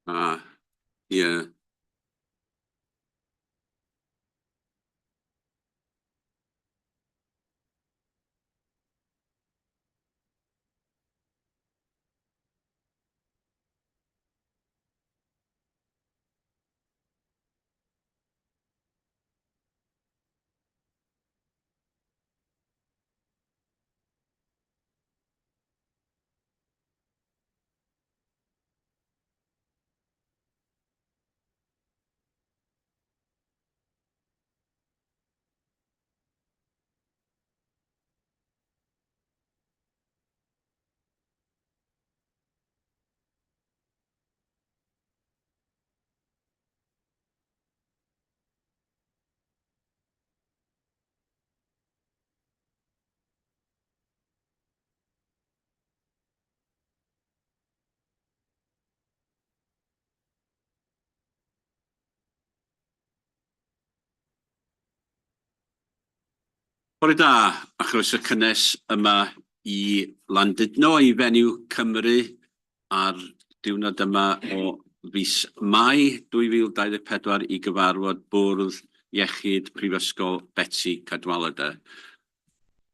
Yeah. Bore da, achos y cynnes yma i Landudno i fenyw Cymru ar diwrnod yma o fis Mai 2024 i gyfarfod bwrdd iechyd Prifysgol Betsi Cadwaladr.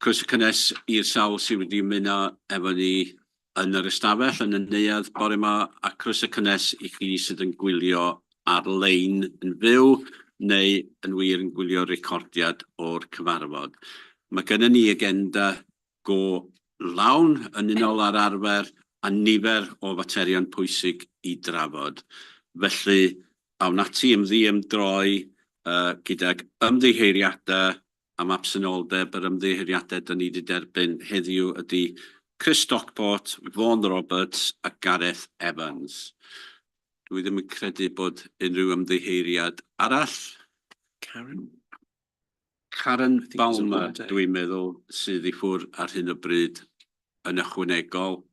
Croeso cynnes i'r sawl sydd wedi ymuno efo ni yn yr ystafell yn y neuadd bore yma, a croeso cynnes i chi sydd yn gwylio ar-lein yn fyw neu yn wir yn gwylio recordiad o'r cyfarfod. Mae gennym ni agenda go lawn yn unol ar arfer a nifer o faterion pwysig i drafod. Felly, awn ati ymdroi gydag ymddiheiriadau am absynoldeb yr ymddiheiriadau dyn ni wedi derbyn heddiw ydy Chris Stockport, Vaughan Roberts a Gareth Evans. Dwi ddim yn credu bod unrhyw ymddiheiriad arall. Karen Balmer, dwi'n meddwl, sydd i ffwr ar hyn o bryd yn ychwanegol.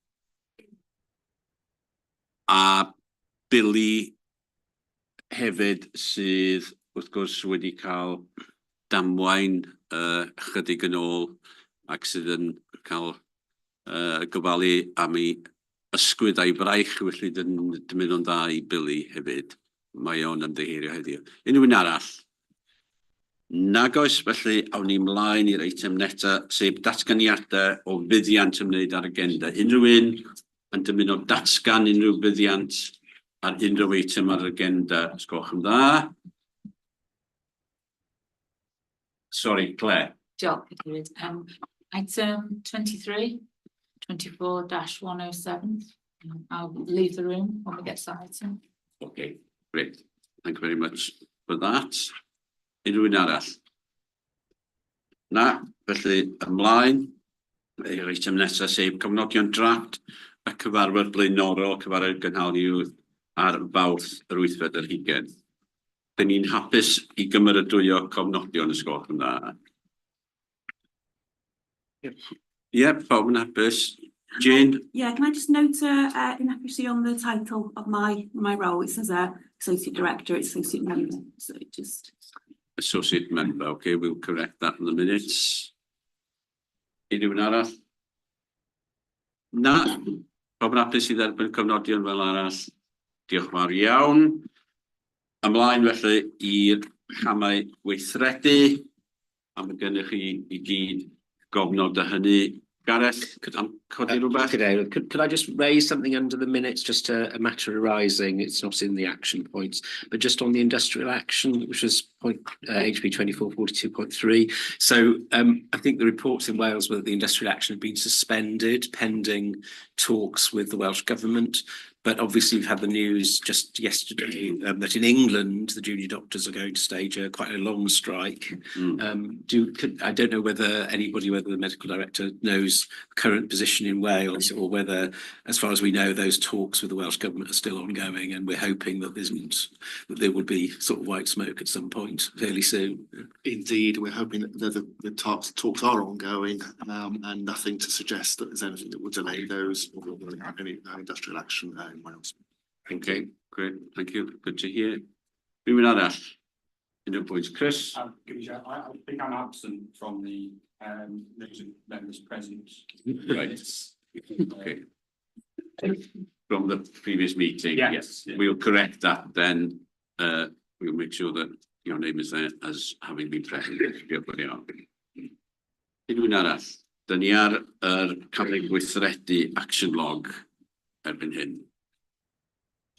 A Billy hefyd sydd, wrth gwrs, wedi cael damwain chydig yn ôl ac sydd yn cael gyfalu am ei ysgwyd a'i fraich, felly dyn meddwl dda i Billy hefyd. Mae o'n ymddiheurio heddiw. Unrhyw un arall? Nag oes, felly awn ni ymlaen i'r eitem neta, sef datganiadau o fuddiant ymwneud ar agenda. Unrhyw un yn dymuno datgan unrhyw fuddiant ar unrhyw eitem ar agenda, os gwelwch yn dda. Sorry, Claire. Diolch, item 23, 24-107. I'll leave the room when we get to that item. Okay, great. Thank you very much for that. Unrhyw un arall? Na, felly ymlaen. Yr eitem nesaf sef cofnodion drafft y cyfarfod blaenorol cyfarfod gynhaliwyd ar Fawrth yr 8th ar hugain. Dyn ni'n hapus i gymeradwyo cofnodion y sgwrs yn dda. Yep, pawb yn hapus. Jane? Yeah, can I just note inaccuracy on the title of my role? It says Associate Director, it's Associate Member, so it just... Associate Member, okay, we'll correct that in a minute. Unrhyw un arall? Na, pawb yn hapus i dderbyn cofnodion fel arall. Diolch yn fawr iawn. Ymlaen felly i'r rhamau weithredu. A mae gennych chi i gyd gofnod o hynny. Gareth, could I just raise something under the minutes, just a matter arising? It's not in the action points, but just on the industrial action, which was point HB 2442.3. So I think the reports in Wales were that the industrial action had been suspended pending talks with the Welsh Government. But obviously we've had the news just yesterday that in England, the junior doctors are going to stage quite a long strike. I don't know whether the medical director knows the current position in Wales, or whether, as far as we know, those talks with the Welsh Government are still ongoing, and we're hoping that there will be sort of white smoke at some point fairly soon. Indeed, we're hoping that the talks are ongoing, and nothing to suggest that there's anything that would delay those or any industrial action in Wales. Okay, great, thank you. Good to hear. Rhywun arall? Unrhyw pwynt, Chris? I think I'm absent from the members present. Right. Okay. from the previous meeting. Yes. We'll correct that then. We'll make sure that your name is there as having been present. Diolch yn fawr iawn. Unrhyw un arall? Dyn ni ar cael gweithredu action log erbyn hyn.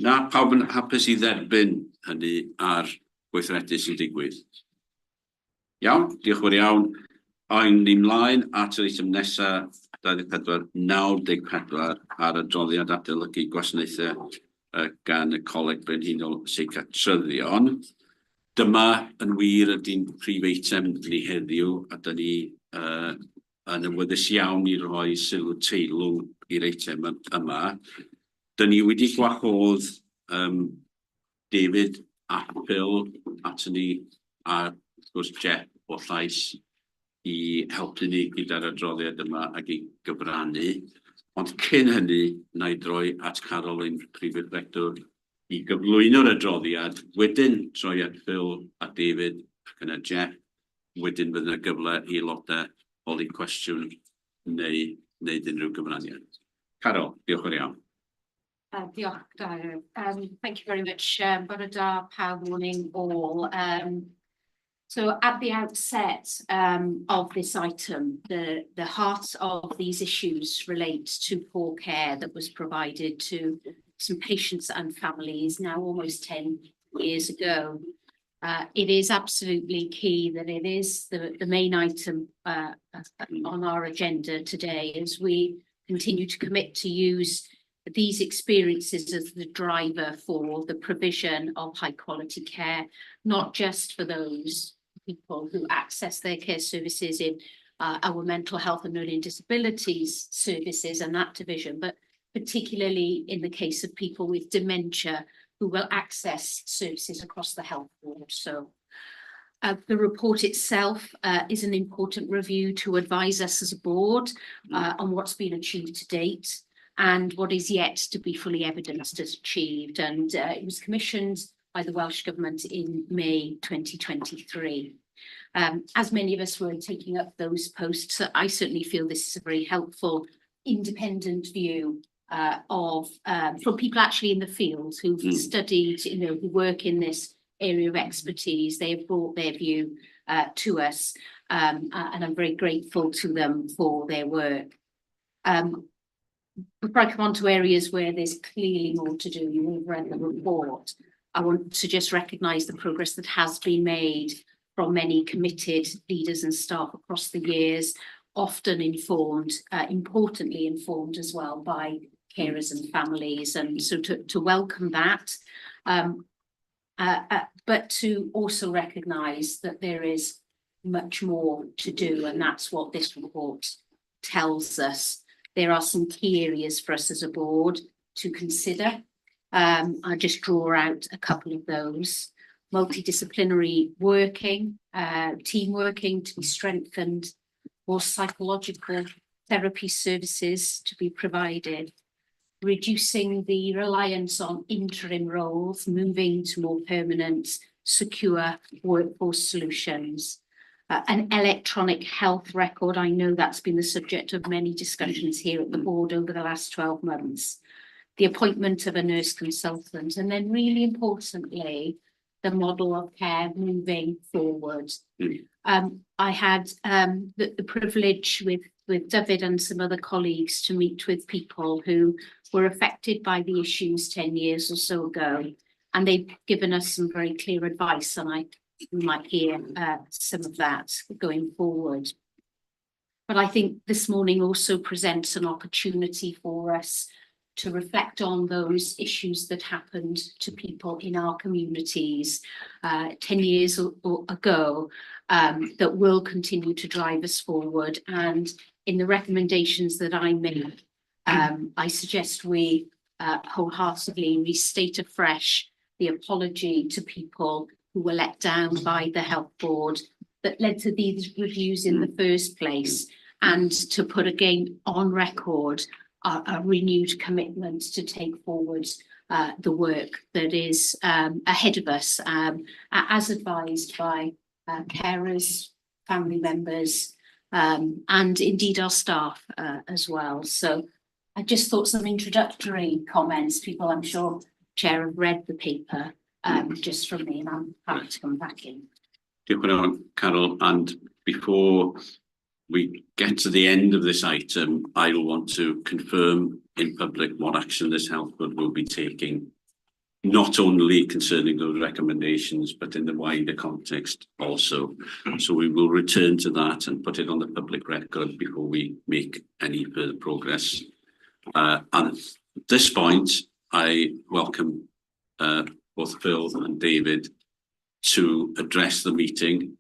Na pawb yn hapus i dderbyn hynny ar gweithredu sy'n digwydd. Iawn, diolch yn fawr iawn. A'n ni mlaen at yr eitem nesaf 24/94 ar adroddiad adolygu gwasanaethau gan y Coleg Brenhinol Seicatryddion. Dyma yn wir ydy'n prif eitem ni heddiw a dyn ni yn ymwyddus iawn i roi sylw teilwng i'r eitem yma. Dyn ni wedi gwahodd David a Phil at ni a wrth gwrs Jeff o llais i helpu ni gyda'r adroddiad yma ac i gyfrannu. Ond cyn hynny, na i droi at Caroline, prif director, i gyflwyno'r adroddiad, wedyn troi at Phil a David ac yna Jeff, wedyn fydd yna gyfle i aelodau holi cwestiwn neu wneud unrhyw gyfraniad. Carol, diolch yn iawn. Diolch, Dair. Thank you very much. Bore da, pawb, morning all. So at the outset of this item, the heart of these issues relates to poor care that was provided to some patients and families now almost 10 years ago. It is absolutely key that it is the main item on our agenda today as we continue to commit to use these experiences as the driver for the provision of high quality care, not just for those people who access their care services in our mental health and learning disabilities services and that division, but particularly in the case of people with dementia who will access services across the health board. So the report itself is an important review to advise us as a board on what's been achieved to date and what is yet to be fully evidenced as achieved. And it was commissioned by the Welsh Government in May 2023. As many of us were taking up those posts, I certainly feel this is a very helpful, independent view from people actually in the field who've studied, who work in this area of expertise. They have brought their view to us, and I'm very grateful to them for their work. Before I come on to areas where there's clearly more to do, you will have read the report. I want to just recognise the progress that has been made from many committed leaders and staff across the years, often informed, importantly informed as well by carers and families. And so to welcome that, but to also recognise that there is much more to do, and that's what this report tells us. There are some key areas for us as a board to consider. I'll just draw out a couple of those. Multidisciplinary working, team working to be strengthened, more psychological therapy services to be provided, reducing the reliance on interim roles, moving to more permanent, secure workforce solutions. An electronic health record, I know that's been the subject of many discussions here at the board over the last 12 months. The appointment of a nurse consultant, and then really importantly, the model of care moving forward. I had the privilege with David and some other colleagues to meet with people who were affected by the issues 10 years or so ago, and they've given us some very clear advice, and we might hear some of that going forward. But I think this morning also presents an opportunity for us to reflect on those issues that happened to people in our communities 10 years ago that will continue to drive us forward. And in the recommendations that I made, I suggest we wholeheartedly restate afresh the apology to people who were let down by the health board that led to these reviews in the first place, and to put again on record a renewed commitment to take forward the work that is ahead of us, as advised by carers, family members, and indeed our staff as well. So I just thought some introductory comments. People, I'm sure, Chair, have read the paper just from me, and I'm happy to come back in. Diolch yn fawr, Carol, and before we get to the end of this item, I will want to confirm in public what action this health board will be taking, not only concerning those recommendations, but in the wider context also. So we will return to that and put it on the public record before we make any further progress. And at this point, I welcome both Phil and David to address the meeting.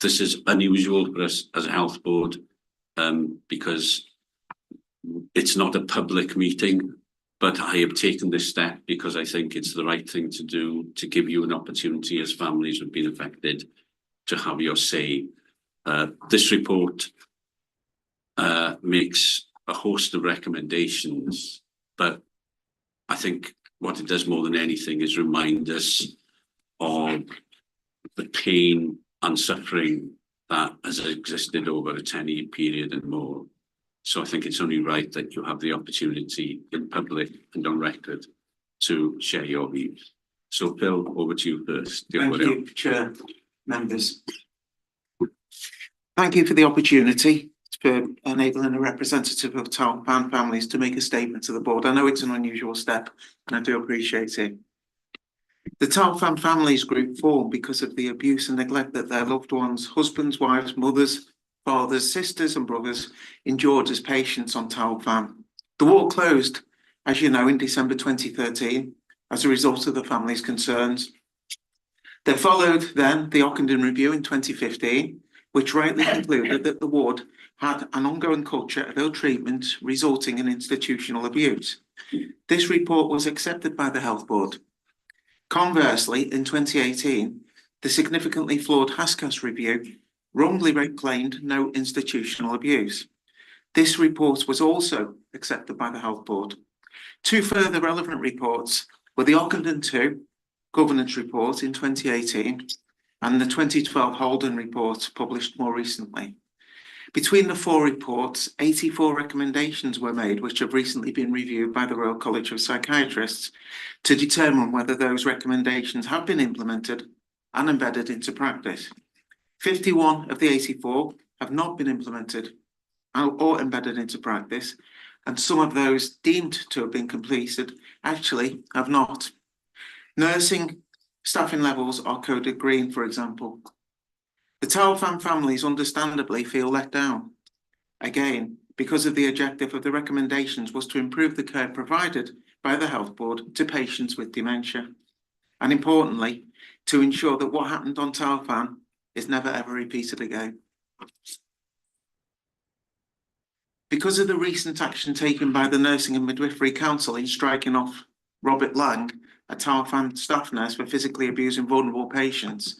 This is unusual for us as a health board because it's not a public meeting, but I have taken this step because I think it's the right thing to do to give you an opportunity as families who have been affected to have your say. This report makes a host of recommendations, but I think what it does more than anything is remind us of the pain and suffering that has existed over a 10-year period and more. So I think it's only right that you have the opportunity in public and on record to share your views. So Phil, over to you first. Thank you, Chair, members. Thank you for the opportunity for enabling a representative of Talpan families to make a statement to the board. I know it's an unusual step and I do appreciate it. The Talpan Families Group formed because of the abuse and neglect that their loved ones, husbands, wives, mothers, fathers, sisters and brothers endured as patients on Talpan. The ward closed, as you know, in December 2013 as a result of the family's concerns. There followed then the Ockenden Review in 2015, which rightly concluded that the ward had an ongoing culture of ill treatment resulting in institutional abuse. This report was accepted by the Health Board. Conversely, in 2018, the significantly flawed HASCAS review wrongly claimed no institutional abuse. This report was also accepted by the Health Board. Two further relevant reports were the Ockenden 2 Governance Report in 2018 and the 2012 Holden Report published more recently. Between the four reports, 84 recommendations were made, which have recently been reviewed by the Royal College of Psychiatrists to determine whether those recommendations have been implemented and embedded into practice. 51 of the 84 have not been implemented or embedded into practice, and some of those deemed to have been completed actually have not. Nursing staffing levels are coded green, for example. The Talpan families understandably feel let down, again, because of the objective of the recommendations was to improve the care provided by the Health Board to patients with dementia, and importantly, to ensure that what happened on Talpan is never ever repeated again. Because of the recent action taken by the Nursing and Midwifery Council in striking off Robert Lang, a Talpan staff nurse, for physically abusing vulnerable patients,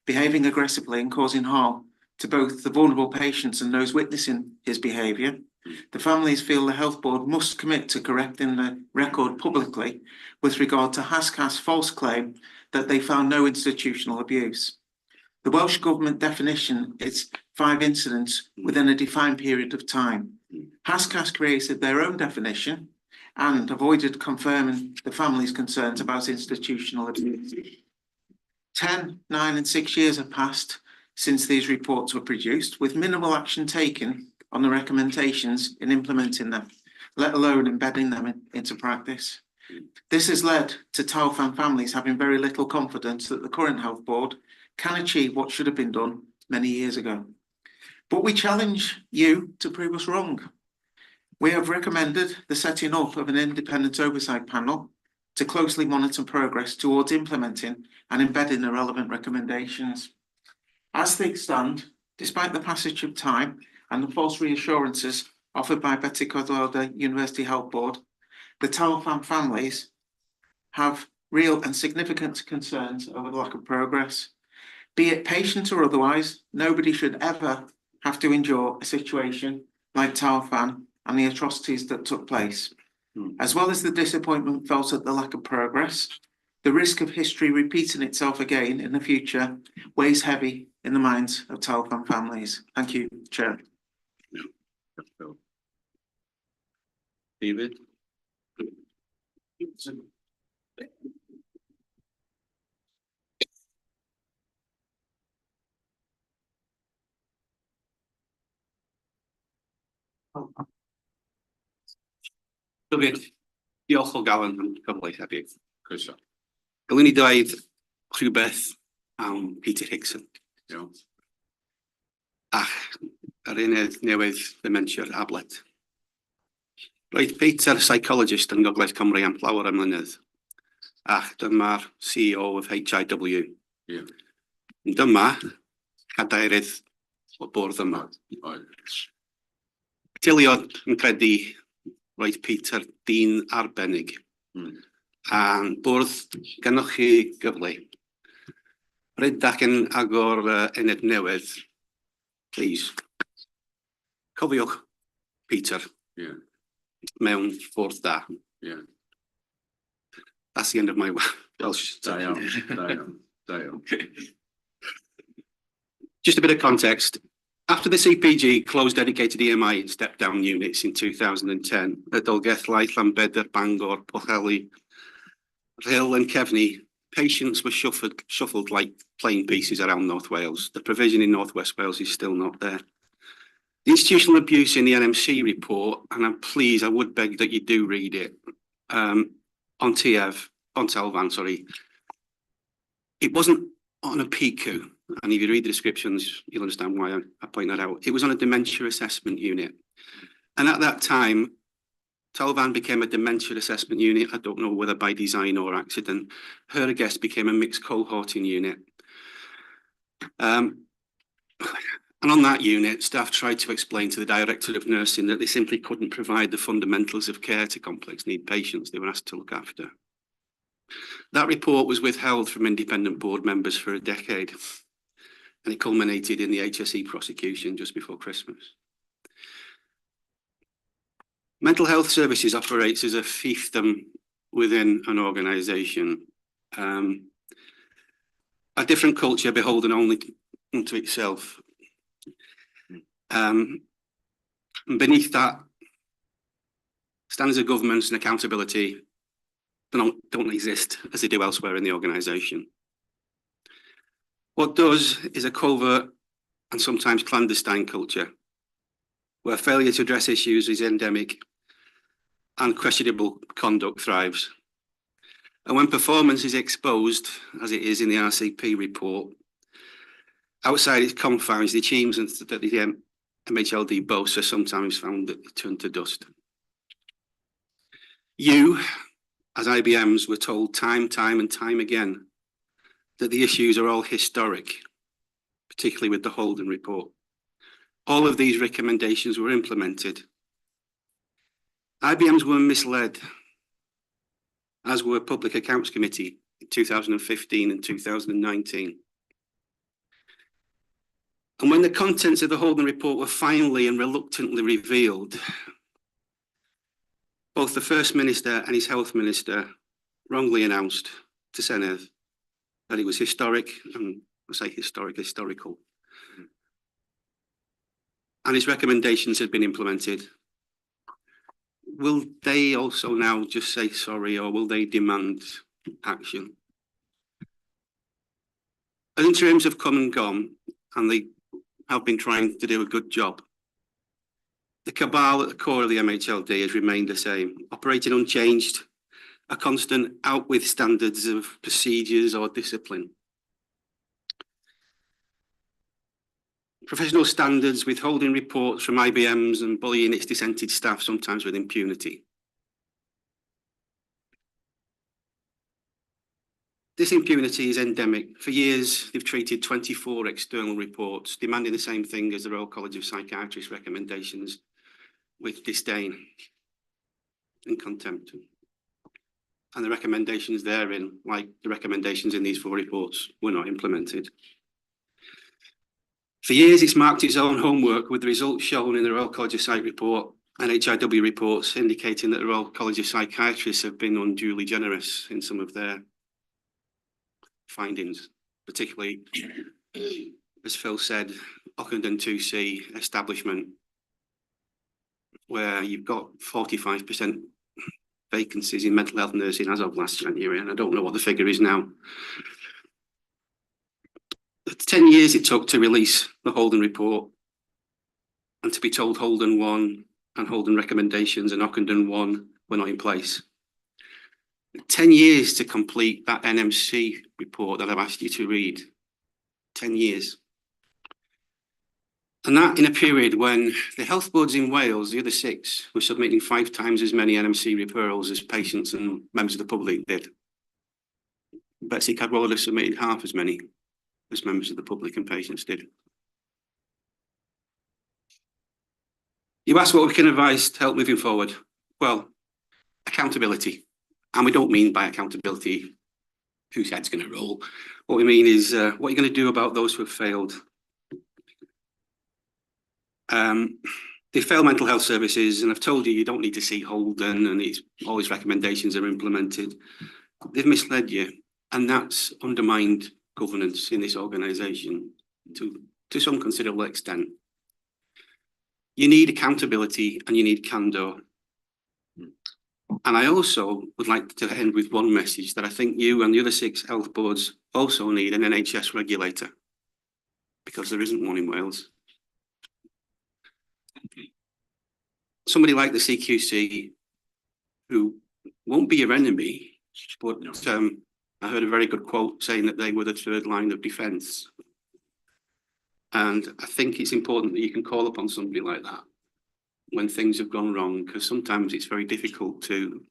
behaving aggressively and causing harm to both the vulnerable patients and those witnessing his behaviour, the families feel the Health Board must commit to correcting the record publicly with regard to HASCAS' false claim that they found no institutional abuse. The Welsh Government definition is 5 incidents within a defined period of time. HASCAS created their own definition and avoided confirming the family's concerns about institutional abuse. 10, 9 and 6 years have passed since these reports were produced, with minimal action taken on the recommendations in implementing them, let alone embedding them into practice. This has led to Talpan families having very little confidence that the current Health Board can achieve what should have been done many years ago. But we challenge you to prove us wrong. We have recommended the setting up of an independent oversight panel to closely monitor progress towards implementing and embedding the relevant recommendations. As things stand, despite the passage of time and the false reassurances offered by Betty Codwelder University Health Board, the Talpan families have real and significant concerns over the lack of progress. Be it patient or otherwise, nobody should ever have to endure a situation like Talpan and the atrocities that took place. As well as the disappointment felt at the lack of progress, the risk of history repeating itself again in the future weighs heavy in the minds of Talpan families. Thank you, Chair. David? Lyfydd, diolch o galon am gyfle heddiw. Croeso. Dylwn i dweud rhywbeth am Peter Hickson. Iawn. Ach, yr uned newydd dementio'r tablet. Roedd Peter psychologist yn Gogledd Cymru am llawer o mlynedd. Ach, dyma'r CEO of HIW. Ie. Dyma cadeirydd o bwrdd yma. Oedd. Tiliod yn credu roedd Peter dyn arbennig. A'n bwrdd gennych chi gyfle. Rydach yn agor uned newydd. Please. Cofiwch Peter Ie. mewn ffordd da. Ie. That's the end of my Welsh. Da iawn. Da iawn. Da iawn. Just a bit of context. After the CPG closed dedicated EMI and step-down units in 2010 at Dolgellau, Llanbedr, Bangor, Pwllheli, Rhyl and Cefni, patients were shuffled like playing pieces around North Wales. The provision in North West Wales is still not there. The institutional abuse in the NMC report, and I'm pleased, I would beg that you do read it, on Telvan, sorry. It wasn't on a PICU, and if you read the descriptions, you'll understand why I point that out. It was on a dementia assessment unit. And at that time, Telvan became a dementia assessment unit. I don't know whether by design or accident. Her guest became a mixed cohorting unit. And on that unit, staff tried to explain to the director of nursing that they simply couldn't provide the fundamentals of care to complex need patients they were asked to look after. That report was withheld from independent board members for a decade, and it culminated in the HSE prosecution just before Christmas. Mental health services operates as a fiefdom within an organisation. A different culture beholden only unto itself. Beneath that, standards of governance and accountability don't exist as they do elsewhere in the organisation. What does is a covert and sometimes clandestine culture, where failure to address issues is endemic and questionable conduct thrives. And when performance is exposed, as it is in the RCP report, outside its confines, the achievements that the MHLD boasts are sometimes found that they turn to dust. You, as IBMs, were told time and time again that the issues are all historic, particularly with the Holden report. All of these recommendations were implemented. IBMs were misled, as were Public Accounts Committee in 2015 and 2019. And when the contents of the Holden report were finally and reluctantly revealed, both the First Minister and his Health Minister wrongly announced to Senedd that it was historic, and I say historical. And his recommendations had been implemented. Will they also now just say sorry, or will they demand action? As interims have come and gone, and they have been trying to do a good job, the cabal at the core of the MHLD has remained the same, operating unchanged, a constant out with standards of procedures or discipline. Professional standards, withholding reports from IBMs and bullying its dissented staff, sometimes with impunity. This impunity is endemic. For years, they've treated 24 external reports, demanding the same thing as the Royal College of Psychiatrists' recommendations, with disdain and contempt. And the recommendations therein, like the recommendations in these 4 reports, were not implemented. For years, it's marked its own homework, with the results shown in the Royal College of Psych report and HIW reports indicating that the Royal College of Psychiatrists have been unduly generous in some of their findings, particularly, as Phil said, Ockenden 2C establishment where you've got 45% vacancies in mental health nursing as of last January, and I don't know what the figure is now. The 10 years it took to release the Holden report and to be told Holden 1 and Holden recommendations and Ockenden 1 were not in place. 10 years to complete that NMC report that I've asked you to read. 10 years. And that in a period when the health boards in Wales, the other 6, were submitting 5 times as many NMC referrals as patients and members of the public did. Betsy Cadwallader have submitted half as many as members of the public and patients did. You asked what we can advise to help moving forward. Well, accountability. And we don't mean by accountability whose head's going to roll. What we mean is what you're going to do about those who have failed. They fail mental health services, and I've told you, you don't need to see Holden and all his recommendations are implemented. They've misled you, and that's undermined governance in this organisation to some considerable extent. You need accountability and you need candour. And I also would like to end with one message that I think you and the other 6 health boards also need an NHS regulator, because there isn't one in Wales. Somebody like the CQC, who won't be your enemy, but I heard a very good quote saying that they were the 3rd line of defence. And I think it's important that you can call upon somebody like that when things have gone wrong, because sometimes it's very difficult to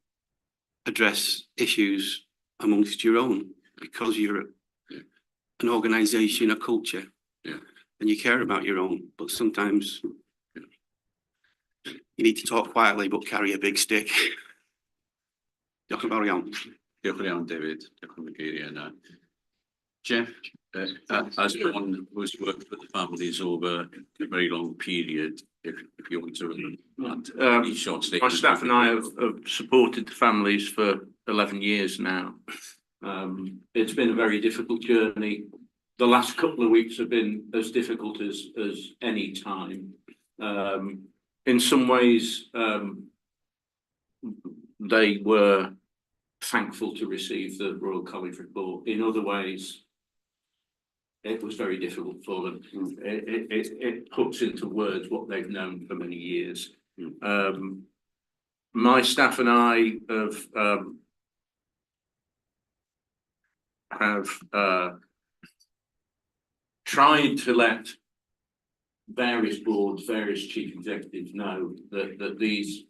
address issues amongst your own, because you're an organisation, a culture, and you care about your own, but sometimes you need to talk quietly but carry a big stick. Diolch yn fawr iawn. Diolch yn iawn, David. Diolch yn y geiriau yna. Jeff, as one who's worked with the families over a very long period, if you want to add any short statement. My staff and I have supported the families for 11 years now. It's been a very difficult journey. The last couple of weeks have been as difficult as any time. In some ways, they were thankful to receive the Royal College report. In other ways, it was very difficult for them. It puts into words what they've known for many years. My staff and I have tried to let various boards, various chief executives know that these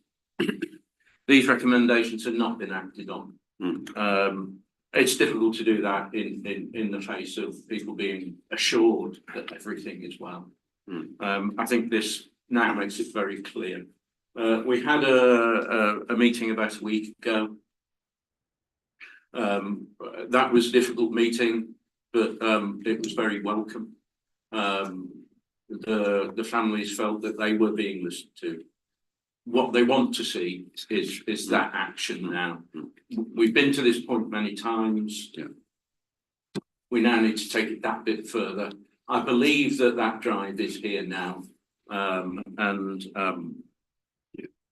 recommendations have not been acted on. It's difficult to do that in the face of people being assured that everything is well. I think this now makes it very clear. We had a meeting about a week ago. That was a difficult meeting, but it was very welcome. The families felt that they were being listened to. What they want to see is that action now. We've been to this point many times. We now need to take it that bit further. I believe that drive is here now, and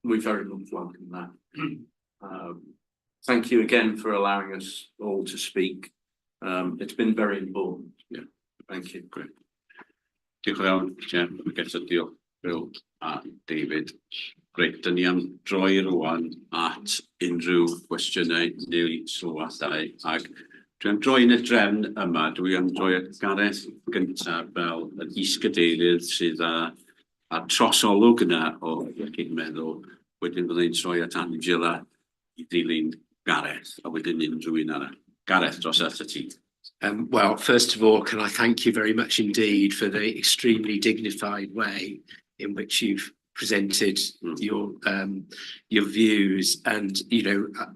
we very much welcome that. Thank you again for allowing us all to speak. It's been very important. Thank you. Great. Diolch yn fawr, Jeff. Eto diolch, Bill a David. Reit, dyn ni am droi rwan at unrhyw gwestiynau neu sylwadau. Ac dwi'n droi yn y drefn yma, dwi'n droi at Gareth gyntaf fel yr is-gadeirydd sydd a trosolwg yna o iechyd meddwl. Wedyn byddai'n troi at Angela i ddilyn Gareth, a wedyn unrhyw un arall. Gareth, dros at y ti. Well, first of all, can I thank you very much indeed for the extremely dignified way in which you've presented your views, and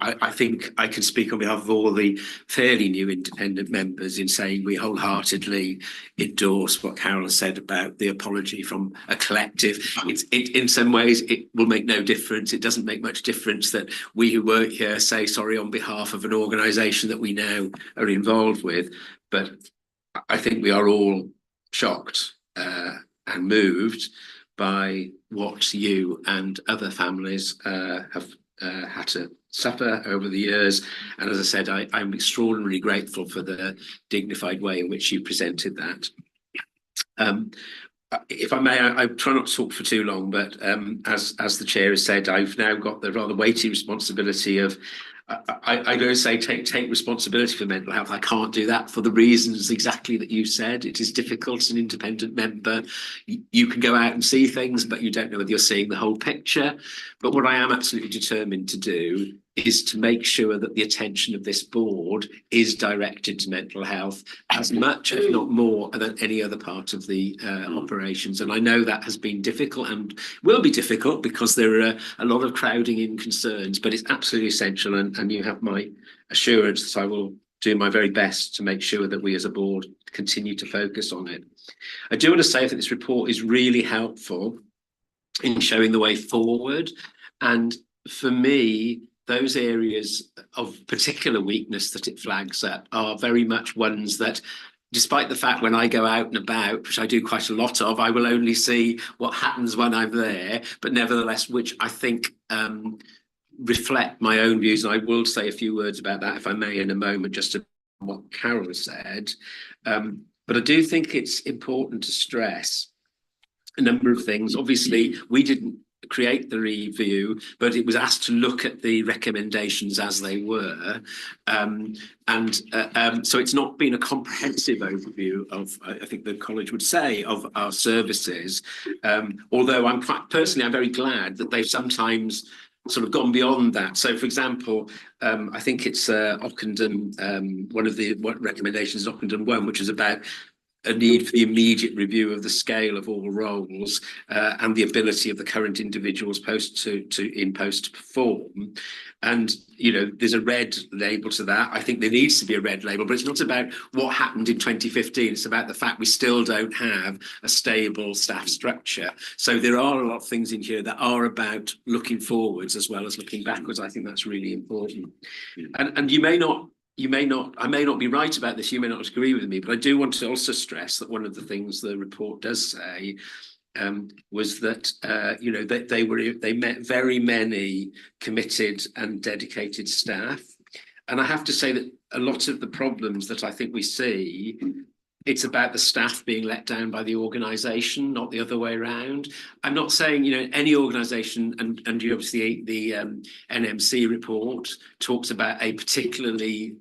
I think I can speak on behalf of all the fairly new independent members in saying we wholeheartedly endorse what Carol has said about the apology from a collective. In some ways it will make no difference. It doesn't make much difference that we who work here say sorry on behalf of an organisation that we now are involved with, but I think we are all shocked and moved by what you and other families have had to suffer over the years. And as I said, I'm extraordinarily grateful for the dignified way in which you presented that. If I may, I try not to talk for too long, but as the chair has said, I've now got the rather weighty responsibility of, I don't say take responsibility for mental health. I can't do that for the reasons exactly that you said. It is difficult as an independent member. You can go out and see things, but you don't know whether you're seeing the whole picture. But what I am absolutely determined to do is to make sure that the attention of this board is directed to mental health as much, if not more, than any other part of the operations. And I know that has been difficult and will be difficult because there are a lot of crowding in concerns, but it's absolutely essential. And you have my assurance that I will do my very best to make sure that we as a board continue to focus on it. I do want to say that this report is really helpful in showing the way forward. And for me, those areas of particular weakness that it flags up are very much ones that, despite the fact when I go out and about, which I do quite a lot of, I will only see what happens when I'm there, but nevertheless, which I think reflect my own views. And I will say a few words about that, if I may, in a moment, just to what Carol said. But I do think it's important to stress a number of things. Obviously, we didn't create the review, but it was asked to look at the recommendations as they were. So it's not been a comprehensive overview of, I think the college would say, of our services. Although I'm very glad that they've sometimes sort of gone beyond that. So, for example, I think it's Ockenden, one of the recommendations, Ockenden 1, which is about a need for the immediate review of the scale of all roles and the ability of the current individuals in post to perform. And, you know, there's a red label to that. I think there needs to be a red label, but it's not about what happened in 2015. It's about the fact we still don't have a stable staff structure. So there are a lot of things in here that are about looking forwards as well as looking backwards. I think that's really important. And I may not be right about this, you may not agree with me, but I do want to also stress that one of the things the report does say was that they met very many committed and dedicated staff. And I have to say that a lot of the problems that I think we see, it's about the staff being let down by the organisation, not the other way around. I'm not saying, you know, any organisation, and you obviously the NMC report talks about a particularly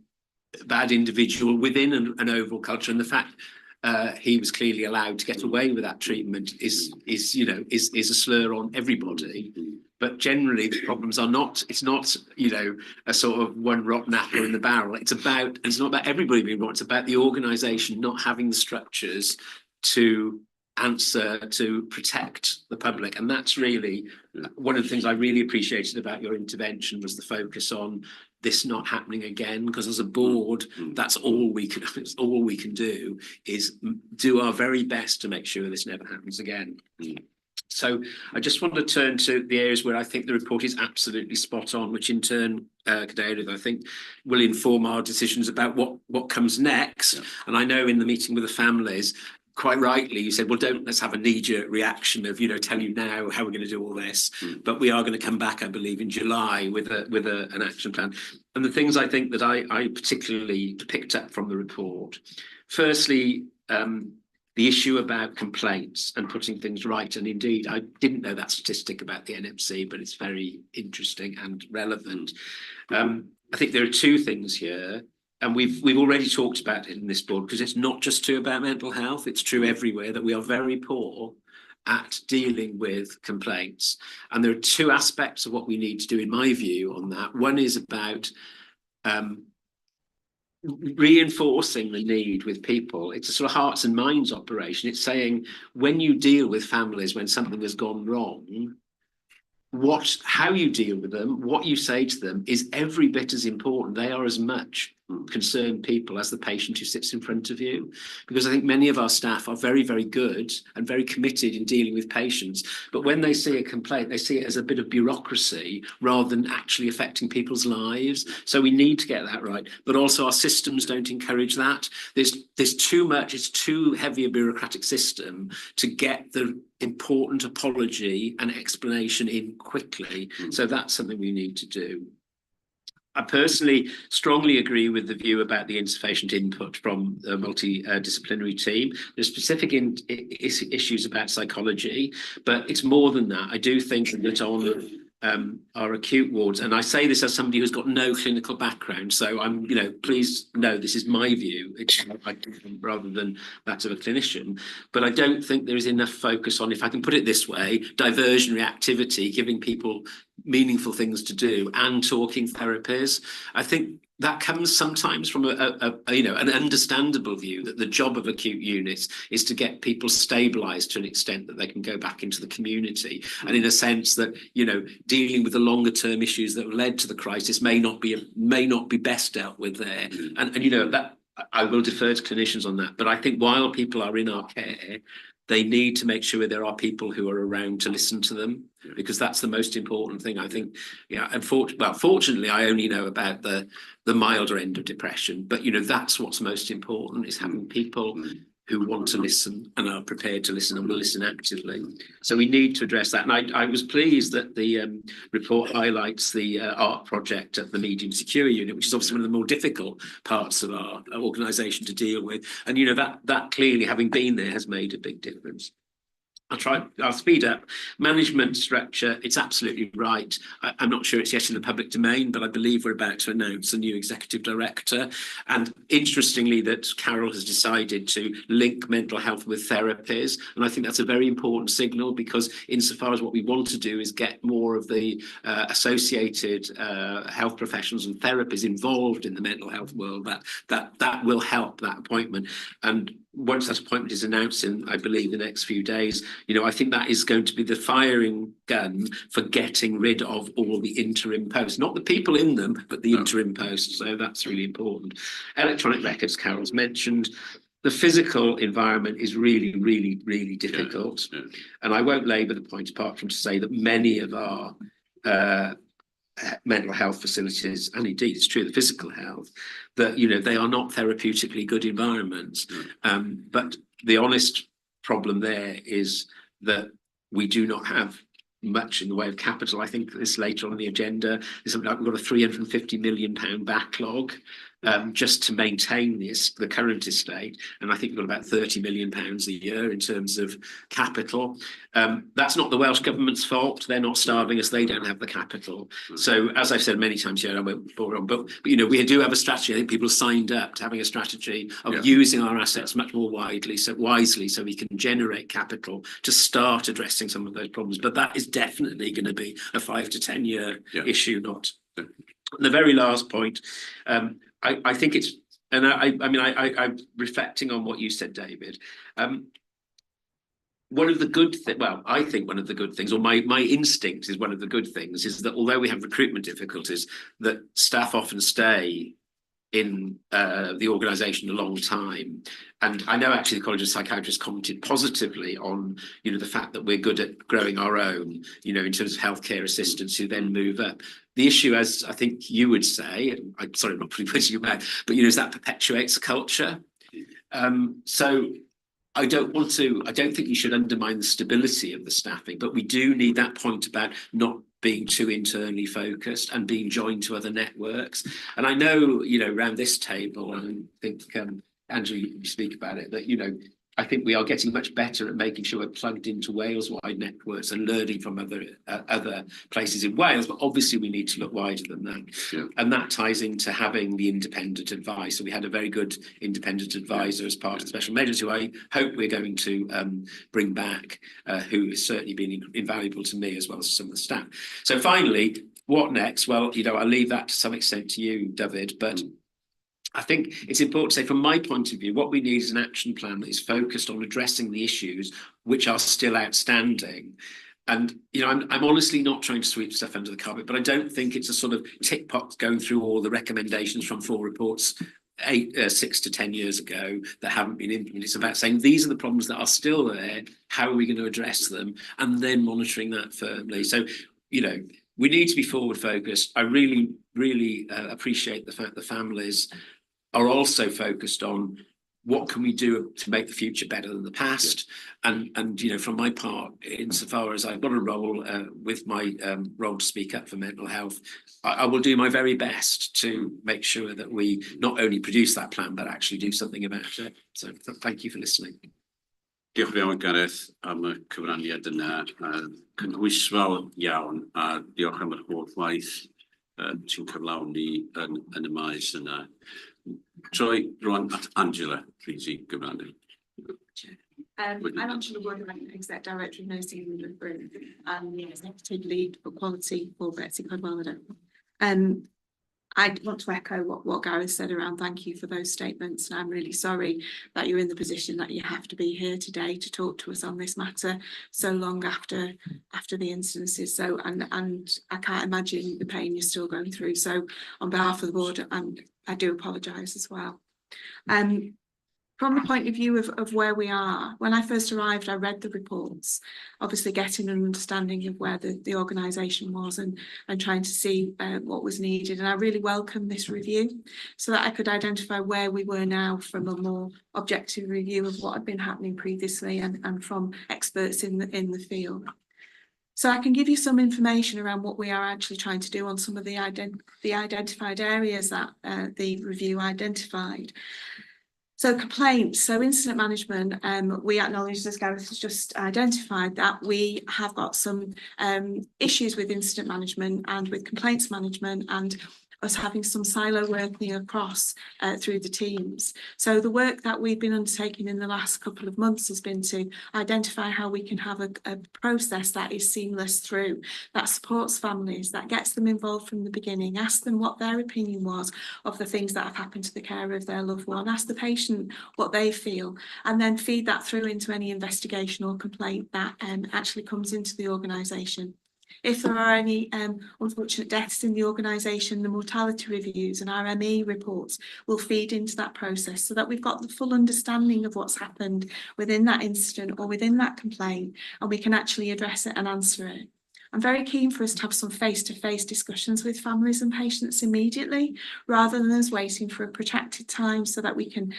bad individual within an overall culture, and the fact he was clearly allowed to get away with that treatment is a slur on everybody. But generally the problems are not, it's not, you know, a sort of one rotten apple in the barrel. It's not about everybody being wrong, it's about the organisation not having the structures to answer, to protect the public. And that's really one of the things I really appreciated about your intervention, was the focus on this not happening again, because as a board, that's all we can do is do our very best to make sure this never happens again. So I just want to turn to the areas where I think the report is absolutely spot on, which in turn, Cadeirydd, I think will inform our decisions about what comes next. And I know in the meeting with the families, quite rightly, you said, well, let's have a knee-jerk reaction of, you know, tell you now how we're going to do all this. But we are going to come back, I believe, in July with an action plan. And the things I think that I particularly picked up from the report, firstly, the issue about complaints and putting things right. And indeed, I didn't know that statistic about the NMC, but it's very interesting and relevant. I think there are two things here. And we've already talked about it in this board, because it's not just true about mental health, it's true everywhere, that we are very poor at dealing with complaints. And there are two aspects of what we need to do, in my view, on that. One is about reinforcing the need with people. It's a sort of hearts and minds operation. It's saying, when you deal with families, when something has gone wrong, how you deal with them, what you say to them is every bit as important. They are as much concerned people as the patient who sits in front of you, because I think many of our staff are very, very good and very committed in dealing with patients, but when they see a complaint, they see it as a bit of bureaucracy rather than actually affecting people's lives. So we need to get that right, but also our systems don't encourage that. There's too much, it's too heavy a bureaucratic system to get the important apology and explanation in quickly. So that's something we need to do. I personally strongly agree with the view about the insufficient input from the multidisciplinary team. There's specific issues about psychology, but it's more than that. I do think that on our acute wards, and I say this as somebody who's got no clinical background, so I'm, please know this is my view, rather than that of a clinician, but I don't think there is enough focus on, if I can put it this way, diversionary activity, giving people meaningful things to do and talking therapies. I think that comes sometimes from an understandable view that the job of acute units is to get people stabilised to an extent that they can go back into the community, and in a sense that dealing with the longer term issues that led to the crisis may not be best dealt with there, and that I will defer to clinicians on that, but I think while people are in our care, they need to make sure there are people who are around to listen to them, because that's the most important thing. I think, fortunately, I only know about the milder end of depression, but that's what's most important, is having people who want to listen and are prepared to listen and will listen actively. So we need to address that. And I was pleased that the report highlights the art project at the medium secure unit, which is obviously one of the more difficult parts of our organisation to deal with. And that clearly, having been there, has made a big difference. I'll speed up. Management structure, it's absolutely right. I'm not sure it's yet in the public domain, but I believe we're about to announce a new executive director. And interestingly, that Carol has decided to link mental health with therapies. And I think that's a very important signal, because insofar as what we want to do is get more of the associated health professionals and therapies involved in the mental health world, that will help that appointment. And once that appointment is announced in, I believe, the next few days, I think that is going to be the firing gun for getting rid of all the interim posts, not the people in them, but the interim posts. So that's really important. Electronic records, Carol's mentioned. The physical environment is really, really, really difficult. And I won't labour the point, apart from to say that many of our mental health facilities, and indeed it's true, the physical health, that they are not therapeutically good environments. But the honest problem there is that we do not have much in the way of capital. I think this later on the agenda is something like we've got a £350 million backlog just to maintain the current estate, and I think we've got about £30 million a year in terms of capital. That's not the Welsh Government's fault. They're not starving us, they don't have the capital. So as I've said many times here, I won't bore on, but we do have a strategy. I think people signed up to having a strategy of using our assets much more wisely, so we can generate capital to start addressing some of those problems. But that is definitely going to be a 5 to 10 year issue, not. The very last point, I think it's, and I'm reflecting on what you said, David. One of the good things, I think one of the good things, or my instinct is one of the good things, is that although we have recruitment difficulties, that staff often stay in the organisation a long time. And I know actually the College of Psychiatrists commented positively on, the fact that we're good at growing our own, in terms of healthcare assistants who then move up. The issue, as I think you would say, I'm sorry, I'm not putting words in your mouth, but is that perpetuates culture. So I don't think you should undermine the stability of the staffing, but we do need that point about not being too internally focused and being joined to other networks. And I know, around this table, and I think, Andrew, you speak about it, that, I think we are getting much better at making sure we're plugged into Wales-wide networks and learning from other places in Wales, but obviously we need to look wider than that. And that ties into having the independent advice. So we had a very good independent advisor as part of the special measures, who I hope we're going to bring back, who has certainly been invaluable to me as well as some of the staff. So finally, what next? Well, I'll leave that to some extent to you, David, but I think it's important to say, from my point of view, what we need is an action plan that is focused on addressing the issues which are still outstanding, And, you know, I'm honestly not trying to sweep stuff under the carpet, but I don't think it's a sort of tick box going through all the recommendations from 4 reports 6 to 10 years ago that haven't been implemented. It's about saying these are the problems that are still there. How are we going to address them? And then monitoring that firmly. So, you know, we need to be forward focused. I really appreciate the fact the families are also focused on what can we do to make the future better than the past. And you know, from my part, insofar as I've got a role with my role to speak up for mental health, I will do my very best to make sure that we not only produce that plan, but actually do something about it. So thank you for listening. Diolch yn fawr Gareth am y cyfraniad yna. Cynhwysfawr iawn a diolch am yr holl waith ti'n cyflawni yn y maes yna. Troi rwan at Angela, please, i gyfrannu. I'm Angela Wood, I'm Exec Director of Nursing and Midwifery and the Executive Lead for Quality for BCUHB. I want to echo what Gareth said around thank you for those statements, and I'm really sorry that you're in the position that you have to be here today to talk to us on this matter so long after the incidences. So and I can't imagine the pain you're still going through. So on behalf of the board, I do apologise as well. From the point of view of where we are, when I first arrived, I read the reports, obviously getting an understanding of where the organisation was and trying to see what was needed. And I really welcome this review so that I could identify where we were now from a more objective review of what had been happening previously and from experts in the field. So I can give you some information around what we are actually trying to do on some of the identified areas that the review identified. So complaints, so incident management, we acknowledge, as Gareth has just identified, that we have got some issues with incident management and with complaints management and us having some silo working across through the teams. So the work that we've been undertaking in the last couple of months has been to identify how we can have a process that is seamless through, that supports families, that gets them involved from the beginning, ask them what their opinion was of the things that have happened to the care of their loved one, ask the patient what they feel, and then feed that through into any investigation or complaint that actually comes into the organisation. If there are any unfortunate deaths in the organisation, the mortality reviews and RME reports will feed into that process so that we've got the full understanding of what's happened within that incident or within that complaint, and we can actually address it and answer it. I'm very keen for us to have some face-to-face discussions with families and patients immediately, rather than us waiting for a protracted time so that we can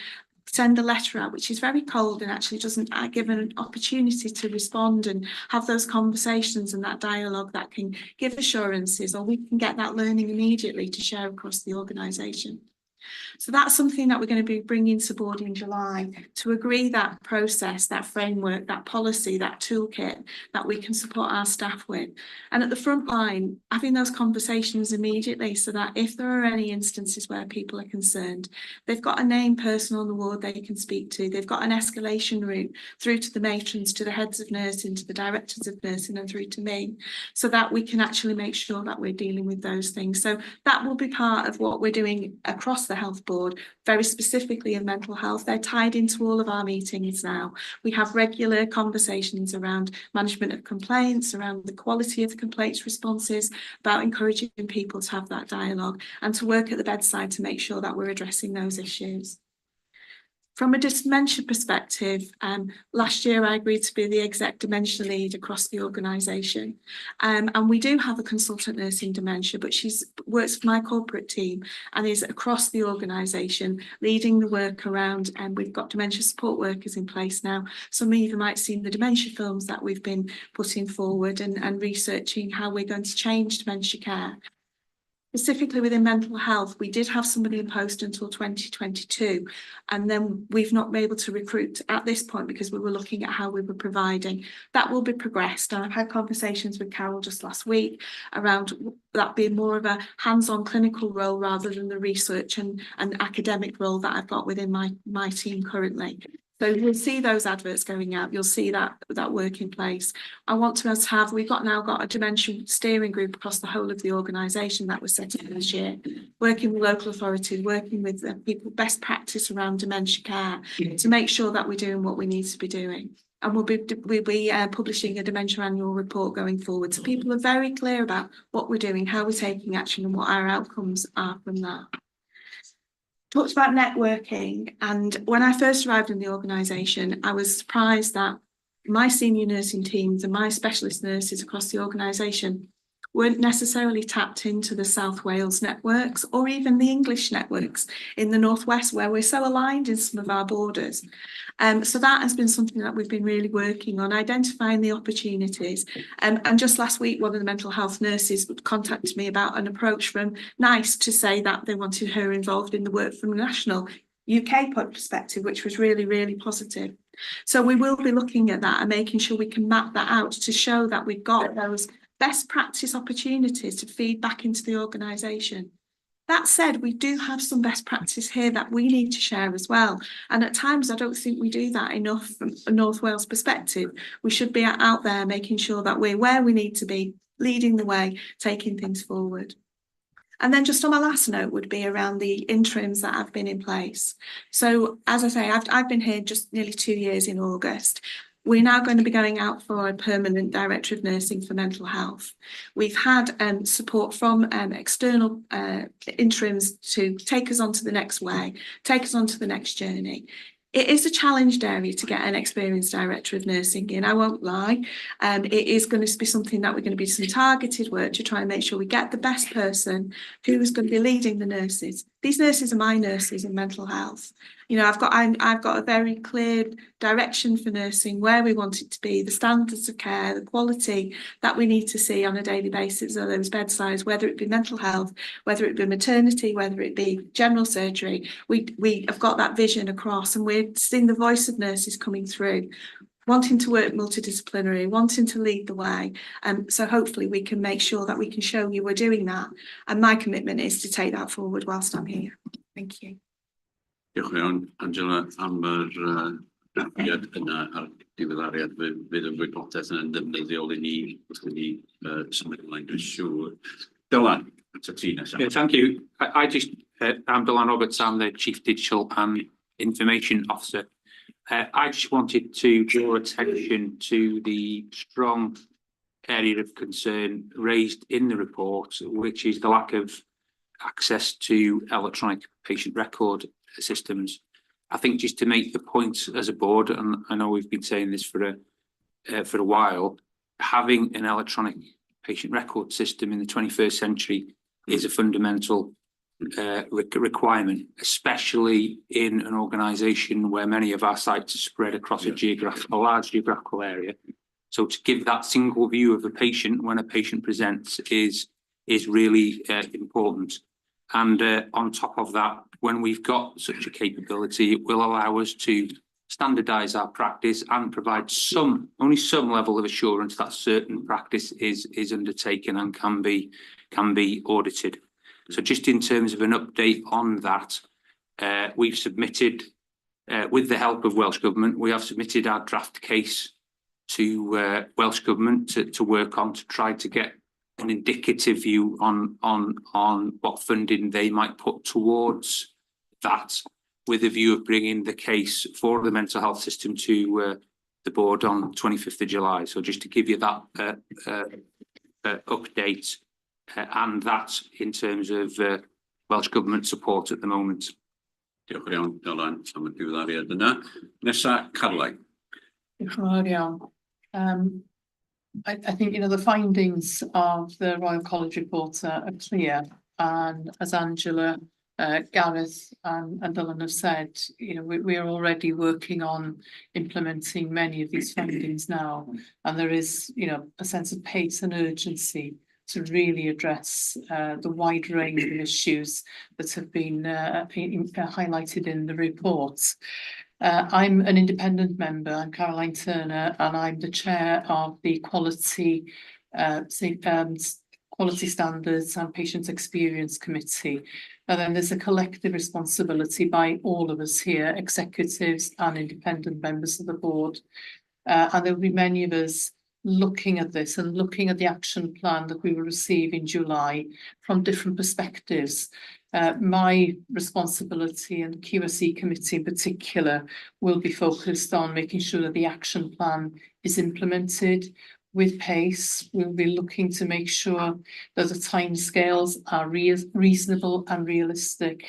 send a letter out, which is very cold and actually doesn't give an opportunity to respond and have those conversations and that dialogue that can give assurances, or we can get that learning immediately to share across the organisation. So that's something that we're going to be bringing to board in July, to agree that process, that framework, that policy, that toolkit that we can support our staff with. And at the front line, having those conversations immediately so that if there are any instances where people are concerned, they've got a named person on the ward they can speak to. They've got an escalation route through to the matrons, to the heads of nursing, to the directors of nursing and through to me, so that we can actually make sure that we're dealing with those things. So that will be part of what we're doing across the health board, very specifically in mental health. They're tied into all of our meetings now. We have regular conversations around management of complaints, around the quality of the complaints responses, about encouraging people to have that dialogue and to work at the bedside to make sure that we're addressing those issues. From a dementia perspective, last year I agreed to be the exec dementia lead across the organisation. And we do have a consultant nurse in dementia, but she works for my corporate team and is across the organisation leading the work around, and we've got dementia support workers in place now. Some of you might have seen the dementia films that we've been putting forward and researching how we're going to change dementia care. Specifically within mental health, we did have somebody in post until 2022, and then we've not been able to recruit at this point because we were looking at how we were providing. That will be progressed, and I've had conversations with Carol just last week around that being more of a hands-on clinical role rather than the research and academic role that I've got within my team currently. So you'll see those adverts going out, you'll see that work in place. I want to have, we've now got a dementia steering group across the whole of the organisation that was set up this year, working with local authorities, working with people, best practice around dementia care, to make sure that we're doing what we need to be doing. and we'll be publishing a dementia annual report going forward. So people are very clear about what we're doing, how we're taking action, and what our outcomes are from that. Talked about networking, and when I first arrived in the organisation, I was surprised that my senior nursing teams and my specialist nurses across the organisation weren't necessarily tapped into the South Wales networks or even the English networks in the Northwest, where we're so aligned in some of our borders. So that has been something that we've been really working on, identifying the opportunities. And just last week, one of the mental health nurses contacted me about an approach from NICE to say that they wanted her involved in the work from a national UK perspective, which was really, really positive. So we will be looking at that and making sure we can map that out to show that we've got those best practice opportunities to feed back into the organisation. That said, we do have some best practice here that we need to share as well. And at times, I don't think we do that enough from a North Wales perspective. We should be out there making sure that we're where we need to be, leading the way, taking things forward. And then just on my last note would be around the interims that have been in place. So as I say, I've been here just nearly 2 years in August. We're now going to be going out for a permanent director of nursing for mental health. We've had support from external interims to take us on to the next way, take us on to the next journey. It is a challenged area to get an experienced director of nursing in, I won't lie. It is going to be something that we're going to be some targeted work to try and make sure we get the best person who is going to be leading the nurses. These nurses are my nurses in mental health. You know, I've got a very clear direction for nursing, where we want it to be, the standards of care, the quality that we need to see on a daily basis of those bedsides, whether it be mental health, whether it be maternity, whether it be general surgery. We have got that vision across, and we're seeing the voice of nurses coming through, wanting to work multidisciplinary, wanting to lead the way. So hopefully we can make sure that we can show you we're doing that. And my commitment is to take that forward whilst I'm here. Thank you. Diolch yn fawr, Angela, am yr dafodiad yna a'r diweddariad fydd y wybodaeth yna'n defnyddiol i ni wrth i ni symud ymlaen, dwi'n siŵr. Dylan, at y ti nesaf. Yeah, thank you. I just, I'm Dylan Roberts, I'm the Chief Digital and Information Officer. I just wanted to draw attention to the strong area of concern raised in the report, which is the lack of access to electronic patient record systems. I think just to make the point as a board, and I know we've been saying this for a while, having an electronic patient record system in the 21st century is a fundamental requirement, especially in an organisation where many of our sites are spread across a large geographical area. So to give that single view of the patient when a patient presents is really important. And on top of that, when we've got such a capability, it will allow us to standardise our practice and provide only some level of assurance that certain practice is undertaken and can be audited. So just in terms of an update on that, we've submitted, with the help of Welsh Government, we have submitted our draft case to Welsh Government to work on, to try to get an indicative view on what funding they might put towards that, with a view of bringing the case for the mental health system to the board on 25th of July. So just to give you that update, and that in terms of Welsh Government support at the moment. Diolch yn iawn, Dylan, am y diweddariad yna. Nesa, Carlau. Diolch yn fawr iawn. I think, you know, the findings of the Royal College report are clear, and as Angela, Gareth and Dylan have said, you know, we are already working on implementing many of these findings now, and there is, you know, a sense of pace and urgency to really address the wide range of issues that have been highlighted in the reports. I'm an independent member, I'm Caroline Turner, and I'm the chair of the Quality Standards and Patient Experience Committee. And then there's a collective responsibility by all of us here, executives and independent members of the board. And there will be many of us looking at this and looking at the action plan that we will receive in July from different perspectives. My responsibility and the QSE committee in particular will be focused on making sure that the action plan is implemented with pace. We'll be looking to make sure that the timescales are reasonable and realistic.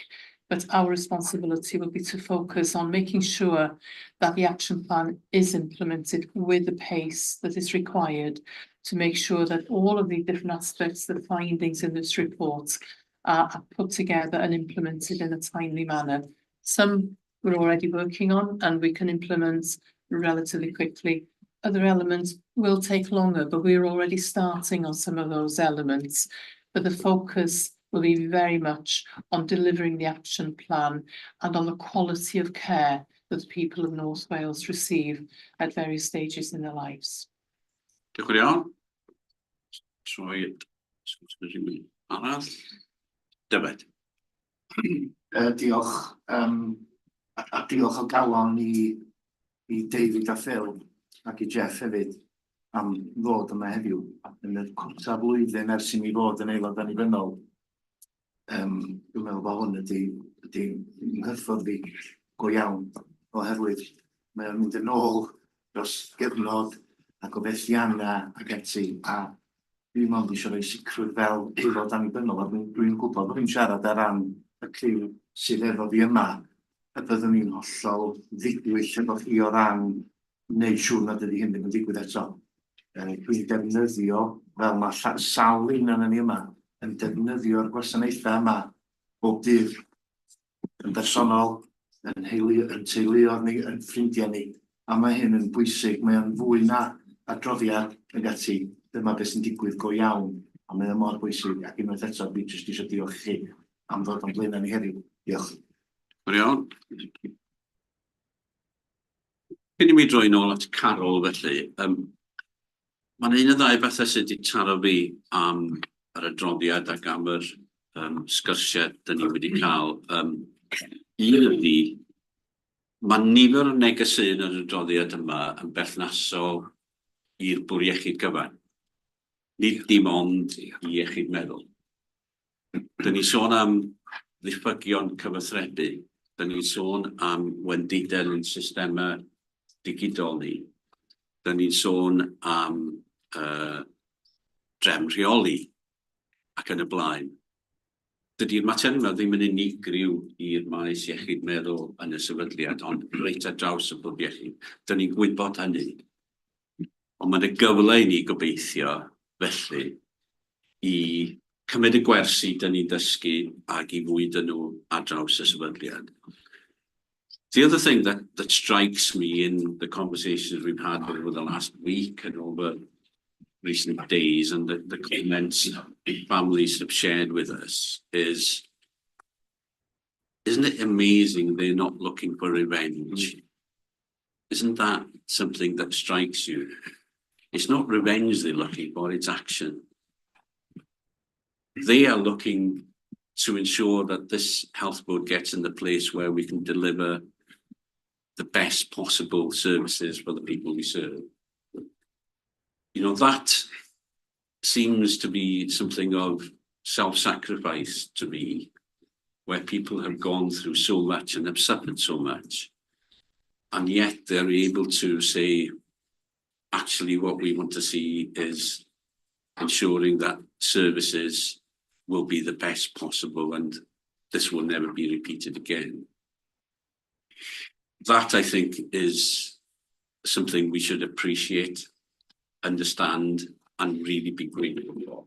But our responsibility will be to focus on making sure that the action plan is implemented with the pace that is required to make sure that all of the different aspects, the findings in this report are put together and implemented in a timely manner. Some we're already working on and we can implement relatively quickly. Other elements will take longer, but we're already starting on some of those elements. But the focus will be very much on delivering the action plan and on the quality of care that the people of North Wales receive at various stages in their lives. Diolch yn iawn. Troi arall. Dyfed. Diolch. A diolch o galon i David a Phil ac i Jeff hefyd am ddod yma heddiw. Yn y cwta blwyddyn ers i mi fod yn aelod annibynnol. Dwi'n meddwl bod hwn ydi nghyffwrdd fi go iawn oherwydd mae o'n mynd yn ôl dros gyfnod ac o fethianna ac eti a dwi'n meddwl eisiau rhoi sicrwydd fel aelod annibynnol a dwi'n gwybod bod fi'n siarad ar ran y criw sydd efo fi yma a byddwn ni'n hollol ddigwyll efo chi o ran wneud siŵr nad ydy hyn ddim yn digwydd eto. Dwi'n defnyddio fel mae sawl un yn ni yma yn defnyddio'r gwasanaethau yma bob dydd yn bersonol, yn teuluodd ni, yn ffrindiau ni, a mae hyn yn bwysig, mae o'n fwy na adroddiad ag ati, dyma beth sy'n digwydd go iawn, a mae o'n mor bwysig, ac unwaith eto, fi jyst eisiau diolch chi am ddod o'n blaenau ni heddiw. Diolch. Yn iawn. Cyn i mi droi nôl at Carol felly, mae'n un o ddau bethau sydd wedi taro fi am yr adroddiad ac am yr sgyrsiau dyn ni wedi cael. Un ydy, mae nifer o negesau yn yr adroddiad yma yn berthnasol i'r bwr iechyd gyfan. Nid dim ond i iechyd meddwl. Dyn ni sôn am ddiffygion cyfathrebu. Dyn ni sôn am wendidau yn systemau digidol ni. Dyn ni'n sôn am drefn rheoli ac yn y blaen. Dydy'r mater yma ddim yn unigryw i'r maes iechyd meddwl yn y sefydliad, ond reit ar draws y bwrdd iechyd. Dyn ni'n gwybod hynny. Ond mae'n y gyfle i ni gobeithio felly i cymryd y gwersi dyn ni'n dysgu ac i fwyd nhw ar draws y sefydliad. The other thing that strikes me in the conversations we've had over the last week and over recent days and the comments families have shared with us is, isn't it amazing they're not looking for revenge? Isn't that something that strikes you? It's not revenge they're looking for, it's action. They are looking to ensure that this health board gets in the place where we can deliver the best possible services for the people we serve. You know, that seems to be something of self-sacrifice to me, where people have gone through so much and have suffered so much. And yet they're able to say, actually, what we want to see is ensuring that services will be the best possible and this will never be repeated again. That, I think, is something we should appreciate, understand, and really be grateful for.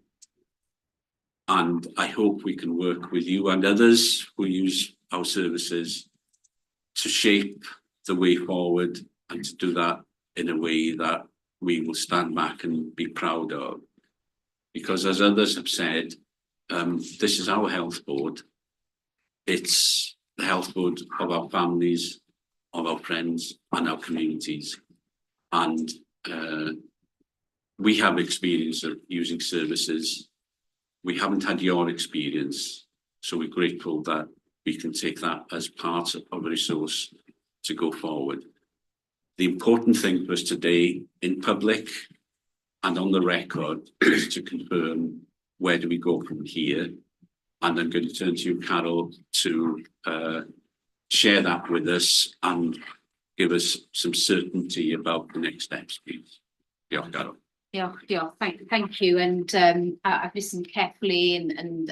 And I hope we can work with you and others who use our services to shape the way forward and to do that in a way that we will stand back and be proud of. Because as others have said, this is our health board. It's the health board of our families, of our friends and our communities. And we have experience of using services. We haven't had your experience, so we're grateful that we can take that as part of a resource to go forward. The important thing for us today in public and on the record, just to confirm, where do we go from here? And I'm going to turn to you, Carol, to share that with us and give us some certainty about the next steps, please. Yeah, Carol. Yeah, thank you. And I've listened carefully and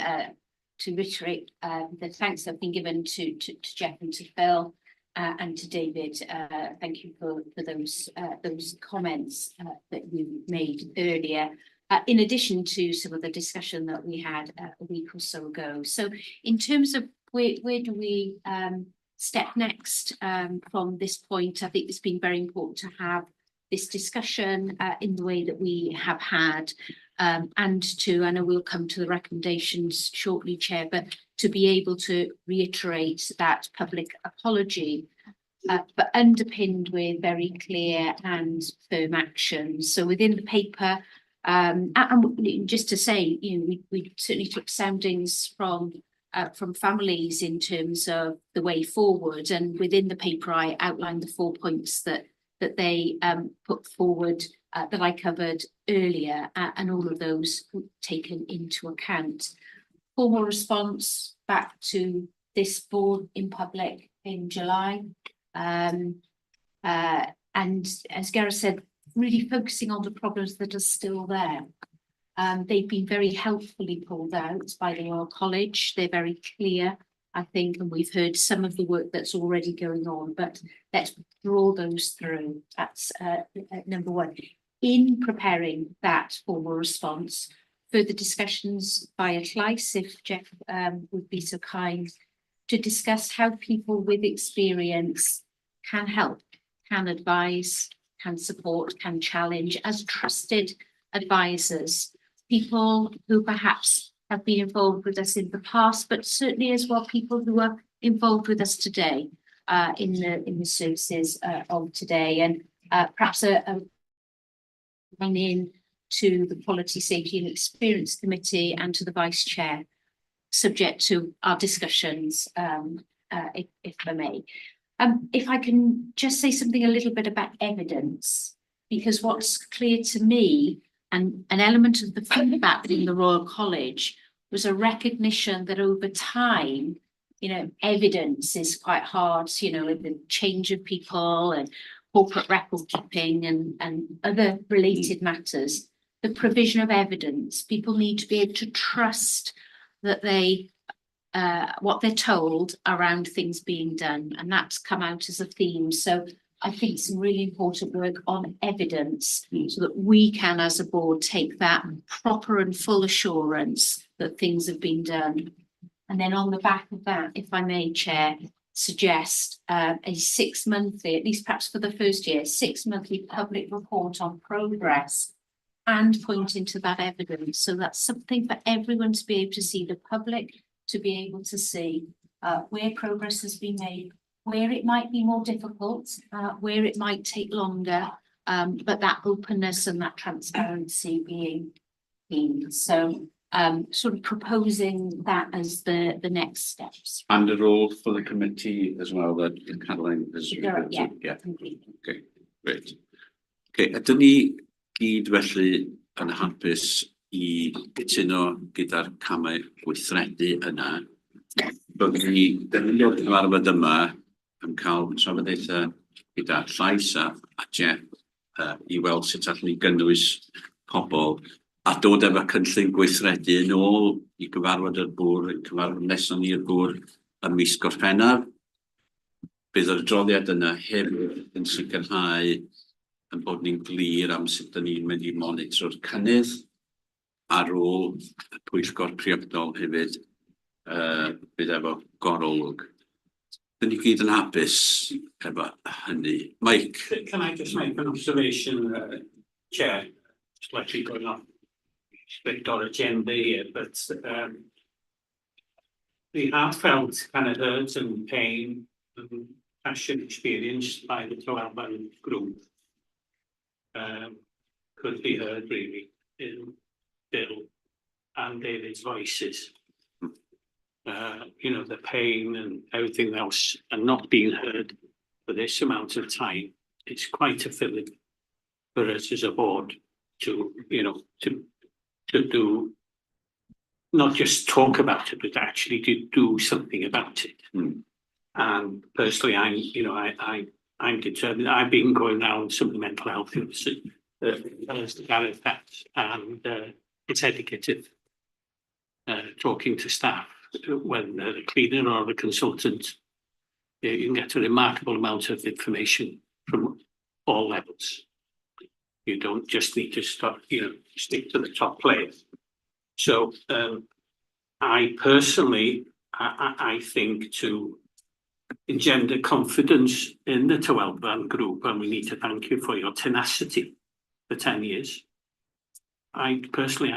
to reiterate the thanks that have been given to Jeff and to Phil and to David. Thank you for those comments that you made earlier. In addition to some of the discussion that we had a week or so ago. So in terms of where do we step next from this point, I think it's been very important to have this discussion in the way that we have had, and to, I know we'll come to the recommendations shortly, Chair, but to be able to reiterate that public apology, but underpinned with very clear and firm action. So within the paper, and just to say, you know, we certainly took soundings from families in terms of the way forward, and within the paper I outlined the 4 points that they put forward that I covered earlier, and all of those taken into account. Formal response back to this board in public in July, and as Gareth said, really focusing on the problems that are still there. They've been very helpfully pulled out by the Royal College. They're very clear, I think, and we've heard some of the work that's already going on, but let's draw those through. That's number one. In preparing that formal response, further discussions via Llais, if Jeff would be so kind, to discuss how people with experience can help, can advise, can support, can challenge as trusted advisors, people who perhaps have been involved with us in the past, but certainly as well people who are involved with us today in the services of today, and perhaps a run in to the Quality, Safety and Experience Committee and to the Vice Chair, subject to our discussions, if I may. If I can just say something a little bit about evidence, because what's clear to me, and an element of the feedback in the Royal College, was a recognition that over time, you know, evidence is quite hard, you know, with the change of people and corporate record keeping and other related matters. The provision of evidence, people need to be able to trust that they what they're told around things being done, and that's come out as a theme. So I think some really important work on evidence so that we can, as a board, take that proper and full assurance that things have been done. And then on the back of that, if I may, Chair, suggest a 6-monthly, at least perhaps for the first year, 6-monthly public report on progress and pointing to that evidence. So that's something for everyone to be able to see, the public to be able to see where progress has been made, where it might be more difficult, where it might take longer, but that openness and that transparency being keen. So sort of proposing that as the next steps. And a role for the committee as well that Caroline has referred to. Yeah. Okay, great. Okay, ydyn ni gyd felly yn hapus I gytuno gyda'r camau gweithredu yna. Byddwn ni ddefnyddio'r cyfarfod yma yn cael trafodaethau gyda Llais a Jeff I weld sut allwn ni gynnwys pobl a dod efo cynllun gweithredu yn ôl I gyfarfod y bwr, cyfarfod nesaf ni'r bwr ym mis Gorffennaf. Bydd yr adroddiad yna hefyd yn sicrhau yn bod ni'n glir am sut dyn ni'n mynd I monitro'r cynnydd ar ôl y pwyllgor priodol hefyd bydd efo gorolwg. Dyn ni gyd yn hapus efo hynny. Mike? Can I just make an observation, Chair? Slightly going off strict our agenda here, but we have felt kind of hurt and pain and passion experienced by the Llywelyn group. Could be heard really in Bill and David's voices. You know, the pain and everything else, and not being heard for this amount of time, it's quite a feeling for us as a board. to, you know, to do, not just talk about it, but actually to do something about it. And personally, I'm determined. I've been going around some of the mental health as Gareth has, and it's educative. Talking to staff, when the cleaner or the consultant, you can get a remarkable amount of information from all levels. You don't just need to start, stick to the top players. So I personally, I think to engender confidence in the Tywelvan group, and we need to thank you for your tenacity for 10 years. I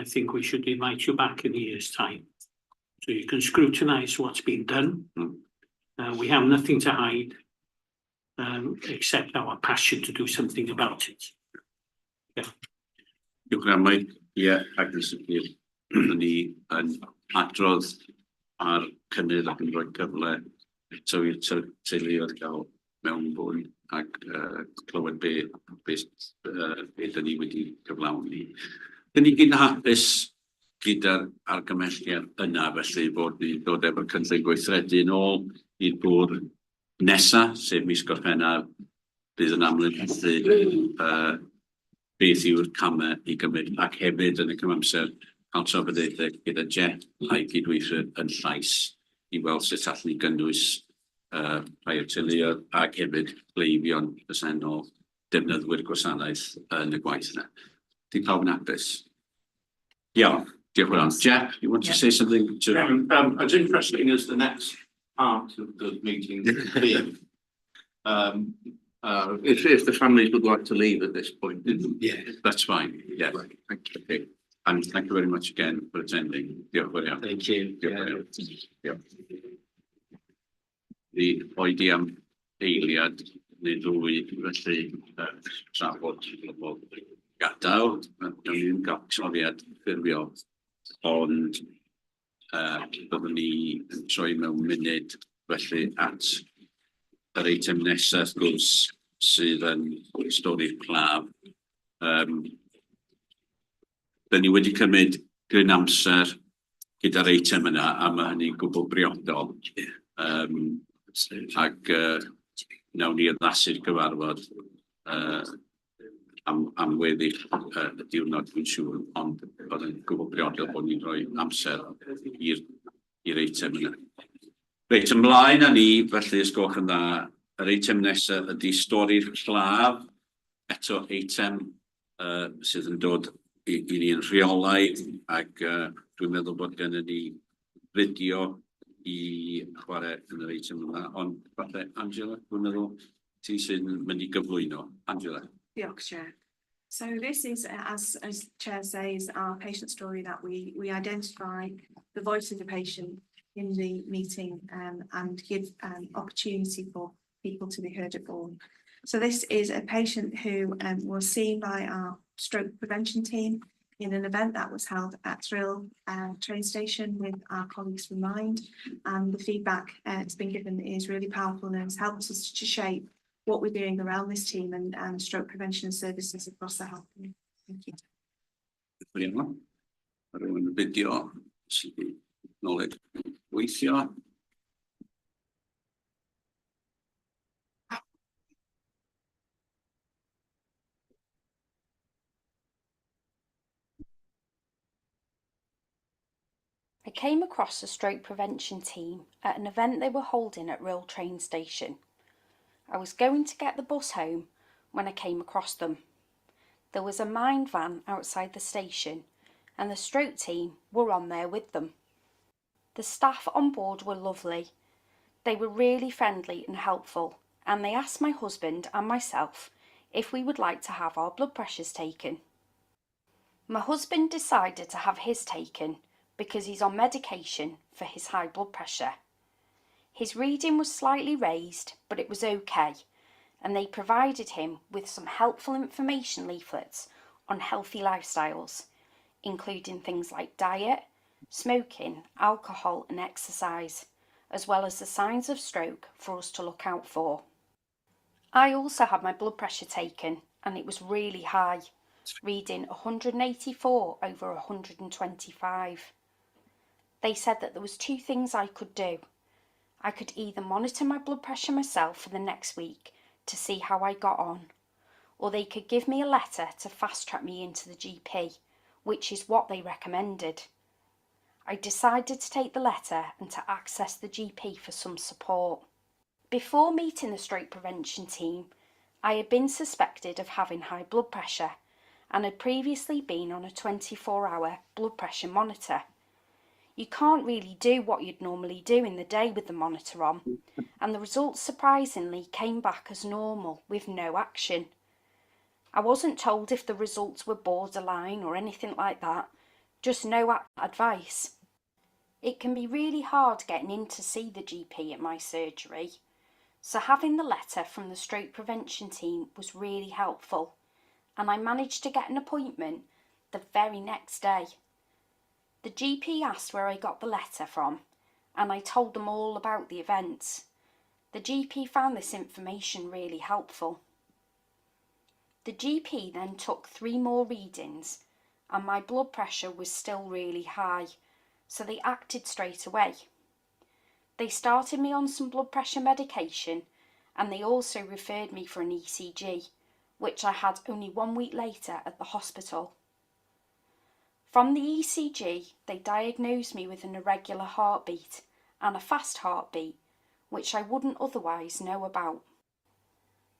think we should invite you back in a year's time, so you can scrutinise what's been done. We have nothing to hide, except our passion to do something about it. Diolch yn aml, ac yn sicr, ni yn adrodd ar cynnydd ac yn rhoi cyfle eto i'r teuluoedd gael mewnbwn ac clywed beth dyn ni wedi gyflawni. Dyn ni gyd yn hapus gyda'r argymhelliad yna, felly bod ni'n dod efo'r cynllun gweithredu yn ôl i'r bwr nesaf, sef mis Gorffennaf, bydd yn amlynyddu beth yw'r camau i gymryd, ac hefyd yn y cymamser cael trafodaethau gyda Jeff a'i gydweithwyr yn llais i weld sut allan ni gynnwys rhai o'r teuluoedd ac hefyd gleifion presennol defnyddwyr gwasanaeth yn y gwaith yna. Ti'n pawb yn hapus? Diolch yn fawr. Jeff, you want to say something? As interesting as the next part of the meeting being, if the families would like to leave at this point. Yeah, that's fine. Yeah, thank you. Okay. And thank you very much again for attending. Thank you. The oedi am eiliad neu ddwy, felly trafod pobl gadael, nawn ni'n cael profiad ffurfiol, ond byddwn ni yn troi mewn munud felly at yr eitem nesaf gwrs sydd yn stori'r claf. Dyn ni wedi cymryd gryn amser gyda'r eitem yna, a mae hynny'n gwbl briodol. Ac nawn ni addasu'r gyfarfod am weddill y diwrnod dwi'n siŵr, ond bod yn gwbl briodol bod ni'n rhoi amser i'r eitem yna. Reit, ymlaen â ni, felly ysgwch yn dda, yr eitem nesaf ydy stori'r claf, eto eitem sydd yn dod i ni'n rheolaidd, ac dwi'n meddwl bod gennym ni fideo i chwarae yn yr eitem yna, ond falle, Angela, dwi'n meddwl ti sy'n mynd i gyflwyno. Angela. Diolch, Chair. So this is, as Chair says, our patient story that we identify the voice of the patient in the meeting and give opportunity for people to be heard at all. So this is a patient who was seen by our stroke prevention team in an event that was held at Thrill train station with our colleagues from Mind, and the feedback that's been given is really powerful and has helped us to shape what we're doing around this team and stroke prevention services across the health. Thank you. Rwy'n fideo sydd knowledge weithio. I came across a stroke prevention team at an event they were holding at Rill train station. I was going to get the bus home when I came across them. There was a Mind van outside the station and the stroke team were on there with them. The staff on board were lovely. They were really friendly and helpful, and they asked my husband and myself if we would like to have our blood pressures taken. My husband decided to have his taken because he's on medication for his high blood pressure. His reading was slightly raised, but it was okay, and they provided him with some helpful information leaflets on healthy lifestyles, including things like diet, smoking, alcohol and exercise, as well as the signs of stroke for us to look out for. I also had my blood pressure taken and it was really high, reading 184 over 125. They said that there was two things I could do. I could either monitor my blood pressure myself for the next week to see how I got on, or they could give me a letter to fast track me into the GP, which is what they recommended. I decided to take the letter and to access the GP for some support. Before meeting the stroke prevention team, I had been suspected of having high blood pressure and had previously been on a 24-hour blood pressure monitor. You can't really do what you'd normally do in the day with the monitor on, and the results surprisingly came back as normal with no action. I wasn't told if the results were borderline or anything like that, just no advice. It can be really hard getting in to see the GP at my surgery, so having the letter from the stroke prevention team was really helpful, and I managed to get an appointment the very next day. The GP asked where I got the letter from, and I told them all about the events. The GP found this information really helpful. The GP then took 3 more readings, and my blood pressure was still really high, so they acted straight away. They started me on some blood pressure medication, and they also referred me for an ECG, which I had only 1 week later at the hospital. From the ECG, they diagnosed me with an irregular heartbeat and a fast heartbeat, which I wouldn't otherwise know about.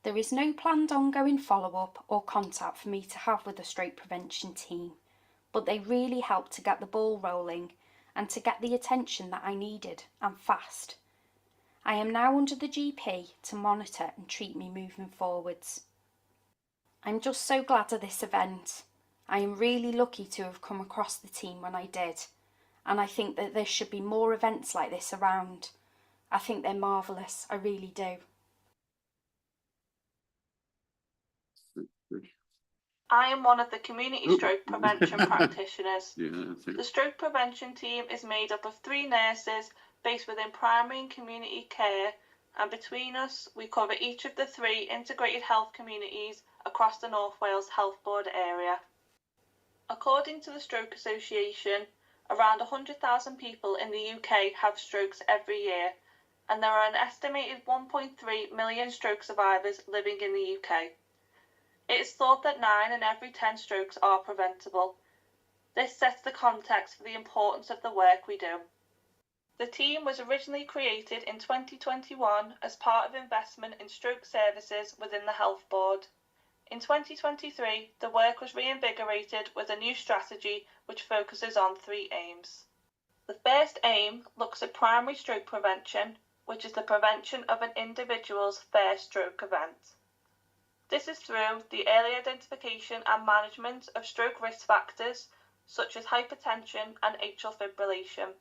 There is no planned ongoing follow-up or contact for me to have with the stroke prevention team, but they really helped to get the ball rolling and to get the attention that I needed, and fast. I am now under the GP to monitor and treat me moving forwards. I'm just so glad of this event. I am really lucky to have come across the team when I did, and I think that there should be more events like this around. I think they're marvellous, I really do. I am one of the community stroke prevention practitioners. Yeah, The stroke prevention team is made up of 3 nurses based within primary and community care, and between us we cover each of the 3 integrated health communities across the North Wales Health Board area. According to the Stroke Association, around 100,000 people in the UK have strokes every year, and there are an estimated 1.3 million stroke survivors living in the UK. It is thought that 9 in every 10 strokes are preventable. This sets the context for the importance of the work we do. The team was originally created in 2021 as part of investment in stroke services within the Health Board. In 2023, the work was reinvigorated with a new strategy which focuses on 3 aims. The first aim looks at primary stroke prevention, which is the prevention of an individual's first stroke event. This is through the early identification and management of stroke risk factors such as hypertension and atrial fibrillation.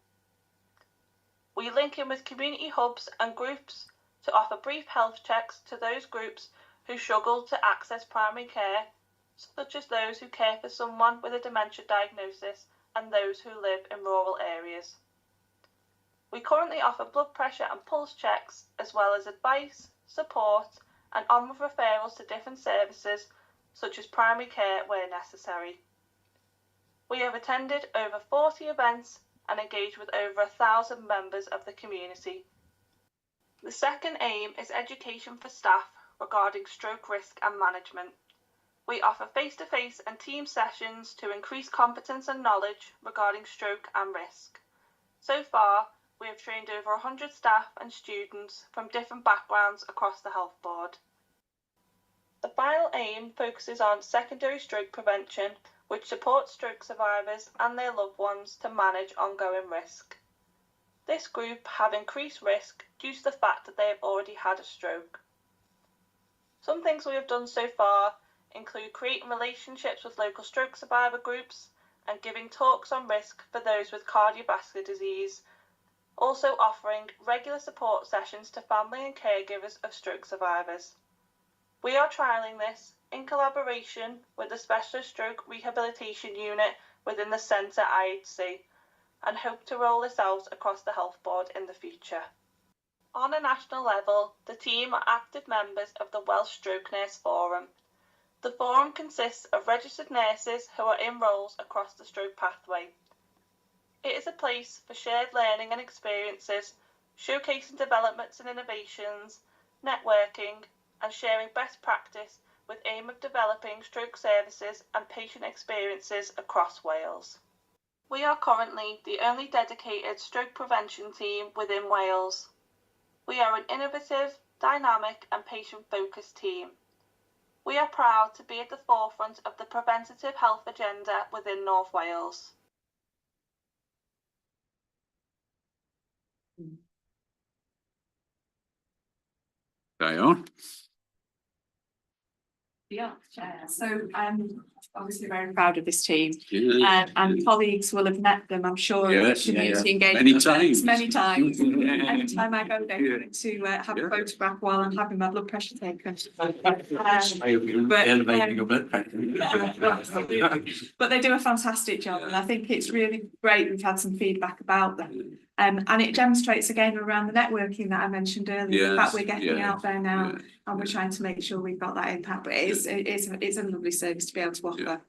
We link in with community hubs and groups to offer brief health checks to those groups who struggle to access primary care, such as those who care for someone with a dementia diagnosis and those who live in rural areas. We currently offer blood pressure and pulse checks, as well as advice, support, and onward referrals to different services, such as primary care where necessary. We have attended over 40 events and engaged with over 1,000 members of the community. The second aim is education for staff regarding stroke risk and management. We offer face-to-face and team sessions to increase competence and knowledge regarding stroke and risk. So far, we have trained over 100 staff and students from different backgrounds across the Health Board. The final aim focuses on secondary stroke prevention, which supports stroke survivors and their loved ones to manage ongoing risk. This group have increased risk due to the fact that they have already had a stroke. Some things we have done so far include creating relationships with local stroke survivor groups and giving talks on risk for those with cardiovascular disease, also offering regular support sessions to family and caregivers of stroke survivors. We are trialling this in collaboration with the Specialist Stroke Rehabilitation Unit within the Centre IHC and hope to roll this out across the Health Board in the future. On a national level, the team are active members of the Welsh Stroke Nurse Forum. The forum consists of registered nurses who are in roles across the stroke pathway. It is a place for shared learning and experiences, showcasing developments and innovations, networking, and sharing best practice with aim of developing stroke services and patient experiences across Wales. We are currently the only dedicated stroke prevention team within Wales. We are an innovative, dynamic and patient-focused team. We are proud to be at the forefront of the preventative health agenda within North Wales. Da iawn. Yeah, so obviously very proud of this team. Yeah. And colleagues will have met them, I'm sure. in Yes, community yeah. engagement Many events, times. Many times. Yeah. Anytime I go there to have Yeah. a photograph while I'm having my blood pressure taken. Elevating your blood pressure. But they do a fantastic job, and I think it's really great. We've had some feedback about them. And it demonstrates again around the networking that I mentioned earlier, the fact we're getting out there now, and we're trying to make sure we've got that impact. But it's a lovely service to be able to offer.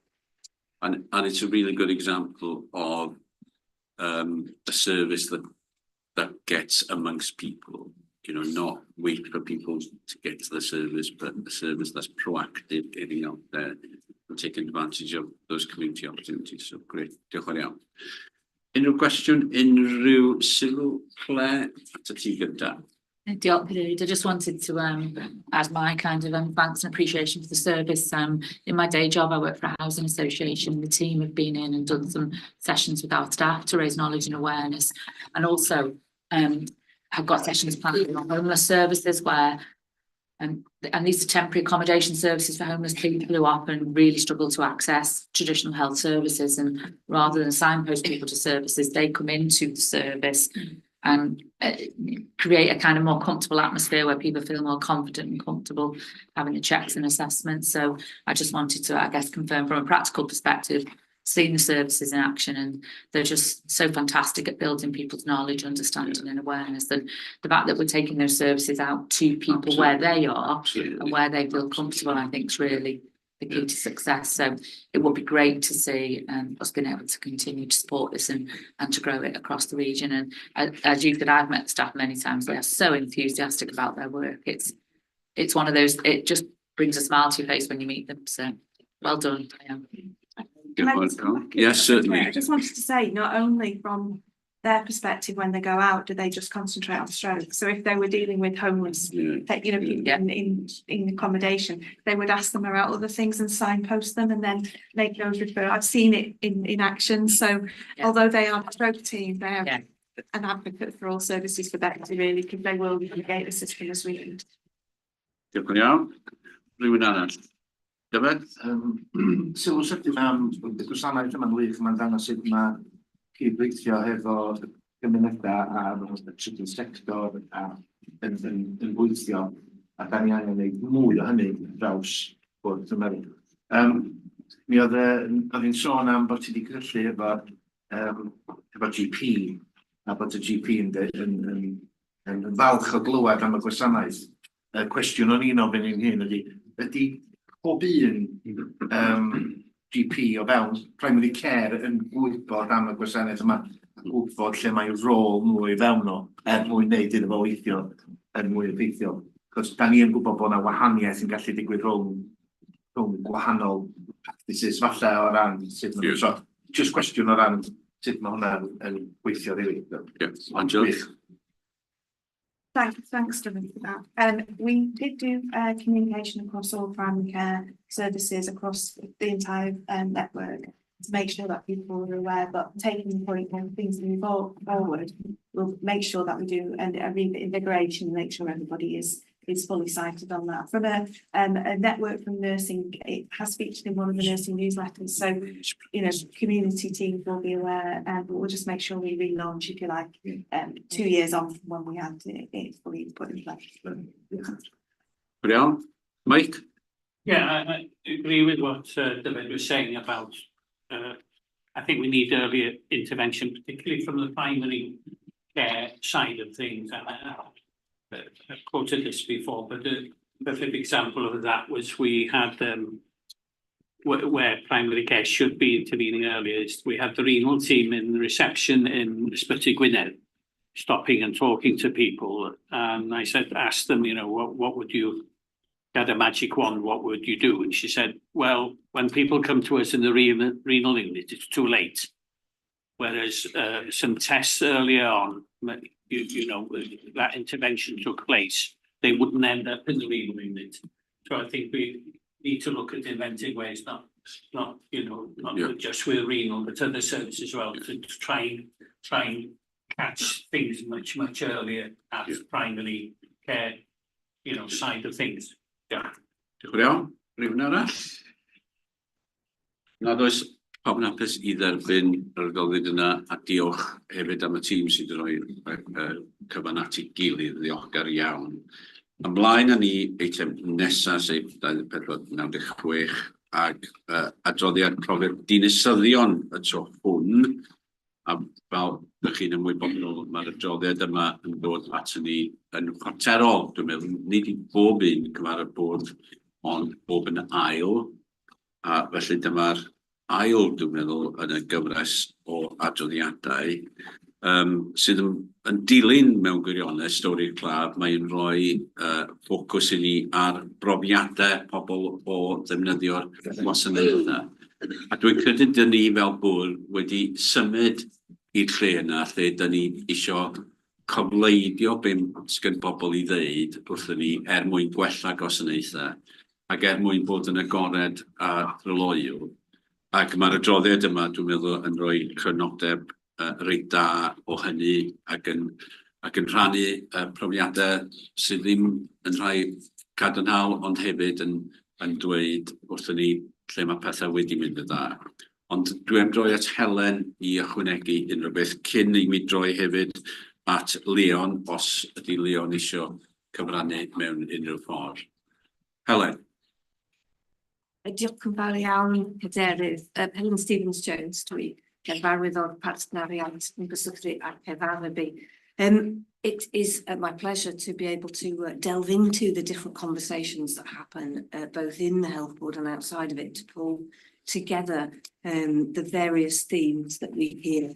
And it's a really good example of a service that gets amongst people, you know, not wait for people to get to the service, but a service that's proactive, getting out there and taking advantage of those community opportunities. So great, diolch yn iawn. Unrhyw gwestiwn, unrhyw sylw, Claire, at y ti gynta. Diolch, Cadeirydd. I just wanted to add my kind of thanks and appreciation for the service. In my day job, I work for a housing association. The team have been in and done some sessions with our staff to raise knowledge and awareness, and also have got sessions planned on homeless services where and these are temporary accommodation services for homeless people who often really struggle to access traditional health services, and rather than signpost people to services, they come into the service and create a kind of more comfortable atmosphere where people feel more confident and comfortable having the checks and assessments. So I just wanted to, I guess, confirm from a practical perspective, seeing the services in action, and they're just so fantastic at building people's knowledge, understanding and awareness, and the fact that we're taking those services out to people where they are and where they feel comfortable, I think is really the key to success. So it would be great to see us being able to continue to support this and to grow it across the region. And as you said, I've met staff many times. They are so enthusiastic about their work. It's one of those, it just brings a smile to your face when you meet them. So well done. Yes, certainly. I just wanted to say, not only from their perspective when they go out, do they just concentrate on stroke? So if they were dealing with homeless, in accommodation, they would ask them about other things and signpost them and then make those refer. I've seen it in action. So although they are a stroke team, they're an advocate for all services for better, really, because they will navigate the system as we need. Diolch yn iawn. Rhywun arall. Dyfed? Sylw sydyn am y gwasanaeth yma'n wych, mae'n dangos sut mae cydweithio hefo gymunedau a y trydydd sector yn gweithio, a da ni angen gwneud mwy o hynny draws bwrdd America. Mi oedd hi'n sôn am bod ti wedi cyllu efo GP, a bod y GP yn falch o glywed am y gwasanaeth. Cwestiwn o'n un ofyn i'n hyn ydy pob un GP o fewn primary care yn gwybod am y gwasanaeth yma, gwybod lle mae'r rôl nhw i fewn o, mwyn wneud iddo fo weithio yn mwy effeithiol. Cos da ni yn gwybod bod yna wahaniaeth yn gallu digwydd rhwng gwahanol practices falle o ran sut ma'n so just cwestiwn o ran sut mae hwnna yn gweithio rili. Angela? Thanks, Dylan, for that. We did do communication across all primary care services across the entire network to make sure that people are aware, but taking the point when things move forward, we'll make sure that we do a reinvigoration and make sure everybody is fully sighted on that. From a network from nursing, it has featured in one of the nursing newsletters, so you know community teams will be aware, but we'll just make sure we relaunch, if you like, 2 years on from when we had it fully put in place. Brilliant. Mike? Yeah, I agree with what David was saying about I think we need earlier intervention, particularly from the primary care side of things. I've quoted this before, but a perfect example of that was we had where primary care should be intervening earlier is we had the renal team in the reception in Ysbyty Gwynedd, stopping and talking to people, and I said, ask them, you know, what would you get a magic wand? What would you do? And she said, well, when people come to us in the renal unit, it's too late. Whereas some tests earlier on, you know, that intervention took place, they wouldn't end up in the renal unit. So I think we need to look at inventive ways, not you know, not just with renal, but other services as well, to try and catch things much earlier at primary care, you know, side of things. Diolch yn fawr. Rhywun arall? Nad oes pawb yn hapus i dderbyn yr adroddiad yna, a diolch hefyd am y tîm sydd wedi rhoi cyfan at ei gilydd, ddiolchgar iawn. Ymlaen â ni eitem nesaf sef 2496 ag adroddiad profiad dinasyddion y tro hwn, a fel ydych chi'n ymwybodol, mae'r adroddiad yma yn dod at ni yn chwarterol. Dwi'n meddwl, nid i bob un cyfarfod bod, ond bob yn ail, a felly dyma'r ail, dwi'n meddwl, yn y gyfres o adroddiadau, sydd yn dilyn mewn gwirionedd stori'r claf. Mae'n rhoi ffocws i ni ar brofiadau pobl o ddefnyddio'r gwasanaethau. A dwi'n credu dyn ni fel bwrdd wedi symud i'r lle yna, lle dyn ni isio cyfleidio beth sy'n bobl i ddeud wrthyn ni mwyn gwella gwasanaethau ac mwyn bod yn agored a thryloyw. Ac mae'r adroddiad yma, dwi'n meddwl, yn rhoi crynodeb reit da o hynny ac yn rhannu profiadau sydd ddim yn rhai cadarnhaol, ond hefyd yn dweud wrthyn ni lle mae pethau wedi mynd y dda. Ond dwi'n droi at Helen i ychwanegu unrhyw beth cyn i mi droi hefyd at Leon, os ydy Leon isio cyfrannu mewn unrhyw ffordd. Helen. Diolch yn fawr iawn, Cadeirydd. Helen Stevens-Jones, dwi gyfarwydd o'r partneriaid yn gysylltu â'r BCUHB. It is my pleasure to be able to delve into the different conversations that happen both in the health board and outside of it, to pull together the various themes that we hear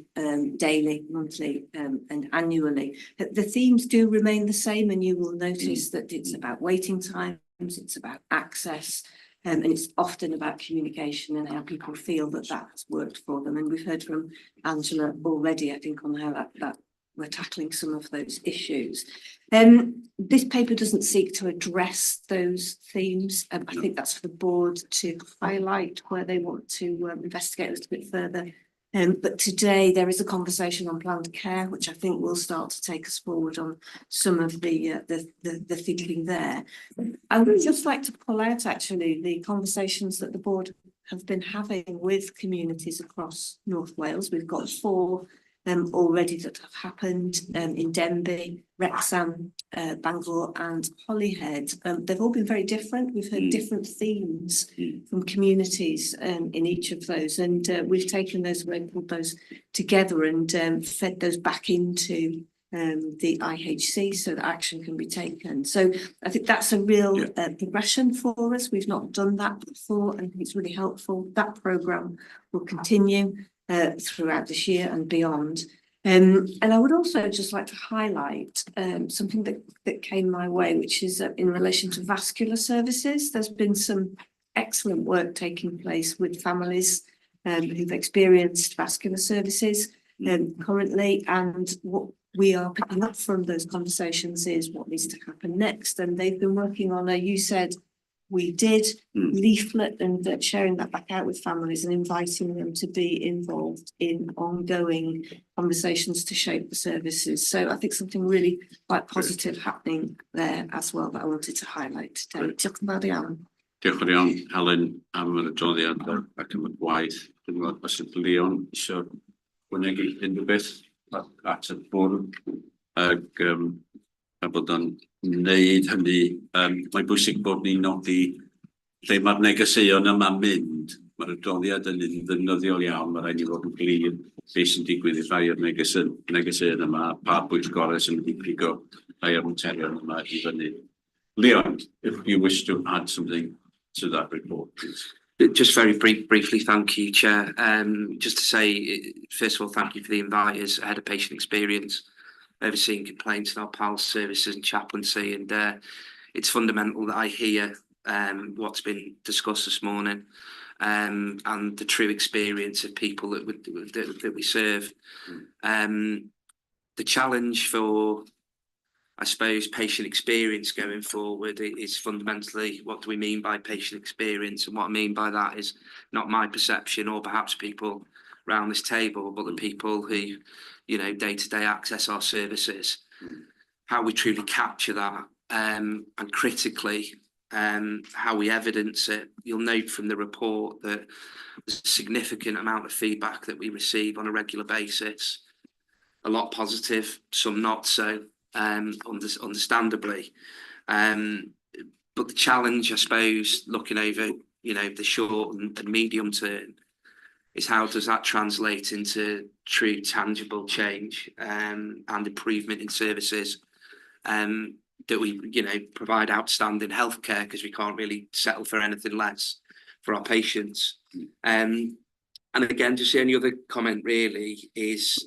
daily, monthly and annually. The themes do remain the same, and you will notice that it's about waiting times, it's about access, and it's often about communication and how people feel that has worked for them. And we've heard from Angela already, I think, on how that we're tackling some of those issues. This paper doesn't seek to address those themes. I think that's for the board to highlight where they want to investigate a little bit further. But today there is a conversation on planned care, which I think will start to take us forward on some of the thinking there. I would just like to pull out actually the conversations that the board have been having with communities across North Wales. We've got 4 already that have happened in Denbigh, Wrexham, Bangor and Holyhead. They've all been very different. We've heard different themes from communities in each of those, and we've taken those, we've pulled those together and fed those back into the IHC so that action can be taken. So I think that's a real progression for us. We've not done that before, and I think it's really helpful. That programme will continue throughout this year and beyond. And I would also just like to highlight something that came my way, which is in relation to vascular services. There's been some excellent work taking place with families who've experienced vascular services currently, and what we are picking up from those conversations is what needs to happen next. And they've been working on a, you said, we did leaflet and sharing that back out with families and inviting them to be involved in ongoing conversations to shape the services. So I think something really quite positive happening there as well that I wanted to highlight today. Diolch yn fawr iawn. Diolch yn iawn, Helen, am yr adroddiad ac am y gwaith. Dwi'n meddwl os ydy Leon isio wynegu unrhyw beth at y bwrdd ac a bod o'n wneud hynny. Mae'n bwysig bod ni'n nodi lle mae'r negeseuon yma'n mynd. Mae'r adroddiad yn ddefnyddiol iawn, mae rhaid ni fod yn glir beth sy'n digwydd i rhai o'r negeseuon yma, pa bwyllgorau sy'n mynd i pigo rhai o'r materion yma i fyny. Leon, if you wish to add something to that report, please. Just very briefly, thank you, Chair. Just to say, first of all, thank you for the invite as head of patient experience, overseeing complaints in our PALS services and chaplaincy, and it's fundamental that I hear what's been discussed this morning, and the true experience of people that we serve. The challenge for, I suppose, patient experience going forward is fundamentally, what do we mean by patient experience? And what I mean by that is not my perception or perhaps people around this table, but the people who, you know, day to day access our services. How we truly capture that, and critically, how we evidence it. You'll note from the report that there's a significant amount of feedback that we receive on a regular basis. A lot positive, some not so, understandably. But the challenge, I suppose, looking over, you know, the short and medium term, is how does that translate into true tangible change and improvement in services that we, you know, provide outstanding healthcare, because we can't really settle for anything less for our patients. And again, just the only other comment really is,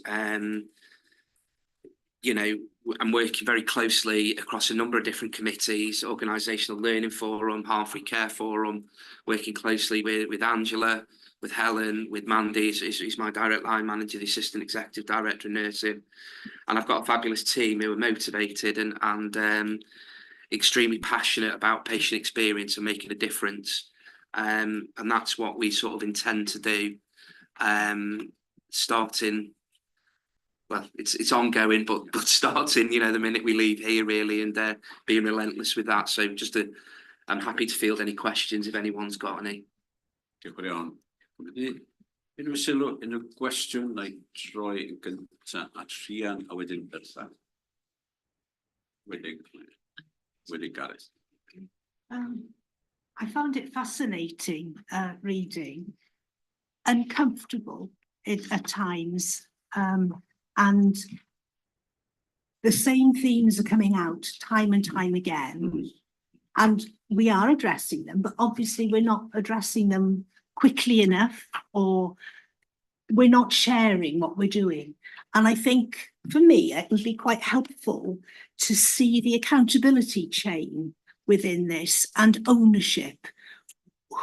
you know, I'm working very closely across a number of different committees, Organisational Learning Forum, Halfway Care Forum, working closely with Angela, with Helen, with Mandy, who's my direct line manager, the Assistant Executive Director of Nursing. And I've got a fabulous team who are motivated and extremely passionate about patient experience and making a difference. And that's what we sort of intend to do, starting, well, it's ongoing, but starting, you know, the minute we leave here really, and being relentless with that. So I'm happy to field any questions if anyone's got any. Unrhyw sylw, unrhyw gwestiwn, neu troi yn gynta at Rhian a wedyn Bertha. Wedi Gareth. I found it fascinating reading, uncomfortable at times, and the same themes are coming out time and time again, and we are addressing them, but obviously we're not addressing them quickly enough, or we're not sharing what we're doing. And I think for me, it would be quite helpful to see the accountability chain within this and ownership.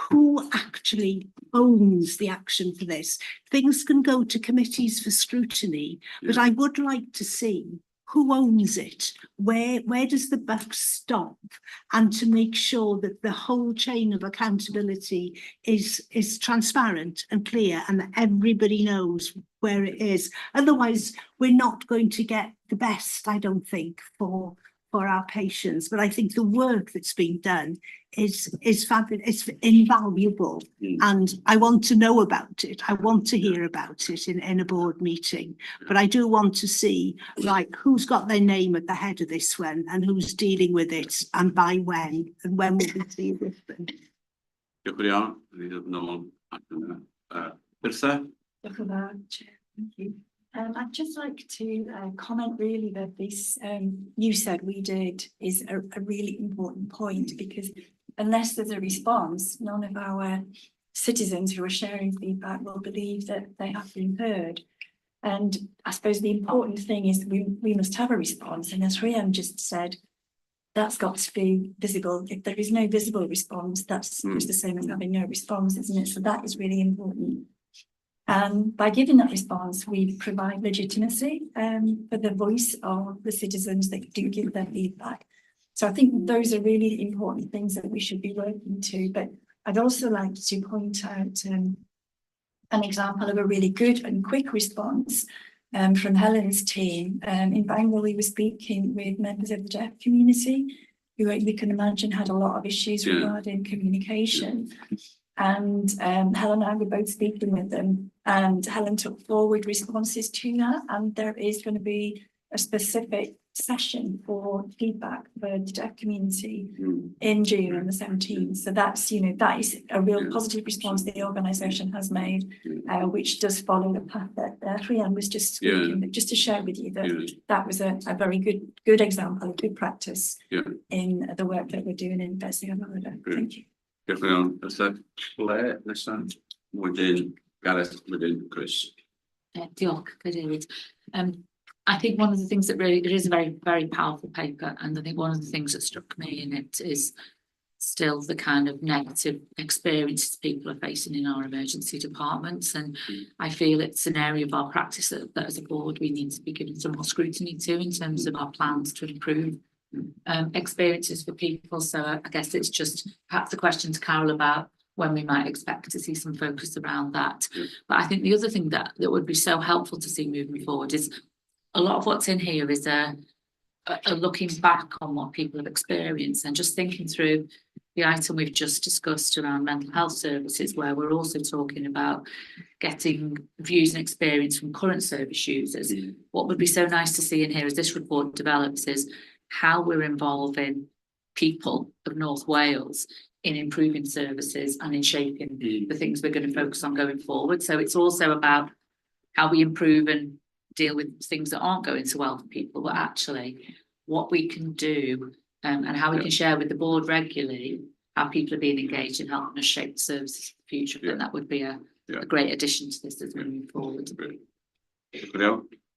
Who actually owns the action for this? Things can go to committees for scrutiny, but I would like to see who owns it, where does the buck stop, and to make sure that the whole chain of accountability is transparent and clear, and that everybody knows where it is. Otherwise, we're not going to get the best, I don't think, for our patients. But I think the work that's being done is fabulous, it's invaluable, and I want to know about it. I want to hear about it in a board meeting, but I do want to see, like, who's got their name at the head of this one, and who's dealing with it, and by when, and when will we see it different. Diolch yn fawr. Bertha? Diolch yn fawr, Chair. Thank you. I'd just like to comment really that this, you said we did, is a really important point, because unless there's a response, none of our citizens who are sharing feedback will believe that they have been heard. And I suppose the important thing is we must have a response. And as Rhian just said, that's got to be visible. If there is no visible response, that's just the same as having no response, isn't it? So that is really important. By giving that response, we provide legitimacy for the voice of the citizens that do give their feedback. So I think those are really important things that we should be working to. But I'd also like to point out an example of a really good and quick response from Helen's team. In Bangor, we were speaking with members of the deaf community, who we can imagine had a lot of issues regarding communication. And Helen and I were both speaking with them, and Helen took forward responses to that, and there is going to be a specific session for feedback for the deaf community in June on the 17th. So that's, you know, that is a real positive response the organisation has made, which does follow the path that Rhian was just speaking. But just to share with you that that was a very good example of good practice in the work that we're doing in BCUHB. Thank you. Diolch yn fawr. Ydw lle nesa? Wedyn Gareth, wedyn Chris. Diolch, Cadeirydd. I think one of the things that really, it is a very, very powerful paper, and I think one of the things that struck me in it is still the kind of negative experiences people are facing in our emergency departments, and I feel it's an area of our practice that as a board we need to be giving some more scrutiny to in terms of our plans to improve experiences for people. So I guess it's just perhaps a question to Carol about when we might expect to see some focus around that. But I think the other thing that would be so helpful to see moving forward is a lot of what's in here is a looking back on what people have experienced and just thinking through the item we've just discussed around mental health services, where we're also talking about getting views and experience from current service users. What would be so nice to see in here as this report develops is how we're involving people of North Wales in improving services and in shaping the things we're going to focus on going forward. So it's also about how we improve and deal with things that aren't going so well for people, but actually what we can do and how we can share with the board regularly how people are being engaged in helping us shape the services for the future. And that would be a great addition to this as we move forward.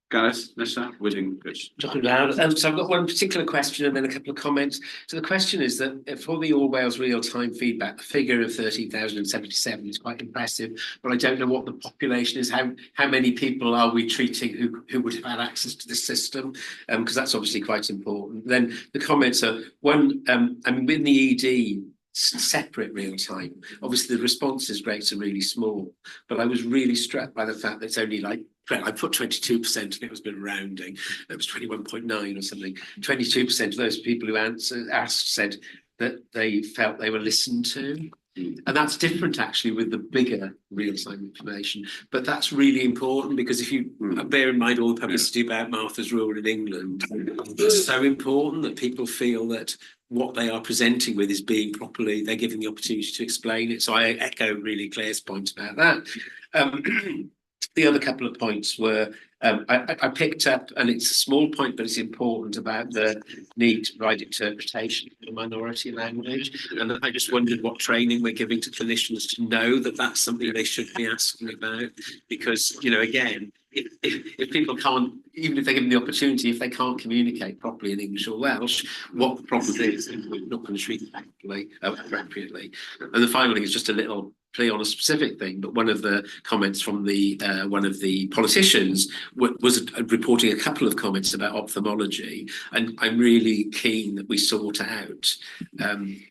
Gareth, nesa, wedyn Chris. So I've got one particular question and then a couple of comments. So the question is that for the All Wales real-time feedback, the figure of 13,077 is quite impressive, but I don't know what the population is. How many people are we treating who would have had access to the system? Because that's obviously quite important. Then the comments are one. I mean, with the ED separate real time, obviously the responses rates are really small, but I was really struck by the fact that it's only like, well, I put 22% and it was been rounding. It was 21.9 or something. 22% of those people who asked said that they felt they were listened to. And that's different actually with the bigger real-time information. But that's really important because if you bear in mind all the publicity about Martha's Rule in England, it's so important that people feel that what they are presenting with is being properly, they're given the opportunity to explain it. So I echo really Claire's point about that. The other couple of points were, I picked up, and it's a small point, but it's important, about the need to provide interpretation of minority language. And I just wondered what training we're giving to clinicians to know that that's something they should be asking about. Because, you know, again, if people can't, even if they're given the opportunity, if they can't communicate properly in English or Welsh, what the problem is, we're not going to treat it appropriately. And the final thing is just a little play on a specific thing, but one of the comments from the one of the politicians was reporting a couple of comments about ophthalmology, and I'm really keen that we sort out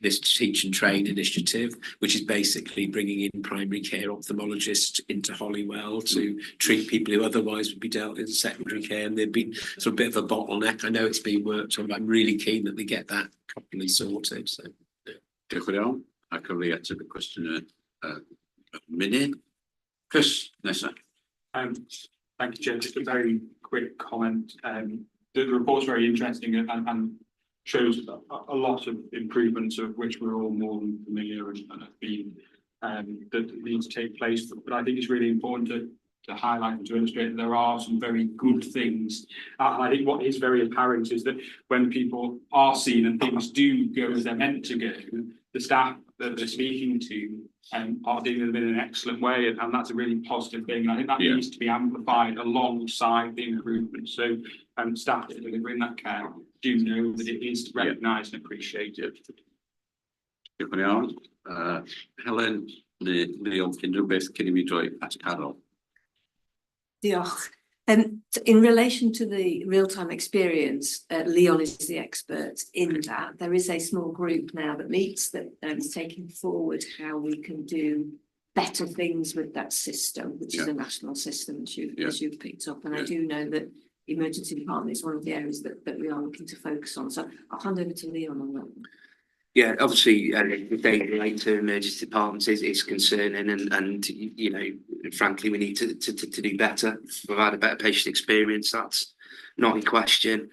this teach and train initiative, which is basically bringing in primary care ophthalmologists into Holywell to treat people who otherwise would be dealt in secondary care, and there'd been sort of a bit of a bottleneck. I know it's being worked on, but I'm really keen that we get that properly sorted. So, Diolch yn fawr. A cyfle i ateb y cwestiwn munud. Chris, nesa. Thank you, Chair. Just a very quick comment. The report's very interesting and shows a lot of improvements of which we're all more than familiar and have been that need to take place. But I think it's really important to highlight and to illustrate that there are some very good things. And I think what is very apparent is that when people are seen and things do go as they're meant to go, the staff that they're speaking to are dealing with them in an excellent way, and that's a really positive thing. And I think that needs to be amplified alongside the improvement. So staff that are delivering that care do know that it is recognised and appreciated. Diolch yn fawr. Helen, neu unrhyw beth cyn I mi droi at Carol. Diolch. In relation to the real-time experience, Leon is the expert in that. There is a small group now that meets that is taking forward how we can do better things with that system, which is a national system, as you've picked up. And I do know that emergency department is one of the areas that we are looking to focus on. So I'll hand over to Leon on that. Yeah, obviously, the data related to emergency departments is concerning, and you know, frankly, we need to do better, provide a better patient experience. That's not in question.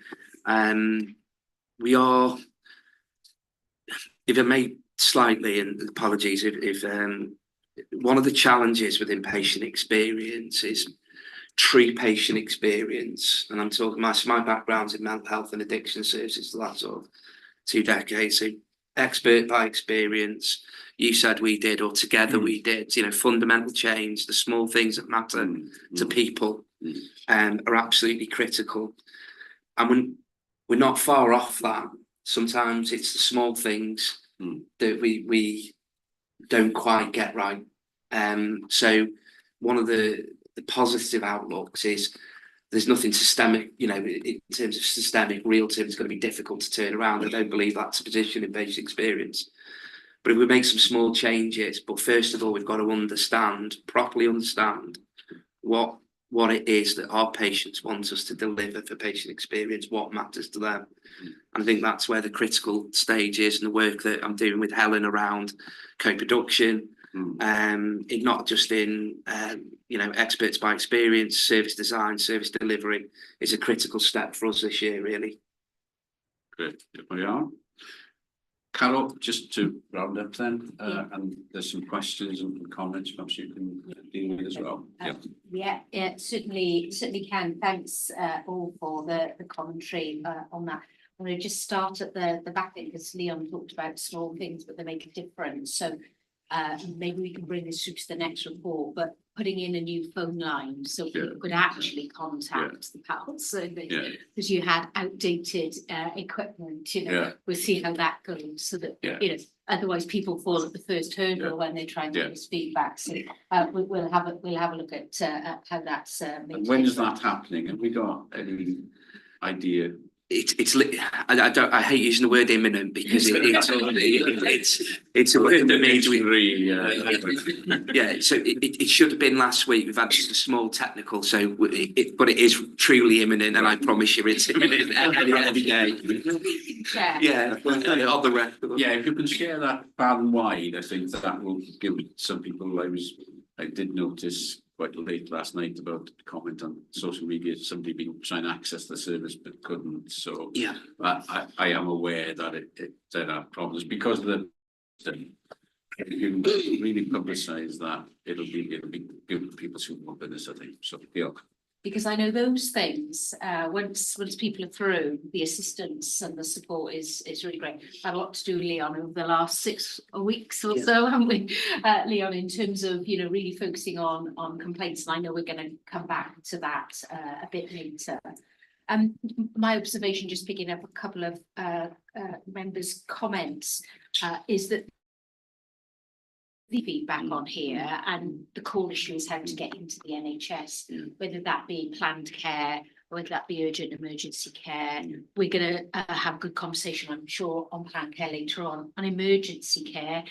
We are, if I may slightly, and apologies, if one of the challenges within patient experience is true patient experience, and I'm talking my background's in mental health and addiction services the last sort of 2 decades. So expert by experience, you said we did, or together we did, you know, fundamental change, the small things that matter to people, are absolutely critical. And we're not far off that. Sometimes it's the small things that we don't quite get right. So one of the positive outlooks is there's nothing systemic, you know, in terms of systemic, real terms, it's going to be difficult to turn around. I don't believe that's a position in patient experience. But if we make some small changes, but first of all, we've got to properly understand what it is that our patients want us to deliver for patient experience, what matters to them. And I think that's where the critical stage is, and the work that I'm doing with Helen around co-production, not just in you know, experts by experience, service design, service delivery is a critical step for us this year, really. Great, here we are. Carol, just to round up then, and there's some questions and comments perhaps you can deal with as well. Yeah, certainly can. Thanks all for the commentary on that. I'm going to just start at the back end, because Leon talked about small things, but they make a difference. So maybe we can bring this through to the next report, but putting in a new phone line so people could actually contact the PALS service, because you had outdated equipment, you know, we'll see how that goes, so that, you know, otherwise people fall at the first hurdle when they're trying to give us feedback. So we'll have a look at how that's and when is that happening? Have we got any idea? I hate using the word imminent, because it's a word that means so it should have been last week. We've had just a small technical, so but it is truly imminent, and I promise you it's imminent every day. On the record. Yeah, if you can share that far and wide, I think that will give some people. I did notice quite late last night about a comment on social media, somebody been trying to access the service but couldn't. So I am aware that there are problems because of the. If you really publicise that, it'll be good for people's openness, I think. So because I know those things, once people are through, the assistance and the support is really great. I had a lot to do with Leon over the last 6 weeks or so, haven't we, Leon, in terms of, you know, really focusing on complaints. And I know we're going to come back to that a bit later. My observation, just picking up a couple of members' comments, is that the feedback on here, and the core issue is how to get into the NHS, whether that be planned care, or whether that be urgent emergency care. We're going to have a good conversation, I'm sure, on planned care later on emergency care.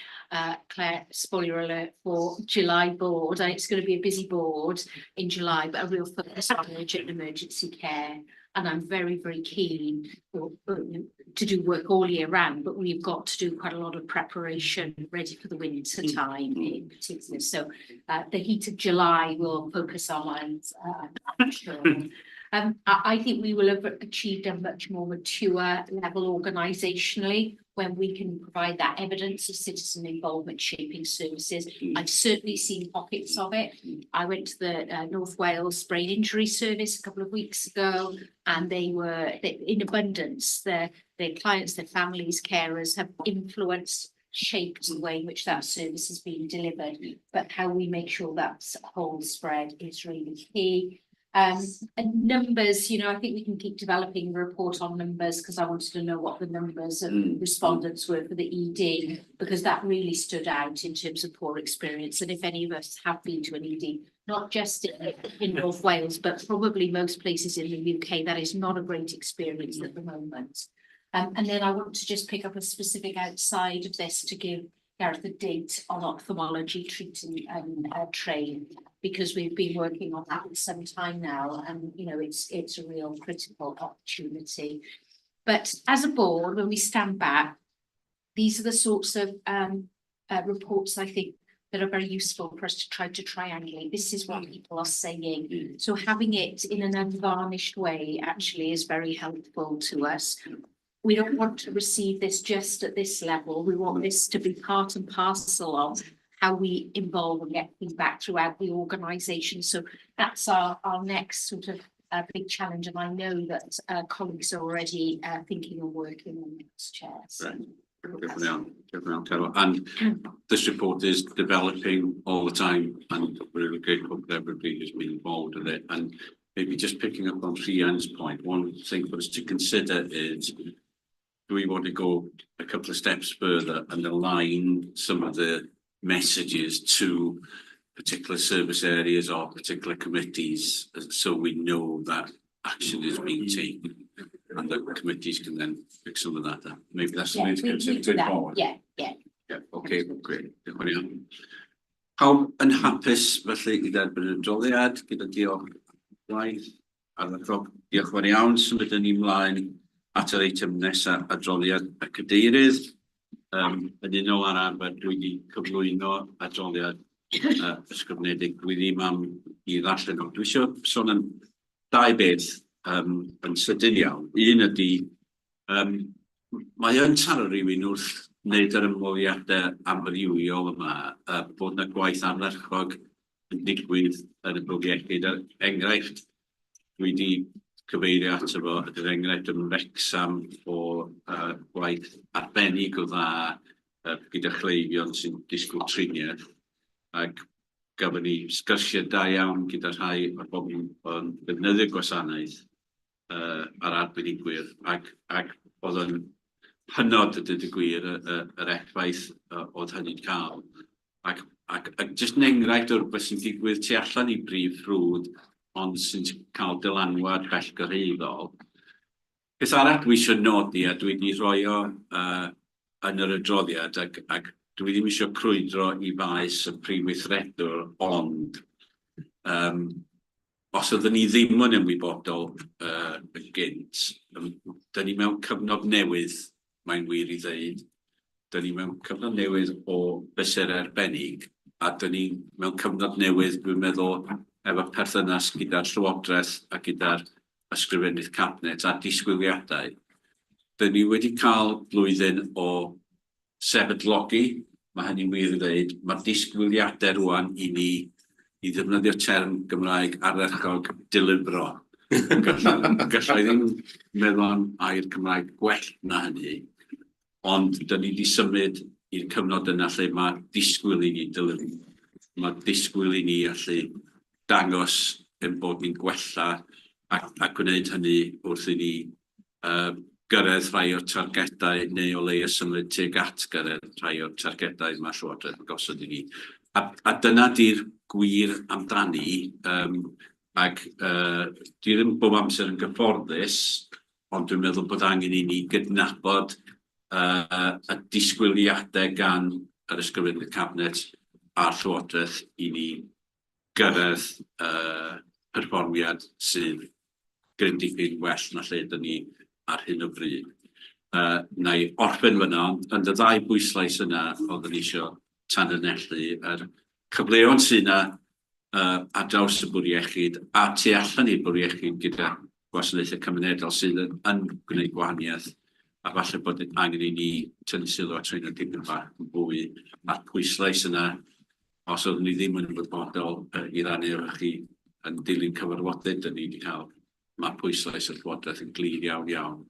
Claire, spoiler alert for July board, it's going to be a busy board in July, but a real focus on urgent emergency care. And I'm very, very keen to do work all year round, but we've got to do quite a lot of preparation ready for the winter time in particular. So the heat of July will focus our minds, I'm sure. I think we will have achieved a much more mature level organisationally when we can provide that evidence of citizen involvement shaping services. I've certainly seen pockets of it. I went to the North Wales Brain Injury Service a couple of weeks ago, and they were in abundance. Their clients, their families, carers have influenced, shaped the way in which that service is being delivered. But how we make sure that's whole spread is really key. And numbers, you know, I think we can keep developing the report on numbers, because I wanted to know what the numbers of respondents were for the ED, because that really stood out in terms of poor experience. And if any of us have been to an ED, not just in North Wales, but probably most places in the UK, that is not a great experience at the moment. And then I want to just pick up a specific outside of this to give Gareth a date on ophthalmology treating and train, because we've been working on that for some time now, and you know it's a real critical opportunity. But as a board, when we stand back, these are the sorts of reports I think that are very useful for us to try to triangulate. This is what people are saying. So having it in an unvarnished way actually is very helpful to us. We don't want to receive this just at this level. We want this to be part and parcel of how we involve and get feedback throughout the organisation. So that's our next sort of big challenge. And I know that colleagues are already thinking and working on those chairs. Right. Carol. And this report is developing all the time, and we're really grateful for everybody who's been involved in it. And maybe just picking up on Rhiann's point, one thing for us to consider is, do we want to go a couple of steps further and align some of the messages to particular service areas or particular committees, so we know that action is being taken and the committees can then pick some of that up. Maybe that's something to consider going forward. Yeah, okay, great. How yn hapus felly i dderbyn y adroddiad gyda diolch gwaith ar y ffordd. Diolch yn iawn, symud ni ymlaen at yr eitem nesaf, adroddiad y cadeirydd. Yn unol ar arfer dwi wedi cyflwyno adroddiad ysgrifenedig. Dwi ddim am i ddarllen o. Dwi eisiau sôn am dau beth yn sydyn iawn. Un ydy, mae yn taro rhywun wrth wneud yr ymweliadau amrywiol yma, bod yna gwaith ardderchog yn digwydd yn y bwrdd iechyd. Enghraifft, dwi wedi cyfeirio ato fo, ydy'r enghraifft yn Wrecsam o gwaith arbennig o dda gyda chleifion sy'n disgwyl triniaeth, ac gafon ni sgyrsiau da iawn gyda rhai o'r bobl yn defnyddio gwasanaeth ar arbenigwyr, ac oedd yn hynod y dyd y gwir yr effaith oedd hynny'n cael. Ac jyst yn enghraifft o'r beth sy'n digwydd tu allan i brif ffrwd, ond sy'n cael dylanwad bellgyrhaeddol. Beth arall dwi eisiau nodi, a dwi wedi rhoi o yn yr adroddiad, ac dwi ddim eisiau crwydro i faes y prif weithredwr, ond os oedden ni ddim yn ymwybodol yn gynt, dyn ni mewn cyfnod newydd, mae'n wir i ddeud, dyn ni mewn cyfnod newydd o bysur arbennig, a dyn ni mewn cyfnod newydd, dwi'n meddwl, efo perthynas gyda'r Llywodraeth a gyda'r Ysgrifennydd Cabinet a disgwyliadau. Dyn ni wedi cael blwyddyn o sefydlogi, mae hynny'n wir i ddeud, mae'r disgwyliadau rwan i ni i ddefnyddio term Gymraeg ardderchog dilifro. Gallai ddim meddwl am air Cymraeg gwell na hynny, ond dyn ni wedi symud i'r cyfnod yna lle mae disgwyl i ni dilifro. Mae disgwyl i ni allu dangos yn bod ni'n gwella a gwneud hynny wrth i ni gyrraedd rhai o'r targedau neu o leia symud tuag at gyrraedd rhai o'r targedau mae Llywodraeth yn gosod i ni. A dyna di'r gwir amdani, ac dwi ddim bob amser yn gyfforddus, ond dwi'n meddwl bod angen i ni gydnabod y disgwyliadau gan yr Ysgrifennydd Cabinet a'r Llywodraeth i ni gyrraedd perfformiad sydd gryndigyn well na lle dyn ni ar hyn o bryd. Na i orffen fyna, ond y ddau bwyslais yna oeddwn i eisiau tanlinellu yr cyfleon sydd yna ar draws y bwrdd iechyd a tu allan i'r bwrdd iechyd gyda gwasanaethau cymunedol sydd yn gwneud gwahaniaeth, a falle bod angen i ni tynnu sylw at rhain o dipyn bach yn fwy a'r pwyslais yna, os oeddwn ni ddim yn ymwybodol i rannu efo chi yn dilyn cyfarfodydd dyn ni wedi cael, mae pwyslais y Llywodraeth yn glir iawn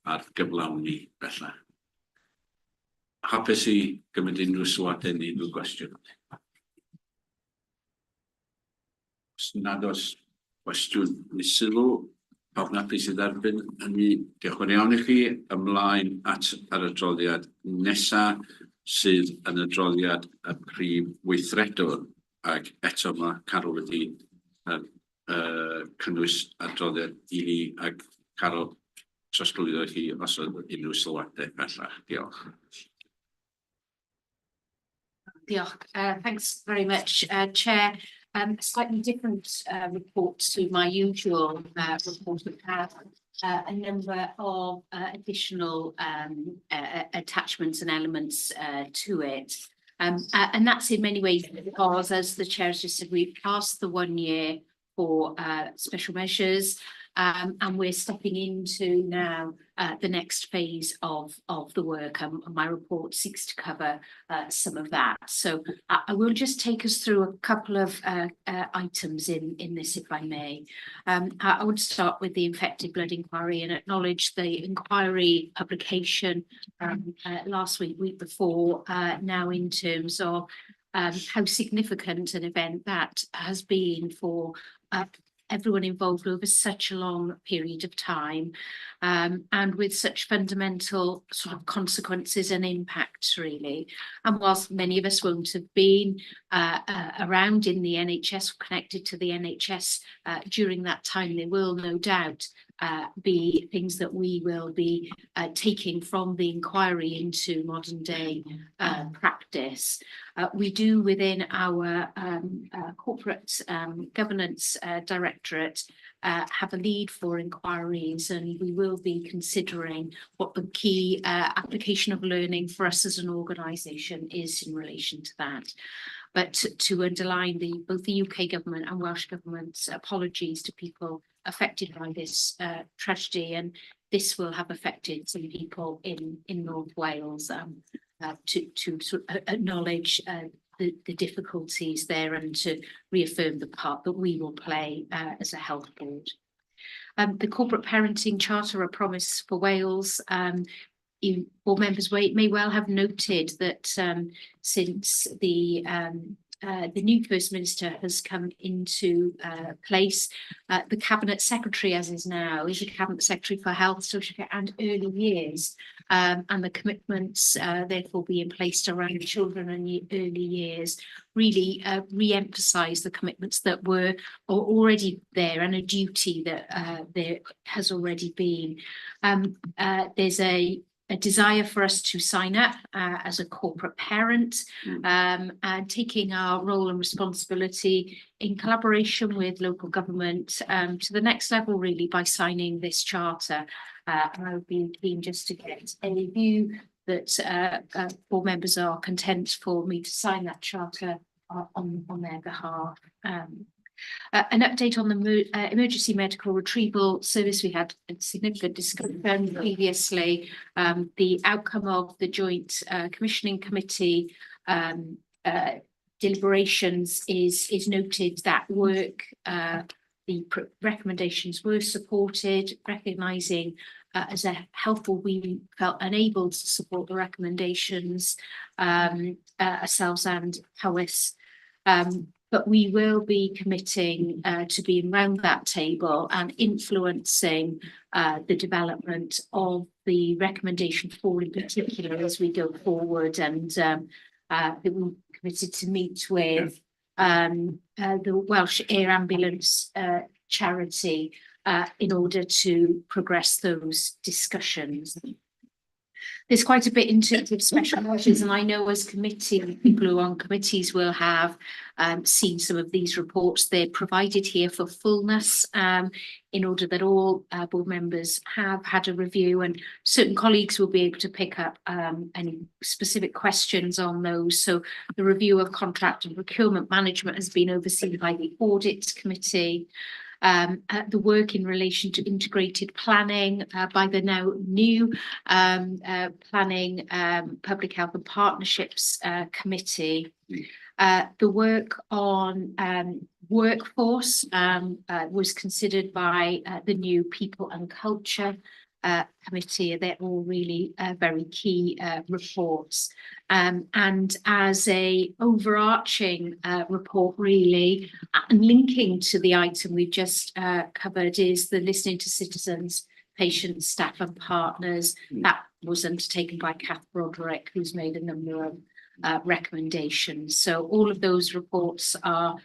ar gyflawni bellach. Hapus i gymryd unrhyw sylwadau neu unrhyw gwestiwn. Os nad oes gwestiwn neu sylw, pawb yn hapus i dderbyn hynny. Diolch yn iawn i chi. Ymlaen at yr adroddiad nesaf sydd yn adroddiad y prif weithredwr, ac eto mae Carol wedi cynnwys adroddiad i ni, ac Carol, trosglwyddo chi os oedd unrhyw sylwadau bellach. Diolch. Diolch. Thanks very much, Chair. Slightly different report to my usual report. We have a number of additional attachments and elements to it. And that's in many ways because, as the Chair has just said, we've passed the 1 year for special measures. and we're stepping into now the next phase of the work, and my report seeks to cover some of that. So I will just take us through a couple of items in this, if I may. I would start with the infected blood inquiry and acknowledge the inquiry publication last week before, now in terms of how significant an event that has been for everyone involved over such a long period of time, and with such fundamental sort of consequences and impacts, really. And whilst many of us won't have been around in the NHS, connected to the NHS during that time, there will no doubt be things that we will be taking from the inquiry into modern day practice. We do, within our corporate governance directorate, have a lead for inquiries, and we will be considering what the key application of learning for us as an organisation is in relation to that. But to underline both the UK government and Welsh government's apologies to people affected by this tragedy, and this will have affected some people in North Wales, to sort of acknowledge the difficulties there and to reaffirm the part that we will play as a health board. The Corporate Parenting Charter, A Promise for Wales, board members may well have noted that since the new First Minister has come into place, the Cabinet Secretary, as is now, is the Cabinet Secretary for Health, Social Care and Early Years, and the commitments therefore being placed around children and early years really re-emphasise the commitments that were already there, and a duty that there has already been. There's a desire for us to sign up as a corporate parent, and taking our role and responsibility in collaboration with local government to the next level, really, by signing this charter. And I would be keen just to get a view that board members are content for me to sign that charter on their behalf. An update on the emergency medical retrieval service. We had a significant discussion previously. The outcome of the joint commissioning committee deliberations is noted. That work, the recommendations were supported, recognising as a health board we felt unable to support the recommendations ourselves and Powys. But we will be committing to being round that table and influencing the development of the recommendation 4 in particular as we go forward. And we're committed to meet with the Welsh Air Ambulance charity in order to progress those discussions. There's quite a bit in terms of special measures, and I know as committee, people who are on committees will have seen some of these reports. They're provided here for fullness, in order that all board members have had a review, and certain colleagues will be able to pick up any specific questions on those. So the review of contract and procurement management has been overseen by the Audit Committee. The work in relation to integrated planning by the now new Planning, Public Health and Partnerships Committee. The work on workforce was considered by the new People and Culture Committee. They're all really very key reports. And as a overarching report, really, and linking to the item we've just covered, is the listening to citizens, patients, staff and partners. That was undertaken by Kath Broderick, who's made a number of recommendations. So all of those reports are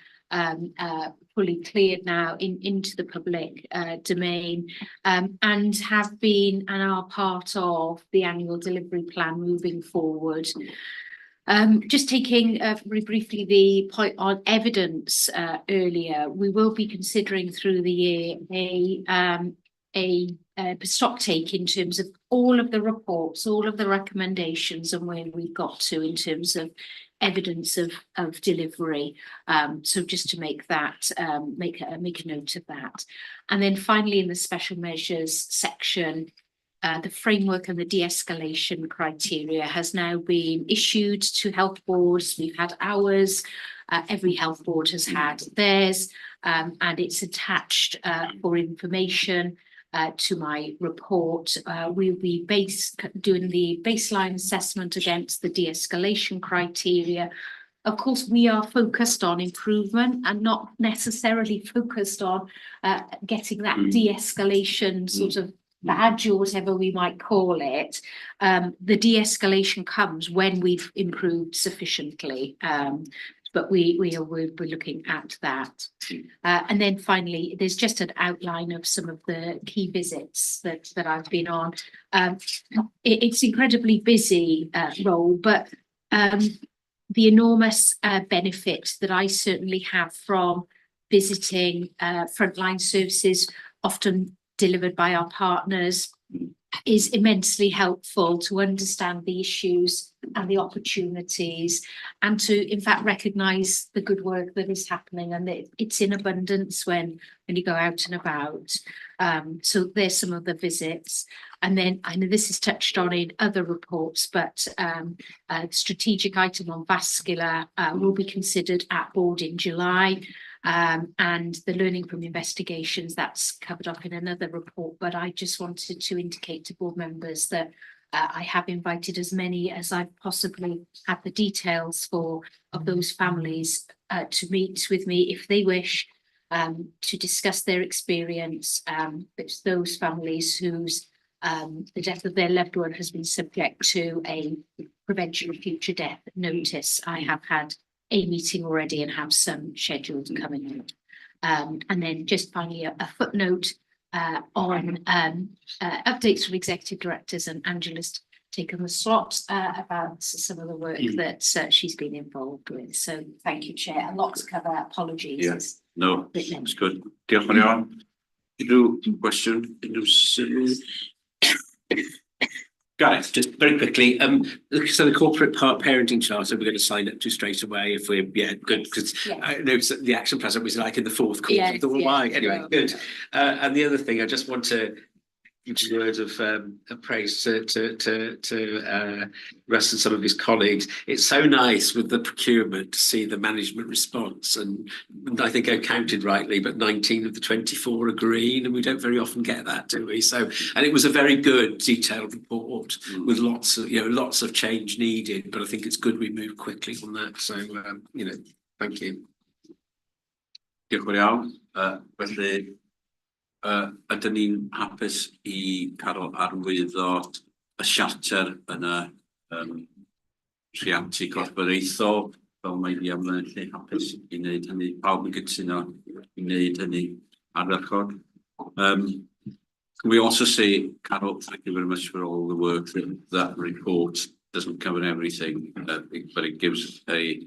fully cleared now into the public domain, and have been and are part of the annual delivery plan moving forward. Just taking very briefly the point on evidence earlier, we will be considering through the year a stock take in terms of all of the reports, all of the recommendations, and where we got to in terms of evidence of delivery. So just to make that, make a note of that. And then finally, in the special measures section, the framework and the de-escalation criteria has now been issued to health boards. We've had ours. Every health board has had theirs, and it's attached for information to my report. We'll be doing the baseline assessment against the de-escalation criteria. Of course, we are focused on improvement and not necessarily focused on getting that de-escalation sort of badge or whatever we might call it. The de-escalation comes when we've improved sufficiently. But we'll be looking at that. And then finally, there's just an outline of some of the key visits that I've been on. It's incredibly busy role, but the enormous benefit that I certainly have from visiting frontline services, often delivered by our partners, is immensely helpful to understand the issues and the opportunities, and to in fact recognise the good work that is happening, and it's in abundance when you go out and about. So there's some of the visits. And then I know this is touched on in other reports, but strategic item on vascular will be considered at board in July. And the learning from investigations, that's covered up in another report, but I just wanted to indicate to board members that I have invited as many as I possibly have the details for of those families to meet with me if they wish, to discuss their experience. It's those families whose the death of their loved one has been subject to a prevention of future death notice. I have had a meeting already and have some scheduled coming out. And then just finally a footnote on updates from executive directors, and Angela's taken the slot about some of the work that she's been involved with. So thank you, Chair. A lot to cover. Apologies. Yes, no, it's good. Diolch yn fawr. Unrhyw gwestiwn, unrhyw sylw? Gareth, just very quickly, so the corporate parenting charter we're going to sign up to straight away if we're, good, because I know the action plan was like in the fourth quarter. Yes, Why? yes, Anyway, well, good. And the other thing, I just want to give a word of praise to Russ and some of his colleagues. It's so nice with the procurement to see the management response, and I think I counted rightly, but 19 of the 24 are green, and we don't very often get that, do we? So, and it was a very good detailed report with lots of change needed, but I think it's good we move quickly on that. So, thank you. Diolch yn fawr. Felly, ydyn ni'n hapus i cael arwyddo y siarter yn y rhiantu corfforaethol, fel mae ni am yn lle hapus i wneud hynny. Pawb yn gytuno i wneud hynny ardderchog. We also say, Carol, thank you very much for all the work. That report doesn't cover everything, but it gives a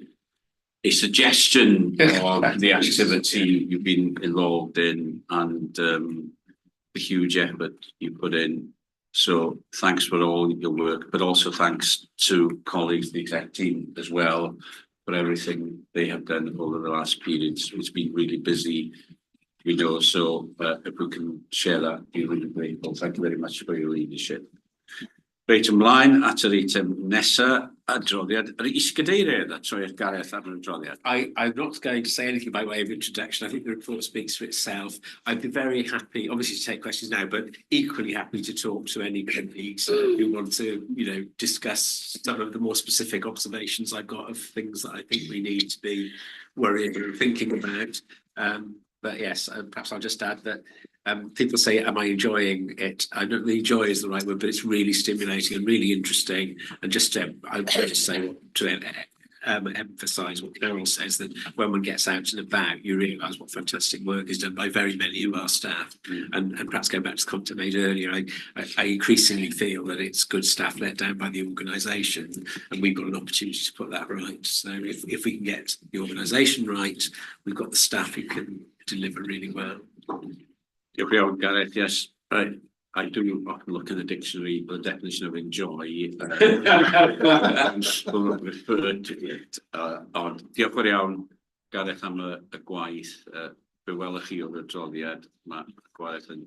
suggestion of the activity you've been involved in, and the huge effort you put in. So thanks for all your work, but also thanks to colleagues, the exec team as well, for everything they have done over the last periods. It's been really busy, so if we can share that, be really grateful. Thank you very much for your leadership. Reit ymlaen at yr eitem nesa, adroddiad, yr isgadeirydd a troi at Gareth ar yr adroddiad. I'm not going to say anything by way of introduction. I think the report speaks for itself. I'd be very happy, obviously, to take questions now, but equally happy to talk to any colleagues who want to, discuss some of the more specific observations I've got of things that I think we need to be worrying and thinking about. But yes, perhaps I'll just add that people say, am I enjoying it? I don't really enjoy is the right word, but it's really stimulating and really interesting. And just I would just say to emphasise what Carol says, that when one gets out and about, you realise what fantastic work is done by very many of our staff. And perhaps going back to the comment I made earlier, I increasingly feel that it's good staff let down by the organisation, and we've got an opportunity to put that right. So if we can get the organisation right, we've got the staff who can deliver really well. Diolch yn fawr, Gareth, yes. Right. I do often look in the dictionary for the definition of enjoy. Refer to it. Ond diolch fawr iawn, Gareth, am y gwaith. Fe welwch chi o'r adroddiad, mae Gareth yn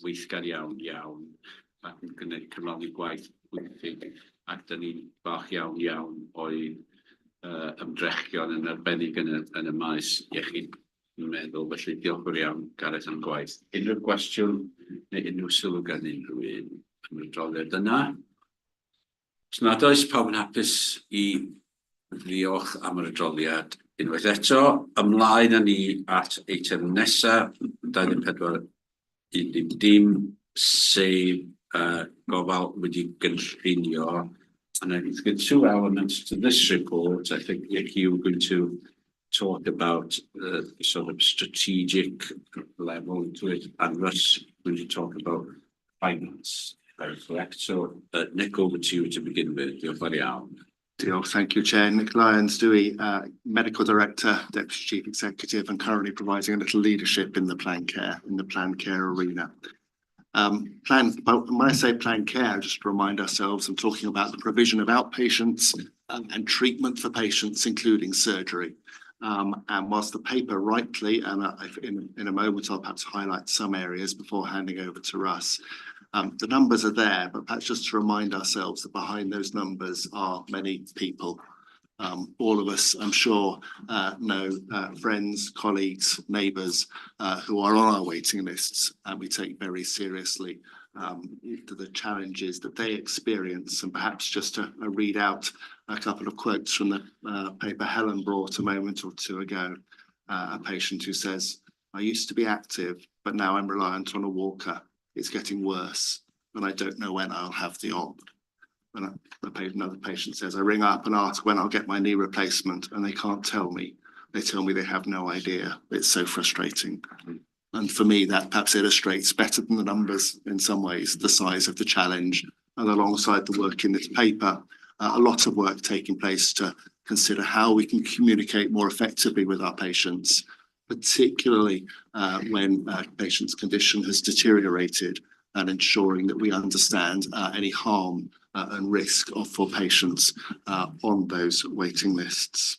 weithgar iawn. Ac yn gwneud cyflawni gwaith bwysig. Ac da ni'n bach iawn o'i ymdrechion yn arbennig yn y maes iechyd. Dwi'n meddwl, felly diolch fawr iawn, Gareth, am gwaith. Unrhyw gwestiwn neu unrhyw sylw gan unrhyw un am yr adroddiad yna? Os nad oes, pawb yn hapus i ddiolch am yr adroddiad unwaith eto. Ymlaen â ni at eitem nesa, 24 sef gofal wedi gynllunio. And I think it's 2 elements to this report. I think you're going to talk about the sort of strategic level to it, and Russ going to talk about finance. Very correct. So, Nick, over to you to begin with. Diolch fawr iawn. Diolch, thank you, Chair. Nick Lyons, Dewey, Medical Director, Deputy Chief Executive, and currently providing a little leadership in the plan care arena. When I say plan care, just to remind ourselves, I'm talking about the provision of outpatients and treatment for patients, including surgery. And whilst the paper rightly, and in a moment I'll perhaps highlight some areas before handing over to Russ, the numbers are there, but perhaps just to remind ourselves that behind those numbers are many people. All of us, I'm sure, know friends, colleagues, neighbours who are on our waiting lists, and we take very seriously the challenges that they experience. And perhaps just to read out a couple of quotes from the paper Helen brought a moment or two ago, a patient who says, "I used to be active, but now I'm reliant on a walker. It's getting worse, and I don't know when I'll have the op." And another patient says, "I ring up and ask when I'll get my knee replacement, and they can't tell me. They tell me they have no idea. It's so frustrating." And for me, that perhaps illustrates better than the numbers in some ways, the size of the challenge. And alongside the work in this paper, a lot of work taking place to consider how we can communicate more effectively with our patients, particularly when patient's condition has deteriorated, and ensuring that we understand any harm and risk for patients on those waiting lists.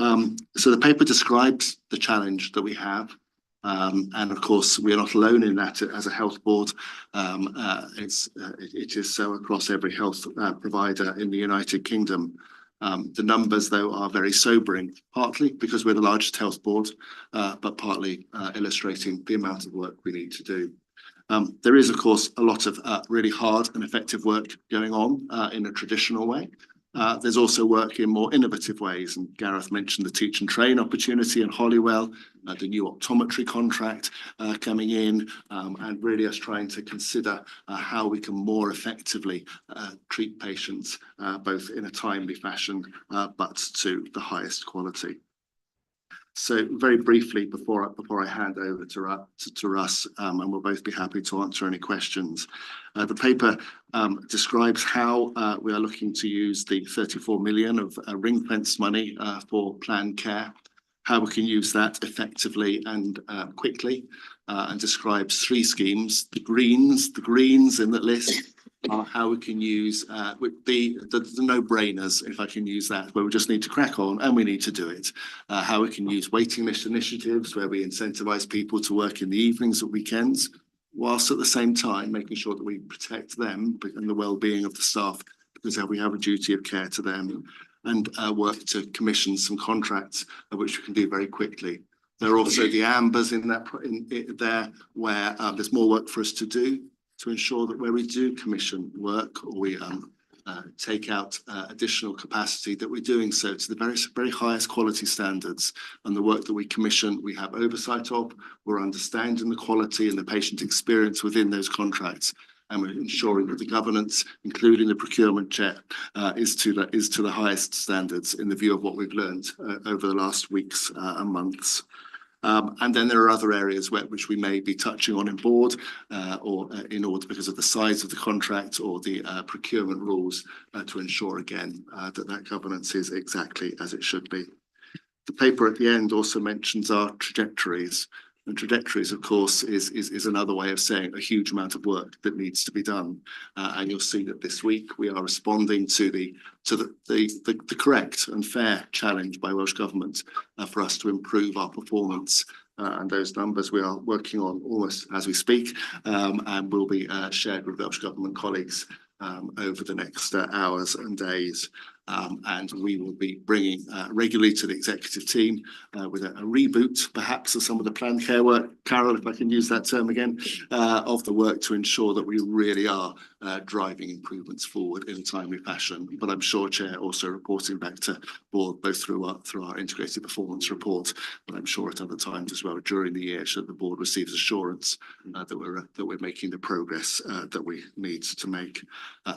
So the paper describes the challenge that we have. And of course, we are not alone in that as a health board. It is so across every health provider in the United Kingdom. The numbers, though, are very sobering, partly because we're the largest health board, but partly illustrating the amount of work we need to do. There is, of course, a lot of really hard and effective work going on in a traditional way. There's also work in more innovative ways, and Gareth mentioned the teach and train opportunity in Holywell, the new optometry contract coming in, and really us trying to consider how we can more effectively treat patients, both in a timely fashion, but to the highest quality. So very briefly, before I hand over to Russ, and we'll both be happy to answer any questions. The paper describes how we are looking to use the 34 million of ring-fenced money for planned care, how we can use that effectively and quickly, and describes 3 schemes. The greens in that list are how we can use the no-brainers, if I can use that, where we just need to crack on and we need to do it. How we can use waiting list initiatives where we incentivise people to work in the evenings or weekends, whilst at the same time making sure that we protect them and the well-being of the staff, because we have a duty of care to them, and work to commission some contracts, which we can do very quickly. There are also the ambers in there where there's more work for us to do, to ensure that where we do commission work or we take out additional capacity, that we're doing so to the very, very highest quality standards. And the work that we commission, we have oversight of, we're understanding the quality and the patient experience within those contracts, and we're ensuring that the governance, including the procurement chair, is to the highest standards in the view of what we've learned over the last weeks and months. And then there are other areas which we may be touching on in board or in order because of the size of the contract or the procurement rules to ensure again that governance is exactly as it should be. The paper at the end also mentions our trajectories. And trajectories, of course, is another way of saying a huge amount of work that needs to be done. And you'll see that this week we are responding to the correct and fair challenge by Welsh Government for us to improve our performance. And those numbers we are working on almost as we speak, and will be shared with Welsh Government colleagues over the next hours and days. And we will be bringing regularly to the executive team with a reboot, perhaps, of some of the planned care work, Carol, if I can use that term again, of the work to ensure that we really are driving improvements forward in a timely fashion. But I'm sure, Chair, also reporting back to board both through our integrated performance report, but I'm sure at other times as well during the year, should the board receives assurance that we're making the progress that we need to make.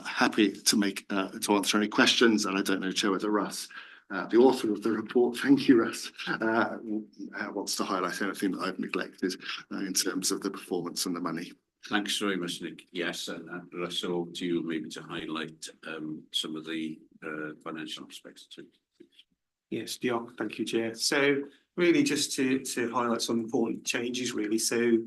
Happy to answer any questions, and I don't know, Chair, whether Russ, the author of the report, thank you, Russ, wants to highlight anything that I've neglected in terms of the performance and the money. Thanks very much, Nick. Yes, and Russell, to you maybe to highlight some of the financial aspects too. Yes, Diolch, thank you, Chair. So really just to highlight some important changes really. So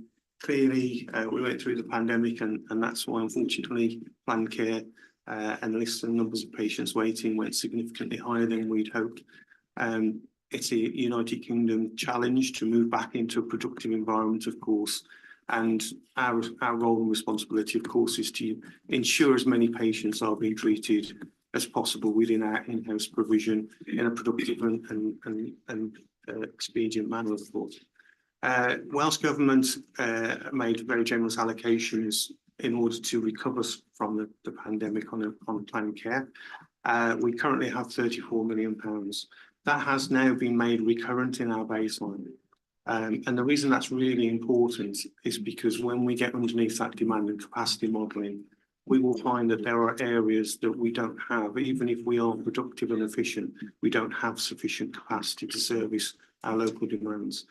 clearly we went through the pandemic and that's why unfortunately planned care and the list and numbers of patients waiting went significantly higher than we'd hoped. It's a United Kingdom challenge to move back into a productive environment, of course. And our role and responsibility, of course, is to ensure as many patients are being treated as possible within our in-house provision in a productive and expedient manner, of course. Welsh Government made very generous allocations in order to recover from the pandemic on planned care. We currently have £34 million. That has now been made recurrent in our baseline. And the reason that's really important is because when we get underneath that demand and capacity modelling, we will find that there are areas that we don't have, even if we are productive and efficient, we don't have sufficient capacity to service our local demands.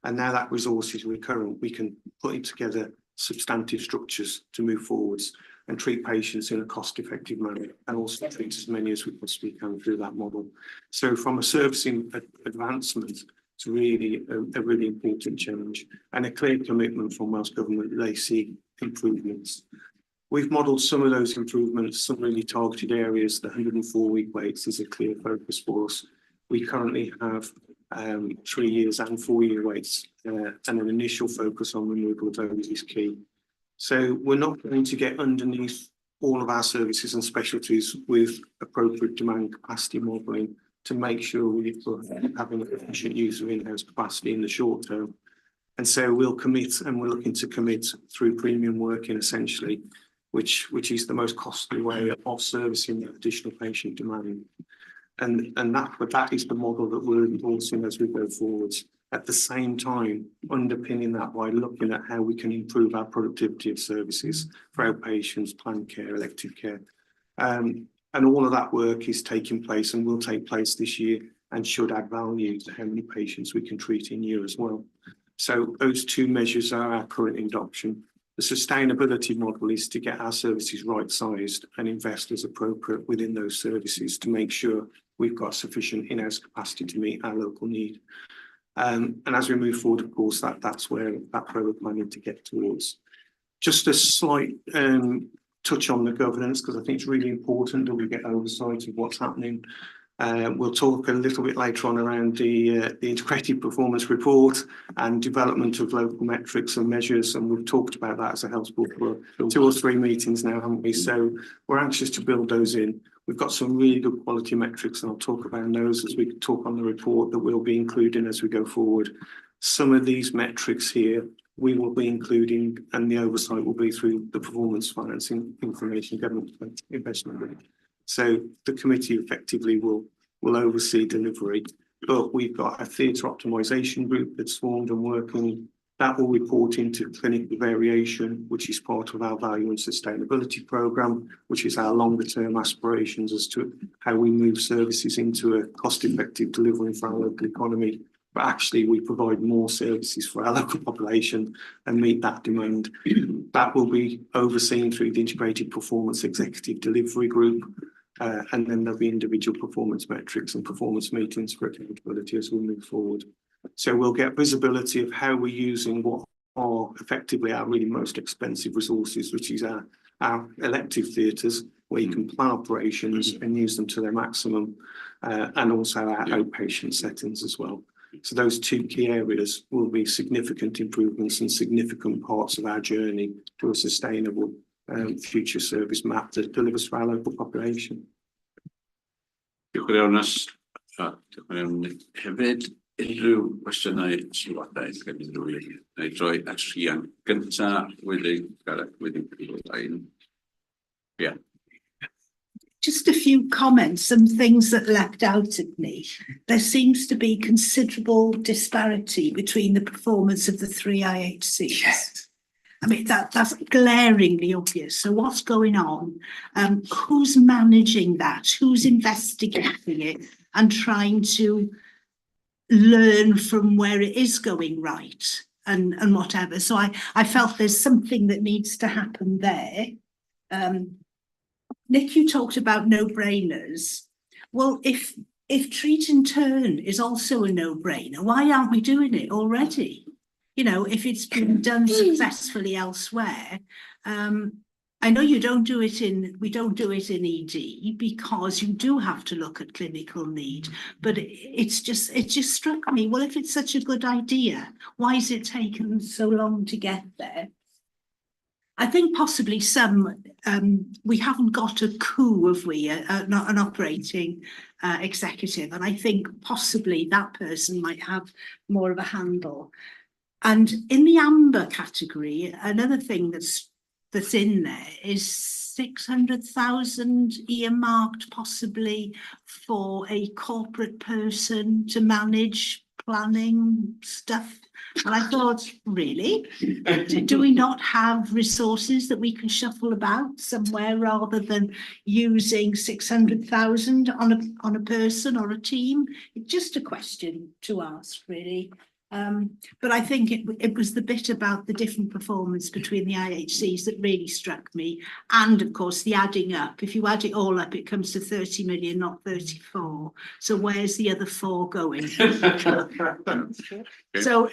And now that resource is recurrent, we can put it together substantive structures to move forwards and treat patients in a cost-effective manner, and also treat as many as we possibly can through that model. So from a servicing advancement, it's really a really important change and a clear commitment from Welsh Government that they see improvements. We've modelled some of those improvements, some really targeted areas. The 104-week waits is a clear focus for us. We currently have 3 years and 4-year waits, and an initial focus on removal of those is key. So we're not going to get underneath all of our services and specialties with appropriate demand capacity modelling to make sure we're having efficient use of in-house capacity in the short term. And so we'll commit, and we're looking to commit through premium working essentially, which is the most costly way of servicing that additional patient demand. And that is the model that we're endorsing as we go forwards. At the same time, underpinning that by looking at how we can improve our productivity of services for outpatients, planned care, elective care. And all of that work is taking place and will take place this year and should add value to how many patients we can treat in year as well. So those two measures are our current adoption. The sustainability model is to get our services right-sized and invest as appropriate within those services to make sure we've got sufficient in-house capacity to meet our local need. And as we move forward, of course, that's where that program planning to get towards. Just a slight touch on the governance, because I think it's really important that we get oversight of what's happening. We'll talk a little bit later on around the integrated performance report and development of local metrics and measures, and we've talked about that as a health board for 2 or 3 meetings now, haven't we? So we're anxious to build those in. We've got some really good quality metrics, and I'll talk about those as we talk on the report that we'll be including as we go forward. Some of these metrics here we will be including, and the oversight will be through the performance financing information government investment. So the committee effectively will oversee delivery, but we've got a theatre optimisation group that's formed and working. That will report into clinical variation, which is part of our value and sustainability programme, which is our longer term aspirations as to how we move services into a cost-effective delivery for our local economy. But actually we provide more services for our local population and meet that demand. That will be overseen through the integrated performance executive delivery group. And then there'll be individual performance metrics and performance meetings for accountability as we move forward. So we'll get visibility of how we're using what are effectively our really most expensive resources, which is our elective theatres, where you can plan operations and use them to their maximum, and also our outpatient settings as well. So those two key areas will be significant improvements and significant parts of our journey to a sustainable future service map that delivers for our local population. Diolch yn fawr Ynys. Diolch yn fawr hefyd. Unrhyw cwestiynau sylwadau gan unrhyw un. Neu droi at Rhian gynta, wedyn Gareth, wedyn Gwynplaine. Yeah. Just a few comments, some things that leapt out at me. There seems to be considerable disparity between the performance of the three IHCs. Yes. I mean, that's glaringly obvious. So what's going on? Who's managing that? Who's investigating it and trying to learn from where it is going right and whatever? So I felt there's something that needs to happen there. Nick, you talked about no-brainers. Well, if treat and turn is also a no-brainer, why aren't we doing it already? You know, if it's been done successfully elsewhere. I know we don't do it in ED because you do have to look at clinical need, but it just struck me, well, if it's such a good idea, why is it taken so long to get there? I think possibly we haven't got a coup, have we, not an operating executive, and I think possibly that person might have more of a handle. And in the amber category, another thing that's in there is 600,000 earmarked possibly for a corporate person to manage planning stuff. And I thought, really? Do we not have resources that we can shuffle about somewhere rather than using 600,000 on a person or a team? It's just a question to ask, really. But I think it was the bit about the different performance between the IHCs that really struck me. And of course, the adding up. If you add it all up, it comes to 30 million, not 34. So where's the other 4 going? So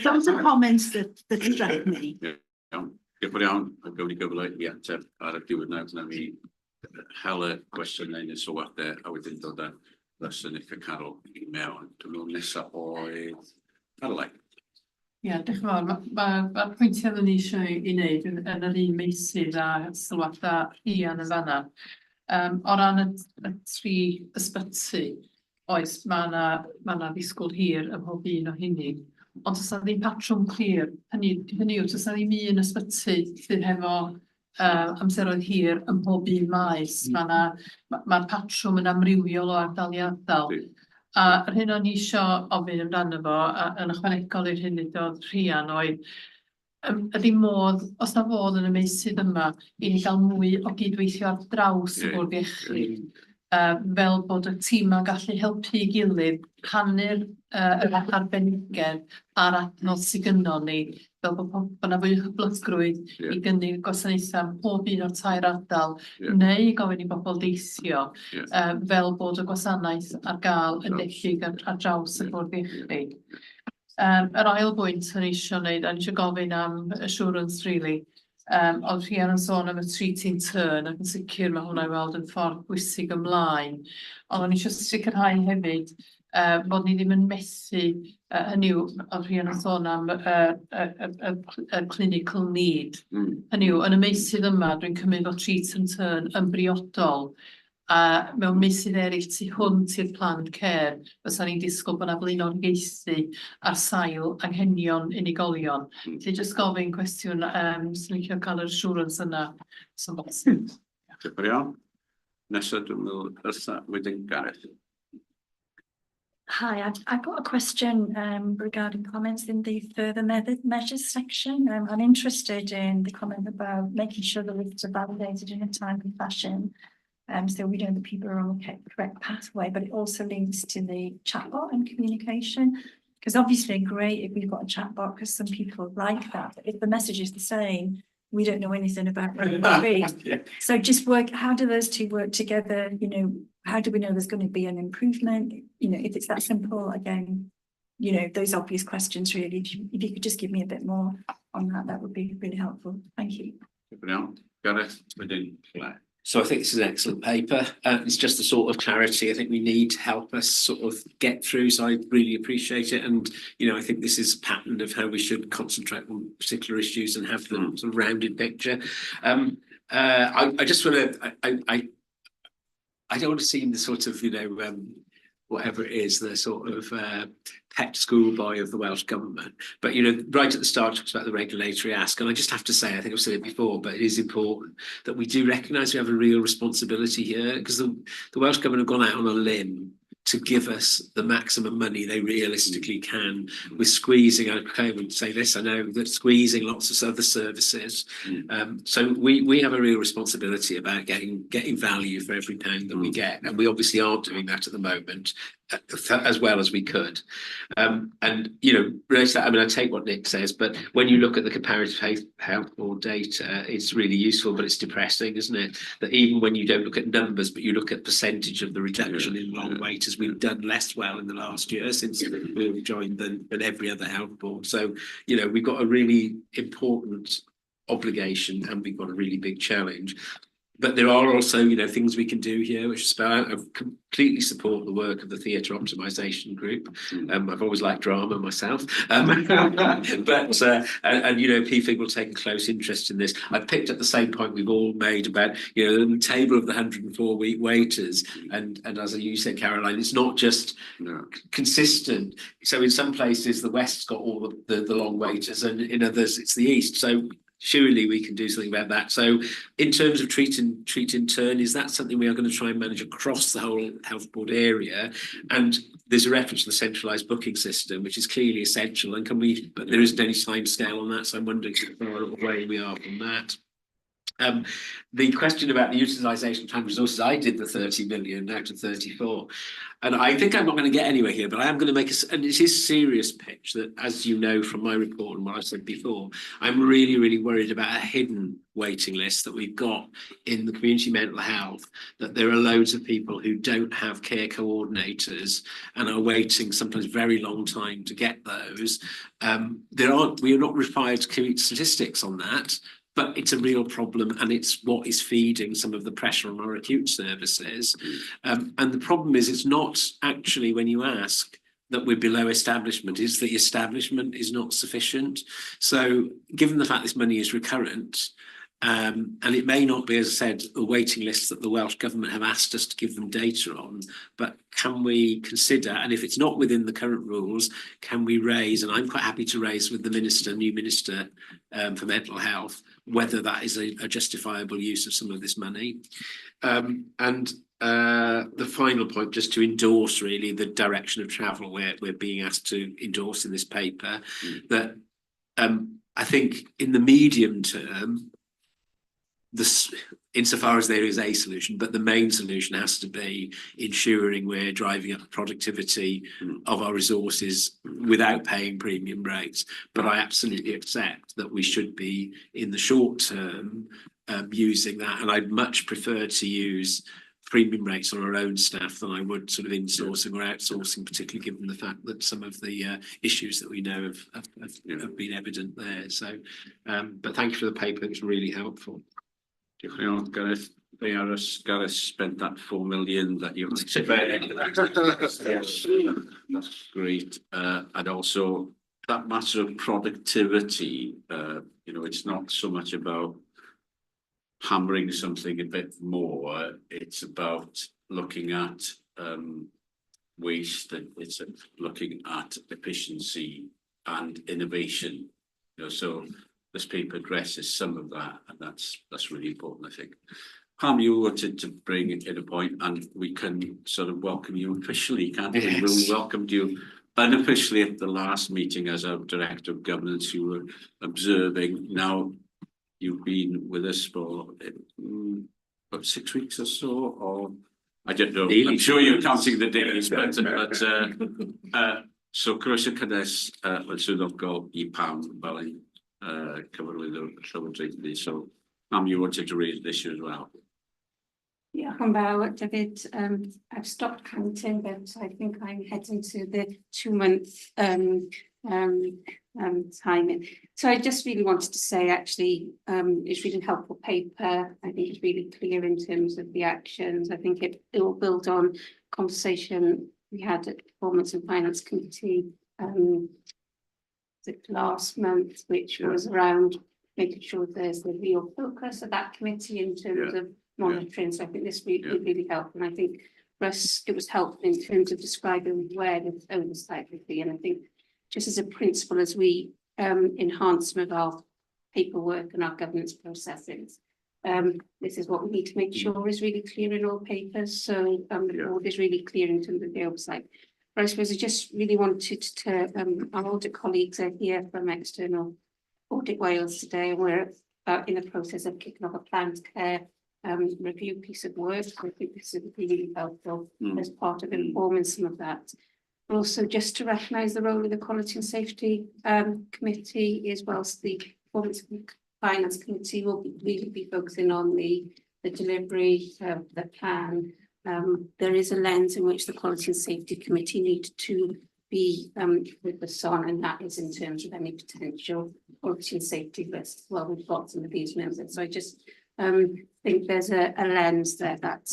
those are comments that struck me. Iawn, diolch yn iawn. Mae'n gawn ni gyfle i ateb ar y diwedd nawr. Na mi hel y cwestiynau neu sylwadau a wedyn dod â Nick a Carol i mewn. Dwi'n meddwl nesaf oedd Caroline. Ie, diolch yn fawr. Mae'r pwyntiau oedden ni eisiau ei wneud yn yr un meysydd a sylwadau Rhian yn fan'na. O ran y 3 ysbyty, oes, mae na ddisgwyl hir ym mhob un o hynny. Ond os yna ddim patrwm clir, hynny yw, os yna ddim un ysbyty sydd hefo amseroedd hir ym mhob un maes, mae'r patrwm yn amrywiol o ardal i ardal. A yr hyn o'n i isio ofyn amdano fo, yn ychwanegol i'r hyn oedd Rhian oedd, ydy modd, os na fodd yn y meysydd yma, i ni gael mwy o gydweithio ar draws y bwrdd iechyd, fel bod y tîm yn gallu helpu i gilydd, rhannu'r arbenigedd a'r adnodd sydd gynnon ni, fel bod yna fwy o hyblygrwydd i gynnig gwasanaethau pob un o'r 3 ardal, neu gofyn i bobl deithio, fel bod y gwasanaeth ar gael yn diffyg ar draws y bwrdd iechyd. Yr ail bwynt o'n i eisiau wneud, o'n i eisiau gofyn am assurance, really. Oedd Rhian yn sôn am y treat and turn, ac yn sicr mae hwnna i weld yn ffordd bwysig ymlaen. Ond o'n i eisiau sicrhau hefyd bod ni ddim yn methu, hynny yw, oedd Rhian yn sôn am y clinical need. Hynny yw, yn y meysydd yma, dwi'n cymryd bod treat and turn yn briodol, a mewn meysydd eraill tu hwnt i'r planned care, fysa ni'n disgwyl bod yna blaenoriaethu ar sail anghenion unigolion. Felly jyst gofyn cwestiwn, sy'n licio cael yr assurance yna. Diolch yn iawn. Nesaf dwi'n meddwl, Yrsa, wedyn Gareth. Hi, I've got a question regarding comments in the further measures section. I'm interested in the comment about making sure the risks are validated in a timely fashion. So we know that people are on the correct pathway, but it also links to the chatbot and communication. Because obviously great if we've got a chatbot, because some people like that. But if the message is the same, we don't know anything about what it will be. So just how do those two work together? You know, how do we know there's going to be an improvement? You know, if it's that simple, again, you know, those obvious questions really. If you could just give me a bit more on that, that would be really helpful. Thank you. Gareth, within Claire. So I think this is an excellent paper. It's just the sort of clarity I think we need to help us sort of get through. So I really appreciate it. And, you know, I think this is a pattern of how we should concentrate on particular issues and have the sort of rounded picture. I just want to, I don't want to seem the sort of, you know, whatever it is, the sort of pet schoolboy of the Welsh Government. But, you know, right at the start, it talks about the regulatory ask. And I just have to say, I think I've said it before, but it is important that we do recognise we have a real responsibility here, because the Welsh Government have gone out on a limb to give us the maximum money they realistically can. With squeezing, I would say this, I know that squeezing lots of other services. So we have a real responsibility about getting value for every pound that we get, and we obviously aren't doing that at the moment as well as we could. And you know, related to that, I mean, I take what Nick says, but when you look at the comparative health board data, it's really useful, but it's depressing, isn't it? That even when you don't look at numbers, but you look at percentage of the reduction in long waiters, we've done less well in the last year since we joined than every other health board. So, you know, we've got a really important obligation and we've got a really big challenge. But there are also, you know, things we can do here, which is about, I completely support the work of the theatre optimisation group. I've always liked drama myself. And you know, PFIG will take a close interest in this. I've picked up the same point we've all made about, you know, the table of the 104-week waiters. And as you said, Caroline, it's not just consistent. So in some places, the West's got all the long waiters, and in others, it's the East. So surely we can do something about that. So in terms of treat in turn, is that something we are going to try and manage across the whole health board area? And there's a reference to the centralised booking system, which is clearly essential. And but there isn't any time scale on that. So I'm wondering how far away we are from that. The question about the utilisation of time resources, I did the 30 million out of 34. And I think I'm not going to get anywhere here, but I am going to make and it is serious pitch that, as you know from my report and what I said before, I'm really, really worried about a hidden waiting list that we've got in the community mental health, that there are loads of people who don't have care coordinators and are waiting sometimes very long time to get those. We are not required to commute statistics on that, but it's a real problem, and it's what is feeding some of the pressure on our acute services. And the problem is, it's not actually, when you ask, that we're below establishment, is the establishment is not sufficient. So given the fact this money is recurrent, and it may not be, as I said, the waiting lists that the Welsh Government have asked us to give them data on, but can we consider, and if it's not within the current rules, can we raise, and I'm quite happy to raise with the new minister for mental health, whether that is a justifiable use of some of this money. And the final point, just to endorse really the direction of travel we're being asked to endorse in this paper, that I think in the medium term, insofar as there is a solution, but the main solution has to be ensuring we're driving up the productivity of our resources without paying premium rates. But I absolutely accept that we should be, in the short term, using that, and I'd much prefer to use premium rates on our own staff than I would sort of insourcing or outsourcing, particularly given the fact that some of the issues that we know have been evident there. So, but thank you for the paper, it's really helpful. Gareth, Gareth spent that 4 million that you that's great. And also that matter of productivity, you know, it's not so much about hammering something a bit more, it's about looking at waste, it's looking at efficiency and innovation, you know, so this paper addresses some of that, and that's really important, I think. Pam, you wanted to bring in a point, and we can sort of welcome you officially, can't we? Yes. We welcomed you unofficially at the last meeting as our Director of Governance. You were observing. Now you've been with us for about 6 weeks or so, or I don't know. I'm sure you're counting the days, but so croeso cynnes yn swyddogol I Pam fel ein cyfarwyddwr llywodraethol. So Pam, you wanted to raise this issue as well. Yeah, Diolch yn fawr, David. I've stopped counting, but I think I'm heading to the 2-month timing. So I just really wanted to say, actually, it's really helpful paper. I think it's really clear in terms of the actions. I think it will build on conversation we had at the Performance and Finance Committee last month, which was around making sure there's the real focus of that committee in terms of monitoring. So I think this really helped, and I think for us it was helpful in terms of describing where the oversight would be. And I think just as a principle, as we enhance some of our paperwork and our governance processes, this is what we need to make sure is really clear in all papers. So the board is really clear in terms of the oversight. But I suppose I just really wanted to, our audit colleagues are here from External Audit Wales today, and we're in the process of kicking off a planned care review piece of work. So I think this would be really helpful as part of informing some of that. Also, just to recognise the role of the Quality and Safety Committee, as well as the Performance and Finance Committee will really be focusing on the delivery of the plan. There is a lens in which the Quality and Safety Committee need to be with us on, and that is in terms of any potential quality and safety risks. Well, we've got some of these members, so I just think there's a lens there that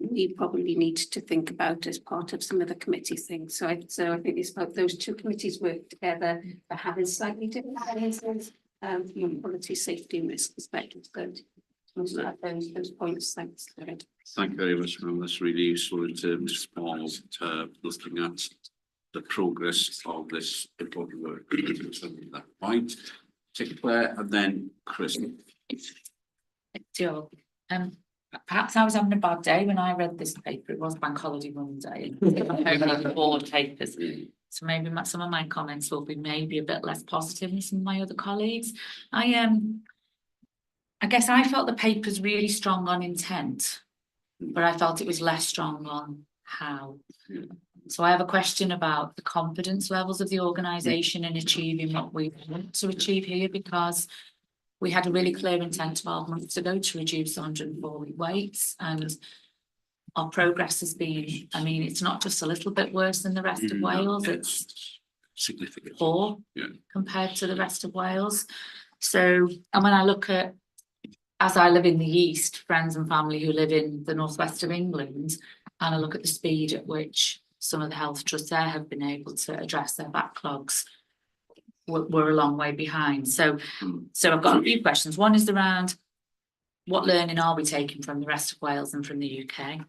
we probably need to think about as part of some of the committee things. So I think it's about those two committees work together, but having slightly different lenses from a quality, safety and risk perspective. Good. Those points. Thanks, David. Thank you very much, ma'am. That's really useful in terms of looking at the progress of this important work. That point. Take Claire and then Chris. Diolch. Perhaps I was having a bad day when I read this paper. It was Bank Holiday Monday. The board papers. So maybe some of my comments will be maybe a bit less positive than some of my other colleagues. I guess I felt the paper's really strong on intent, but I felt it was less strong on how. So I have a question about the confidence levels of the organisation in achieving what we want to achieve here, because we had a really clear intent 12 months ago to reduce 104-week waits, and our progress has been, I mean, it's not just a little bit worse than the rest of Wales, it's significant, poor compared to the rest of Wales. So, and when I look at, as I live in the east, friends and family who live in the northwest of England, and I look at the speed at which some of the health trusts there have been able to address their backlogs, we're a long way behind. So I've got a few questions. One is around what learning are we taking from the rest of Wales and from the UK?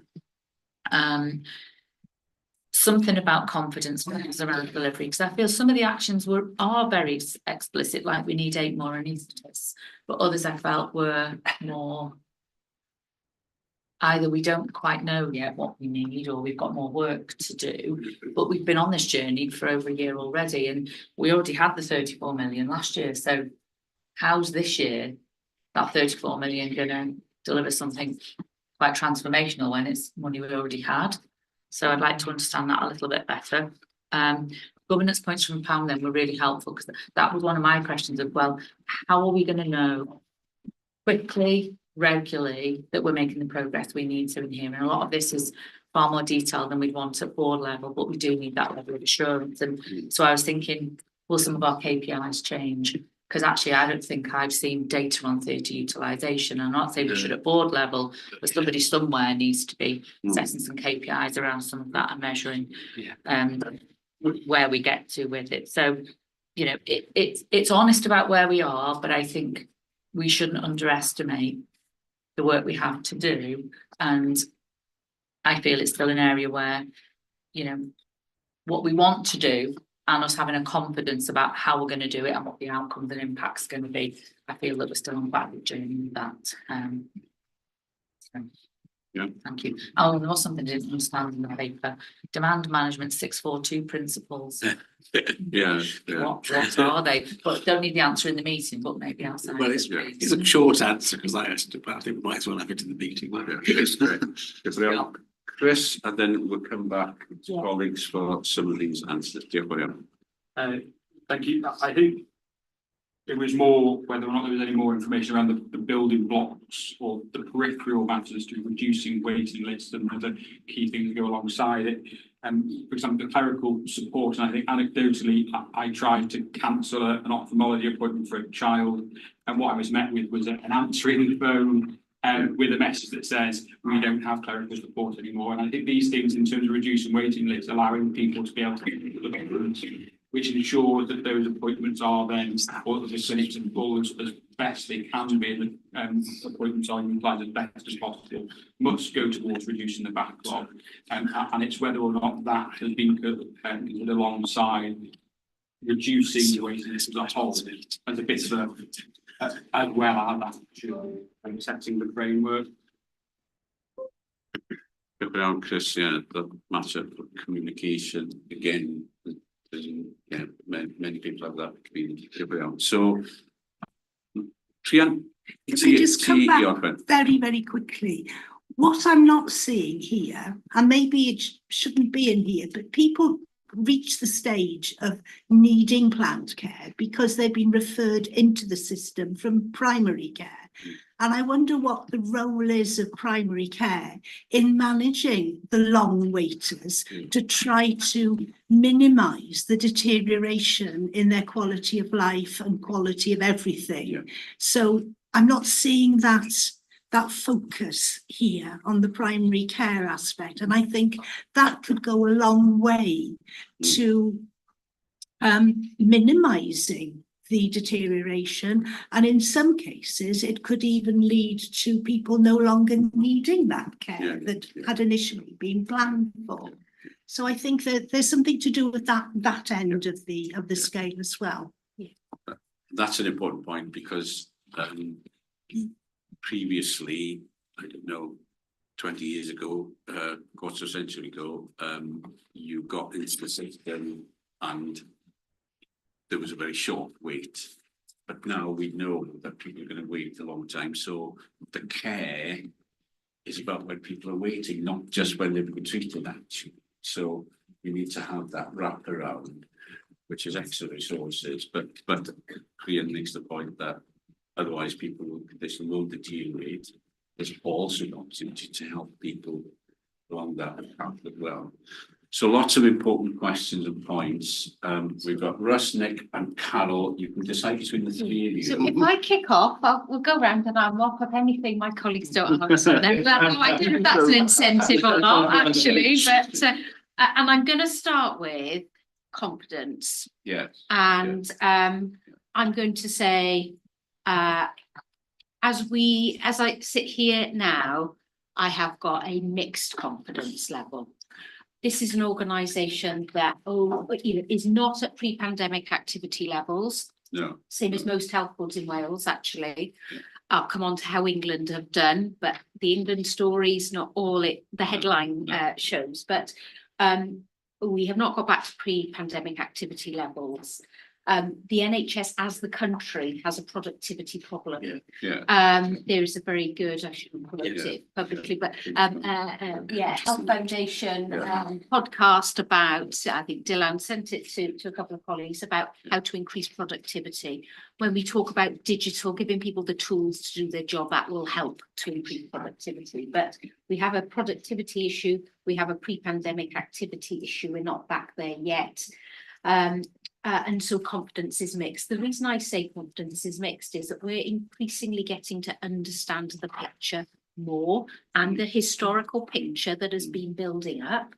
Something about confidence around delivery, because I feel some of the actions are very explicit, like we need 8 more anaesthetists, but others I felt were more either we don't quite know yet what we need, or we've got more work to do, but we've been on this journey for over a year already, and we already had the 34 million last year. So how's this year that 34 million going to deliver something quite transformational when it's money we already had? So I'd like to understand that a little bit better. Governance points from Pam then were really helpful, because that was one of my questions of, well, how are we going to know quickly, regularly, that we're making the progress we need to in here? And a lot of this is far more detailed than we'd want at board level, but we do need that level of assurance. And so I was thinking, will some of our KPIs change? Because actually I don't think I've seen data on theatre utilisation. I'm not saying we should at board level, but somebody somewhere needs to be setting some KPIs around some of that and measuring where we get to with it. So, you know, it's honest about where we are, but I think we shouldn't underestimate the work we have to do. And I feel it's still an area where, you know, what we want to do and us having a confidence about how we're going to do it and what the outcomes and impacts are going to be, I feel that we're still on quite a good journey with that. Thank you. Oh, and there was something I didn't understand in the paper. Demand management 642 principles. What are they? But don't need the answer in the meeting, but maybe outside. Well, it's a short answer because I asked it, but I think we might as well have it in the meeting. Chris, and then we'll come back to colleagues for some of these answers. Thank you. I think it was more whether or not there was any more information around the building blocks or the peripheral matters to reducing waiting lists and other key things that go alongside it. For example, the clerical support, and I think anecdotally, I tried to cancel an ophthalmology appointment for a child, and what I was met with was an answering phone with a message that says we don't have clerical support anymore. And I think these things, in terms of reducing waiting lists, allowing people to be able to look at them, which ensures that those appointments are then, or the clinics and full as best they can be, and appointments are utilized as best as possible, must go towards reducing the backlog. And it's whether or not that has been considered alongside reducing the waiting list as a whole as a bit of as well as setting the framework. Around Chris, yeah, the matter of communication again. Yeah, many people have that community around. So, Trian, if I just come back very quickly, what I'm not seeing here, and maybe it shouldn't be in here, but people reach the stage of needing planned care because they've been referred into the system from primary care. And I wonder what the role is of primary care in managing the long waiters to try to minimise the deterioration in their quality of life and quality of everything. Yeah. So I'm not seeing that focus here on the primary care aspect. And I think that could go a long way to minimising the deterioration, and in some cases it could even lead to people no longer needing that care that had initially been planned for. So I think that there's something to do with that end of the scale as well. Yeah. That's an important point because previously, I don't know, 20 years ago, quarter of a century ago, you got into the system and there was a very short wait, but now we know that people are going to wait a long time. So the care is about when people are waiting, not just when they've been treated actually. So you need to have that wrap around, which is extra resources. But Krian makes the point that otherwise people will, condition will deteriorate. There's also an opportunity to help people along that path as well. So lots of important questions and points. We've got Russ, Nick and Carol. You can decide between the three of you. So if I kick off, we'll go round and I'll mop up anything my colleagues don't answer. I don't know if that's an incentive or not, actually. But and I'm going to start with confidence. Yes. And I'm going to say, as I sit here now, I have got a mixed confidence level. This is an organisation that is not at pre-pandemic activity levels. No. Same as most health boards in Wales, actually. I'll come on to how England have done, but the England story is not all the headline shows. But we have not got back to pre-pandemic activity levels. The NHS as the country has a productivity problem. There is a very good, I shouldn't quote it publicly, but Health Foundation podcast about, I think Dylan sent it to a couple of colleagues about how to increase productivity. When we talk about digital, giving people the tools to do their job, that will help to increase productivity. But we have a productivity issue, we have a pre-pandemic activity issue, we're not back there yet. And so confidence is mixed. The reason I say confidence is mixed is that we're increasingly getting to understand the picture more and the historical picture that has been building up.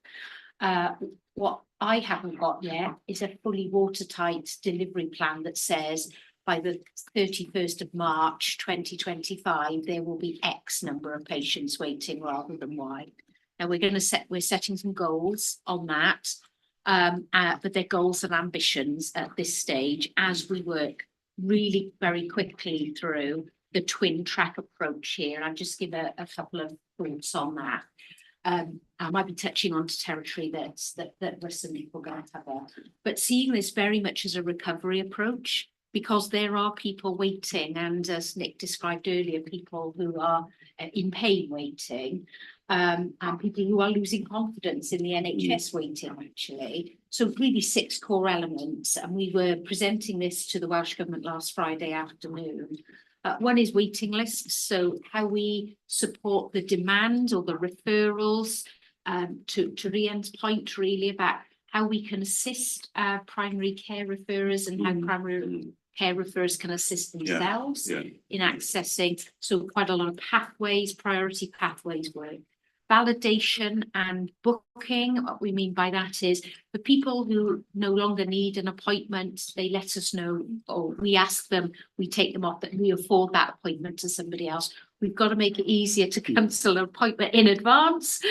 What I haven't got yet is a fully watertight delivery plan that says by the 31st of March 2025 there will be X number of patients waiting rather than Y. Now we're setting some goals on that. But they're goals and ambitions at this stage as we work really very quickly through the twin track approach here. I'll just give a couple of thoughts on that. I might be touching on territory that Russ and Nick will go and cover, but seeing this very much as a recovery approach, because there are people waiting, and as Nick described earlier, people who are in pain waiting, and people who are losing confidence in the NHS waiting, actually. So really 6 core elements, and we were presenting this to the Welsh Government last Friday afternoon. One is waiting lists, so how we support the demand or the referrals, to Rhiann's point really about how we can assist primary care referrers and how primary care referrers can assist themselves in accessing. So quite a lot of pathways, priority pathways work. Validation and booking, what we mean by that is for people who no longer need an appointment, they let us know, or we ask them, we take them off, that we afford that appointment to somebody else. We've got to make it easier to cancel an appointment in advance.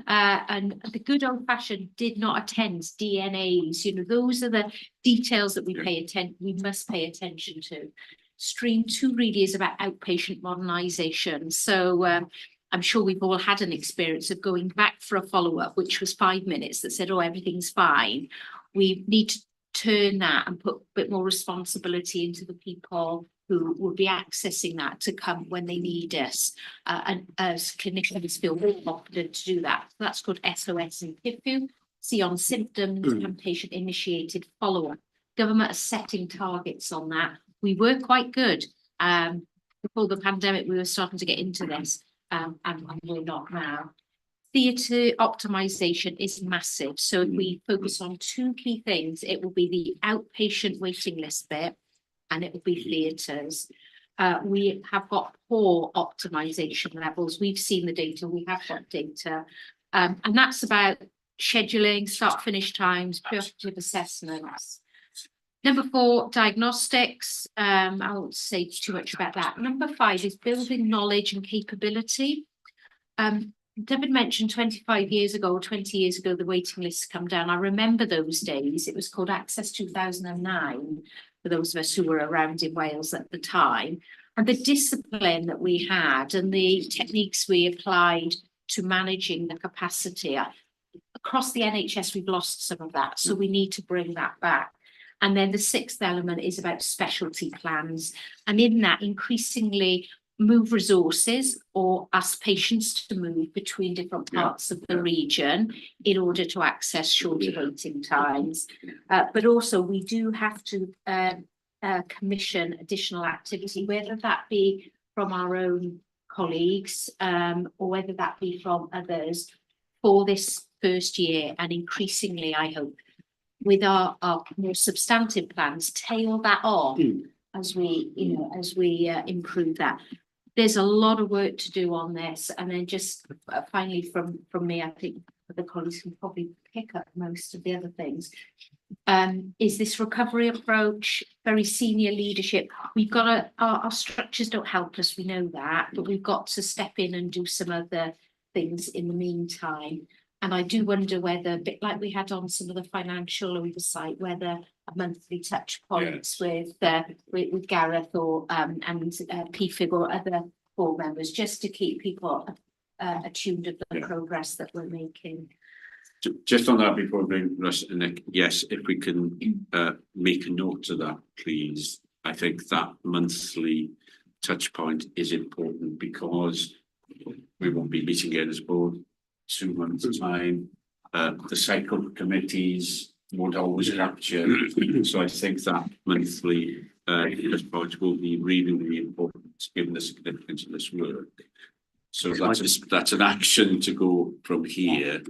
And the good old fashioned did not attend DNAs, you know, those are the details that we must pay attention to. Stream 2 really is about outpatient modernisation. So I'm sure we've all had an experience of going back for a follow-up, which was 5 minutes, that said, oh, everything's fine. We need to turn that and put a bit more responsibility into the people who will be accessing that to come when they need us. And as clinicians feel really confident to do that. So that's called SOS and PIFU, see on symptoms and patient-initiated follow-up. Government are setting targets on that. We were quite good. Before the pandemic, we were starting to get into this. And we're not now. Theatre optimisation is massive. So if we focus on 2 key things, it will be the outpatient waiting list bit, and it will be theatres. We have got poor optimisation levels. We've seen the data, we have got data. And that's about scheduling, start-finish times, preoperative assessments. Number 4, diagnostics. I won't say too much about that. Number 5 is building knowledge and capability. David mentioned 25 years ago or 20 years ago, the waiting lists come down. I remember those days. It was called Access 2009, for those of us who were around in Wales at the time. And the discipline that we had and the techniques we applied to managing the capacity. Across the NHS, we've lost some of that. So we need to bring that back. And then the 6th element is about specialty plans. And in that, increasingly move resources or ask patients to move between different parts of the region in order to access shorter waiting times. But also we do have to commission additional activity, whether that be from our own colleagues or whether that be from others for this first year, and increasingly, I hope, with our more substantive plans, tail that on as we, you know, as we improve that. There's a lot of work to do on this, and then just finally from me, I think the colleagues can probably pick up most of the other things. Is this recovery approach, very senior leadership? We've got to, our structures don't help us, we know that, but we've got to step in and do some other things in the meantime. And I do wonder whether, a bit like we had on some of the financial oversight, whether a monthly touch points with Gareth or and PFIG or other board members, just to keep people attuned to the progress that we're making. Just on that before we bring Russ and Nick, yes, if we can make a note of that, please. I think that monthly touch point is important because we won't be meeting again as a board 2 months' time. The cycle committees won't always capture. So I think that monthly touch point will be really, really important given the significance of this work. So that's an action to go from here.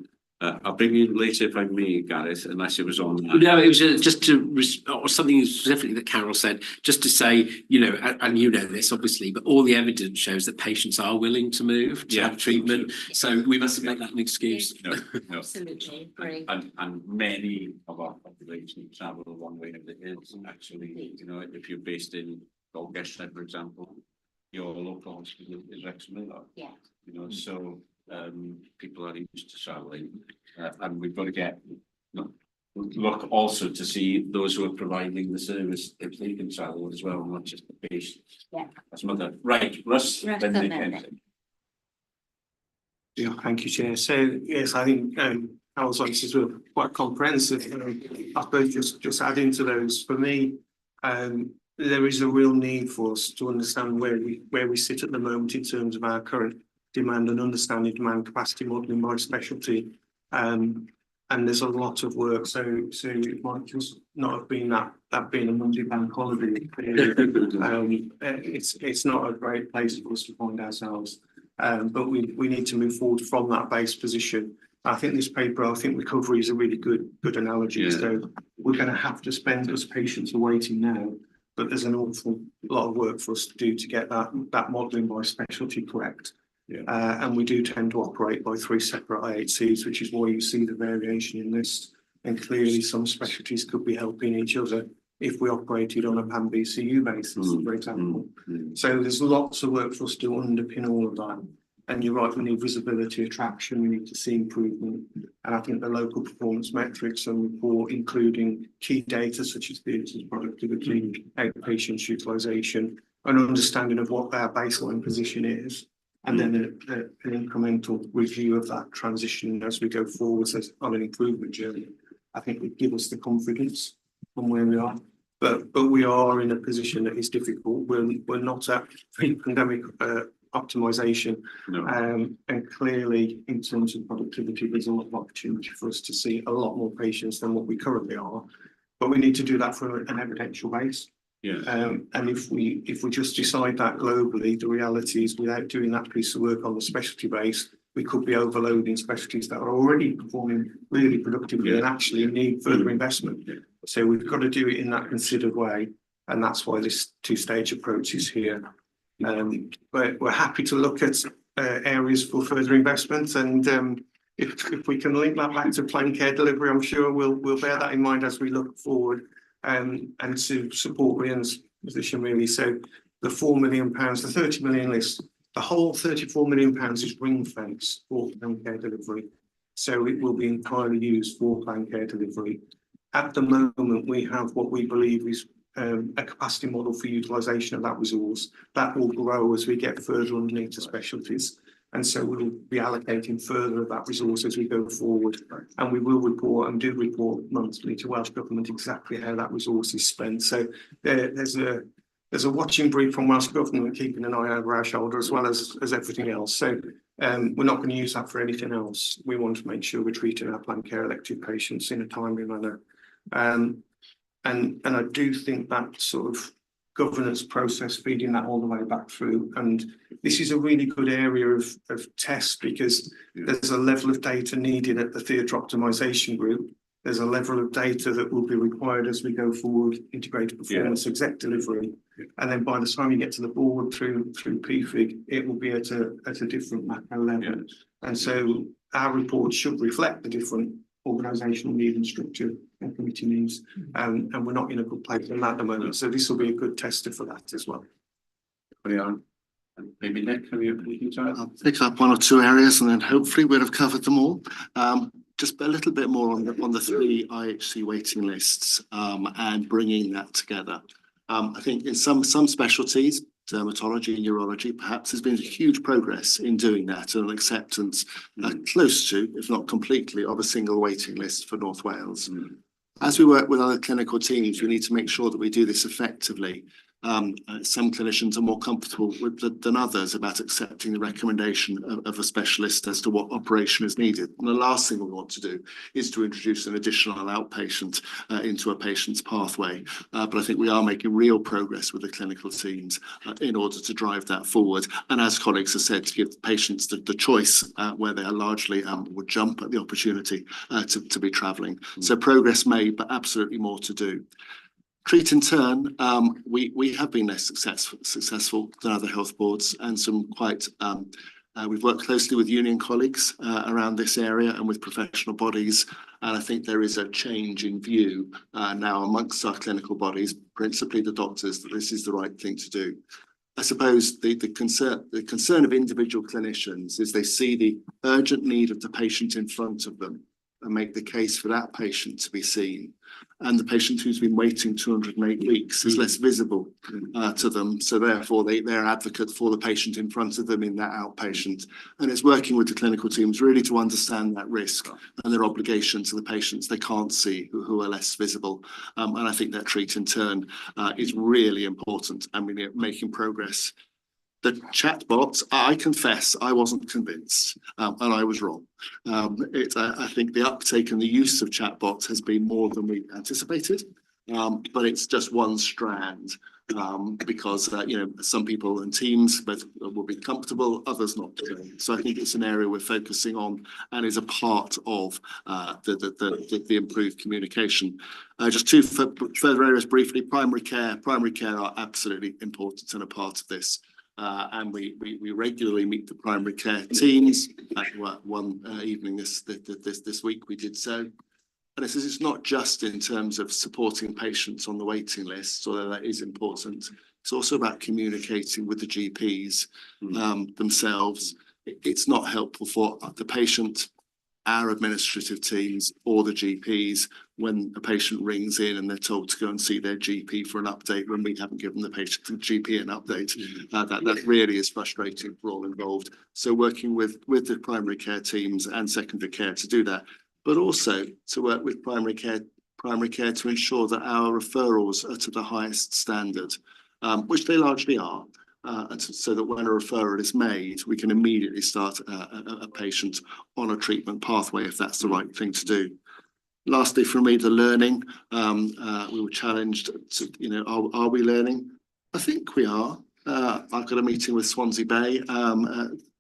I'll bring you in later if I may, Gareth, unless it was on. No, it was just to or something specifically that Carol said, just to say, you know, and you know this obviously, but all the evidence shows that patients are willing to move to have treatment. So we mustn't make that an excuse. No. Absolutely, great. And many of our population travel one way or the other. Actually, you know, if you're based in Dolgestre, for example, your local hospital is Wrexham. Yeah. You know, so people are used to travelling, and we've got to look also to see those who are providing the service if they can travel as well, not just the patient. Yeah. That's mother. Right, Russ. Then they can. Yeah, thank you, Chair. So yes, I think Carol's answers were quite comprehensive. I suppose just adding to those, for me, there is a real need for us to understand where we sit at the moment in terms of our current demand and understanding demand capacity modelling by specialty. And there's a lot of work, so it might just not have been that being a Monday bank holiday. It's not a great place for us to find ourselves, but we need to move forward from that base position. I think this paper, I think recovery is a really good analogy. Yeah. So we're going to have to spend as patients are waiting now, but there's an awful lot of work for us to do to get that modelling by specialty correct. Yeah. And we do tend to operate by 3 separate IHCs, which is why you see the variation in this. And clearly some specialties could be helping each other if we operated on a PAN BCU basis, for example. So there's lots of work for us to underpin all of that. And you're right, we need visibility, attraction, we need to see improvement. And I think the local performance metrics and report, including key data such as theatres productivity, outpatient utilisation, an understanding of what our baseline position is, and then an incremental review of that transition as we go forward on an improvement journey, I think would give us the confidence from where we are. But we are in a position that is difficult. We're not at pre-pandemic optimization. No. And clearly in terms of productivity, there's a lot of opportunity for us to see a lot more patients than what we currently are. But we need to do that for an evidential base. Yeah. And if we just decide that globally, the reality is without doing that piece of work on the specialty base, we could be overloading specialties that are already performing really productively and actually need further investment. Yeah. So we've got to do it in that considered way, and that's why this 2-stage approach is here. We're happy to look at areas for further investment, and if we can link that back to planned care delivery, I'm sure we'll bear that in mind as we look forward. And to support Rhiann's position really. So the £4 million, the 30 million list, the whole £34 million is ring fenced for planned care delivery. So it will be entirely used for planned care delivery. At the moment, we have what we believe is a capacity model for utilisation of that resource. That will grow as we get further underneath the specialties. And so we'll be allocating further of that resource as we go forward. And we will report and do report monthly to Welsh Government exactly how that resource is spent. So there's a watching brief from Welsh Government keeping an eye over our shoulder as well as everything else. So we're not going to use that for anything else. We want to make sure we're treating our planned care elective patients in a timely manner. And I do think that sort of governance process, feeding that all the way back through. And this is a really good area of test because there's a level of data needed at the theatre optimisation group. There's a level of data that will be required as we go forward, integrated performance exec delivery. And then by the time you get to the board through PFIG, it will be at a different macro level. And so our report should reflect the different organisational need and structure and committee needs, and we're not in a good place at the moment. So this will be a good tester for that as well. Maybe Nick, have you anything to add? I'll pick up 1 or 2 areas and then hopefully we'll have covered them all. Just a little bit more on the 3 IHC waiting lists and bringing that together. I think in some specialties, dermatology and urology, perhaps there's been huge progress in doing that and an acceptance close to, if not completely, of a single waiting list for North Wales. As we work with other clinical teams, we need to make sure that we do this effectively. Some clinicians are more comfortable than others about accepting the recommendation of a specialist as to what operation is needed. And the last thing we want to do is to introduce an additional outpatient into a patient's pathway. But I think we are making real progress with the clinical teams in order to drive that forward. And as colleagues have said, to give patients the choice where they are largely would jump at the opportunity to be travelling. So progress made, but absolutely more to do. Treat in turn, we have been less successful than other health boards, and some quite. We've worked closely with union colleagues around this area and with professional bodies, and I think there is a change in view now amongst our clinical bodies, principally the doctors, that this is the right thing to do. I suppose the concern of individual clinicians is they see the urgent need of the patient in front of them, and make the case for that patient to be seen. And the patient who's been waiting 208 weeks is less visible to them. So therefore, they're advocate for the patient in front of them in that outpatient. And it's working with the clinical teams really to understand that risk and their obligation to the patients they can't see who are less visible. And I think that treat in turn is really important, and we're making progress. The chatbot, I confess, I wasn't convinced, and I was wrong. I think the uptake and the use of chatbots has been more than we anticipated, but it's just one strand because some people and teams will be comfortable, others not. So I think it's an area we're focusing on and is a part of the improved communication. Just two further areas briefly. Primary care are absolutely important and a part of this. And we regularly meet the primary care teams. One evening this week we did so. And this is not just in terms of supporting patients on the waiting list, although that is important. It's also about communicating with the GPs themselves. It's not helpful for the patient, our administrative teams, or the GPs when a patient rings in and they're told to go and see their GP for an update when we haven't given the patient the GP an update. That really is frustrating for all involved. So working with the primary care teams and secondary care to do that, but also to work with primary care to ensure that our referrals are to the highest standard, which they largely are. So that when a referral is made, we can immediately start a patient on a treatment pathway if that's the right thing to do. Lastly, for me, the learning. We were challenged to, are we learning? I think we are. I've got a meeting with Swansea Bay,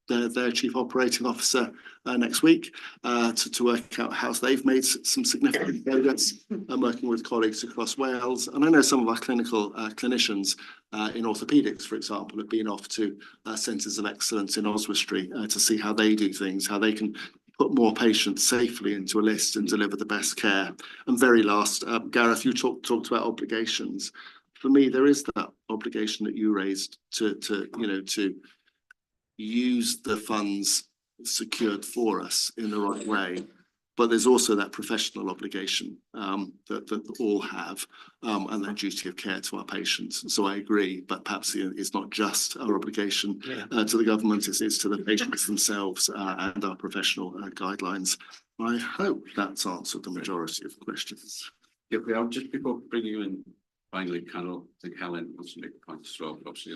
their chief operating officer next week to work out how they've made some significant progress. I'm working with colleagues across Wales, and I know some of our clinicians in orthopaedics, for example, have been off to centres of excellence in Oswestry to see how they do things, how they can put more patients safely into a list and deliver the best care. And very last, Gareth, you talked about obligations. For me, there is that obligation that you raised to use the funds secured for us in the right way. But there's also that professional obligation that all have, and that duty of care to our patients. So I agree, but perhaps it's not just our obligation to the government, it's to the patients themselves and our professional guidelines. I hope that's answered the majority of the questions. Yeah, I'll just before bringing you in, finally, Carol, I think Helen wants to make a point as well, obviously.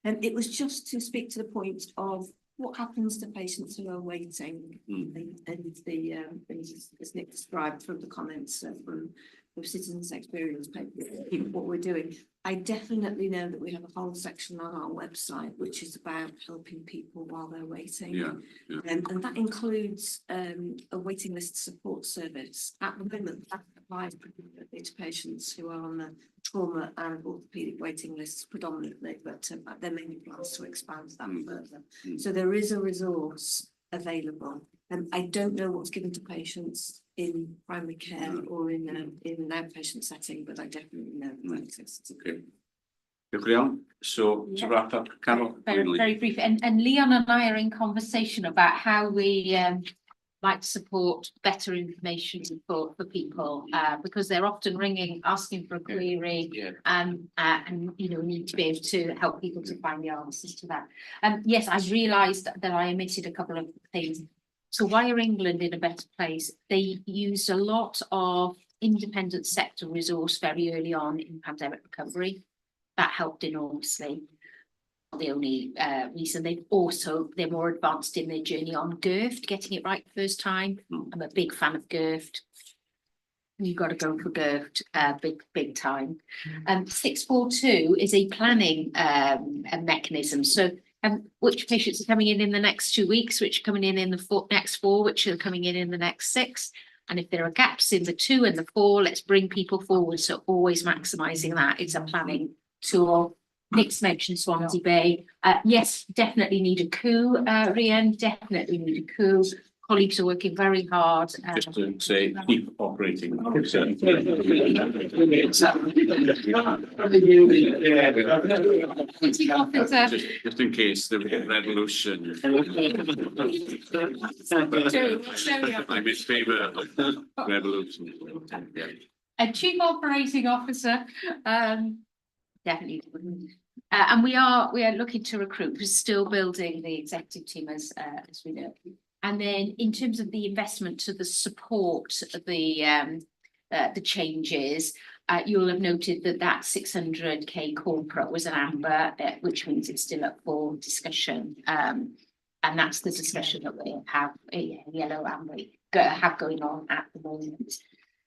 And it was just to speak to the point of what happens to patients who are waiting, and the things as Nick described from the comments from citizens' experience paper, what we're doing. I definitely know that we have a whole section on our website which is about helping people while they're waiting. And that includes a waiting list support service. At the moment, that applies predominantly to patients who are on the trauma and orthopaedic waiting lists predominantly, but there may be plans to expand that further. So there is a resource available, and I don't know what's given to patients in primary care or in an outpatient setting, but I definitely know that exists. Okay. So to wrap up, Carol, very brief, and Leon and I are in conversation about how we might support better information for people, because they're often ringing asking for a query, and we need to be able to help people to find the answers to that. Yes, I realised that I omitted a couple of things. So why are England in a better place? They used a lot of independent sector resource very early on in pandemic recovery. That helped enormously. The only reason they're more advanced in their journey on GIRFT, getting it right the first time. I'm a big fan of GIRFT. You've got to go for GIRFT big time. 642 is a planning mechanism. So which patients are coming in the next 2 weeks, which are coming in the next 4, which are coming in the next 6. And if there are gaps in the 2 and the 4, let's bring people forward. So always maximising that. It's a planning tool. Nick's mentioned Swansea Bay. Yes, definitely need a coup, Rhian, definitely need a coup. colleagues are working very hard. Just to say, keep operating. Just in case there was a revolution. I'm in favour of revolution. Yeah. A chief operating officer, definitely. And we are looking to recruit. We're still building the executive team as we know. And then in terms of the investment to the support the changes, you'll have noted that 600k corporate was an amber, which means it's still up for discussion. And that's the discussion that we have a yellow amber have going on at the moment.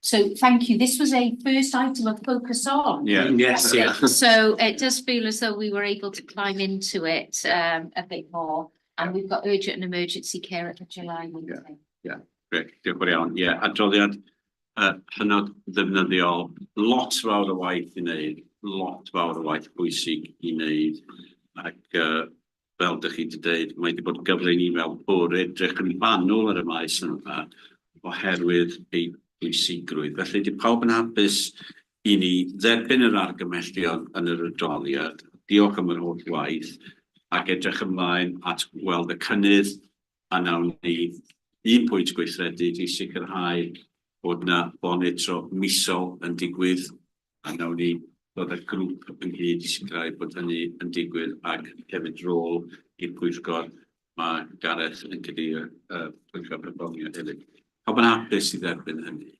So thank you. This was a first item of focus on. Yeah. Yes, yeah. So it does feel as though we were able to climb into it a bit more. And we've got urgent and emergency care at the July meeting. Yeah, grêt, diolch yn fawr iawn. Ie, adroddiad hynod ddefnyddiol, lot fawr o waith i wneud, lot fawr o waith bwysig i wneud, ac fel dych chi wedi dweud, mae wedi bod gyfle i ni fel bwrdd edrych yn fanwl ar y maes yma oherwydd ei bwysigrwydd. Felly, di pawb yn hapus i ni dderbyn yr argymellion yn yr adroddiad, diolch am yr holl waith, ac edrych ymlaen at weld y cynnydd a nawn ni un pwynt gweithredu i sicrhau bod na bonitro misol yn digwydd a nawn ni ddod â grŵp ynghyd i sicrhau bod hynny yn digwydd ac hefyd rôl i'r pwyllgor mae Gareth yn gyda'r pwyllgor perfformio hefyd. Pawb yn hapus i dderbyn hynny.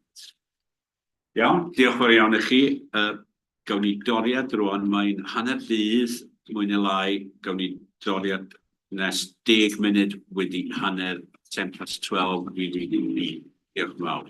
Iawn, diolch fawr iawn i chi. Gawn ni doriad rwan, mae'n hanner dydd mwy neu lai, gawn ni doriad nes 10 munud wedi hanner 10:12 rili. Diolch yn fawr.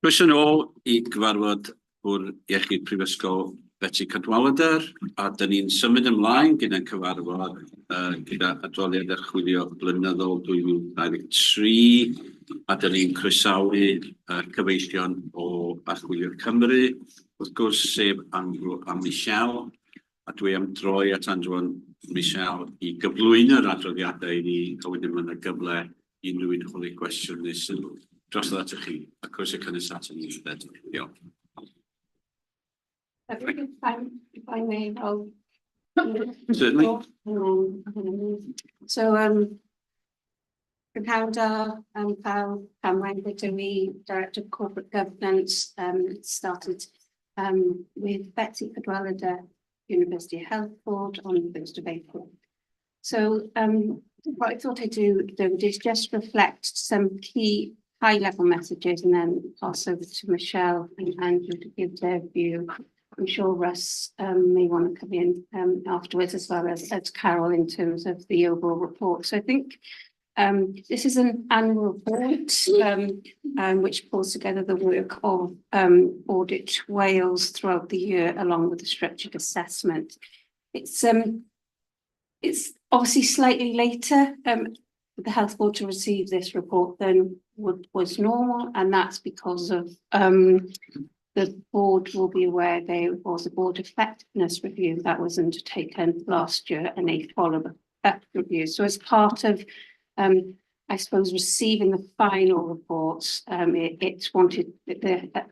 Croeso nôl I gyfarfod bwrdd iechyd Prifysgol Betsi Cadwaladr, a dyn ni'n symud ymlaen gyda'n cyfarfod gyda adroddiad archwilio blynyddol 2023, a dyn ni'n croesawu cyfeillion o Archwilio Cymru, wrth gwrs sef Andrew a Michelle, a dwi am droi at Andrew a Michelle I gyflwyno'r adroddiadau I ni, a wedyn mae'n y gyfle I unrhyw un chwilio cwestiwn neu sylw. Dros at chi, a croeso cynnes at ni. Diolch. If I may, I'll. Certainly. So, Prynhawda Pal Camwain Bydwi, Director of Corporate Governance, started with Betsy Cadwaladr, University Health Board on the 1st of April. So, what I thought I'd do is just reflect some key high-level messages and then pass over to Michelle and Andrew to give their view. I'm sure Russ may want to come in afterwards, as well as Carol, in terms of the overall report. So I think this is an annual report which pulls together the work of Audit Wales throughout the year, along with the structured assessment. It's obviously slightly later for the Health Board to receive this report than was normal, and that's because of the board will be aware there was a board effectiveness review that was undertaken last year and a follow-up review. So as part of, I suppose, receiving the final reports, the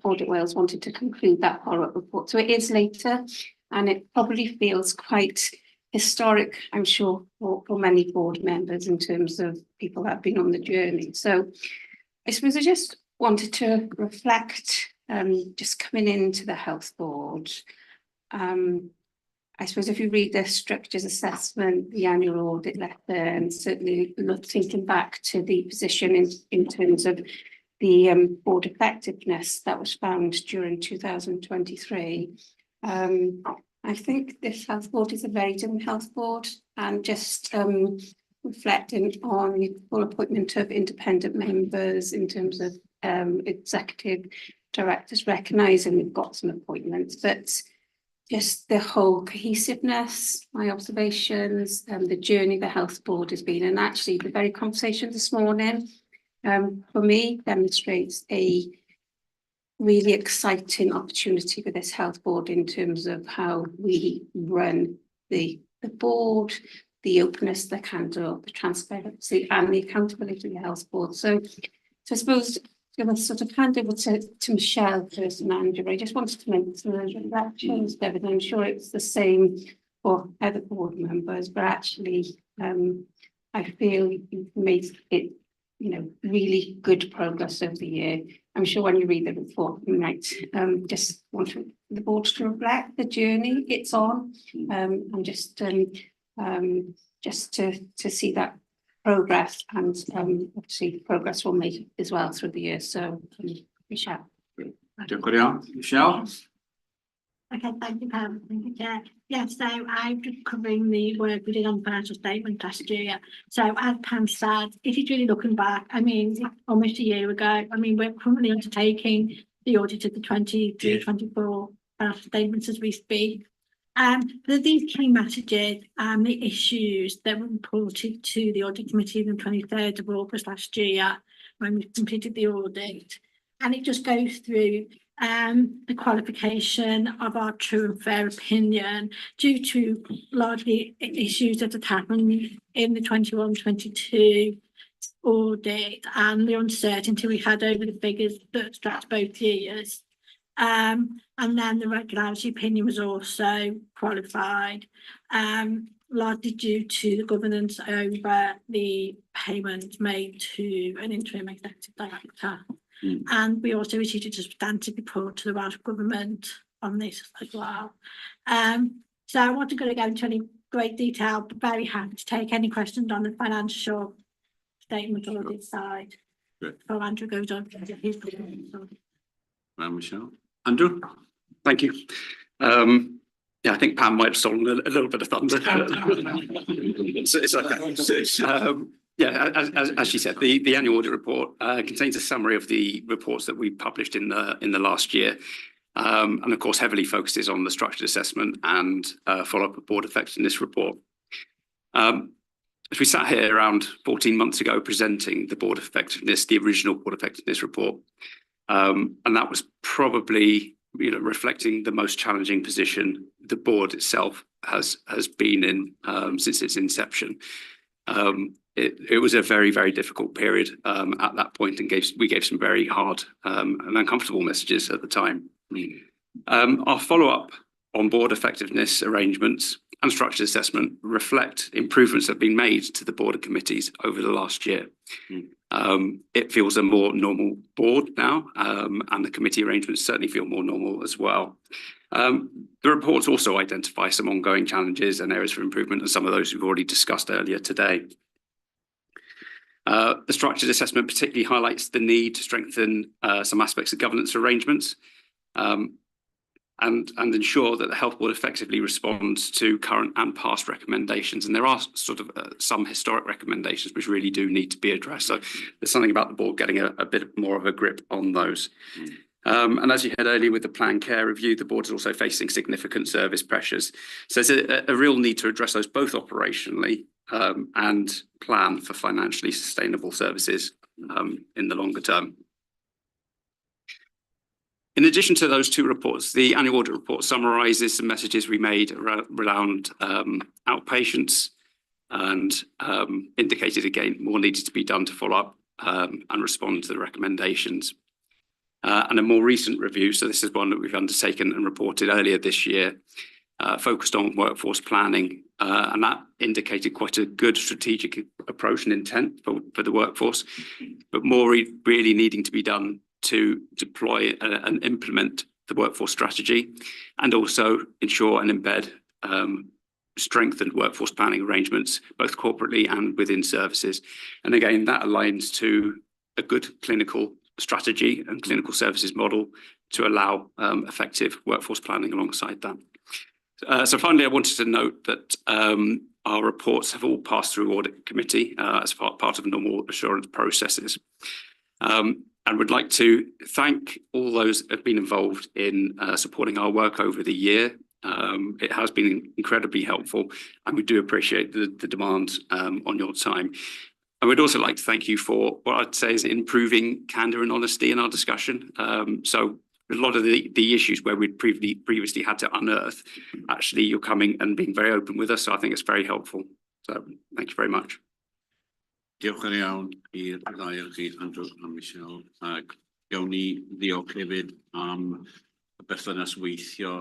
Audit Wales wanted to conclude that follow-up report. So it is later, and it probably feels quite historic, I'm sure, for many board members in terms of people that have been on the journey. So I suppose I just wanted to reflect, just coming into the Health Board. I suppose if you read the structures assessment, the annual audit letter, and certainly thinking back to the position in terms of the board effectiveness that was found during 2023, I think this Health Board is a very different Health Board, and just reflecting on the full appointment of independent members in terms of executive directors, recognising we've got some appointments, but just the whole cohesiveness, my observations, the journey the Health Board has been, and actually the very conversation this morning, for me, demonstrates a really exciting opportunity for this Health Board in terms of how we run the board, the openness, the candor, the transparency, and the accountability of the Health Board. So I suppose I'm going to sort of hand over to Michelle first and Andrew. I just wanted to make some reflections, David. I'm sure it's the same for other board members, but actually I feel you've made it, really good progress over the year. I'm sure when you read the report, you might just want the board to reflect the journey it's on, and just to see that progress, and obviously progress will make as well through the year. So, Michelle. Michelle. Okay, thank you, Pam. Thank you, Chair. Yeah, so I'm just covering the work we did on financial statement last year. So as Pam said, it is really looking back. I mean, almost a year ago. I mean, we're currently undertaking the audit of the 23-24 financial statements as we speak. But these key messages and the issues that were reported to the audit committee on the 23rd of August last year when we completed the audit. And it just goes through the qualification of our true and fair opinion due to largely issues that had happened in the 21-22 audit and the uncertainty we had over the figures that strapped both years. And then the regularity opinion was also qualified, largely due to the governance over the payment made to an interim executive director. And we also issued a substantive report to the Welsh Government on this as well. So I wasn't going to go into any great detail, but very happy to take any questions on the financial statement audit side. Before Andrew goes on to his presentation. Michelle. Andrew. Thank you. Yeah, I think Pam might have stolen a little bit of thunder. It's okay. Yeah, as she said, the annual audit report contains a summary of the reports that we published in the last year, and of course heavily focuses on the structured assessment and follow-up of board effectiveness report. As we sat here around 14 months ago presenting the board effectiveness, the original board effectiveness report, and that was probably reflecting the most challenging position the board itself has been in since its inception. It was a very, very difficult period at that point, and we gave some very hard and uncomfortable messages at the time. Our follow-up on board effectiveness arrangements and structured assessment reflect improvements that have been made to the board and committees over the last year. It feels a more normal board now, and the committee arrangements certainly feel more normal as well. The reports also identify some ongoing challenges and areas for improvement, and some of those we've already discussed earlier today. The structured assessment particularly highlights the need to strengthen some aspects of governance arrangements and ensure that the health board effectively responds to current and past recommendations. And there are sort of some historic recommendations which really do need to be addressed. So there's something about the board getting a bit more of a grip on those. And as you heard earlier with the planned care review, the board is also facing significant service pressures. So there's a real need to address those both operationally and plan for financially sustainable services in the longer term. In addition to those two reports, the annual audit report summarises some messages we made around outpatients and indicated again more needed to be done to follow up and respond to the recommendations. And a more recent review, so this is one that we've undertaken and reported earlier this year, focused on workforce planning, and that indicated quite a good strategic approach and intent for the workforce, but more really needing to be done to deploy and implement the workforce strategy, and also ensure and embed strengthened workforce planning arrangements, both corporately and within services. And again, that aligns to a good clinical strategy and clinical services model to allow effective workforce planning alongside that. So finally, I wanted to note that our reports have all passed through audit committee as part of normal assurance processes. And would like to thank all those that have been involved in supporting our work over the year. It has been incredibly helpful, and we do appreciate the demand on your time. I would also like to thank you for what I'd say is improving candour and honesty in our discussion. So a lot of the issues where we'd previously had to unearth, actually you're coming and being very open with us, so I think it's very helpful. So thank you very much. Diolch yn iawn i'r ddau o chi, Andrew a Michelle, ac gawn ni ddiolch hefyd am y berthynas weithio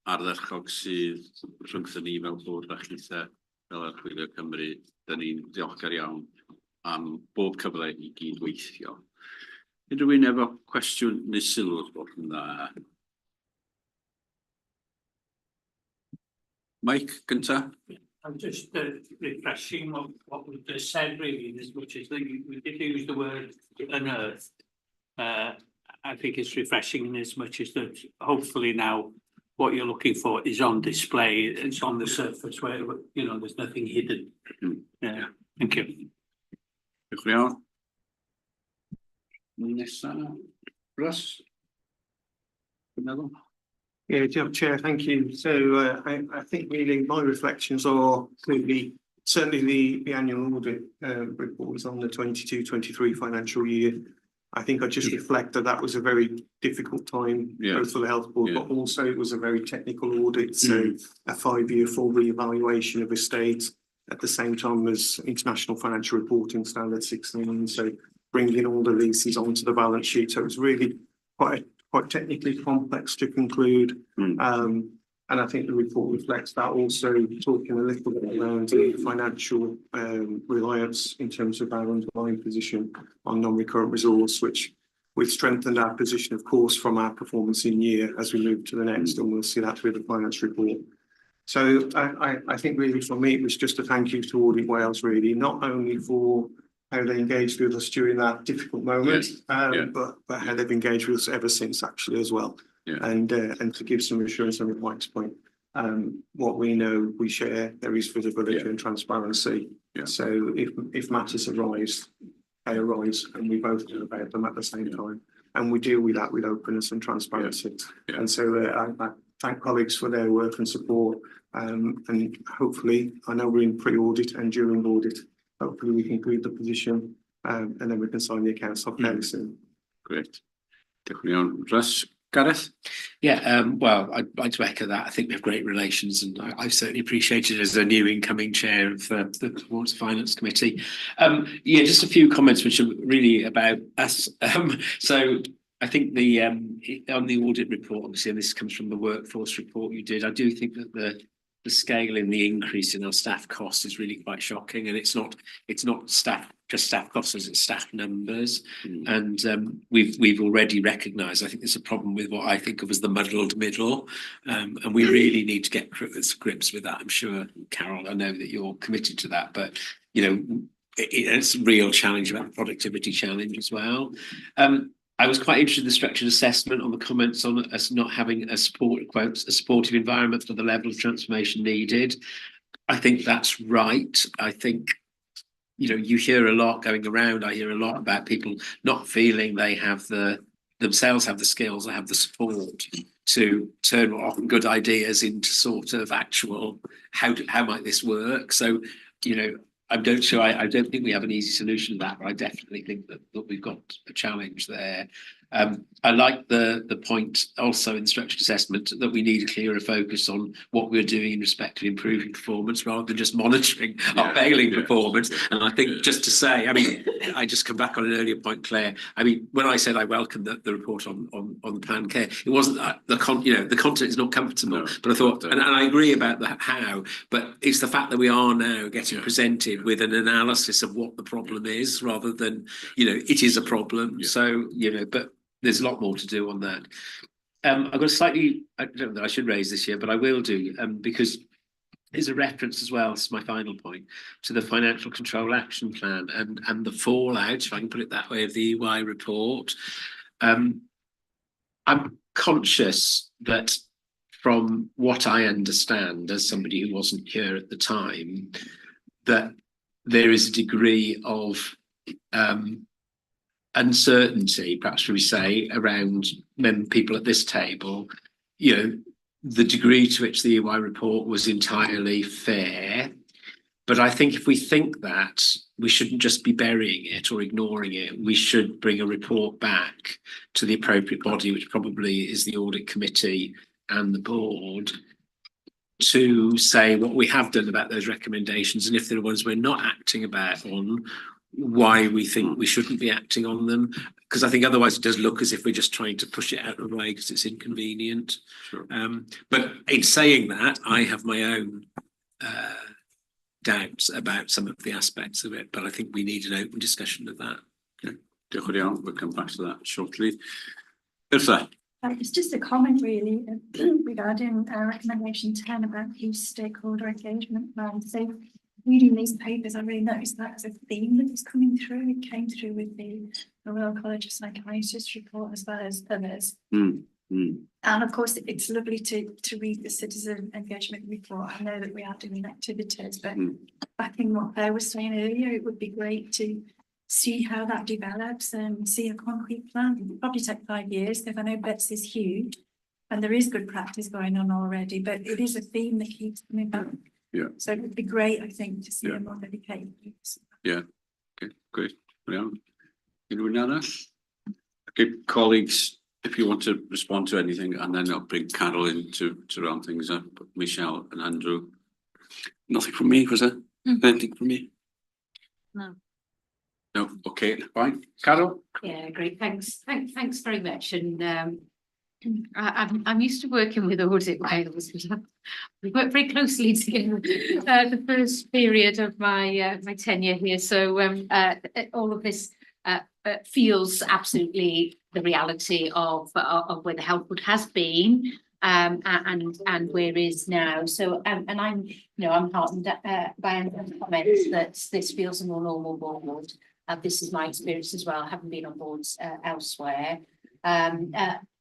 ardderchog sydd rhwngthyn ni fel bwrdd a chithe fel Archwilio Cymru. Dyn ni'n ddiolchgar iawn am bob cyfle i gydweithio. Ydw i'n efo cwestiwn neu sylw os gwelwch yn dda? Mike, gynta? I'm just refreshing what we've just said, really, as much as we did use the word unearthed. I think it's refreshing in as much as that hopefully now what you're looking for is on display, it's on the surface where, there's nothing hidden. Yeah, thank you. Diolch yn iawn. Nesa, Russ? Yeah, Chair, thank you. So I think really my reflections are clearly, certainly the annual audit report was on the 22-23 financial year. I think I just reflect that was a very difficult time, both for the health board, but also it was a very technical audit. So a 5-year full re-evaluation of estate at the same time as International Financial Reporting Standard 16. So bringing all the leases onto the balance sheet. So it was really quite technically complex to conclude. And I think the report reflects that, also talking a little bit around the financial reliance in terms of our underlying position on non-recurrent resource, which we've strengthened our position, of course, from our performance in year as we move to the next, and we'll see that through the finance report. So I think really for me, it was just a thank you to Audit Wales, really, not only for how they engaged with us during that difficult moment, but how they've engaged with us ever since, actually, as well. And to give some assurance on Mike's point. what we know, we share. There is visibility and transparency. Yeah. So if matters arise, they arise, and we both know about them at the same time, and we deal with that with openness and transparency. Yeah. And so I thank colleagues for their work and support, and hopefully, I know we're in pre-audit and during audit. Hopefully, we can conclude the position, and then we can sign the accounts off fairly soon. Great. Diolch yn fawr. Russ, Gareth? Yeah, well, I'd like to echo that. I think we have great relations, and I've certainly appreciated it as a new incoming chair of the Board's Finance Committee. Yeah, just a few comments which are really about us. So I think the on the audit report, obviously, and this comes from the workforce report you did, I do think that the scale in the increase in our staff costs is really quite shocking, and it's not just staff costs, it's staff numbers. And we've already recognised, I think there's a problem with what I think of as the muddled middle, and we really need to get grips with that. I'm sure, Carol, I know that you're committed to that, but you know, it's a real challenge about the productivity challenge as well. I was quite interested in the structured assessment on the comments on us not having a supportive environment for the level of transformation needed. I think that's right. I think, you know, you hear a lot going around. I hear a lot about people not feeling they have themselves have the skills or have the support to turn often good ideas into sort of actual, how might this work? So, you know, I don't think we have an easy solution to that, but I definitely think that we've got a challenge there. I like the point also in structured assessment that we need a clearer focus on what we're doing in respect to improving performance rather than just monitoring our failing performance. And I think just to say, I mean, I just come back on an earlier point, Claire. I mean, when I said I welcomed the report on the planned care, it wasn't the content is not comfortable, but I thought, and I agree about the how, but it's the fact that we are now getting presented with an analysis of what the problem is rather than, you know, it is a problem. So, you know, but there's a lot more to do on that. I've got a slightly, I don't know, I should raise this here, but I will do, because there's a reference as well, this is my final point, to the Financial Control Action Plan and the fallout, if I can put it that way, of the EY report. I'm conscious that from what I understand, as somebody who wasn't here at the time, that there is a degree of uncertainty, perhaps should we say, around people at this table, you know, the degree to which the EY report was entirely fair. But I think if we think that, we shouldn't just be burying it or ignoring it. We should bring a report back to the appropriate body, which probably is the audit committee and the board, to say what we have done about those recommendations, and if there are ones we're not acting on, why we think we shouldn't be acting on them, because I think otherwise it does look as if we're just trying to push it out of the way because it's inconvenient. Sure. But in saying that, I have my own doubts about some of the aspects of it, but I think we need an open discussion of that. Okay. Diolch yn fawr. We'll come back to that shortly. Ilse? It's just a comment really regarding recommendation 10 about youth stakeholder engagement plan. So reading these papers, I really noticed that as a theme that was coming through. It came through with the Royal College of Psychiatrists report as well as others. And of course, it's lovely to read the citizen engagement report. I know that we are doing activities, but backing what Claire was saying earlier, it would be great to see how that develops and see a concrete plan. It will probably take 5 years because I know BETS is huge and there is good practice going on already, but it is a theme that keeps coming back. Yeah. So it would be great, I think, to see a more dedicated use. Yeah. Okay, great. Anyone else? Okay, colleagues, if you want to respond to anything, and then I'll bring Carol in to round things up. Michelle and Andrew. Nothing from me, was there? Anything from me? No. No, okay, fine. Carol? Yeah, great. Thanks very much. And I'm used to working with Audit Wales. We worked very closely together the first period of my tenure here. So all of this feels absolutely the reality of where the health board has been and where is now. So and I'm I'm heartened by the comments that this feels a more normal board. This is my experience as well, having been on boards elsewhere.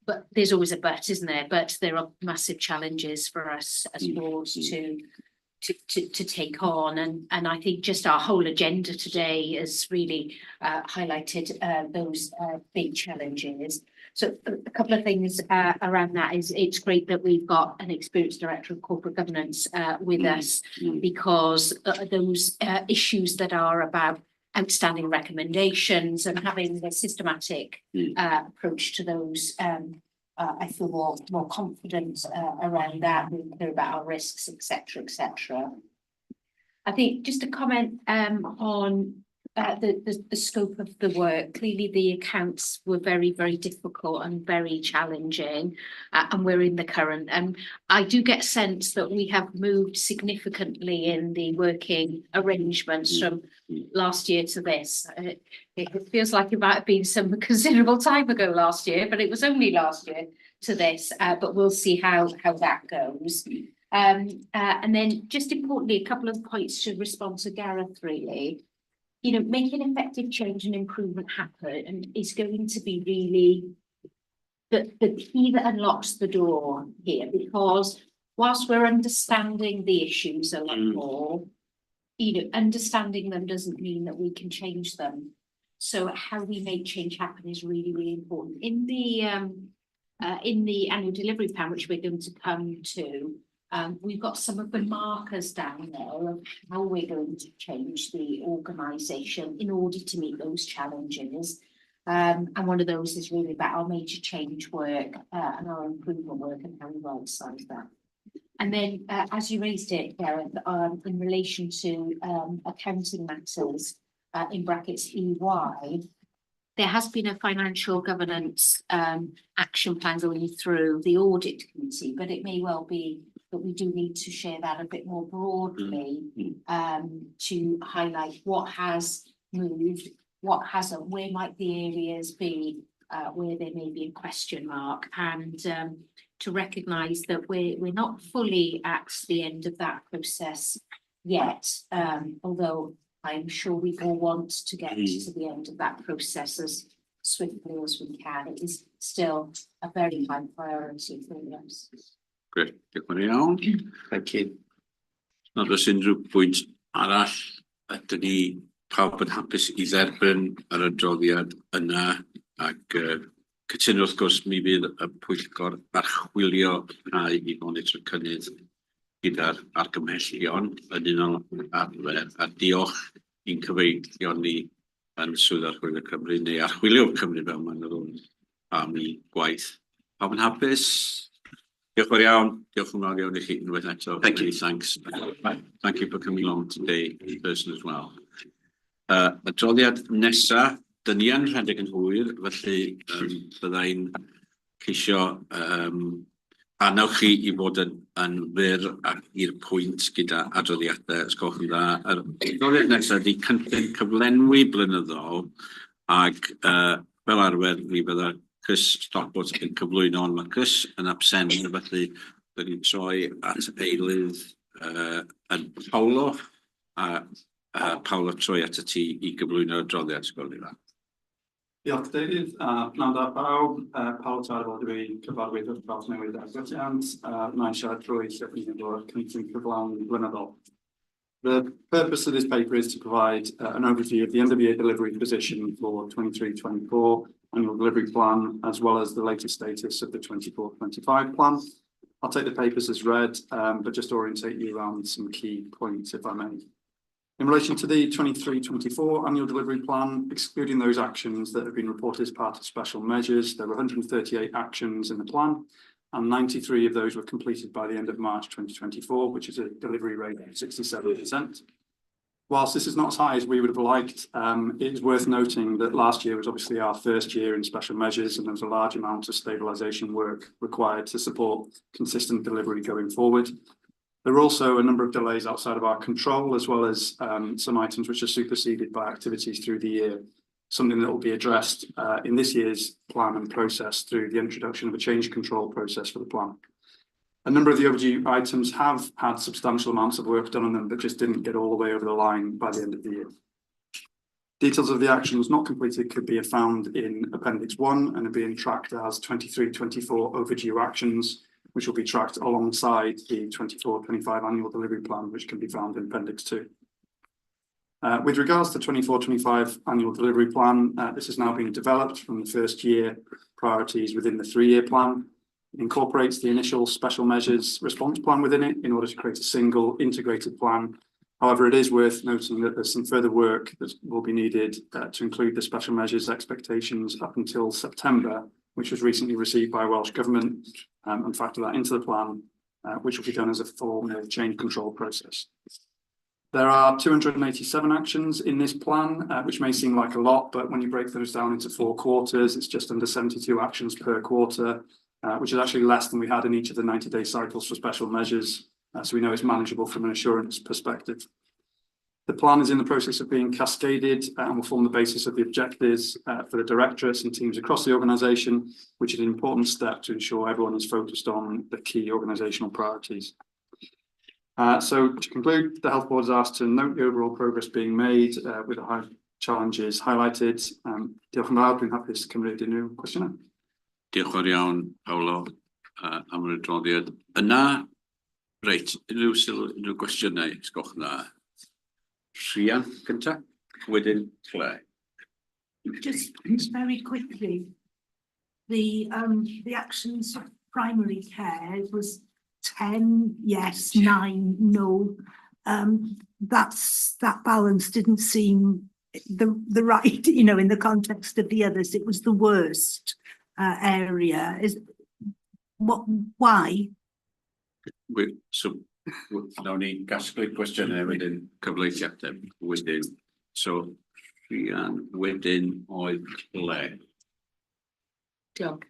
but there's always a but, isn't there? But there are massive challenges for us as boards to take on, and I think just our whole agenda today has really highlighted those big challenges. So a couple of things around that is it's great that we've got an experienced director of corporate governance with us, because those issues that are about outstanding recommendations and having a systematic approach to those, I feel more confident around that. We're clear about our risks, etc., etc. I think just a comment on the scope of the work. Clearly, the accounts were very, very difficult and very challenging, and we're in the current. And I do get a sense that we have moved significantly in the working arrangements from last year to this. It feels like it might have been some considerable time ago last year, but it was only last year to this. But we'll see how that goes. And then, just importantly, a couple of points to respond to Gareth, really. You know, making effective change and improvement happen is going to be really the key that unlocks the door here, because whilst we're understanding the issues a lot more, you know, understanding them doesn't mean that we can change them. So how we make change happen is really, really important. In the annual delivery plan, which we're going to come to, we've got some of the markers down there of how we're going to change the organisation in order to meet those challenges. And one of those is really about our major change work and our improvement work and how we right-size that. And then, as you raised it, Gareth, in relation to accounting matters, in brackets EY, there has been a financial governance action plan going through the audit committee, but it may well be that we do need to share that a bit more broadly to highlight what has moved, what hasn't, where might the areas be where there may be a question mark, and to recognise that we're not fully at the end of that process yet, although I'm sure we all want to get to the end of that process as swiftly as we can. It is still a very high priority for us. Grêt, diolch yn iawn. Thank you. Nad oes unrhyw pwynt arall, ydyn ni pawb yn hapus I dderbyn yr adroddiad yna, ac cytuno wrth gwrs mi fydd y pwyllgor archwilio rhai I monitro cynnydd gyda'r argymhellion yn unol arfer, a diolch i'n cyfeillion ni yn Swydd Archwilio Cymru neu Archwilio Cymru fel maen nhw'n am I gwaith. Pawb yn hapus? Diolch yn iawn. Diolch yn fawr iawn I chi unwaith eto. Thank you. Thanks. Thank you for coming along today in person as well. Adroddiad nesa, dyn ni yn rhedeg yn hwyr, felly byddai'n ceisio anawch chi I fod yn fyr i'r pwynt gyda adroddiadau, os gwelwch yn dda. Yr adroddiad nesa ydi cynllun cyflenwi blynyddol, ac fel arfer mi bydda Chris Stockport yn cyflwyno, ond mae Chris yn absent, felly byddwn ni'n troi at eilydd yn Paolo, a Paolo troi at y ti I gyflwyno'r adroddiad, sgwrdd I fa. Diolch David, pnawn da pawb, Paolo Tad fod I fi cyfarwydd wrth fath newydd argymhelliant, mae'n siarad drwy llyfryn o'r cynllun cyflawn blynyddol. The purpose of this paper is to provide an overview of the end-of-year delivery position for 23-24 annual delivery plan, as well as the latest status of the 24-25 plan. I'll take the papers as read, but just orientate you around some key points, if I may. In relation to the 23-24 annual delivery plan, excluding those actions that have been reported as part of special measures, there were 138 actions in the plan, and 93 of those were completed by the end of March 2024, which is a delivery rate of 67%. Whilst this is not as high as we would have liked, it is worth noting that last year was obviously our first year in special measures, and there was a large amount of stabilisation work required to support consistent delivery going forward. There are also a number of delays outside of our control, as well as some items which are superseded by activities through the year, something that will be addressed in this year's plan and process through the introduction of a change control process for the plan. A number of the overdue items have had substantial amounts of work done on them, but just didn't get all the way over the line by the end of the year. Details of the actions not completed could be found in Appendix 1 and are being tracked as 23-24 overdue actions, which will be tracked alongside the 24-25 annual delivery plan, which can be found in Appendix 2. With regards to 24-25 annual delivery plan, this has now been developed from the first year priorities within the 3-year plan. It incorporates the initial special measures response plan within it in order to create a single integrated plan. However, it is worth noting that there's some further work that will be needed to include the special measures expectations up until September, which was recently received by Welsh Government, and factor that into the plan, which will be done as a formal change control process. There are 287 actions in this plan, which may seem like a lot, but when you break those down into 4 quarters, it's just under 72 actions per quarter, which is actually less than we had in each of the 90-day cycles for special measures. So we know it's manageable from an assurance perspective. The plan is in the process of being cascaded and will form the basis of the objectives for the directorates and teams across the organisation, which is an important step to ensure everyone is focused on the key organisational priorities. So to conclude, the Health Board is asked to note the overall progress being made with the high challenges highlighted. Diolch yn fawr, dwi'n hapus cymryd unrhyw cwestiynau. Diolch yn fawr iawn, Paolo, am yr adroddiad yna. Reit, unrhyw gwestiynau, sgwch na. Rhian, cynta, wedyn Claire. Just very quickly, the actions of primary care was 10 yes, 9 no. That balance didn't seem the right, you know, in the context of the others. It was the worst area. Why? So, nawn ni gasglu cwestiynau wedyn cyfleithio ateb wedyn. So, Rhian, wedyn oedd Claire. Diolch.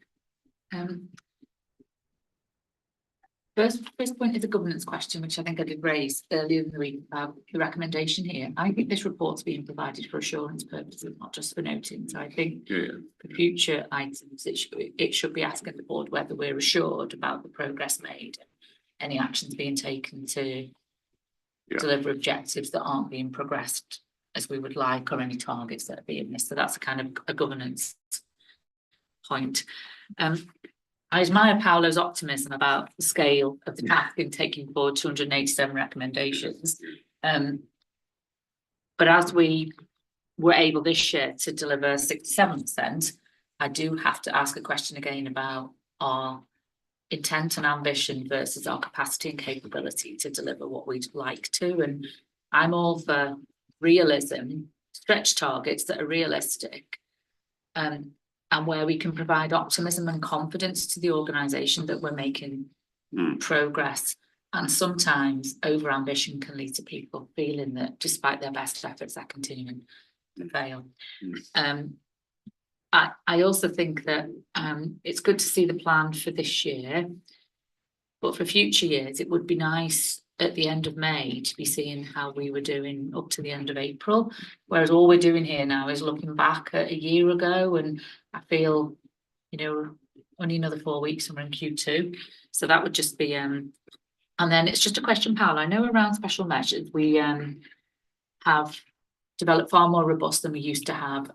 First point is a governance question, which I think I did raise earlier in the week about the recommendation here. I think this report's being provided for assurance purposes, not just for noting. So I think for future items, it should be asking the board whether we're assured about the progress made, any actions being taken to deliver objectives that aren't being progressed as we would like, or any targets that are being missed. So that's a kind of a governance point. I admire Paolo's optimism about the scale of the task in taking forward 287 recommendations. But as we were able this year to deliver 67%, I do have to ask a question again about our intent and ambition versus our capacity and capability to deliver what we'd like to. And I'm all for realism, stretch targets that are realistic, and where we can provide optimism and confidence to the organisation that we're making progress. And sometimes over-ambition can lead to people feeling that despite their best efforts, they're continuing to fail. I also think that it's good to see the plan for this year, but for future years, it would be nice at the end of May to be seeing how we were doing up to the end of April, whereas all we're doing here now is looking back at a year ago, and I feel, you know, only another 4 weeks and we're in Q2, so that would just be and then it's just a question, Paolo. I know around special measures we have developed far more robust than we used to have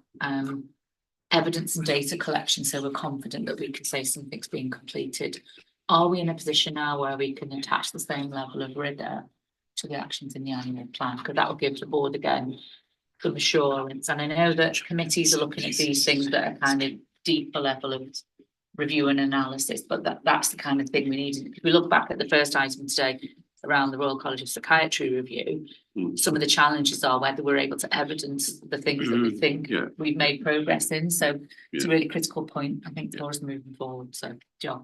evidence and data collection, so we're confident that we can say something's being completed. Are we in a position now where we can attach the same level of rigour to the actions in the annual plan? Because that will give the board again some assurance. And I know that committees are looking at these things that are kind of deeper level of review and analysis, but that's the kind of thing we need. If we look back at the first item today around the Royal College of Psychiatry review, some of the challenges are whether we're able to evidence the things that we think we've made progress in. So it's a really critical point, I think, for us moving forward. So, John.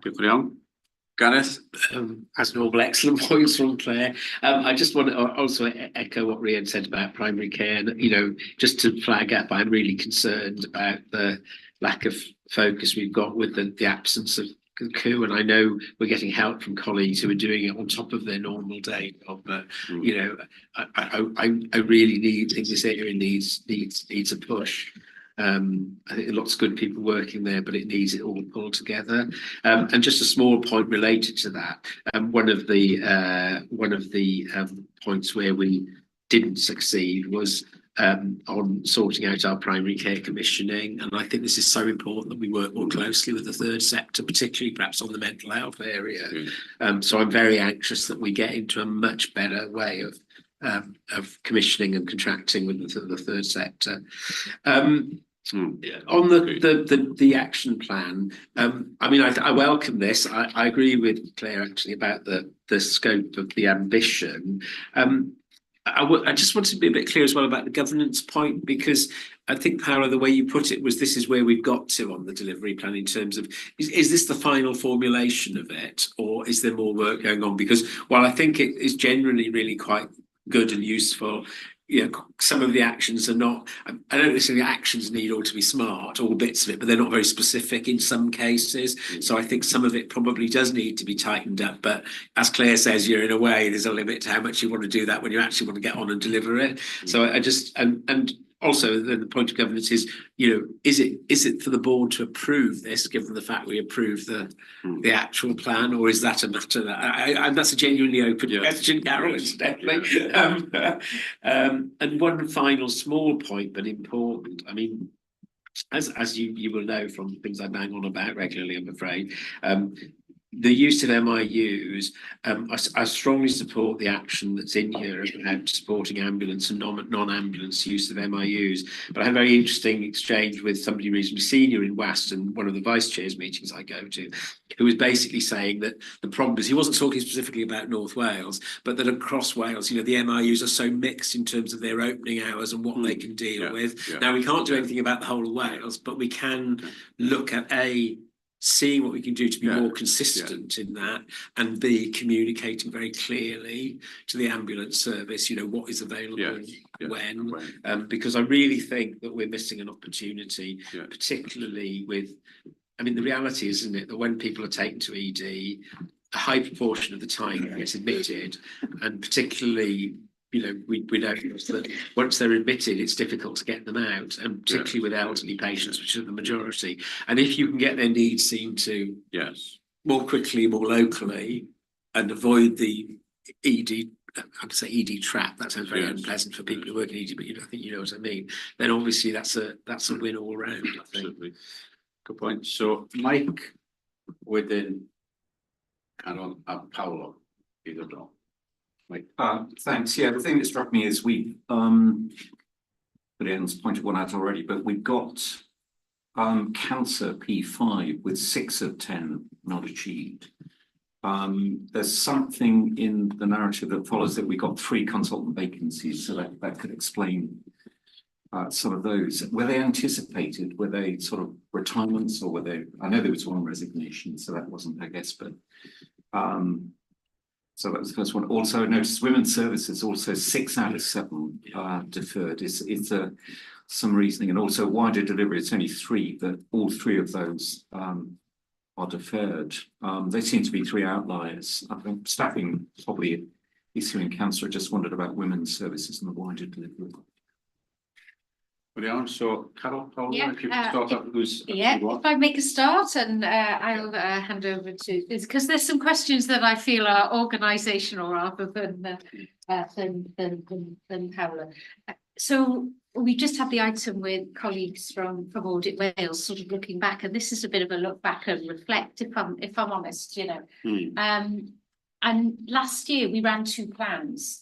Gareth? As normal, excellent points from Claire. I just want to also echo what Rhian said about primary care. And, you know, just to flag up, I'm really concerned about the lack of focus we've got with the absence of coup. And I know we're getting help from colleagues who are doing it on top of their normal day job. But, you know, I really think this area needs a push. I think lots of good people working there, but it needs it all pulled together. And just a small point related to that. One of the points where we didn't succeed was on sorting out our primary care commissioning, and I think this is so important that we work more closely with the third sector, particularly perhaps on the mental health area. So I'm very anxious that we get into a much better way of commissioning and contracting with the third sector. On the action plan, I mean, I welcome this. I agree with Claire actually about the scope of the ambition. I just wanted to be a bit clear as well about the governance point, because I think, Paolo, the way you put it was this is where we've got to on the delivery plan in terms of, is this the final formulation of it, or is there more work going on? Because while I think it is generally really quite good and useful, you know, some of the actions are not, I don't necessarily actions need all to be smart, all bits of it, but they're not very specific in some cases. So I think some of it probably does need to be tightened up. But as Claire says, you're in a way, there's a limit to how much you want to do that when you actually want to get on and deliver it. So I just, and also the point of governance is, you know, is it for the board to approve this, given the fact we approved the actual plan, or is that a matter that that's a genuinely open question, Carol, incidentally. And one final small point, but important. I mean, as you will know from things I bang on about regularly, I'm afraid, the use of MIUs, I strongly support the action that's in here about supporting ambulance and non-ambulance use of MIUs. But I had a very interesting exchange with somebody reasonably senior in Weston, one of the vice chairs meetings I go to, who was basically saying that the problem is, he wasn't talking specifically about North Wales, but that across Wales, you know, the MIUs are so mixed in terms of their opening hours and what they can deal with. Now, we can't do anything about the whole of Wales, but we can look at see what we can do to be more consistent in that, and B, communicating very clearly to the ambulance service, you know, what is available when, because I really think that we're missing an opportunity, particularly with, I mean, the reality is, isn't it, that when people are taken to ED, a high proportion of the time gets admitted, and particularly, you know, we know that once they're admitted, it's difficult to get them out, and particularly with elderly patients, which are the majority. And if you can get their needs seen to more quickly, more locally, and avoid the ED, I'd say ED trap, that sounds very unpleasant for people who work in ED, but you know, I think you know what I mean. Then obviously that's a win all round. Absolutely. Good point. So Mike, within Carol and Paolo, either or. Thanks. Yeah, the thing that struck me is but Ian's pointed one out already, but we've got cancer P5 with 6 of 10 not achieved. There's something in the narrative that follows that we got 3 consultant vacancies, so that could explain some of those. Were they anticipated? Were they sort of retirements, or were they? I know there was 1 resignation, so that wasn't, I guess, but. So that was the first one. Also, I noticed women's services also 6 out of 7 deferred. Is some reasoning, and also wider delivery? It's only 3, but all 3 of those are deferred. They seem to be 3 outliers. I think staffing probably an issue in cancer. I just wondered about women's services and the wider delivery. Well, so Carol, if you could start up, who's if I make a start, and I'll hand over to, because there's some questions that I feel are organisational rather than Paolo. So we just had the item with colleagues from Audit Wales, sort of looking back, and this is a bit of a look back and reflect, if I'm honest, you know. And last year we ran 2 plans.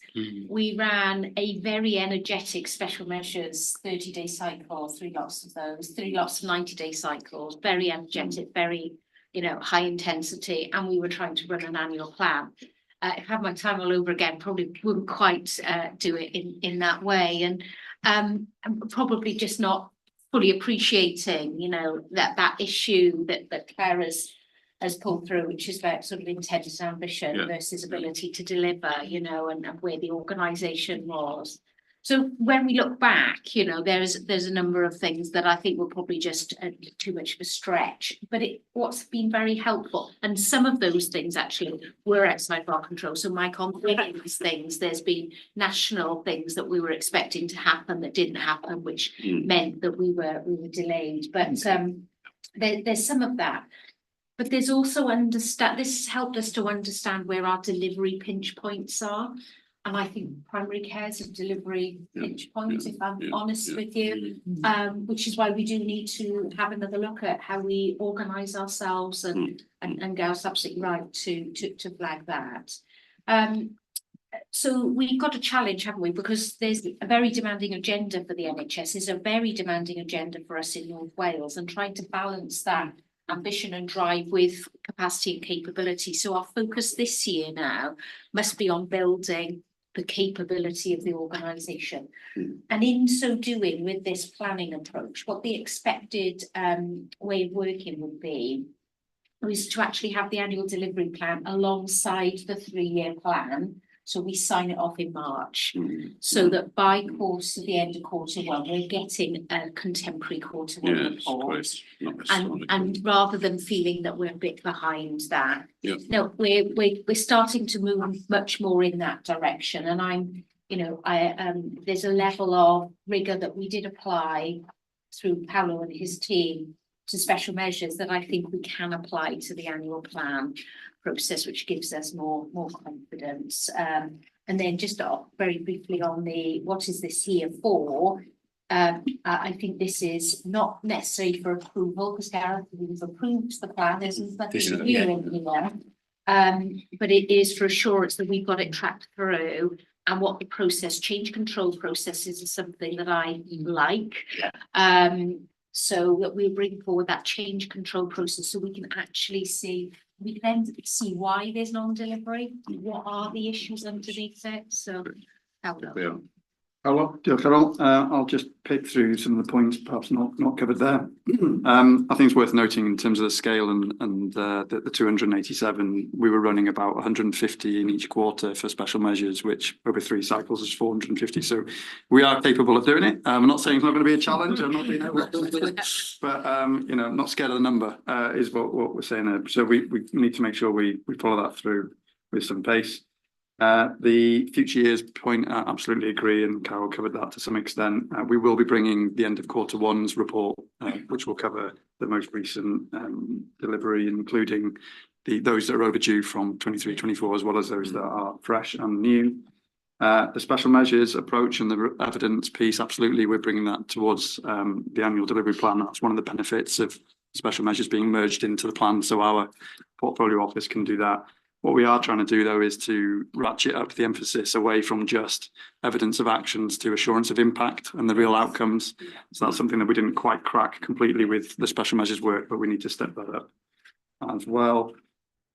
We ran a very energetic special measures 30-day cycle, 3 lots of those, 3 lots of 90-day cycles, very energetic, very, you know, high intensity, and we were trying to run an annual plan. If I had my time all over again, probably wouldn't quite do it in that way, and probably just not fully appreciating, you know, that issue that Claire has pulled through, which is about sort of intent and ambition versus ability to deliver, you know, and where the organisation was. So when we look back, you know, there's a number of things that I think were probably just too much of a stretch, but what's been very helpful, and some of those things actually were outside of our control. So Mike, on these things, there's been national things that we were expecting to happen that didn't happen, which meant that we were delayed. But there's some of that. But there's also this has helped us to understand where our delivery pinch points are. And I think primary care is a delivery pinch point, if I'm yeah, honest yeah. with you. Which is why we do need to have another look at how we organise ourselves and Gareth's absolutely right to flag that. So we've got a challenge, haven't we? Because there's a very demanding agenda for the NHS, there's a very demanding agenda for us in North Wales, and trying to balance that ambition and drive with capacity and capability. So our focus this year now must be on building the capability of the organisation. And in so doing, with this planning approach, what the expected way of working would be is to actually have the annual delivery plan alongside the 3-year plan. So we sign it off in March, so that by course of the end of Q1, we're getting a contemporary Q1 report. And rather than feeling that we're a bit behind that, no, we're starting to move much more in that direction. And I'm, you know, there's a level of rigour that we did apply through Paolo and his team to special measures that I think we can apply to the annual plan process, which gives us more confidence. And then just very briefly on the what is this here for? I think this is not necessarily for approval, because Gareth, we've approved the plan. There's nothing new in here. But it is for assurance that we've got it tracked through, and what the process, change control processes, is something that I like. So that we'll bring forward that change control process, so we can actually see, we can then see why there's non-delivery, what are the issues underneath it. So Hello, Carol. I'll just pick through some of the points perhaps not covered there. I think it's worth noting in terms of the scale and the 287, we were running about 150 in each quarter for special measures, which over 3 cycles is 450. So we are capable of doing it. I'm not saying it's not going to be a challenge. I'm not being but you know, I'm not scared of the number, is what we're saying there. So we need to make sure we follow that through with some pace. The future years point, I absolutely agree, and Carol covered that to some extent. We will be bringing the end of Q1's report, which will cover the most recent delivery, including those that are overdue from 23-24, as well as those that are fresh and new. The special measures approach and the evidence piece, absolutely, we're bringing that towards the annual delivery plan. That's one of the benefits of special measures being merged into the plan, so our portfolio office can do that. What we are trying to do, though, is to ratchet up the emphasis away from just evidence of actions to assurance of impact and the real outcomes. So that's something that we didn't quite crack completely with the special measures work, but we need to step that up as well.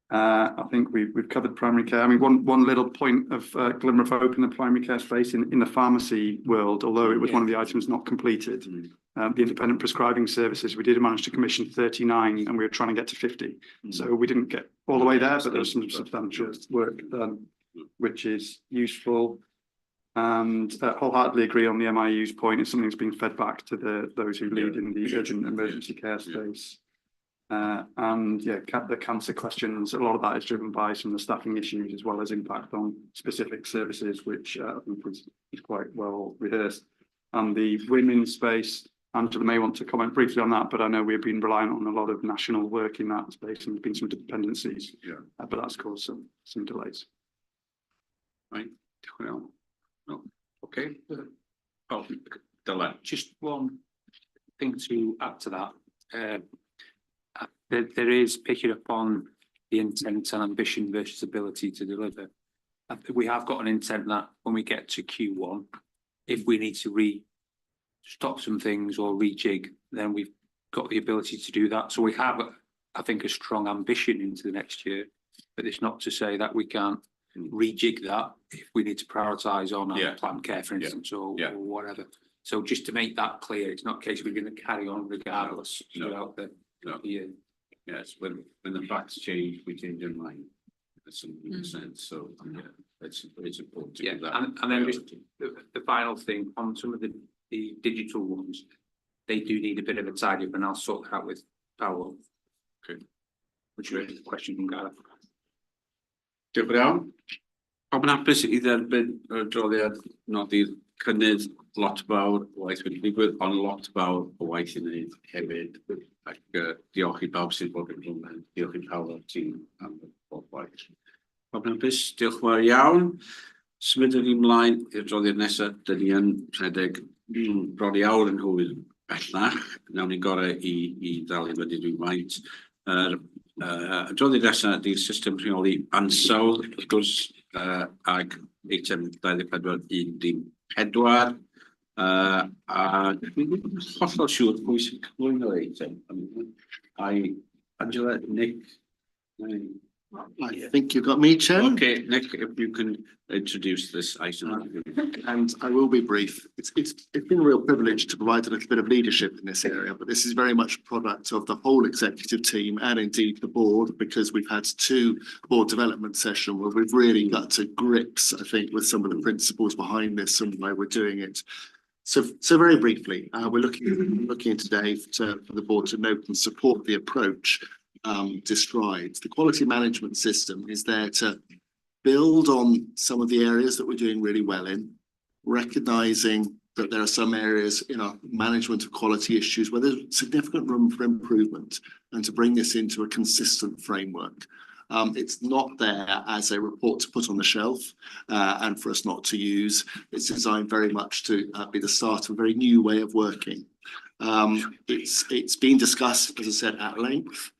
I think we've covered primary care. I mean, one little point of glimmer of hope in the primary care space in the pharmacy world, although it was one of the items not completed, the independent prescribing services, we did manage to commission 39, and we were trying to get to 50. So we didn't get all the way there, but there was some substantial work done, which is useful. And wholeheartedly agree on the MIU's point. It's something that's being fed back to those who lead in the urgent emergency care space. And yeah, the cancer questions, a lot of that is driven by some of the staffing issues, as well as impact on specific services, which I think is quite well rehearsed. And the women's space, Angela may want to comment briefly on that, but I know we've been relying on a lot of national work in that space, and there's been some dependencies, but that's caused some delays. Right, well, no, okay. Oh, delay. Just one thing to add to that. There is picking up on the intent and ambition versus ability to deliver. We have got an intent that when we get to Q1, if we need to stop some things or rejig, then we've got the ability to do that. So we have, I think, a strong ambition into the next year, but it's not to say that we can't rejig that if we need to prioritise on our planned care, for instance, or whatever. So just to make that clear, it's not a case we're going to carry on regardless throughout the year. Yes, when the facts change, we change in line. That's some sense. So yeah, it's important to do that. And then just the final thing on some of the digital ones, they do need a bit of a tidy up, and I'll sort that out with Paolo. Okay. Which is a question from Gareth. Diolch yn iawn. Pawb yn hapus I dderbyn y adroddiad nodi'r cynnydd lot fawr o waith wedi digwydd, ond lot fawr o waith I wneud hefyd. Ac diolch I bawb sydd bod yn rhywun. Diolch I pawb o'r tîm am y bob waith. Pawb yn hapus, diolch yn fawr iawn. Symud ni ymlaen i'r adroddiad nesaf, dyn ni yn rhedeg bron i awr yn hwyl bellach. Nawn ni gorau i ddal i fyny rhywfaint. Adroddiad nesaf ydy'r system rheoli ansawdd, wrth gwrs, ag eitem 2414. A dwi'n hollol siŵr pwy sy'n cyflwyno eitem. Angela, Nick? I think you've got me, Chair. Okay, Nick, if you can introduce this item. And I will be brief. It's been a real privilege to provide a little bit of leadership in this area, but this is very much a product of the whole executive team and indeed the board, because we've had 2 board development sessions where we've really got to grips, I think, with some of the principles behind this and why we're doing it. So very briefly, we're looking today for the board to note and support the approach described. The quality management system is there to build on some of the areas that we're doing really well in, recognising that there are some areas in our management of quality issues where there's significant room for improvement, and to bring this into a consistent framework. It's not there as a report to put on the shelf and for us not to use. It's designed very much to be the start of a very new way of working. It's been discussed, as I said, at length.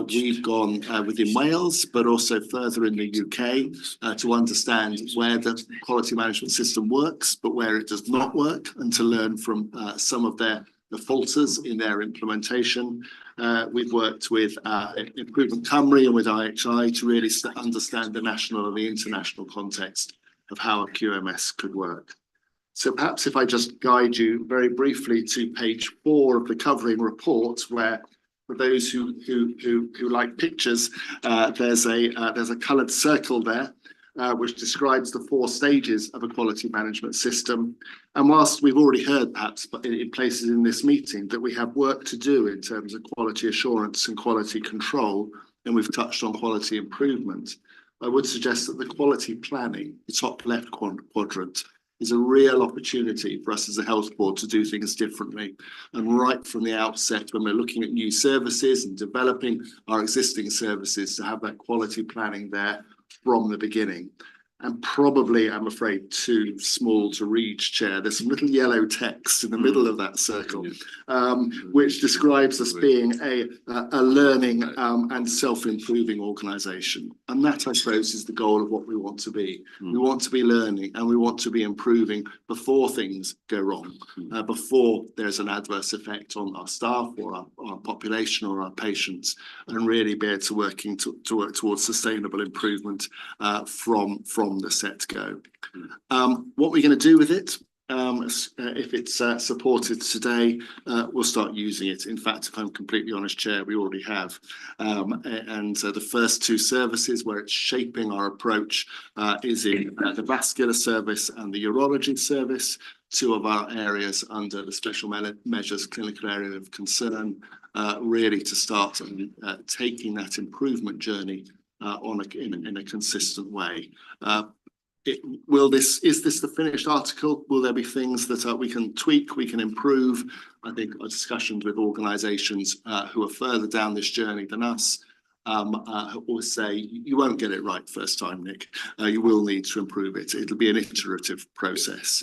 We've gone within Wales, but also further in the UK to understand where the quality management system works, but where it does not work, and to learn from some of the falters in their implementation. We've worked with Improvement Cymru and with IHI to really understand the national and the international context of how a QMS could work. So perhaps if I just guide you very briefly to page 4 of the covering report, where for those who like pictures, there's a coloured circle there, which describes the 4 stages of a quality management system. And whilst we've already heard, perhaps in places in this meeting, that we have work to do in terms of quality assurance and quality control, and we've touched on quality improvement, I would suggest that the quality planning, the top left quadrant, is a real opportunity for us as a health board to do things differently. And right from the outset, when we're looking at new services and developing our existing services, to have that quality planning there from the beginning. And probably, I'm afraid, too small to read, Chair. There's some little yellow text in the middle of that circle, which describes us being a learning and self-improving organisation. And that, I suppose, is the goal of what we want to be. We want to be learning and we want to be improving before things go wrong, before there's an adverse effect on our staff or our population or our patients, and really be able to work towards sustainable improvement from the set go. What we're going to do with it, if it's supported today, we'll start using it. In fact, if I'm completely honest, Chair, we already have. And the first 2 services where it's shaping our approach is in the vascular service and the urology service, 2 of our areas under the special measures clinical area of concern, really to start taking that improvement journey in a consistent way. Is this the finished article? Will there be things that we can tweak, we can improve? I think our discussions with organisations who are further down this journey than us will say, you won't get it right first time, Nick. You will need to improve it. It'll be an iterative process.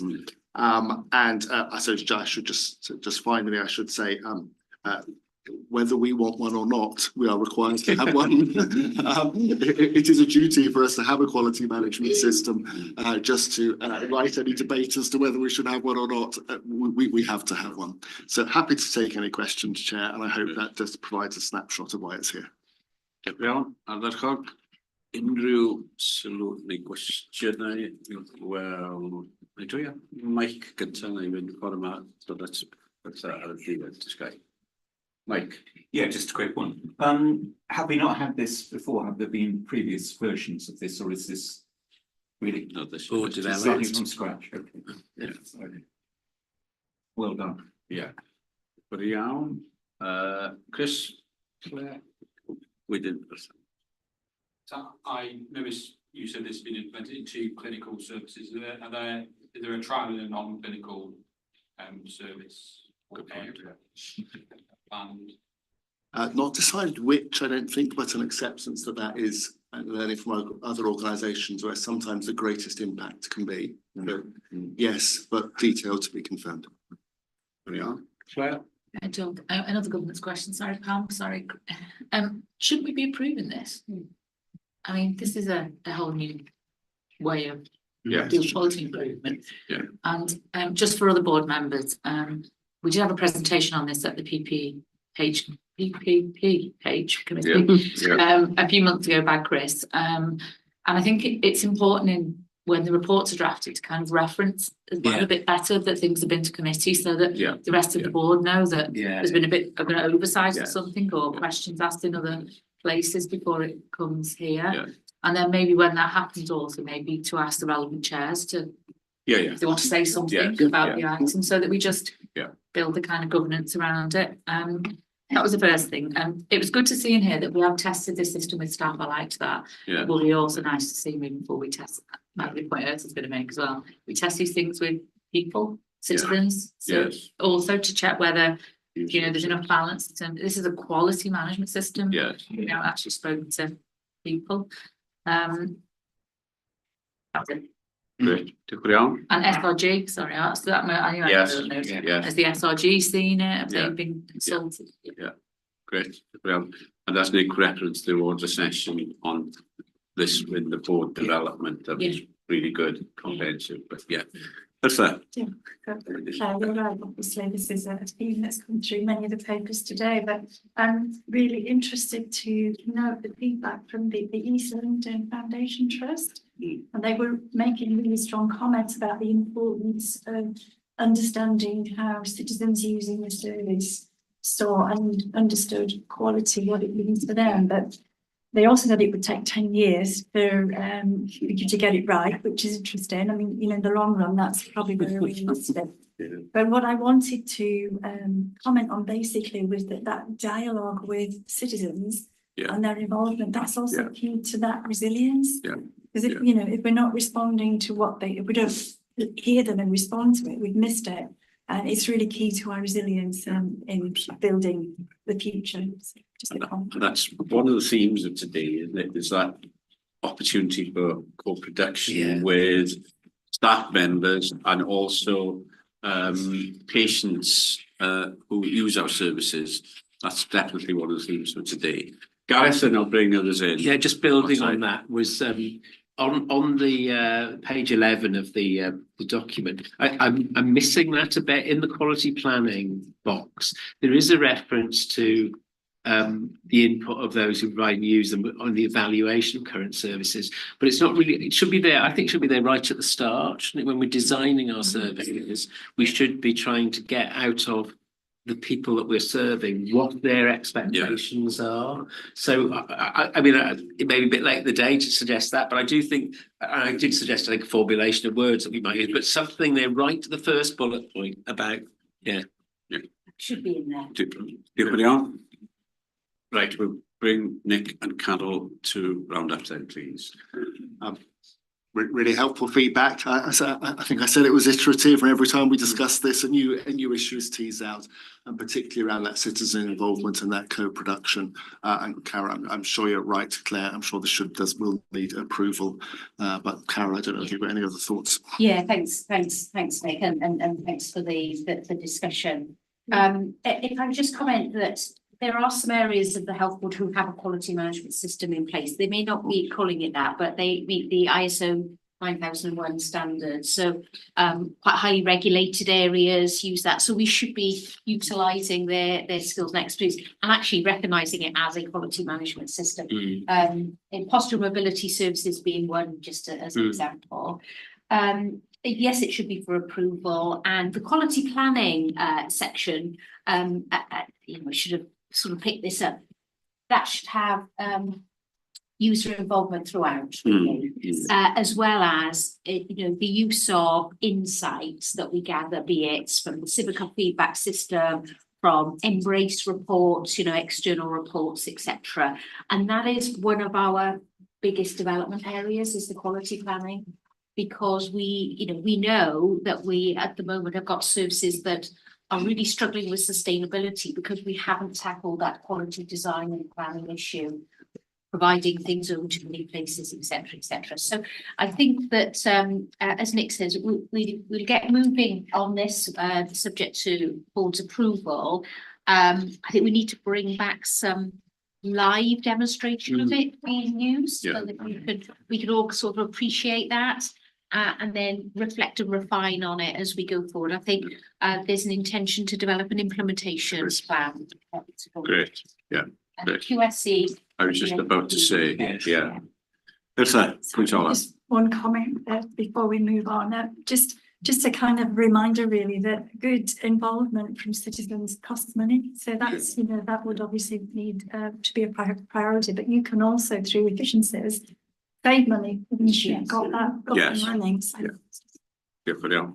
And I suppose I should just finally, I should say, whether we want one or not, we are required to have one. It is a duty for us to have a quality management system. Just to write any debate as to whether we should have one or not, we have to have one. So happy to take any questions, Chair, and I hope that just provides a snapshot of why it's here. Iawn, ardderchog, unrhyw sylw neu gwestiynau? Wel, ydw i Mike gyntaf neu fynd ffordd yma, dod at ar y ddiwedd, Sky. Mike. Yeah, just a quick one. Have we not had this before? Have there been previous versions of this, or is this really starting from scratch? Okay. Yeah. Okay. Well done. Yeah. But iawn. Chris, Claire, we didn't. So I noticed you said this has been implemented in 2 clinical services. Is there a trial in a non-clinical service or area? And Not decided which, I don't think, but an acceptance that that is learning from other organisations where sometimes the greatest impact can be. So, yes, but detail to be confirmed. There we are. Claire? Another governance question, sorry, Pam, sorry. Should we be approving this? I mean, this is a whole new way of doing quality improvement. Yeah. And just for other board members, we did have a presentation on this at the PPH committee a few months ago by Chris. And I think it's important when the reports are drafted to kind of reference as well a bit better that things have been to committee so that the rest of the board know that there's been a bit of an oversight or something or questions asked in other places before it comes here. And then maybe when that happens also maybe to ask the relevant chairs to if they want to say something about the item so that we just build the kind of governance around it. That was the first thing. It was good to see in here that we have tested this system with staff. I liked that. It will be also nice to see moving forward we test that the point Ursula's going to make as well. We test these things with people, citizens. So also to check whether there's enough balance. This is a quality management system. Actually spoken to people. That's it. Great. And SRG, sorry, that's that. Has the SRG seen it? Have they been consulted? Great. And that's Nick reference to all the session on this with the board development. That was really good, comprehensive. But that's that. You're right. Obviously, this is a theme that's come through many of the papers today, but I'm really interested to note the feedback from the East London Foundation Trust. And they were making really strong comments about the importance of understanding how citizens using the service saw and understood quality, what it means for them. But they also said it would take 10 years for you to get it right, which is interesting. I mean, in the long run, that's probably where we missed it. But what I wanted to comment on basically was that dialogue with citizens and their involvement, that's also key to that resilience. Because if if we're not responding to if we don't hear them and respond to it, we've missed it. And it's really key to our resilience in building the future. And that's one of the themes of today, isn't it? There's that opportunity for co-production with staff members and also patients who use our services. That's definitely one of the themes for today. Gareth, and I'll bring others in. Yeah, just building on that was on the page 11 of the document. I'm missing that a bit in the quality planning box. There is a reference to the input of those who provide and use them on the evaluation of current services, but it's not really. It should be there. I think it should be there right at the start, shouldn't it? When we're designing our services, we should be trying to get out of the people that we're serving what their expectations are. So I mean it may be a bit late in the day to suggest that, but I do think I did suggest a formulation of words that we might use, but something there right to the first bullet point about should be in there. Everybody on? Right, we'll bring Nick and Carol to round up then, please. Really helpful feedback. I think I said it was iterative, and every time we discuss this, a new issue is teased out, and particularly around that citizen involvement and that co-production. And Cara, I'm sure you're right, Claire. I'm sure will need approval. But Cara, I don't know if you've got any other thoughts. Yeah, thanks, Nick, and thanks for the discussion. If I could just comment that there are some areas of the health board who have a quality management system in place. They may not be calling it that, but they meet the ISO 9001 standards. So quite highly regulated areas use that. So we should be utilising their skills and expertise and actually recognising it as a quality management system. In postural mobility services being one, just as an example. Yes, it should be for approval, and the quality planning section. We should have sort of picked this up. That should have user involvement throughout, really, as well as the use of insights that we gather, be it from the Civica feedback system, from Embrace reports, external reports, etc. And that is one of our biggest development areas, is the quality planning, because we know that we at the moment have got services that are really struggling with sustainability because we haven't tackled that quality design and planning issue, providing things over to many places, etc., etc. So I think that, as Nick says, we'll get moving on this, subject to board's approval. I think we need to bring back some live demonstration of it being used, so that we could all sort of appreciate that. And then reflect and refine on it as we go forward. I think there's an intention to develop an implementation plan. Great, yeah. QSE. I was just about to say, yeah. That's that, Just one comment before we move on. Just a kind of reminder, really, that good involvement from citizens costs money. So that's, you know, that would obviously need to be a priority. But you can also, through efficiencies, save money once you've got that up and running. So. Diolch yn iawn.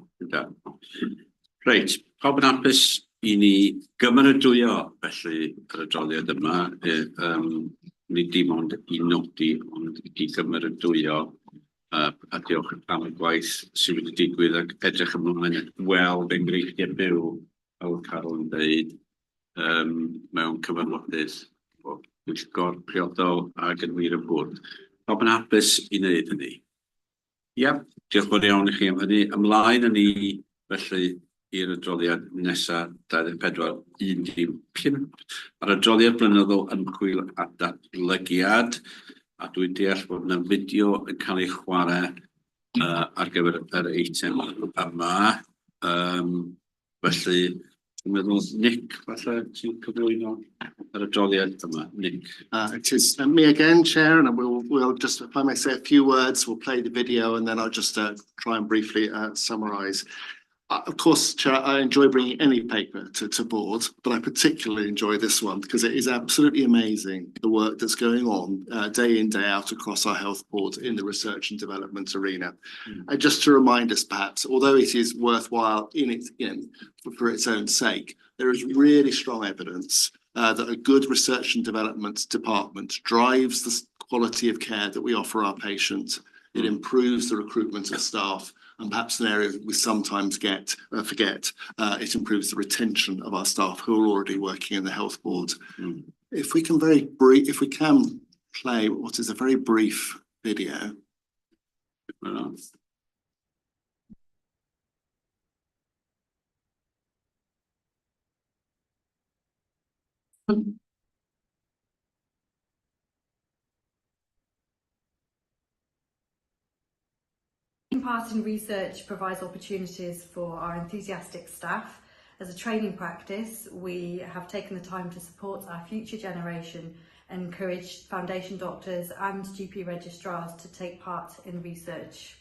Reit, pawb yn hapus I ni gymeradwyo felly yr adroddiad yma. Ni dim ond I nodi, ond I gymeradwyo. A diolch am y gwaith sydd wedi digwydd ac edrych ymlaen at weld enghreifftiau byw fel Carol yn dweud mewn cyfarfodydd o Pwyllgor Priodol ac yn wir y bwrdd. Pawb yn hapus I wneud hynny. Ia, diolch fawr iawn I chi am hynny. Ymlaen yn ni felly i'r adroddiad nesaf 24-15. Mae'r adroddiad blynyddol ymchwil a datblygiad a dwi'n deall bod yna fideo yn cael ei chwarae ar gyfer yr eitem yma. Felly, dwi'n meddwl, Nick, falle ti'n cyflwyno yr adroddiad yma, Nick. It is me again, Chair, and we'll just, if I may say a few words, we'll play the video and then I'll just try and briefly summarise. Of course, Chair, I enjoy bringing any paper to board, but I particularly enjoy this one because it is absolutely amazing the work that's going on day in, day out across our health board in the research and development arena. And just to remind us, perhaps, although it is worthwhile in its, for its own sake, there is really strong evidence that a good research and development department drives the quality of care that we offer our patients. It improves the recruitment of staff. And perhaps an area that we sometimes forget, it improves the retention of our staff who are already working in the health board. If we can play what is a very brief video. Taking part in research provides opportunities for our enthusiastic staff. As a training practice, we have taken the time to support our future generation and encourage foundation doctors and GP registrars to take part in research.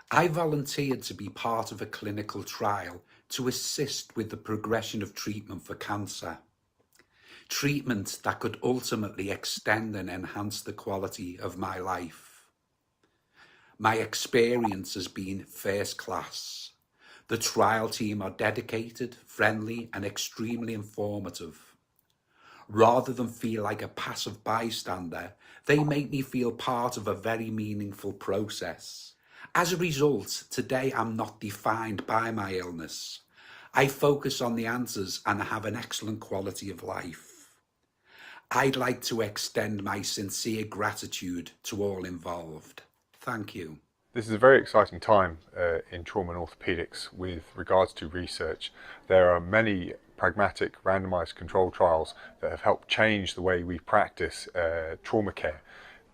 I volunteered to be part of a clinical trial to assist with the progression of treatment for cancer. Treatment that could ultimately extend and enhance the quality of my life. My experience has been first class. The trial team are dedicated, friendly, and extremely informative. Rather than feel like a passive bystander, they make me feel part of a very meaningful process. As a result, today I'm not defined by my illness. I focus on the answers and have an excellent quality of life. I'd like to extend my sincere gratitude to all involved. Thank you. This is a very exciting time in trauma and orthopaedics with regards to research. There are many pragmatic randomized controlled trials that have helped change the way we practice trauma care.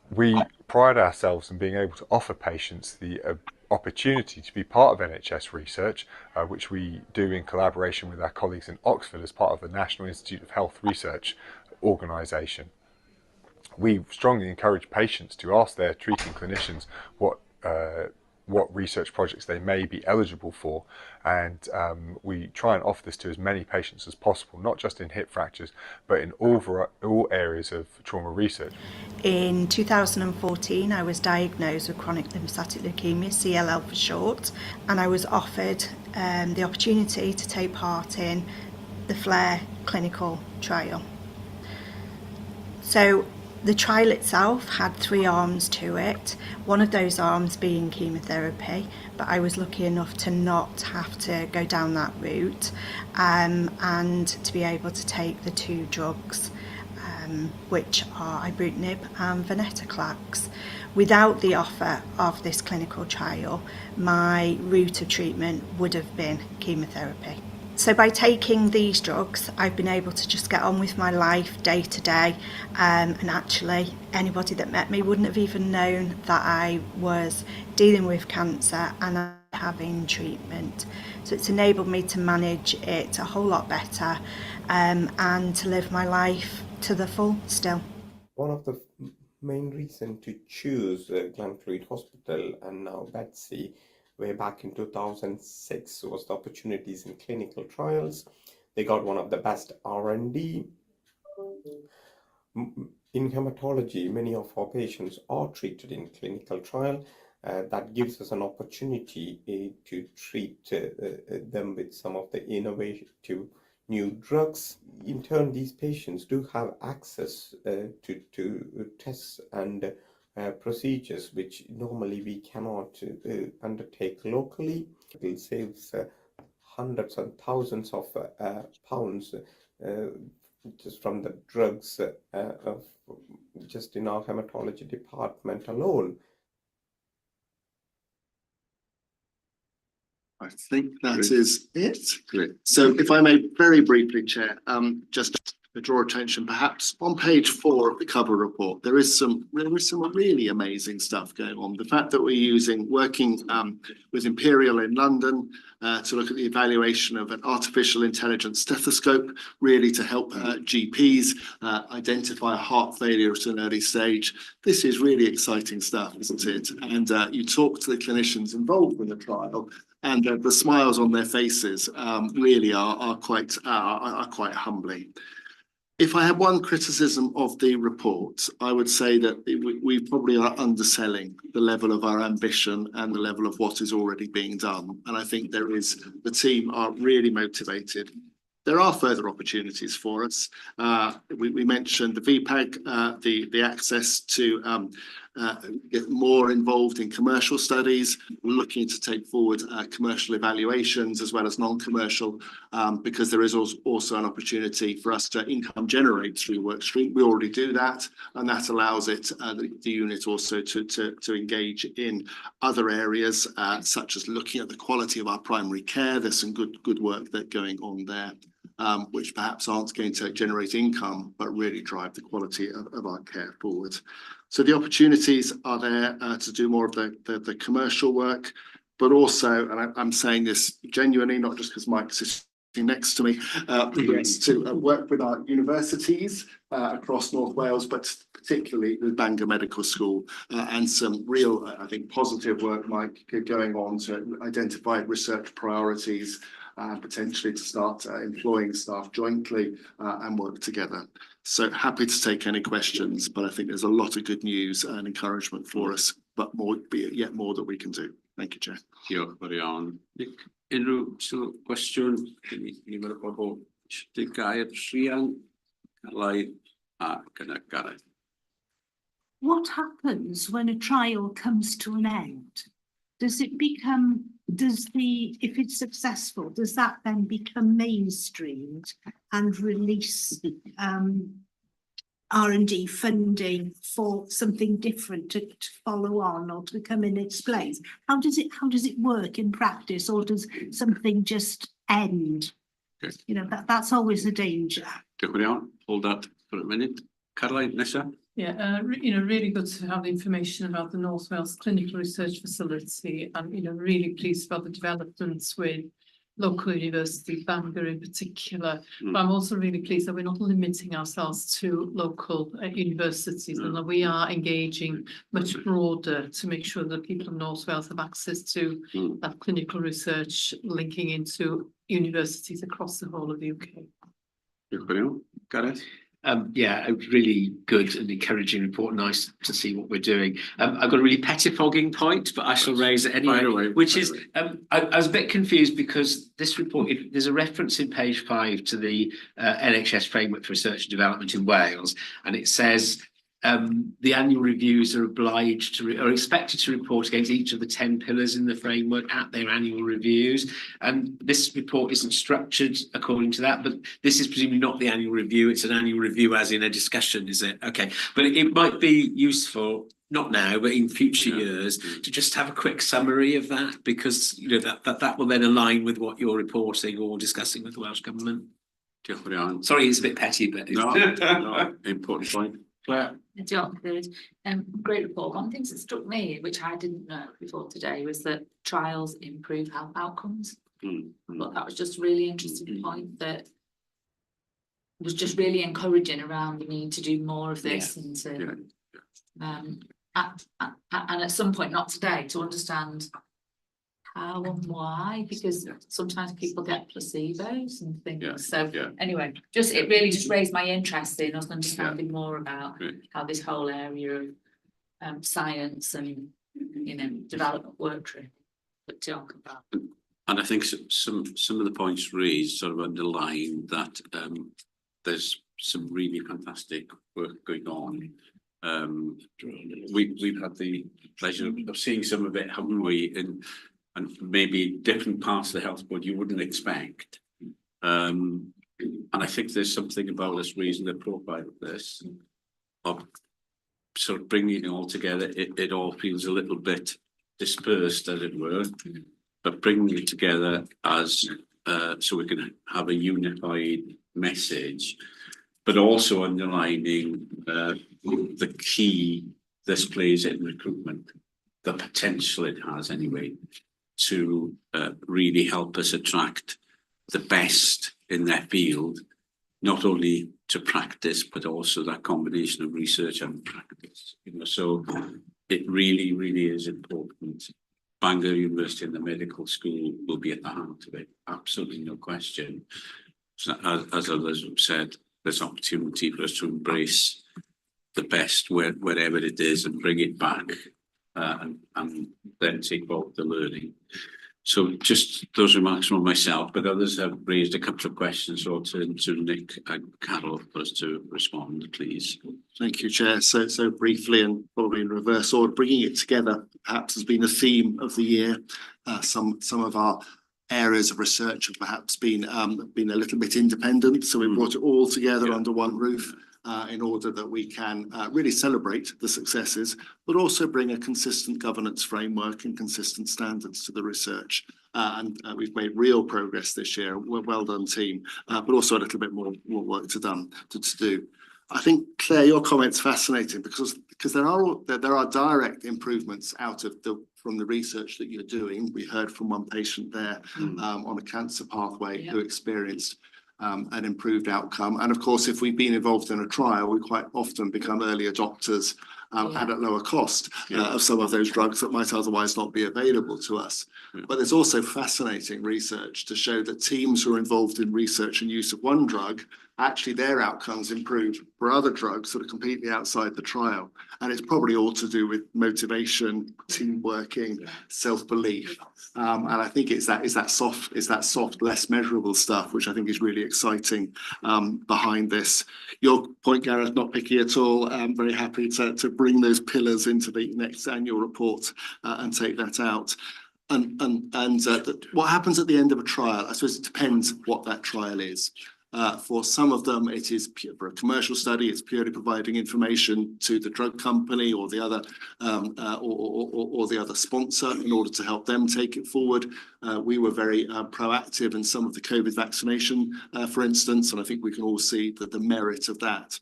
We pride ourselves in being able to offer patients the opportunity to be part of NHS research, which we do in collaboration with our colleagues in Oxford as part of the National Institute of Health Research organisation. We strongly encourage patients to ask their treating clinicians what research projects they may be eligible for, and we try and offer this to as many patients as possible, not just in hip fractures, but in all areas of trauma research. In 2014, I was diagnosed with chronic lymphocytic leukemia, CLL for short, and I was offered the opportunity to take part in the FLAIR clinical trial. So The trial itself had 3 arms to it, one of those arms being chemotherapy, but I was lucky enough to not have to go down that route and to be able to take the 2 drugs, which are ibrutinib and venetoclax. Without the offer of this clinical trial, my route of treatment would have been chemotherapy. So by taking these drugs, I've been able to just get on with my life day to day, and actually anybody that met me wouldn't have even known that I was dealing with cancer and having treatment. So it's enabled me to manage it a whole lot better and to live my life to the full still. One of the main reasons to choose Glencree Hospital and now Betsy way back in 2006 was the opportunities in clinical trials. They got one of the best R&D. In hematology, many of our patients are treated in clinical trial. That gives us an opportunity to treat them with some of the innovative new drugs. In turn, these patients do have access to tests and procedures which normally we cannot undertake locally. It saves hundreds and thousands of pounds just from the drugs just in our hematology department alone. I think that is it. Great. So if I may very briefly, Chair, just to draw attention, perhaps on page 4 of the cover report, there is some really amazing stuff going on. The fact that we're working with Imperial in London to look at the evaluation of an artificial intelligence stethoscope, really to help GPs identify heart failure at an early stage. This is really exciting stuff, isn't it? And you talk to the clinicians involved in the trial, and the smiles on their faces really are quite humbling. If I had one criticism of the report, I would say that we probably are underselling the level of our ambition and the level of what is already being done. And I think the team are really motivated. There are further opportunities for us. We mentioned the VPAG, the access to get more involved in commercial studies. We're looking to take forward commercial evaluations as well as non-commercial, because there is also an opportunity for us to income generate through workstream. We already do that, and that allows the unit also to engage in other areas, such as looking at the quality of our primary care. There's some good work that's going on there, which perhaps aren't going to generate income, but really drive the quality of our care forward. So the opportunities are there to do more of the commercial work, but also, and I'm saying this genuinely, not just because Mike's sitting next to me, to work with our universities across North Wales, but particularly with Bangor Medical School, and some real, I think, positive work, Mike, going on to identify research priorities, potentially to start employing staff jointly and work together. So happy to take any questions, but I think there's a lot of good news and encouragement for us, but yet more that we can do. Thank you, Chair. Diolch fawr iawn. Unrhyw cwestiwn? Nifer o bobl eisiau gair, Rhian, Carlau ac yna Gareth. What happens when a trial comes to an end? Does it become, if it's successful, does that then become mainstreamed and release R&D funding for something different to follow on or to come in its place? How does it work in practice, or does something just end? Okay. You know, that's always a danger. Diolch fawr iawn. Hold that for a minute. Carlau, nesa. Yeah, really good to have the information about the North Wales Clinical Research Facility, and really pleased about the developments with local university, Bangor in particular. But I'm also really pleased that we're not limiting ourselves to local universities, and that we are engaging much broader to make sure that people in North Wales have access to that clinical research, linking into universities across the whole of the UK. Diolch fawr iawn. Gareth? Yeah, a really good and encouraging report. Nice to see what we're doing. I've got a really pettifogging point, but I shall raise it anyway, which is, I was a bit confused because this report, there's a reference in page 5 to the NHS Framework for Research and Development in Wales, and it says the annual reviews are obliged to, are expected to report against each of the 10 pillars in the framework at their annual reviews. And this report isn't structured according to that, but this is presumably not the annual review. It's an annual review as in a discussion, is it? Okay, but it might be useful, not now, but in future years, to just have a quick summary of that, because you know that will then align with what you're reporting or discussing with the Welsh Government. Sorry, it's a bit petty, but no, important point. Claire. Great report. One of the things that struck me, which I didn't know before today, was that trials improve health outcomes. But that was just a really interesting point that was just really encouraging around the need to do more of this and to and at some point, not today, to understand how and why, because sometimes people get placebos and things. Anyway, it really just raised my interest in us understanding more about how this whole area of science and development works. But talk about. And I think some of the points raised sort of underline that there's some really fantastic work going on. We've had the pleasure of seeing some of it, haven't we? And maybe different parts of the health board you wouldn't expect. And I think there's something about us raising the profile of this, of sort of bringing it all together. It all feels a little bit dispersed, as it were, but bringing it together as so we can have a unified message, but also underlining the key this plays in recruitment, the potential it has anyway, to really help us attract the best in their field, not only to practice, but also that combination of research and practice. So it really, really is important. Bangor University and the medical school will be at the heart of it, absolutely no question. So as others have said, there's opportunity for us to embrace the best wherever it is and bring it back and then take forward the learning. So just those remarks from myself, but others have raised a couple of questions, so I'll turn to Nick and Carol for us to respond, please. Thank you, Chair. So briefly and probably in reverse order, bringing it together perhaps has been a theme of the year. Some of our areas of research have perhaps been a little bit independent, so we brought it all together under one roof in order that we can really celebrate the successes, but also bring a consistent governance framework and consistent standards to the research. And we've made real progress this year. Well done, team, but also a little bit more work to do. I think, Claire, your comment's fascinating because there are direct improvements from the research that you're doing. We heard from one patient there on a cancer pathway who experienced an improved outcome. And of course, if we've been involved in a trial, we quite often become early adopters and at lower cost of some of those drugs that might otherwise not be available to us. But there's also fascinating research to show that teams who are involved in research and use of one drug, actually their outcomes improve for other drugs that are completely outside the trial. And it's probably all to do with motivation, team working, self-belief. And I think it's that soft, less measurable stuff, which I think is really exciting behind this. Your point, Gareth, not picky at all. I'm very happy to bring those pillars into the next annual report and take that out. And what happens at the end of a trial, I suppose it depends what that trial is. For some of them, it is for a commercial study. It's purely providing information to the drug company or the other or the other sponsor in order to help them take it forward. We were very proactive in some of the COVID vaccination, for instance, and I think we can all see the merit of that.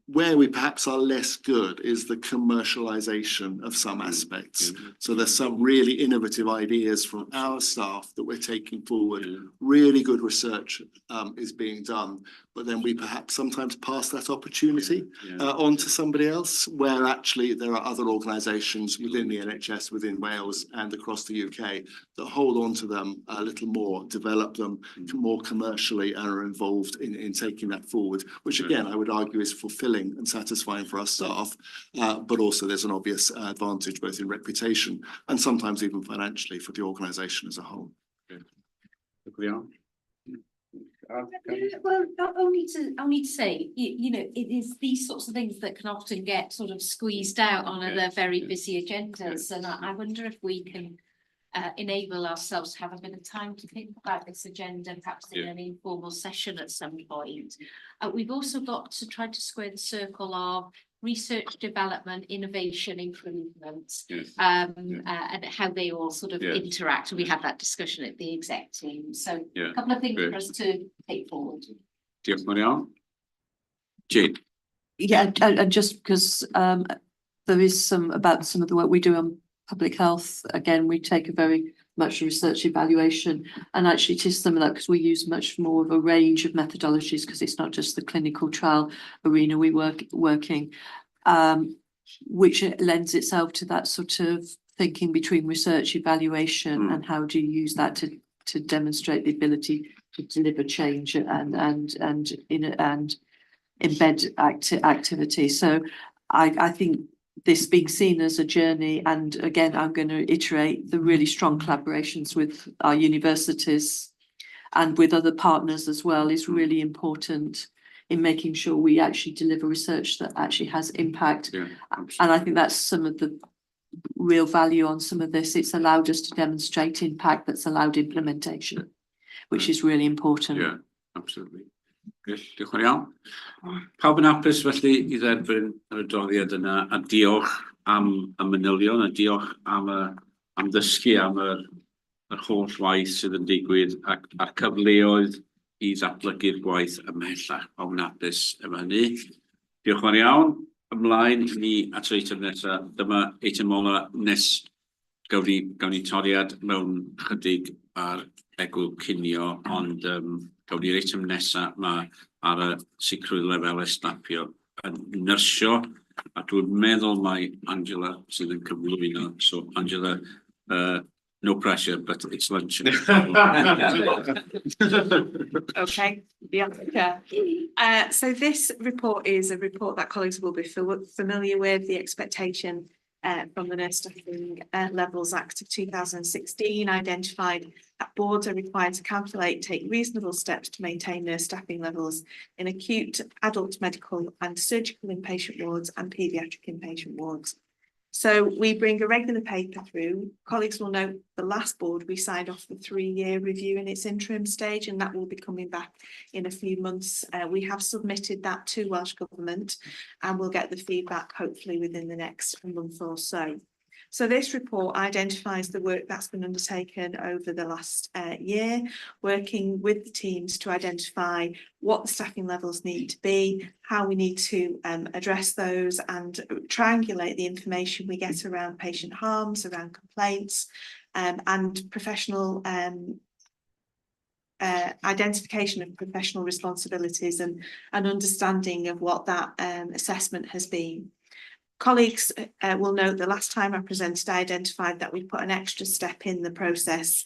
Where we perhaps are less good is the commercialization of some aspects. So there's some really innovative ideas from our staff that we're taking forward. Really good research is being done, but then we perhaps sometimes pass that opportunity on to somebody else, where actually there are other organisations within the NHS, within Wales and across the UK that hold on to them a little more, develop them more commercially and are involved in taking that forward, which again, I would argue is fulfilling and satisfying for our staff, but also there's an obvious advantage both in reputation and sometimes even financially for the organisation as a whole. Well, only to say, you know, it is these sorts of things that can often get sort of squeezed out on their very busy agendas, and I wonder if we can enable ourselves to have a bit of time to think about this agenda, perhaps in an informal session at some point. We've also got to try to square the circle of research, development, innovation, improvement, and how they all sort of interact. We had that discussion at the exec team. So a couple of things for us to take forward. Diolch yn fawr iawn. Jane. Yeah, and just because there is some about some of the work we do on public health, again, we take a very much research evaluation, and actually it is similar because we use much more of a range of methodologies because it's not just the clinical trial arena we working, which lends itself to that sort of thinking between research evaluation and how do you use that to demonstrate the ability to deliver change and embed activity. So I think this being seen as a journey, and again, I'm going to iterate the really strong collaborations with our universities and with other partners as well is really important in making sure we actually deliver research that actually has impact. And I think that's some of the real value on some of this. It's allowed us to demonstrate impact that's allowed implementation, which is really important. Yeah, absolutely. Diolch yn iawn. Pawb yn hapus felly i dderbyn yr adroddiad yna, a diolch am y manylion, a diolch am ddysgu am yr holl waith sydd yn digwydd a'r cyfleoedd i ddatblygu'r gwaith ymhellach. Pawb yn hapus efo hynny. Diolch yn fawr iawn. Ymlaen ni at yr eitem nesaf. Dyma eitem ola gawn ni toriad mewn chydig ar egwyl cinio, ond gawn ni'r eitem nesaf ma ar y sicrwydd lefel estapio yn nyrsio, a dwi'n meddwl mai Angela sydd yn cyflwyno. So Angela, no pressure, but it's lunch. Okay, so this report is a report that colleagues will be familiar with. The expectation from the Nurse Staffing Levels Act of 2016 identified that boards are required to calculate, take reasonable steps to maintain nurse staffing levels in acute adult medical and surgical inpatient wards and paediatric inpatient wards. So we bring a regular paper through. Colleagues will note the last board we signed off the 3-year review in its interim stage, and that will be coming back in a few months. We have submitted that to Welsh Government, and we'll get the feedback hopefully within the next month or so. So this report identifies the work that's been undertaken over the last year, working with the teams to identify what the staffing levels need to be, how we need to address those and triangulate the information we get around patient harms, around complaints, and professional identification of professional responsibilities and an understanding of what that assessment has been. Colleagues will note the last time I presented, I identified that we put an extra step in the process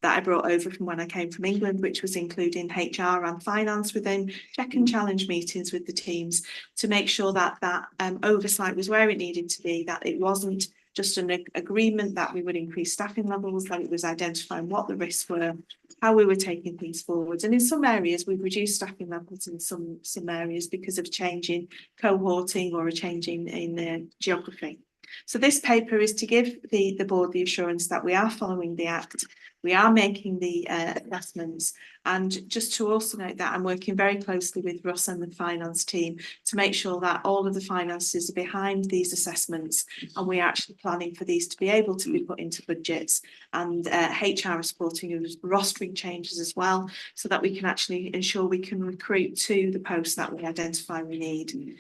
that I brought over from when I came from England, which was including HR and finance within check and challenge meetings with the teams to make sure that that oversight was where it needed to be, that it wasn't just an agreement that we would increase staffing levels, that it was identifying what the risks were, how we were taking things forwards. And in some areas, we've reduced staffing levels in some areas because of change in cohorting or a change in geography. So this paper is to give the board the assurance that we are following the Act, we are making the assessments, and just to also note that I'm working very closely with Russ and the finance team to make sure that all of the finances are behind these assessments, and we're actually planning for these to be able to be put into budgets, and HR is supporting us rostering changes as well, so that we can actually ensure we can recruit to the posts that we identify we need.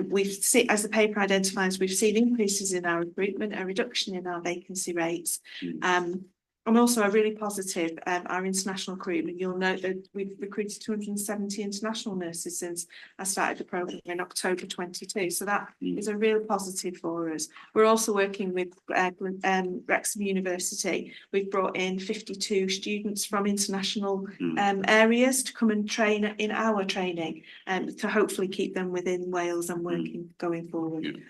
We've seen, as the paper identifies, we've seen increases in our recruitment, a reduction in our vacancy rates, and also a really positive, our international recruitment. You'll note that we've recruited 270 international nurses since I started the programme in October 22. So that is a real positive for us. We're also working with Wrexham University. We've brought in 52 students from international areas to come and train in our training, to hopefully keep them within Wales and working going forward.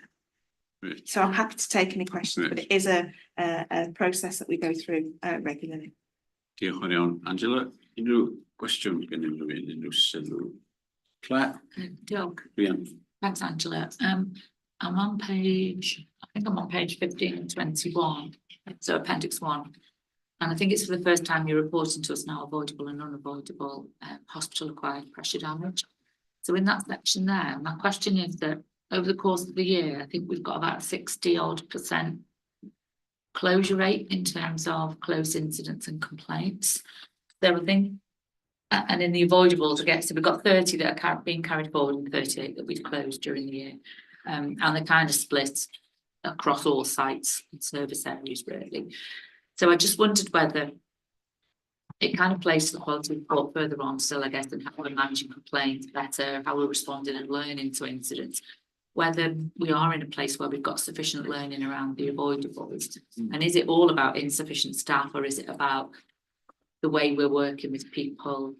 So I'm happy to take any questions, but it is a process that we go through regularly. Diolch yn iawn. Angela, unrhyw Cwestiwn gen unrhyw sylw. Claire? Diolch. Rhian? Thanks, Angela. I'm on page, I think I'm on page 15 and 21, so appendix 1. And I think it's for the first time you're reporting to us now avoidable and unavoidable hospital-acquired pressure damage. So in that section there, my question is that over the course of the year, I think we've got about 60% closure rate in terms of closed incidents and complaints. So I think, and in the avoidables, again, so we've got 30 that are being carried forward and 38 that we've closed during the year. And they're kind of split across all sites and service areas, really. So I just wondered whether it kind of plays to the quality report further on still, I guess, and how we're managing complaints better, how we're responding and learning to incidents, whether we are in a place where we've got sufficient learning around the avoidables. And is it all about insufficient staff, or is it about the way we're working with people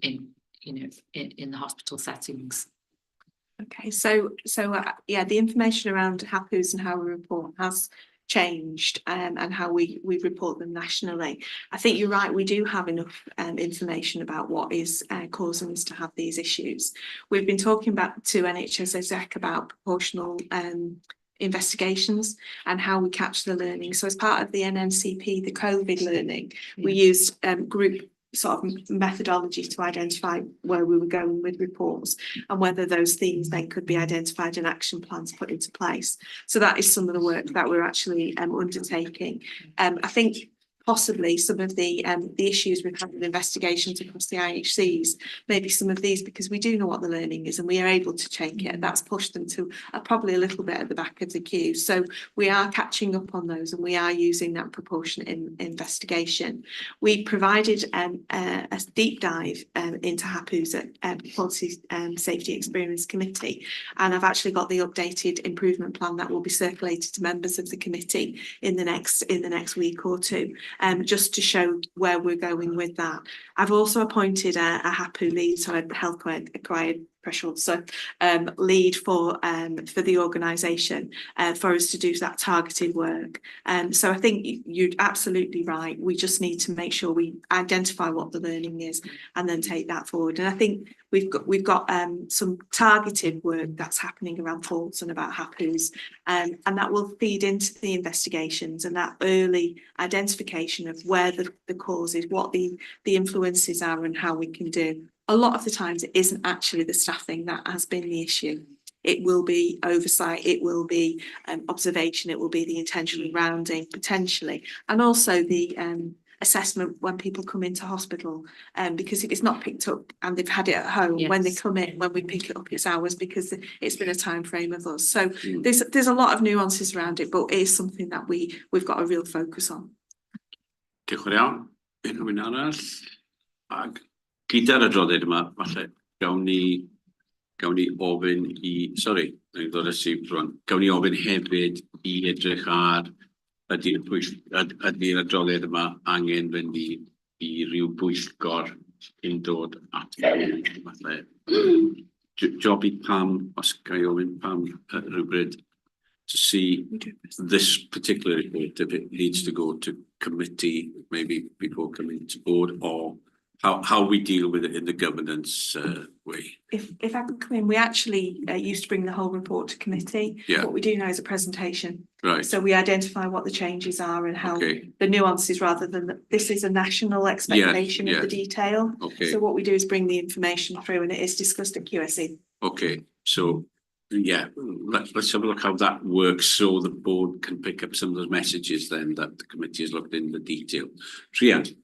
in the hospital settings? Okay, so yeah, the information around HAPUs and how we report has changed, and how we report them nationally. I think you're right, we do have enough information about what is causing us to have these issues. We've been talking about to NHS exec about proportional investigations and how we capture the learning. So as part of the NNCP, the COVID learning, we used group sort of methodology to identify where we were going with reports and whether those themes then could be identified and action plans put into place. So that is some of the work that we're actually undertaking. I think possibly some of the issues we've had with investigations across the IHCs, maybe some of these, because we do know what the learning is and we are able to change it, and that's pushed them to probably a little bit at the back of the queue. So we are catching up on those and we are using that proportionate investigation. We provided a deep dive into HAPUs at Policy Safety Experience Committee, and I've actually got the updated improvement plan that will be circulated to members of the committee in the next week or two. Just to show where we're going with that. I've also appointed a HAPU lead, so a health acquired pressure, so lead for the organisation for us to do that targeted work. So I think you're absolutely right. We just need to make sure we identify what the learning is and then take that forward. And I think we've got some targeted work that's happening around faults and about HAPUs, and that will feed into the investigations and that early identification of where the cause is, what the influences are, and how we can do. A lot of the times it isn't actually the staffing that has been the issue. It will be oversight, it will be observation, it will be the intentional rounding potentially, and also the assessment when people come into hospital, because if it's not picked up and they've had it at home, when they come in, when we pick it up, it's ours because it's been a time frame of us. So there's a lot of nuances around it, but it is something that we've got a real focus on. Diolch yn iawn. Unrhyw un arall? Ag gyda'r adroddiad yma, falle gawn ni ofyn i, sori, gawn ni ofyn hefyd i edrych ar ydy'r adroddiad yma angen fynd i ryw bwyllgor yn dod at falle. Job i Pam, os ga i ofyn Pam rhywbryd, to see this particular report, if it needs to go to committee, maybe before coming to board, or how we deal with it in the governance way. If I could come in, we actually used to bring the whole report to committee. Yeah. What we do now is a presentation. Right. So we identify what the changes are and how the nuances, rather than this is a national expectation of the detail. Okay. So what we do is bring the information through, and it is discussed at QSE. Okay, so yeah, let's have a look how that works, so the board can pick up some of those messages then that the committee has looked in the detail. Rhian.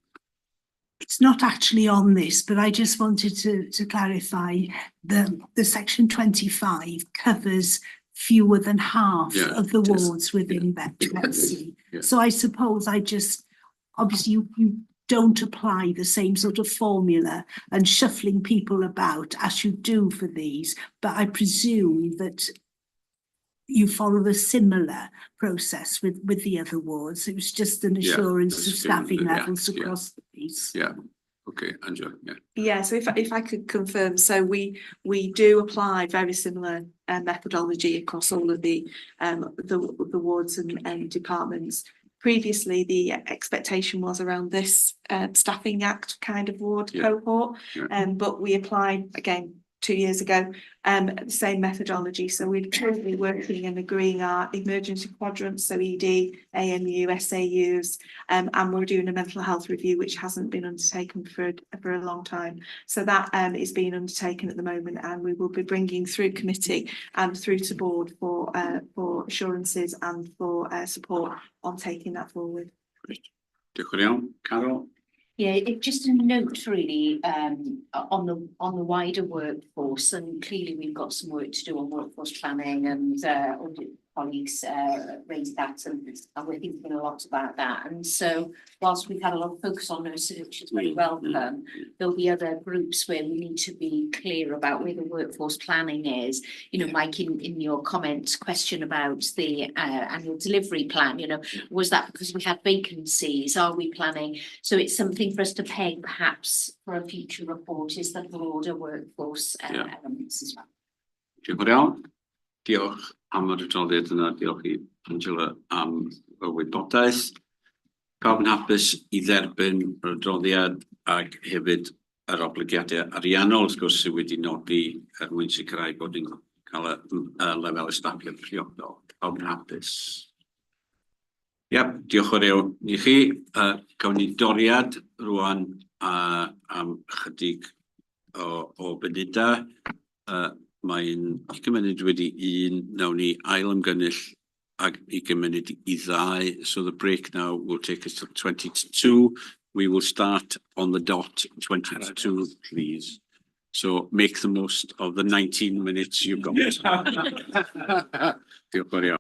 It's not actually on this, but I just wanted to clarify the section 25 covers fewer than half of the wards within Betsy. So I suppose obviously you don't apply the same sort of formula and shuffling people about as you do for these, but I presume that you follow a similar process with the other wards. It was just an assurance of staffing levels across the piece. Yeah. Okay, Angela. Yeah. So if I could confirm, so we do apply very similar methodology across all of the wards and departments. previously the expectation was around this staffing act kind of ward cohort, but we applied again 2 years ago the same methodology. So we're currently working and agreeing our emergency quadrants, so ED, AMU, SAUs, and we're doing a mental health review which hasn't been undertaken for a long time. So that is being undertaken at the moment, and we will be bringing through committee and through to board for assurances and for support on taking that forward. Diolch yn iawn. Carol? Yeah, just a note really on the wider workforce, and clearly we've got some work to do on workforce planning, and all the colleagues raised that, and we're thinking a lot about that. And so whilst we've had a lot of focus on nurses, which is very welcome, there'll be other groups where we need to be clear about where the workforce planning is. You know, Mike, in your comment question about the annual delivery plan, you know, was that because we had vacancies? Are we planning? So it's something for us to peg perhaps for a future report, is the broader workforce elements as well. Diolch yn iawn. Diolch am yr adroddiad yna. Diolch i Angela am y wybodaeth. Pawb yn hapus i dderbyn yr adroddiad ac hefyd yr obligiadau ariannol wrth gwrs sydd wedi nodi mwyn sicrhau bod ni'n cael y lefel ystafell priodol. Pawb yn hapus. Iep, diolch o'r iawn i chi. Gawn ni doriad rwan am chydig o bunudau. Mae'n 20 munud wedi 1, nawn ni ail ymgynnull ag 20 munud i 2. So the break now will take us to 20 to 2. We will start on the dot 20 to 2, please. So make the most of the 19 minutes you've got. Diolch o'r iawn.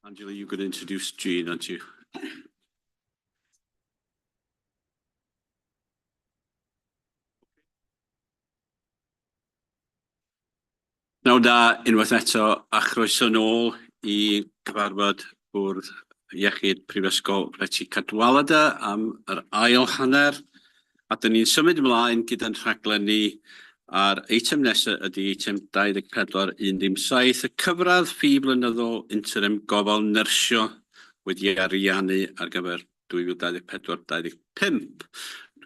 Angela, you're going to introduce Jean, aren't you? Nawr da, unwaith eto, a chroeso nôl I gyfarfod bwrdd iechyd Prifysgol Reti Cadwaladr am yr ail hanner. A dyn ni'n symud ymlaen gyda'n rhaglenni a'r eitem nesaf ydy eitem 24-17, y cyfradd ffi blynyddol interim gofal nyrsio wedi ariannu ar gyfer 2024-25.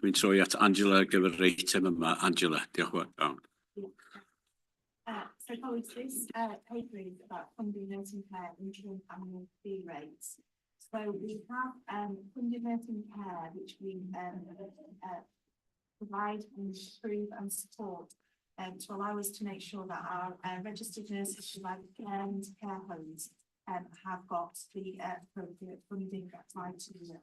Dwi'n troi at Angela ar gyfer yr eitem yma. Angela, diolch yn fawr. So colleagues, this paper is about funding nursing care interim annual fee rates. So we have funding nursing care which we provide and improve and support to allow us to make sure that our registered nurses who provide care and care homes have got the appropriate funding applied to them.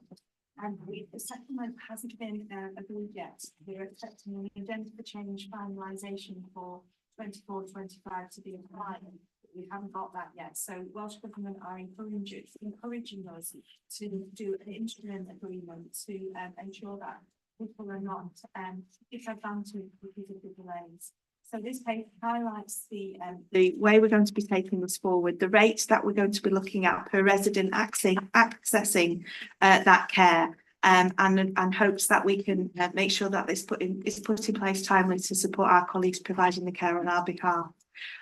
And the settlement hasn't been agreed yet. We're expecting an agenda for change finalisation for 24-25 to be applied. We haven't got that yet. So Welsh Government are encouraging us to do an interim agreement to ensure that people are not disadvantaged because of the delays. So this paper highlights the way we're going to be taking this forward, the rates that we're going to be looking at per resident accessing that care. And hopes that we can make sure that this is put in place timely to support our colleagues providing the care on our behalf.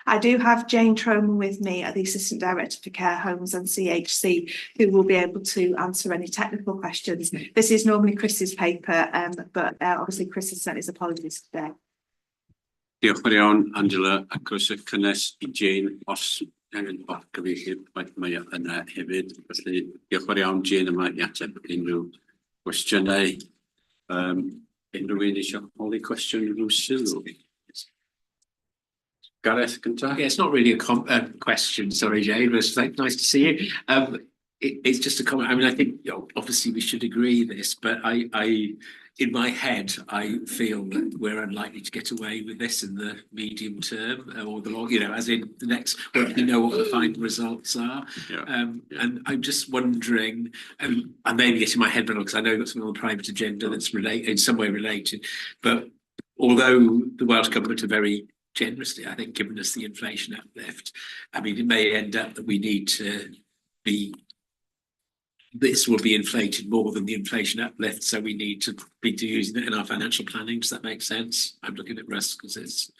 I do have Jane Troman with me, the Assistant Director for Care Homes and CHC, who will be able to answer any technical questions. This is normally Chris's paper, but obviously Chris has sent his apologies today. Diolch yn iawn, Angela, ac oes y cynnes I Jane, os angen o'r gyfeirlydd, mae yna hefyd. Felly, diolch yn iawn, Jane, yma I ateb unrhyw cwestiynau. Unrhyw un eisiau holi cwestiwn rhyw sylw? Gareth, gyntaf? Yeah, it's not really a question, sorry, Jane, it's like, nice to see you. It's just a comment. I mean, I think obviously we should agree this, but I in my head, I feel that we're unlikely to get away with this in the medium term or the long, as in the next, when we know what the final results are. Yeah. And I'm just wondering, I may be getting my head wrong because I know I've got something on the private agenda that's in some way related, but although the Welsh Government are very generously, I think, given us the inflation uplift, I mean, it may end up that we need to be, this will be inflated more than the inflation uplift, so we need to be using it in our financial planning. Does that make sense? I'm looking at Russ because it's,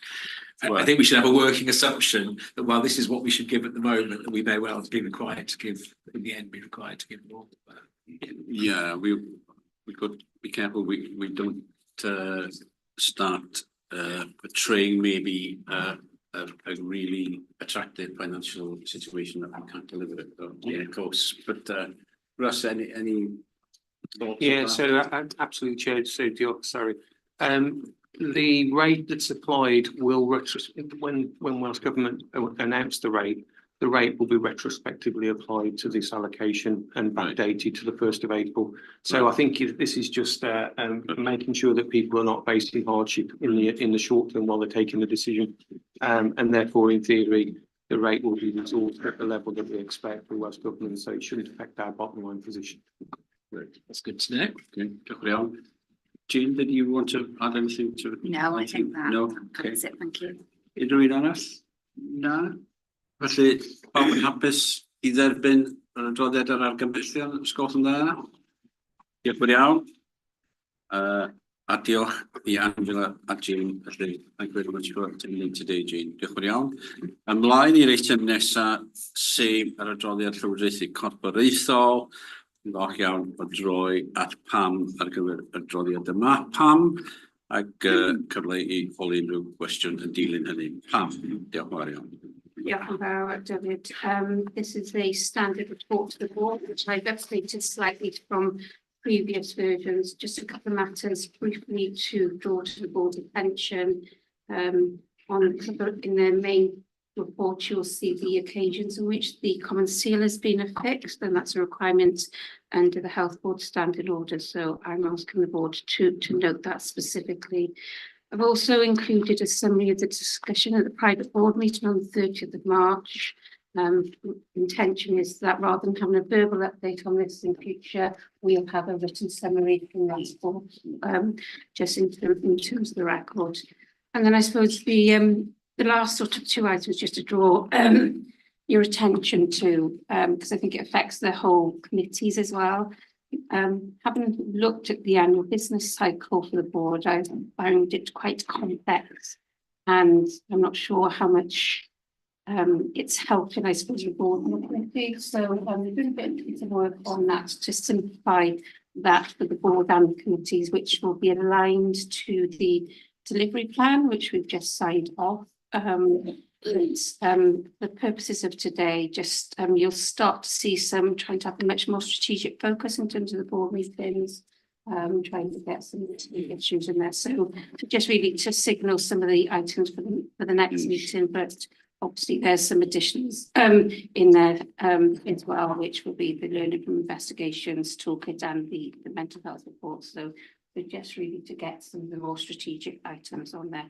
I think we should have a working assumption that while this is what we should give at the moment, that we may well be required to give, in the end, be required to give more. Yeah, we've got to be careful we don't start portraying maybe a really attractive financial situation that we can't deliver it. Yeah, of course. But Russ, any thoughts? Yeah, so absolutely, Chair. So, sorry. The rate that's applied will when Welsh Government announced the rate will be retrospectively applied to this allocation and backdated to the 1st of April. So I think this is just making sure that people are not facing hardship in the short term while they're taking the decision, and therefore, in theory, the rate will be resolved at the level that we expect for Welsh Government, so it shouldn't affect our bottom line position. Great. That's good to know. Okay. Jean, did you want to add anything to it? No, I think that No. Okay. that's it. Thank you. Unrhyw un arall? Na. Felly, pawb yn hapus I dderbyn yr adroddiad ar argymhellion, ysgolch yn dda? Diolch yn iawn. A diolch I Angela a Jean. Felly, thank you very much for attending today, Jean. Diolch yn iawn. Ymlaen i'r eitem nesaf, sef yr adroddiad llywodraethu corfforaethol. Diolch iawn o droi at Pam ar gyfer y adroddiad yma. Pam, ac cyfle I holi unrhyw gwestiwn yn dilyn hynny. Pam, diolch yn fawr iawn. Diolch yn fawr, David. This is the standard report to the board, which I've updated slightly from previous versions. Just a couple of matters briefly to draw to the board's attention. In the main report, you'll see the occasions in which the common seal has been affixed, and that's a requirement under the Health Board Standard Order. So I'm asking the board to note that specifically. I've also included a summary of the discussion at the private board meeting on the 30th of March. intention is that rather than having a verbal update on this in future, we'll have a written summary from that for just in terms of the record. And then I suppose the last sort of two items just to draw your attention to, because I think it affects the whole committees as well. Having looked at the annual business cycle for the board, I found it quite complex, and I'm not sure how much it's helping, I suppose, the board and the committee. So we're doing a bit of work on that to simplify that for the board and the committees, which will be aligned to the delivery plan, which we've just signed off. The purposes of today, just you'll start to see some trying to have a much more strategic focus in terms of the board meetings, trying to get some issues in there. So just really to signal some of the items for the next meeting, but obviously there's some additions in there as well, which will be the learning from investigations toolkit and the mental health report. So just really to get some of the more strategic items on there.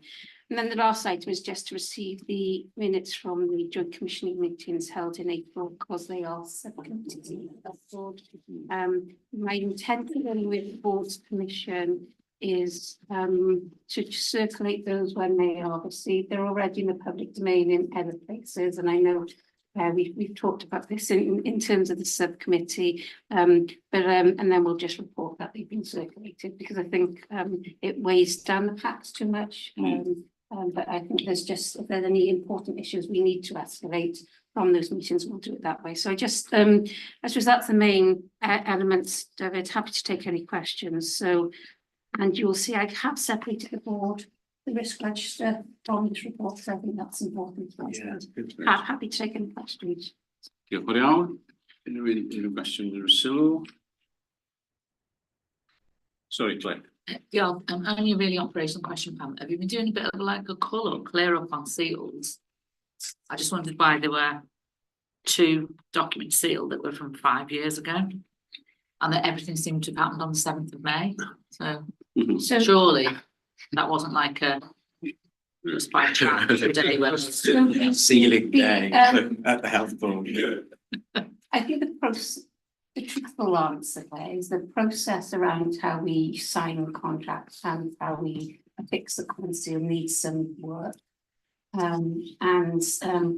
And then the last item is just to receive the minutes from the joint commissioning meetings held in April, because they are subcommittee of the board. My intention with the board's permission is to circulate those when they are received. They're already in the public domain in other places, and I know we've talked about this in terms of the subcommittee, and then we'll just report that they've been circulated, because I think it weighs down the packs too much. But I think there's just, if there's any important issues we need to escalate from those meetings, we'll do it that way. So I just, I suppose that's the main elements, David. Happy to take any questions. So, and you'll see I have separated the board, the risk register from this report, so I think that's important. Happy to take any questions. Diolch yn fawr iawn. Unrhyw gwestiwn neu sylw? Sorry, Claire. Yeah, only a really operational question, Pam. Have you been doing a bit of like a clear up on seals? I just wondered why there were 2 documents sealed that were from 5 years ago, and that everything seemed to have happened on the 7th of May. So, so surely that wasn't like a just by chance day when sealing day at the health board. I think the truthful answer there is the process around how we sign contracts and how we affix the common seal needs some work, and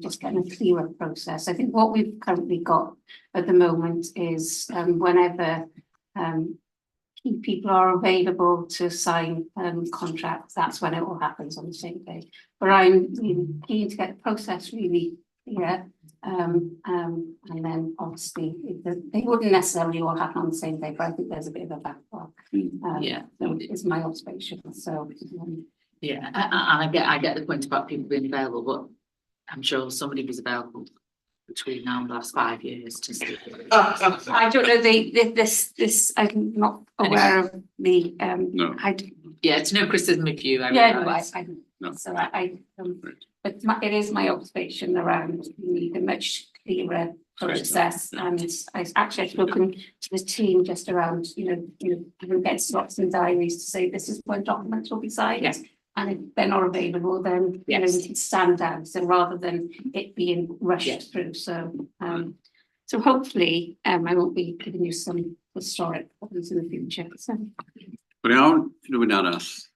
just getting a clearer process. I think what we've currently got at the moment is whenever key people are available to sign contracts, that's when it all happens on the same day. But I'm really keen to get the process really clear. And then obviously they wouldn't necessarily all happen on the same day, but I think there's a bit of a backlog. So it's my observation. So yeah, and I get the point about people being available, but I'm sure somebody was available between now and the last 5 years to see. I don't know this I'm not aware of the no. Yeah, it's no criticism of you. But it is my observation around we need a much clearer process, and I've spoken to the team just around, even get slots and diaries to say this is when documents will be signed. Yes. And if they're not available, then we can stand down. So rather than it being rushed through, so hopefully I won't be giving you some historic problems in the future. So. Pwy iawn, rhywun arall. Os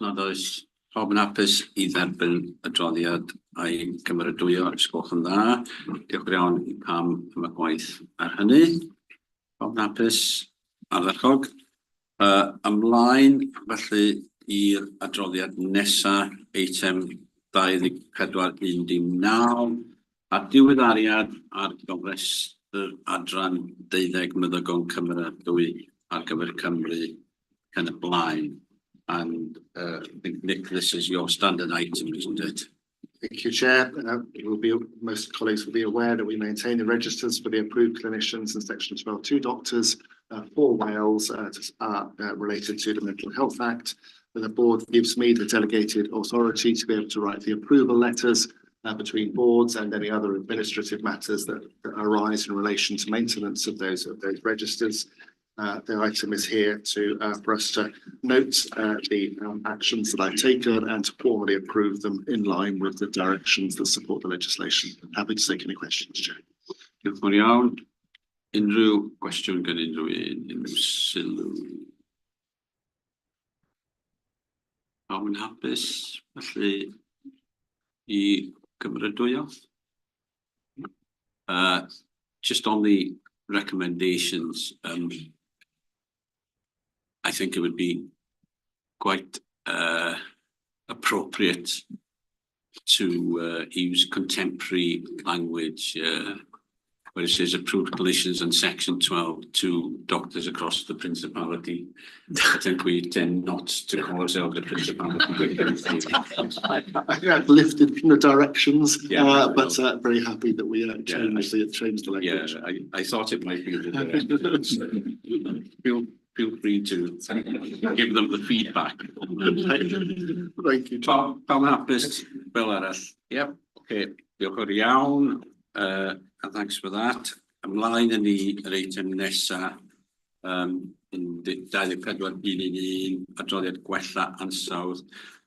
nad oes pawb yn hapus I dderbyn y droddiad a'i cymeradwyo, ysgolch yn dda. Diolch yn iawn I Pam am y gwaith ar hynny. Pawb yn hapus, ardderchog. Ymlaen felly i'r adroddiad nesa, eitem 2419, a diweddariad ar gofrestr adran 12 meddygon cymeradwy ar gyfer Cymru yn y blaen. And I think, Nick, this is your standard item, isn't it? Thank you, Chair. Most colleagues will be aware that we maintain the registers for the approved clinicians and Section 12(2) doctors for Wales related to the Mental Health Act. And the board gives me the delegated authority to be able to write the approval letters between boards and any other administrative matters that arise in relation to maintenance of those registers. the item is here to for us to note the actions that I've taken and to formally approve them in line with the directions that support the legislation. Happy to take any questions, Chair. Diolch yn fawr iawn. Unrhyw gwestiwn gan unrhyw un, unrhyw sylw? Pawb yn hapus, felly I gymrydwyo. Just on the recommendations, I think it would be quite appropriate to use contemporary language where it says approved conditions in section 12 to doctors across the Principality. I think we tend not to call ourselves the Principality. I think I've lifted from the directions, but very happy that we changed the language. Yeah, I thought it might be the directions. Feel free to give them the feedback. Thank you. Pam hapus fel arall. Yep, okay. Diolch yn iawn. And thanks for that. Ymlaen yn ni yr eitem nesa in 24-1 adroddiad gwella ansawdd.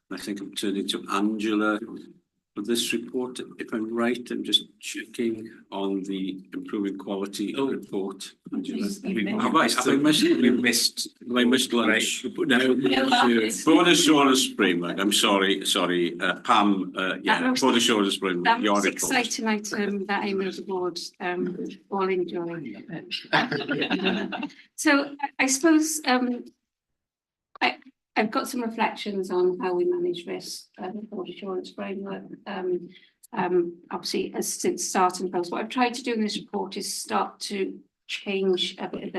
I think I'm turning to Angela for this report. If I'm right, I'm just checking on the improving quality report. Angela, have I missed lunch? No. Board Assurance Framework. I'm sorry. Pam, Board Assurance Framework. Your report. Exciting item that I know the board all enjoy. So I suppose I've got some reflections on how we manage risk the Board Assurance Framework. Obviously, as since starting post, what I've tried to do in this report is start to change a bit of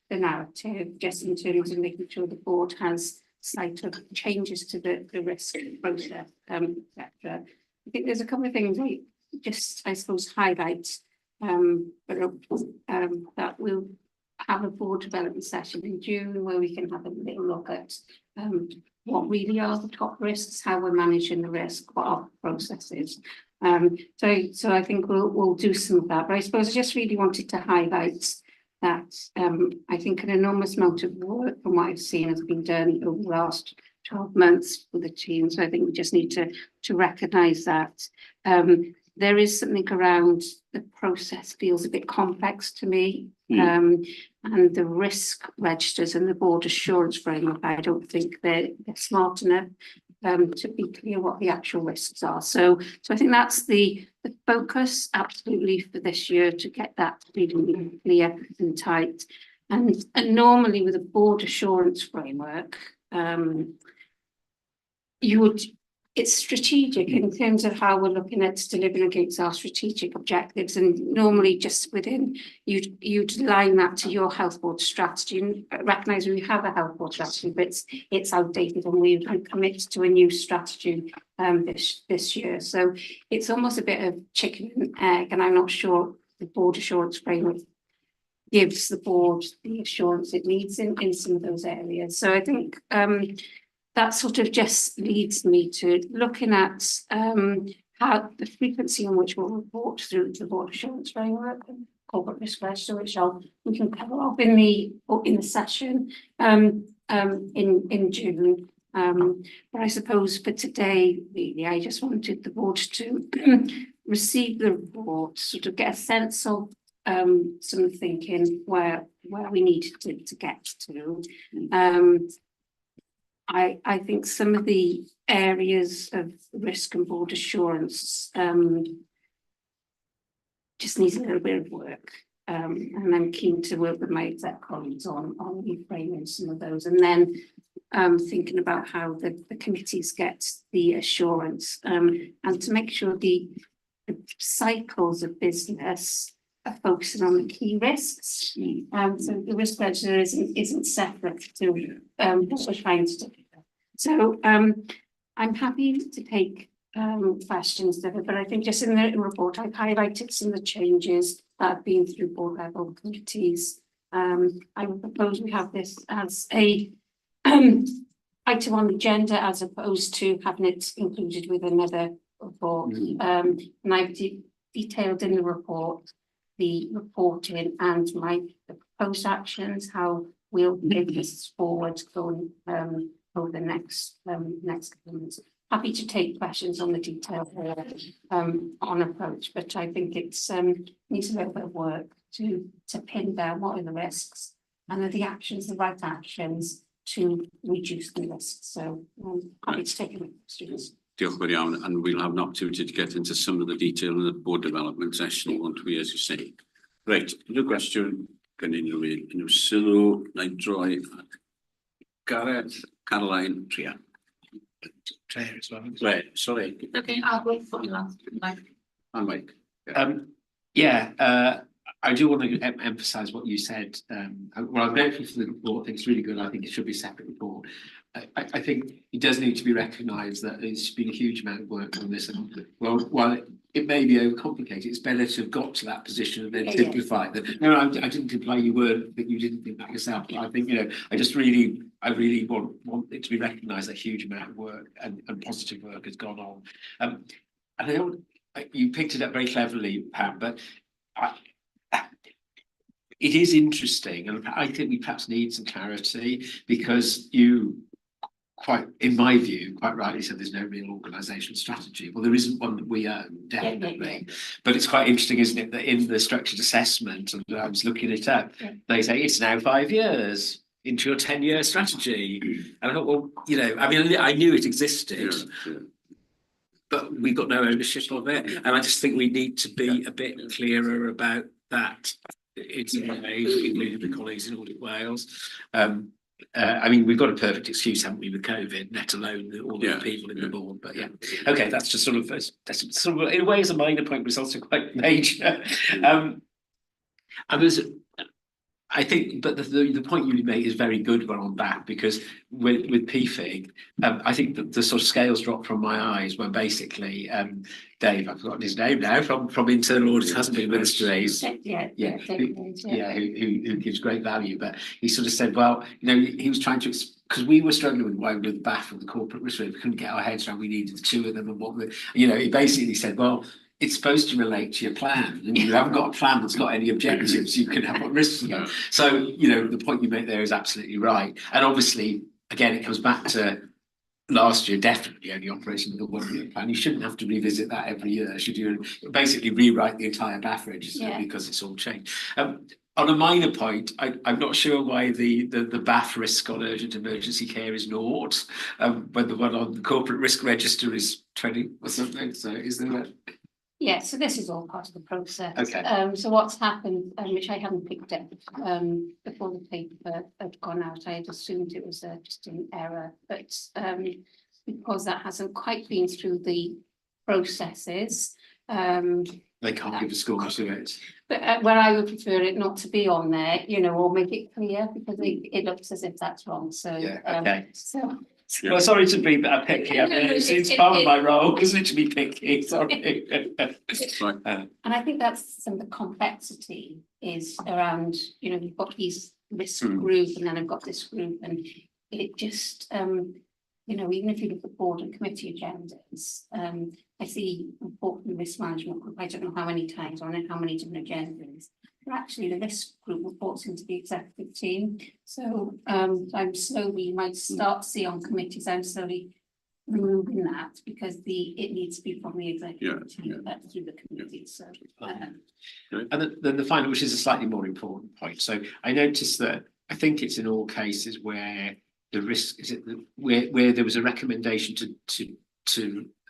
the narrative, just in terms of making sure the board has sight of changes to the risk process, etc. I think there's a couple of things I just, I suppose, highlight, that we'll have a board development session in June where we can have a little look at what really are the top risks, how we're managing the risk, what are the processes. So I think we'll do some of that. But I suppose I just really wanted to highlight that I think an enormous amount of work from what I've seen has been done over the last 12 months with the team. So I think we just need to recognise that. There is something around the process feels a bit complex to me. And the risk registers and the board assurance framework, I don't think they're smart enough to be clear what the actual risks are. So I think that's the focus absolutely for this year, to get that really clear and tight. And normally with a board assurance framework, it's strategic in terms of how we're looking at delivering against our strategic objectives, and normally just within you'd align that to your health board strategy and recognise we have a health board strategy, but it's outdated and we commit to a new strategy this year. So it's almost a bit of chicken and egg, and I'm not sure the board assurance framework gives the board the assurance it needs in some of those areas. So I think that sort of just leads me to looking at how the frequency on which we'll report through the board assurance framework and corporate risk register, which we can cover off in the session in June. But I suppose for today, really, I just wanted the board to receive the report, sort of get a sense of some thinking where we needed to get to. I think some of the areas of risk and board assurance just needs a little bit of work, and I'm keen to work with my exec colleagues on reframing some of those, and then thinking about how the committees get the assurance, and to make sure the cycles of business are focusing on the key risks. So the risk register isn't separate to what we're trying to do. So I'm happy to take questions, but I think just in the report I've highlighted some of the changes that have been through board level committees. I would propose we have this as a item on the agenda as opposed to having it included with another report. And I've detailed in the report the reporting and the proposed actions, how we'll take this forward going over the next couple of months. Happy to take questions on the detail on approach, but I think it's needs a little bit of work to pin down what are the risks and are the actions the right actions to reduce the risks. So happy to take any questions. Diolch yn iawn, and we'll have an opportunity to get into some of the detail in the board development session, won't we, as you say. Right, unrhyw gwestiwn gan unrhyw sylw, na I droi at Gareth, Caroline, Tria. Chair as well. Right, sorry. Okay, I'll wait for you last. And Mike. I do want to emphasise what you said. Well, I'm grateful for the report. I think it's really good. I think it should be a separate report. I think it does need to be recognised that there's been a huge amount of work on this. And while it may be overcomplicated, it's better to have got to that position and then simplify it. No, I didn't imply you didn't think that yourself. But I think, I really want it to be recognised that a huge amount of work and positive work has gone on. And you picked it up very cleverly, Pam, but it is interesting, and I think we perhaps need some clarity, because you in my view, quite rightly said there's no real organisational strategy. Well, there isn't one that we own, definitely. But it's quite interesting, isn't it, that in the structured assessment, and I was looking it up, they say it's now 5 years into your 10-year strategy. And I thought, well, I knew it existed. But we've got no ownership of it, and I just think we need to be a bit clearer about that. It's including the colleagues in Audit Wales. We've got a perfect excuse, haven't we, with COVID, let alone all the people in the board. But okay, that's just sort of in a way is a minor point, but it's also quite major. I think, but the point you make is very good one on that, because with PFIG, I think that the sort of scales dropped from my eyes when basically Dave, I've forgotten his name now, from internal audit, hasn't been with us today. Who gives great value, but he sort of said, well, he was trying to, because we were struggling with the BAF and the corporate risk, we couldn't get our heads around, we needed the two of them, and he basically said, well, it's supposed to relate to your plan, and you haven't got a plan that's got any objectives, you can have what risks you go. So, the point you make there is absolutely right. And obviously, again, it comes back to last year, definitely only operating with a 1-year plan. You shouldn't have to revisit that every year, should you? Basically rewrite the entire BAF register because it's all changed. On a minor point, I'm not sure why the BAF risk on urgent emergency care is 0, when the one on the corporate risk register is 20 or something. So is there a... Yeah, so this is all part of the process. Okay. So what's happened, which I hadn't picked up before the paper had gone out, I had assumed it was just an error, but because that hasn't quite been through the processes. They can't give a score to it. But where I would prefer it not to be on there, or make it clear, because it looks as if that's wrong. So okay. Well, sorry to be picky. It's part of my role, isn't it, to be picky? Sorry. And I think that's some of the complexity is around, you've got these risk group, and then I've got this group, and it just, even if you look at board and committee agendas, I see report from the risk management group, I don't know how many times on it, how many different agendas. But actually the risk group reports into the executive team. So I'm slowly, you might start to see on committees, I'm slowly removing that, because it needs to be from the executive team through the committee. So and then the final, which is a slightly more important point. So I noticed that I think it's in all cases where the risk where there was a recommendation to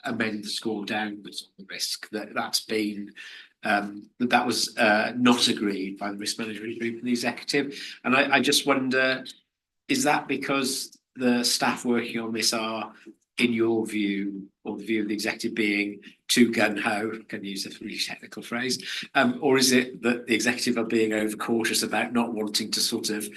amend the score downwards on the risk, that's been that was not agreed by the risk management group and the executive. And I just wonder, is that because the staff working on this are, in your view, or the view of the executive, being too gun-ho, can use a really technical phrase, or is it that the executive are being overcautious about not wanting to sort of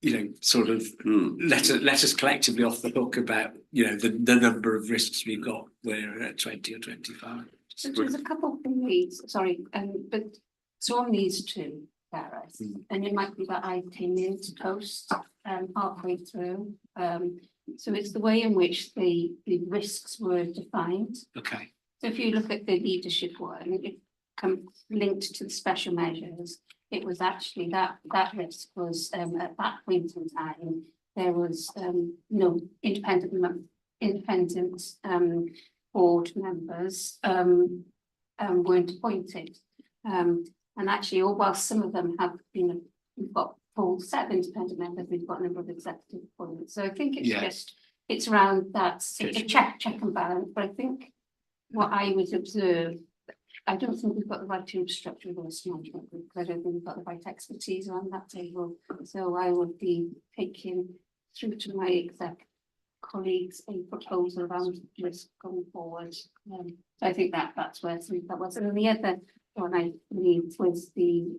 let us collectively off the hook about the number of risks we've got, we're at 20 or 25? So there's a couple of things, sorry, but so on these two, Gareth, and it might be that I came in to post halfway through. So it's the way in which the risks were defined. Okay. So if you look at the leadership one, linked to the special measures, it was actually that risk was at that point in time, there was no independent board members weren't appointed. And actually, while some of them have been, we've got full set of independent members, we've got a number of executive appointments. So I think it's it's around that sort of check and balance. But I think what I would observe, I don't think we've got the right team structure with this management group. I don't think we've got the right expertise around that table. So I would be taking through to my exec colleagues a proposal around risk going forward. So I think that's where that was. And the other one I believe was the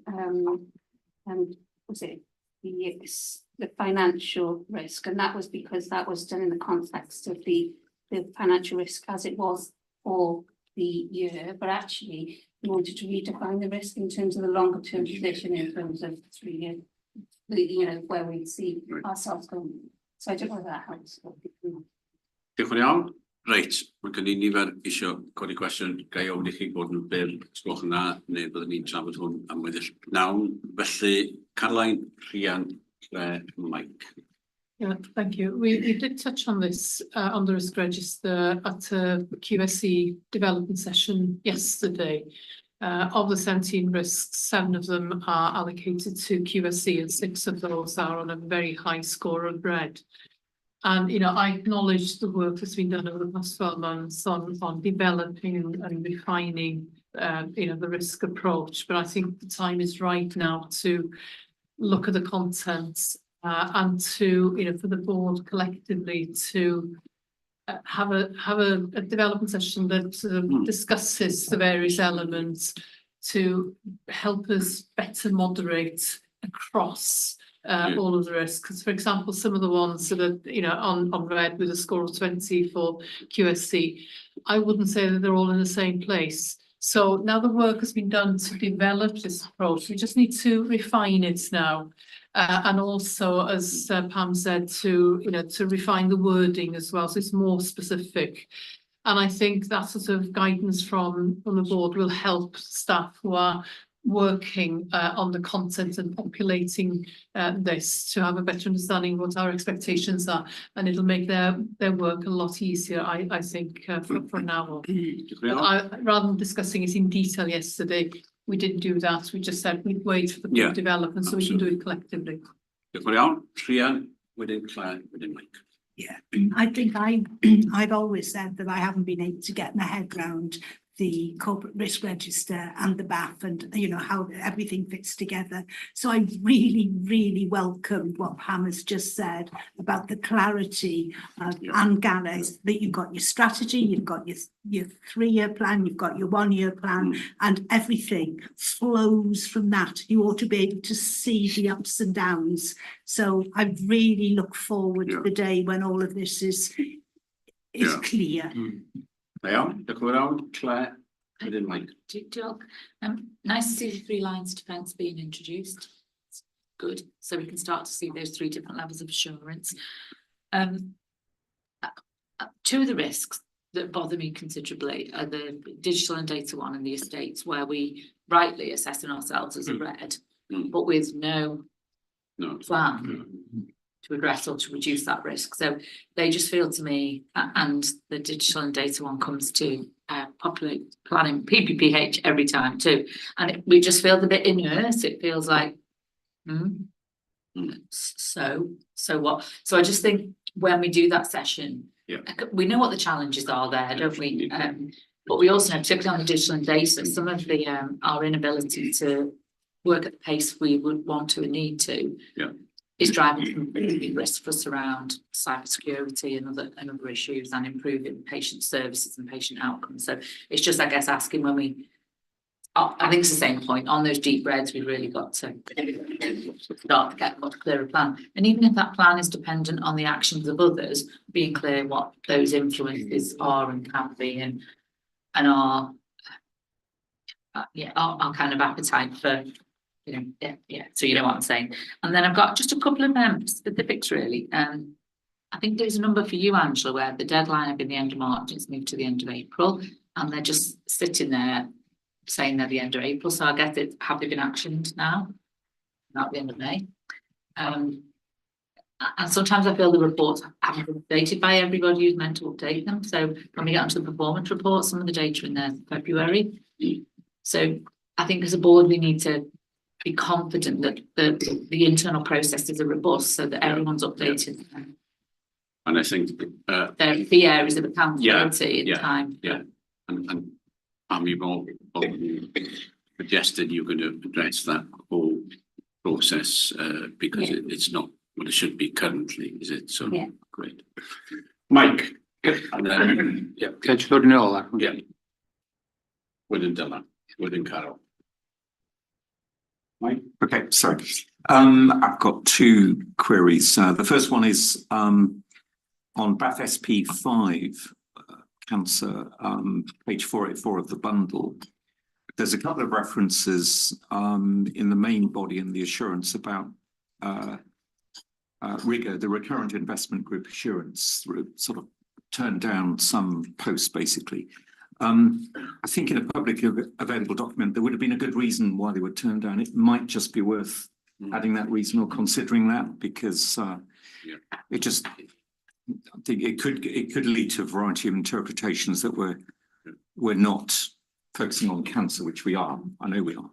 was it the financial risk, and that was because that was done in the context of the financial risk as it was for the year, but actually we wanted to redefine the risk in terms of the longer term position in terms of 3 years, you know, where we see ourselves going. So I don't know if that helps. Diolch yn iawn. Reit, mae gen i nifer isio codi cwestiwn, gai ofyn i chi bod yn byr, sgwch yna, neu byddwn ni'n trafod hwn am weddill nawn. Felly, Caroline, Rhian, Claire, Mike. Yeah, thank you. We did touch on this on the risk register at a QSE development session yesterday. Of the 17 risks, 7 of them are allocated to QSE and 6 of those are on a very high score of red. And, you know, I acknowledge the work that's been done over the past 12 months on developing and refining, you know, the risk approach. But I think the time is right now to look at the contents and to, you know, for the board collectively to have a development session that sort of discusses the various elements to help us better moderate across all of the risks. Because, for example, some of the ones that are, you know, on red with a score of 20 for QSC, I wouldn't say that they're all in the same place. So now the work has been done to develop this approach. We just need to refine it now. And also, as Pam said, to, you know, to refine the wording as well, so it's more specific. And I think that sort of guidance from the board will help staff who are working on the content and populating this to have a better understanding of what our expectations are, and it'll make their work a lot easier, I think, from now on. Rather than discussing it in detail yesterday, we didn't do that. We just said we'd wait for the board development so we can do it collectively. Rhian, within Claire, within Mike. Yeah, I think I've always said that I haven't been able to get my head around the corporate risk register and the BAF and, you know, how everything fits together. So I really welcome what Pam has just said about the clarity and Gareth, that you've got your strategy, you've got your 3-year plan, you've got your 1-year plan, and everything flows from that. You ought to be able to see the ups and downs. So I really look forward to the day when all of this is clear. Claire, within Mike. Nice to see the 3 lines defence being introduced. It's good, so we can start to see those 3 different levels of assurance. 2 of the risks that bother me considerably are the digital and data one and the estates, where we rightly assessing ourselves as a red, but with no plan to address or to reduce that risk. So they just feel to me, and the digital and data one comes to populate planning PPPH every time too, and we just feel a bit inert. It feels like so what? So I just think when we do that session, we know what the challenges are there, don't we? But we also know, particularly on the digital and data, some of the our inability to work at the pace we would want to and need to is driving some big risks for us around cybersecurity and other issues, and improving patient services and patient outcomes. So it's just, I guess, asking when we, I think it's the same point, on those deep reds, we've really got to start to get a much clearer plan. And even if that plan is dependent on the actions of others, being clear what those influences are and can be, and our kind of appetite for, you know, so you know what I'm saying. And then I've got just a couple of specifics really. I think there's a number for you, Angela, where the deadline had been the end of March, it's moved to the end of April, and they're just sitting there saying they're the end of April, so I guess have they been actioned now? Not the end of May. And sometimes I feel the reports haven't been updated by everybody who's meant to update them. So when we get onto the performance report, some of the data in there is February. So I think as a board, we need to be confident that the internal processes are robust so that everyone's updated. And I think There be areas of accountability in time. Yeah, and you've all suggested you're going to address that whole process because it's not what it should be currently, is it? So great. Mike, and then Councillor Noel. Yeah. Within Dylan, within Carol. Mike? Okay, sorry. I've got two queries. The first one is on BAF SP5 cancer, page 484 of the bundle. There's a couple of references in the main body and the assurance about RIGA, the Recurrent Investment Group Assurance, sort of turned down some posts basically. I think in a public available document, there would have been a good reason why they were turned down. It might just be worth adding that reason or considering that, because it just, I think it could lead to a variety of interpretations that we're not focusing on cancer, which we are. I know we are.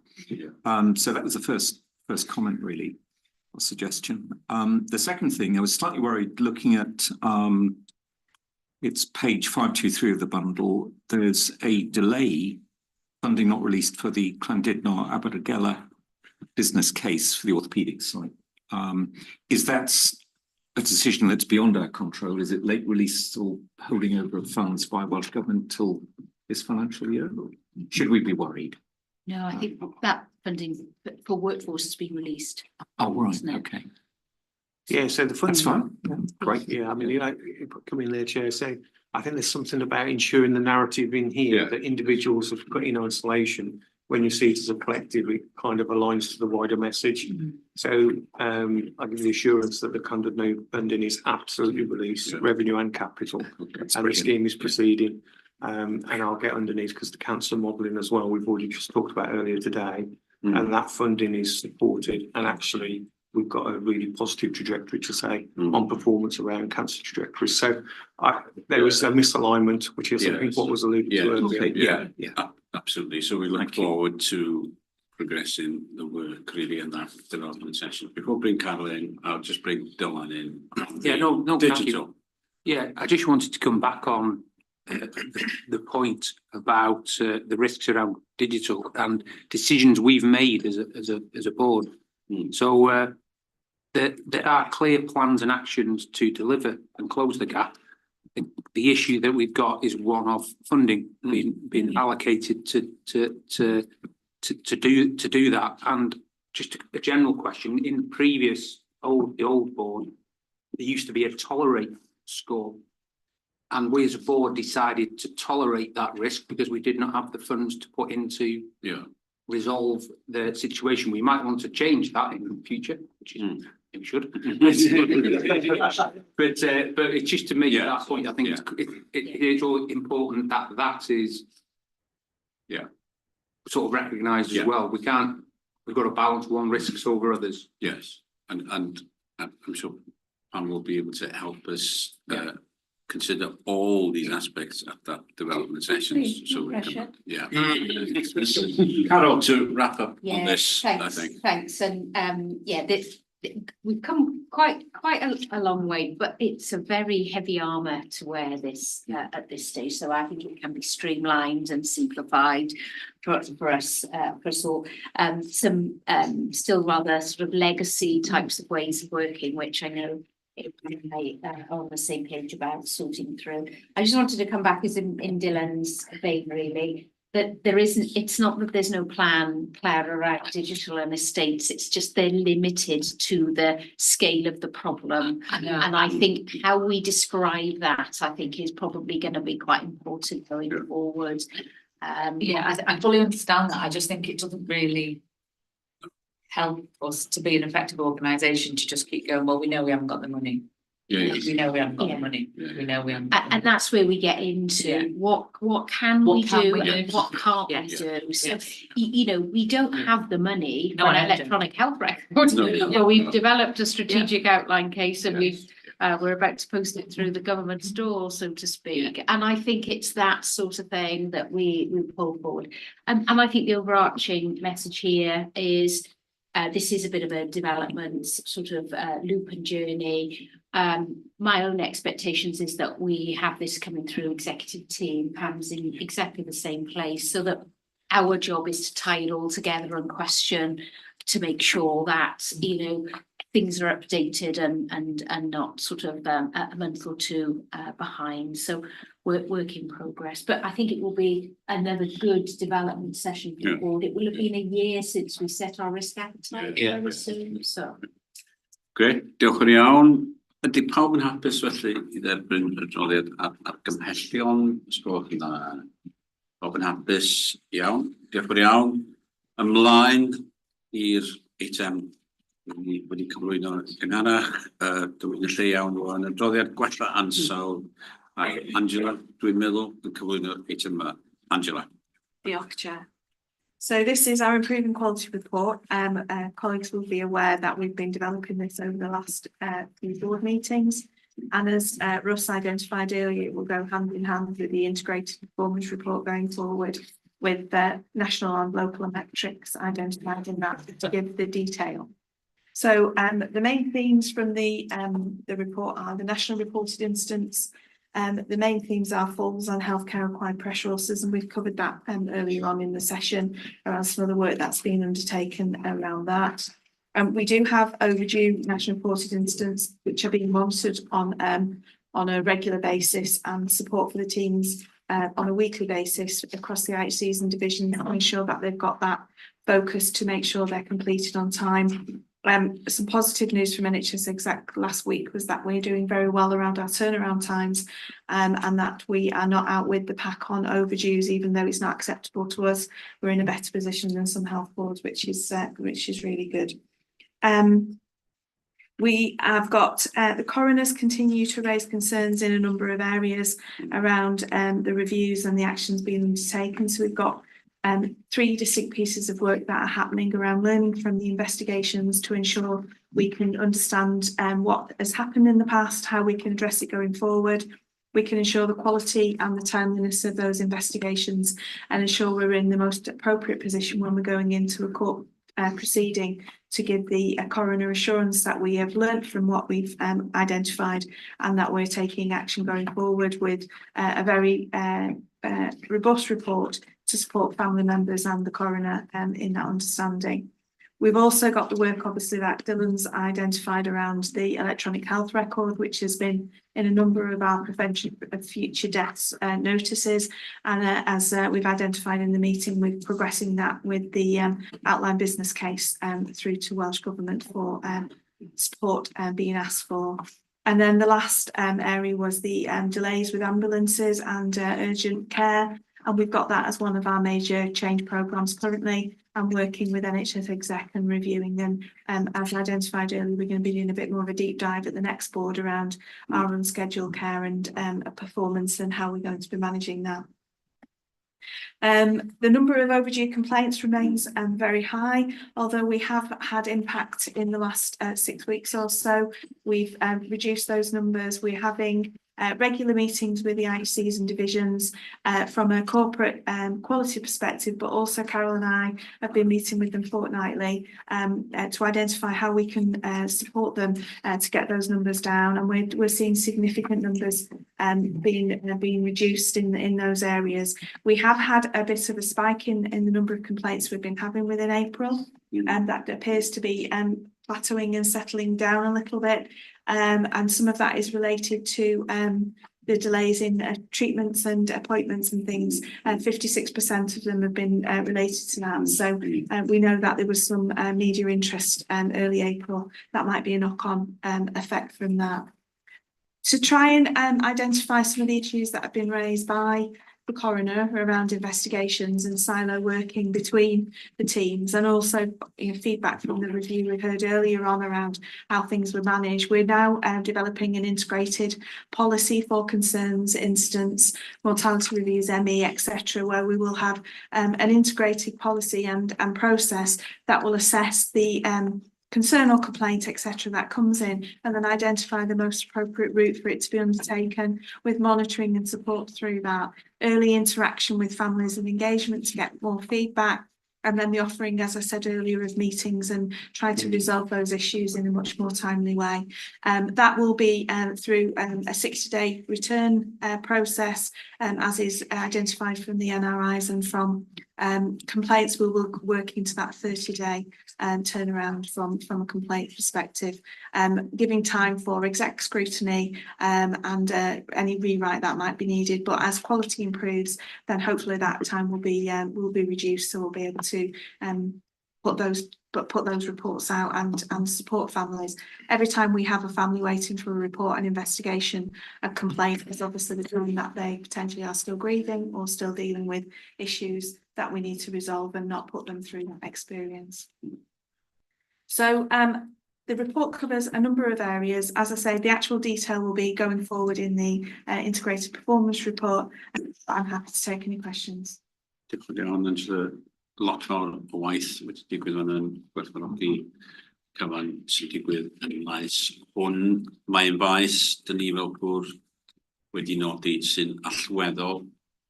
So that was the first comment really, or suggestion. The second thing, I was slightly worried looking at it's page 523 of the bundle. There's a delay, funding not released for the Llandudno Abergele business case for the orthopaedic site. Is that a decision that's beyond our control? Is it late release or holding over of funds by Welsh Government till this financial year? Or should we be worried? No, I think that funding for workforce has been released. Oh, right, okay. Yeah, so the funding. That's fine. Yeah, great. Yeah, I mean, you know, come in there, Chair. So I think there's something about ensuring the narrative in here that individuals have got in isolation. When you see it as a collective, it kind of aligns to the wider message. So I give the assurance that the Llandudno funding is absolutely released, revenue and capital, and the scheme is proceeding. And I'll get underneath because the cancer modelling as well, we've already just talked about earlier today, and that funding is supported, and actually we've got a really positive trajectory to say on performance around cancer trajectories. So there was a misalignment, which is I think what was alluded to earlier. Absolutely. So we look forward to progressing the work really in that development session. Before I bring Carol in, I'll just bring Dylan in. Yeah, no, digital. thank you. Yeah, I just wanted to come back on the point about the risks around digital and decisions we've made as a board. So there are clear plans and actions to deliver and close the gap. The issue that we've got is one of funding being allocated to do that. And just a general question: in the previous the old board, there used to be a tolerate score. And we as a board decided to tolerate that risk because we did not have the funds to put into resolve the situation. We might want to change that in the future, which is we should. but it's just to make that point. I think it is all important that that is sort of recognised as well. We've got to balance one risks over others. Yes, and I'm sure Pam will be able to help us consider all these aspects of that development sessions. So we can, Carol, to wrap up on this, I think. Thanks, and we've come quite a long way, but it's a very heavy armour to wear this at this stage. So I think it can be streamlined and simplified for us all. Some still rather sort of legacy types of ways of working, which I know are on the same page about sorting through. I just wanted to come back as in Dylan's vein really, that it's not that there's no plan around digital and estates, it's just they're limited to the scale of the problem. And I think how we describe that, I think, is probably going to be quite important going forward. I fully understand that. I just think it doesn't really help us to be an effective organisation to just keep going, well, we know we haven't got the money. We know we haven't got Yeah. the money, we know we haven't. And that's where we get into Yeah. what can What we can do we and do? what can't we Yes. do. So, Yes. you know, we don't have the money No, for I an know. electronic health record. No. But we've developed a strategic outline case and we're about to post it through the government store, so to speak. And I think it's that sort of thing that we pull forward. And I think the overarching message here is this is a bit of a development sort of loop and journey. My own expectations is that we have this coming through executive team, Pam's in exactly the same place, so that our job is to tie it all together and question to make sure that, you know, things are updated and not sort of a month or two behind. So work in progress. But I think it will be another good development session for the board. It will have been a year since we set our risk appetite very soon. So Grêt, diolch yn iawn. Ydy pawb yn hapus felly i dderbyn y adroddiad argymhellion? Sgrowch chi dda. Pawb yn hapus? Iawn. Diolch yn iawn. Ymlaen i'r eitem wedi cyflwyno gynharach. Dwi'n lle iawn o'n adroddiad gwella ansawdd. Ac Angela, dwi'n meddwl yn cyflwyno eitem yma. Angela. Diolch, Chair. So this is our improving quality report. Colleagues will be aware that we've been developing this over the last few board meetings. And as Russ identified earlier, it will go hand in hand with the integrated performance report going forward with national and local metrics identified in that to give the detail. So the main themes from the report are the national reported incidents. The main themes are falls on healthcare acquired pressure ulcers, and we've covered that earlier on in the session around some of the work that's been undertaken around that. We do have overdue national reported incidents which are being monitored on a regular basis, and support for the teams on a weekly basis across the IHCs and divisions to ensure that they've got that focus to make sure they're completed on time. Some positive news from NHS Exec last week was that we're doing very well around our turnaround times, and that we are not out with the pack on overdues, even though it's not acceptable to us. We're in a better position than some health boards, which is really good. We have got the coroners continue to raise concerns in a number of areas around the reviews and the actions being undertaken. So we've got 3 distinct pieces of work that are happening around learning from the investigations to ensure we can understand what has happened in the past, how we can address it going forward. We can ensure the quality and the timeliness of those investigations and ensure we're in the most appropriate position when we're going into a court proceeding to give the coroner assurance that we have learnt from what we've identified and that we're taking action going forward with a very robust report to support family members and the coroner in that understanding. We've also got the work, obviously, that Dylan's identified around the electronic health record, which has been in a number of our prevention of future deaths notices. And as we've identified in the meeting, we're progressing that with the outline business case through to Welsh Government for support being asked for. And then the last area was the delays with ambulances and urgent care. And we've got that as one of our major change programmes currently. I'm working with NHS Exec and reviewing them. As identified earlier, we're going to be doing a bit more of a deep dive at the next board around our unscheduled care and performance and how we're going to be managing that. The number of overdue complaints remains very high, although we have had impact in the last 6 weeks or so. We've reduced those numbers. We're having regular meetings with the IHCs and divisions from a corporate quality perspective, but also Carol and I have been meeting with them fortnightly to identify how we can support them to get those numbers down, and we're seeing significant numbers being reduced in those areas. We have had a bit of a spike in the number of complaints we've been having within April, and that appears to be plateauing and settling down a little bit. And some of that is related to the delays in treatments and appointments and things. 56% of them have been related to that. So we know that there was some media interest early April. That might be a knock-on effect from that. To try and identify some of the issues that have been raised by the coroner around investigations and silo working between the teams, and also feedback from the review we heard earlier on around how things were managed. We're now developing an integrated policy for concerns, incidents, mortality reviews, ME, etc., where we will have an integrated policy and process that will assess the concern or complaint, etc., that comes in, and then identify the most appropriate route for it to be undertaken, with monitoring and support through that, early interaction with families and engagement to get more feedback, and then the offering, as I said earlier, of meetings and try to resolve those issues in a much more timely way. That will be through a 60-day return process, as is identified from the NRIs, and from complaints we will work into that 30-day turnaround from a complaint perspective, giving time for exec scrutiny and any rewrite that might be needed. But as quality improves, then hopefully that time will be reduced, so we'll be able to put those reports out and support families. Every time we have a family waiting for a report, an investigation, a complaint, is obviously the time that they potentially are still grieving or still dealing with issues that we need to resolve and not put them through that experience. So the report covers a number of areas. As I say, the actual detail will be going forward in the integrated performance report. I'm happy to take any questions. Lot fawr o waith wedi digwydd fan yn gwerthfawrogi cyfan sy'n digwydd yn y maes hwn. Mae'n faes, dyn ni fel bwrdd wedi nodi sy'n allweddol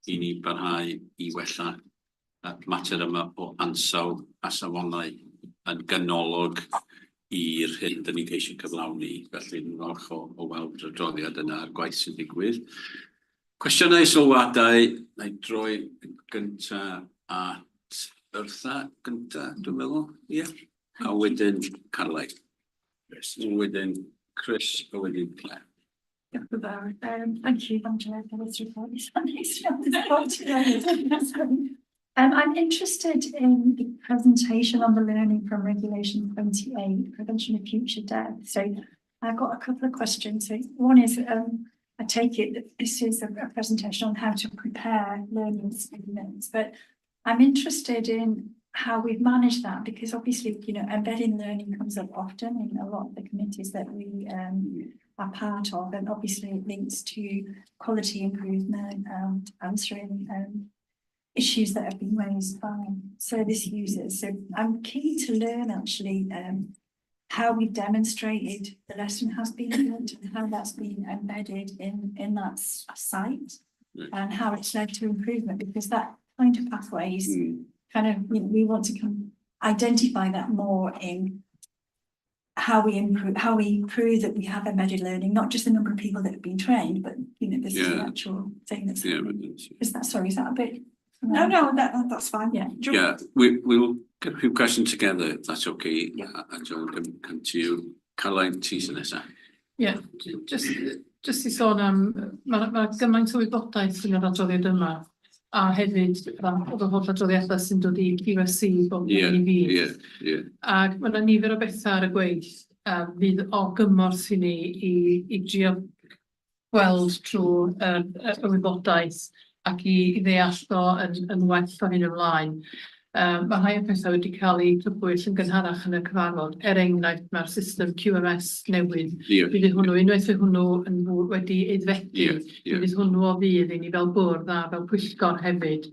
i ni barhau i wella mater yma o ansawdd a safonau yn ganolog i'r hyn dyn ni'n ceisio cyflawni. Felly ni'n falch o weld y adroddiad yna a'r gwaith sy'n digwydd. Cwestiynau sylwadau, na i droi gynta at Wrtha gynta, dwi'n meddwl, ie. A wedyn Carlau. Wedyn Chris, a wedyn Claire. Thank you, Angela, for this report. I'm interested in the presentation on the learning from Regulation 28, prevention of future death. So I've got a couple of questions. So one is, I take it that this is a presentation on how to prepare learning statements, but I'm interested in how we've managed that, because obviously, embedded learning comes up often in a lot of the committees that we are part of, and obviously it links to quality improvement and answering issues that have been raised by service users. So I'm keen to learn actually how we've demonstrated the lesson has been learned and how that's been embedded in that site, and how it's led to improvement, because that kind of pathways kind of, we want to identify that more in how we improve that we have embedded learning, not just the number of people that have been trained, but this is the actual thing that's is that a bit? No, that's fine. Yeah. We'll get a few questions together, if that's okay. And John can come to you. Caroline, tis yn nesa. Yeah, just i sôn am, mae gymaint o wybodaeth yn yr adroddiad yma, a hefyd oedd y holl adroddiadau sy'n dod i QSC bob yn i fi. Ac mae yna nifer o bethau ar y gweill fydd o gymorth i ni i drio gweld trwy y wybodaeth ac i ddeall o yn well o hyn ymlaen. Mae rhai o pethau wedi cael eu crybwyll yn gynharach yn y cyfarfod. Enghraifft, mae'r system QMS newydd. Bydd hwnnw, unwaith fydd hwnnw yn wedi aeddfedu, bydd hwnnw o fydd i ni fel bwrdd a fel pwyllgor hefyd.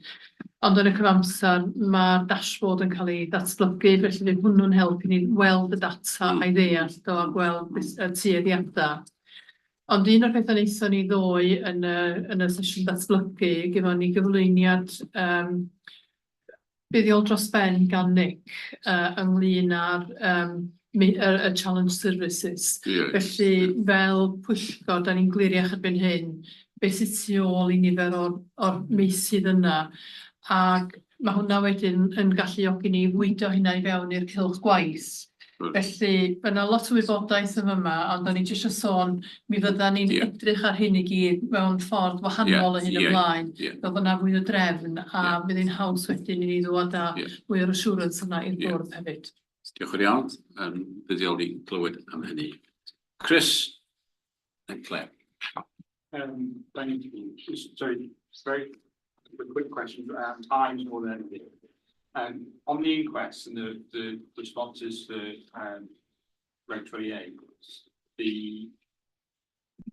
Ond yn y cyfamser, mae'r dashboard yn cael ei datblygu, felly bydd hwnnw'n helpu ni weld y data a'i ddeall o gweld y tueddiadau. Ond un o'r pethau wnaethon ni ddoi yn y sesiwn datblygu, gyfon ni gyflwyniad buddiol dros ben gan Nick ynglyn â'r y challenge services. Felly fel pwyllgor, da ni'n gliriach erbyn hyn, beth sydd tu ôl i nifer o'r meysydd yna. Ac mae hwnna wedyn yn galluogi ni fwydo hynna i fewn i'r cylch gwaith. Felly, mae yna lot o wybodaeth yn yma, ond da ni jyst yn sôn, mi fydda ni'n edrych ar hyn i gyd mewn ffordd wahanol o hyn ymlaen. Fel yna fwy o drefn, a bydd hi'n haws wedyn i ni ddod â mwy o'r assurance yna i'r bwrdd hefyd. Diolch yn iawn. Buddiol i glywed am hynny. Chris and Claire. Very a quick question, times more than anything. On the inquest and the responses to Reg 28,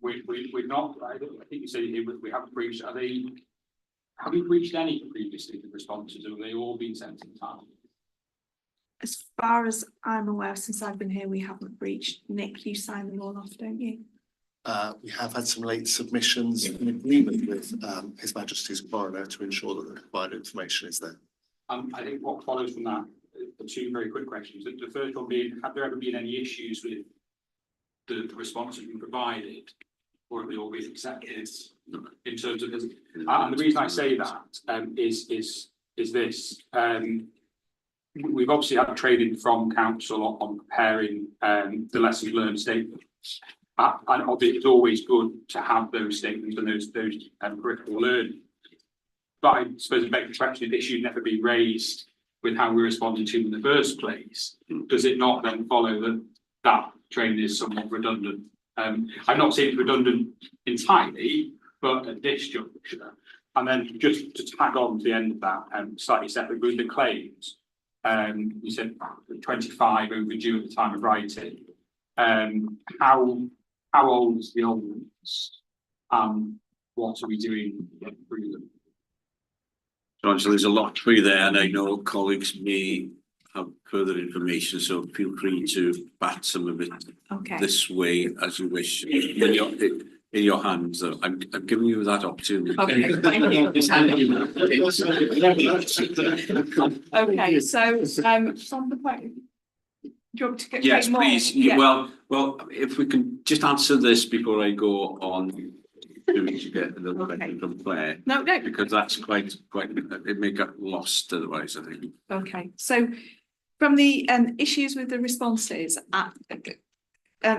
we're not. I think you said we haven't breached. Have we breached any previously? The responses, or have they all been sent in time? As far as I'm aware, since I've been here, we haven't breached. Nick, you sign them all off, don't you? We have had some late submissions in agreement with His Majesty's Coroner to ensure that the provided information is there. I think what follows from that are two very quick questions. The first one being, have there ever been any issues with the responses we provided, or have they all been accepted in terms of this? And the reason I say that is this. We've obviously had training from council on preparing the lessons learned statements. And obviously it's always good to have those statements and those curricular learning. But I suppose the big question, if issues never be raised with how we responded to them in the first place, does it not then follow that training is somewhat redundant? I'm not saying it's redundant entirely, but at this juncture. And then just to tag on to the end of that, slightly separate with the claims, you said 25 overdue at the time of writing. How old is the old ones? What are we doing through them? So there's a lot for you there, and I know colleagues may have further information, so feel free to bat some of it this way as you wish. In your hands, though. I'm giving you that opportunity. Okay, so from the point, do you want to get yes, more? please. Yeah. Well, if we can just answer this before I go on. To get a little bit from Claire. No. Because that's quite. It may get lost otherwise, I think. Okay, so from the issues with the responses,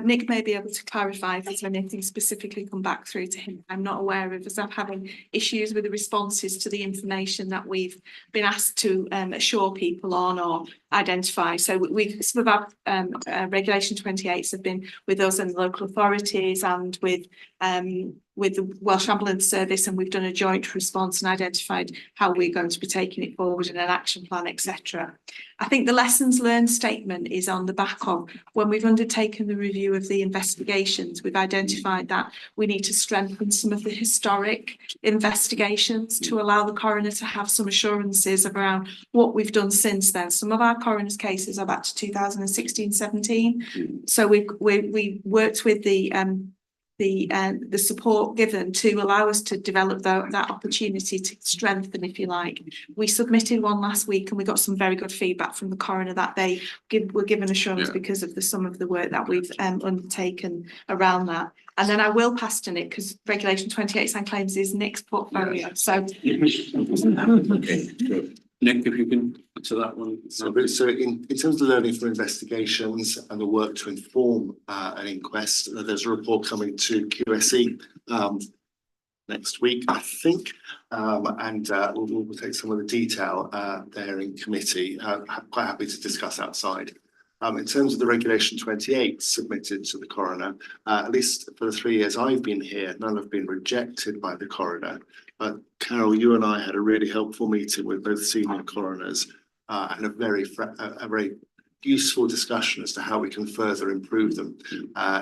Nick may be able to clarify if there's anything specifically come back through to him. I'm not aware of, as I'm having issues with the responses to the information that we've been asked to assure people on or identify. So some of our Regulation 28s have been with us and local authorities and with the Welsh Ambulance Service, and we've done a joint response and identified how we're going to be taking it forward in an action plan, etc. I think the lessons learned statement is on the back of when we've undertaken the review of the investigations, we've identified that we need to strengthen some of the historic investigations to allow the coroner to have some assurances around what we've done since then. Some of our coroner's cases are back to 2016-17. So we worked with the support given to allow us to develop that opportunity to strengthen, if you like. We submitted one last week and we got some very good feedback from the coroner that they were given assurance because of some of the work that we've undertaken around that. And then I will pass to Nick because Regulation 28 and claims is Nick's portfolio. Yeah. So okay, good. Nick, if you can answer that one. So in terms of learning from investigations and the work to inform an inquest, there's a report coming to QSE next week, I think, and we'll take some of the detail there in committee. Quite happy to discuss outside. In terms of the Regulation 28 submitted to the coroner, at least for the 3 years I've been here, none have been rejected by the coroner. But Carol, you and I had a really helpful meeting with both senior coroners and a very useful discussion as to how we can further improve them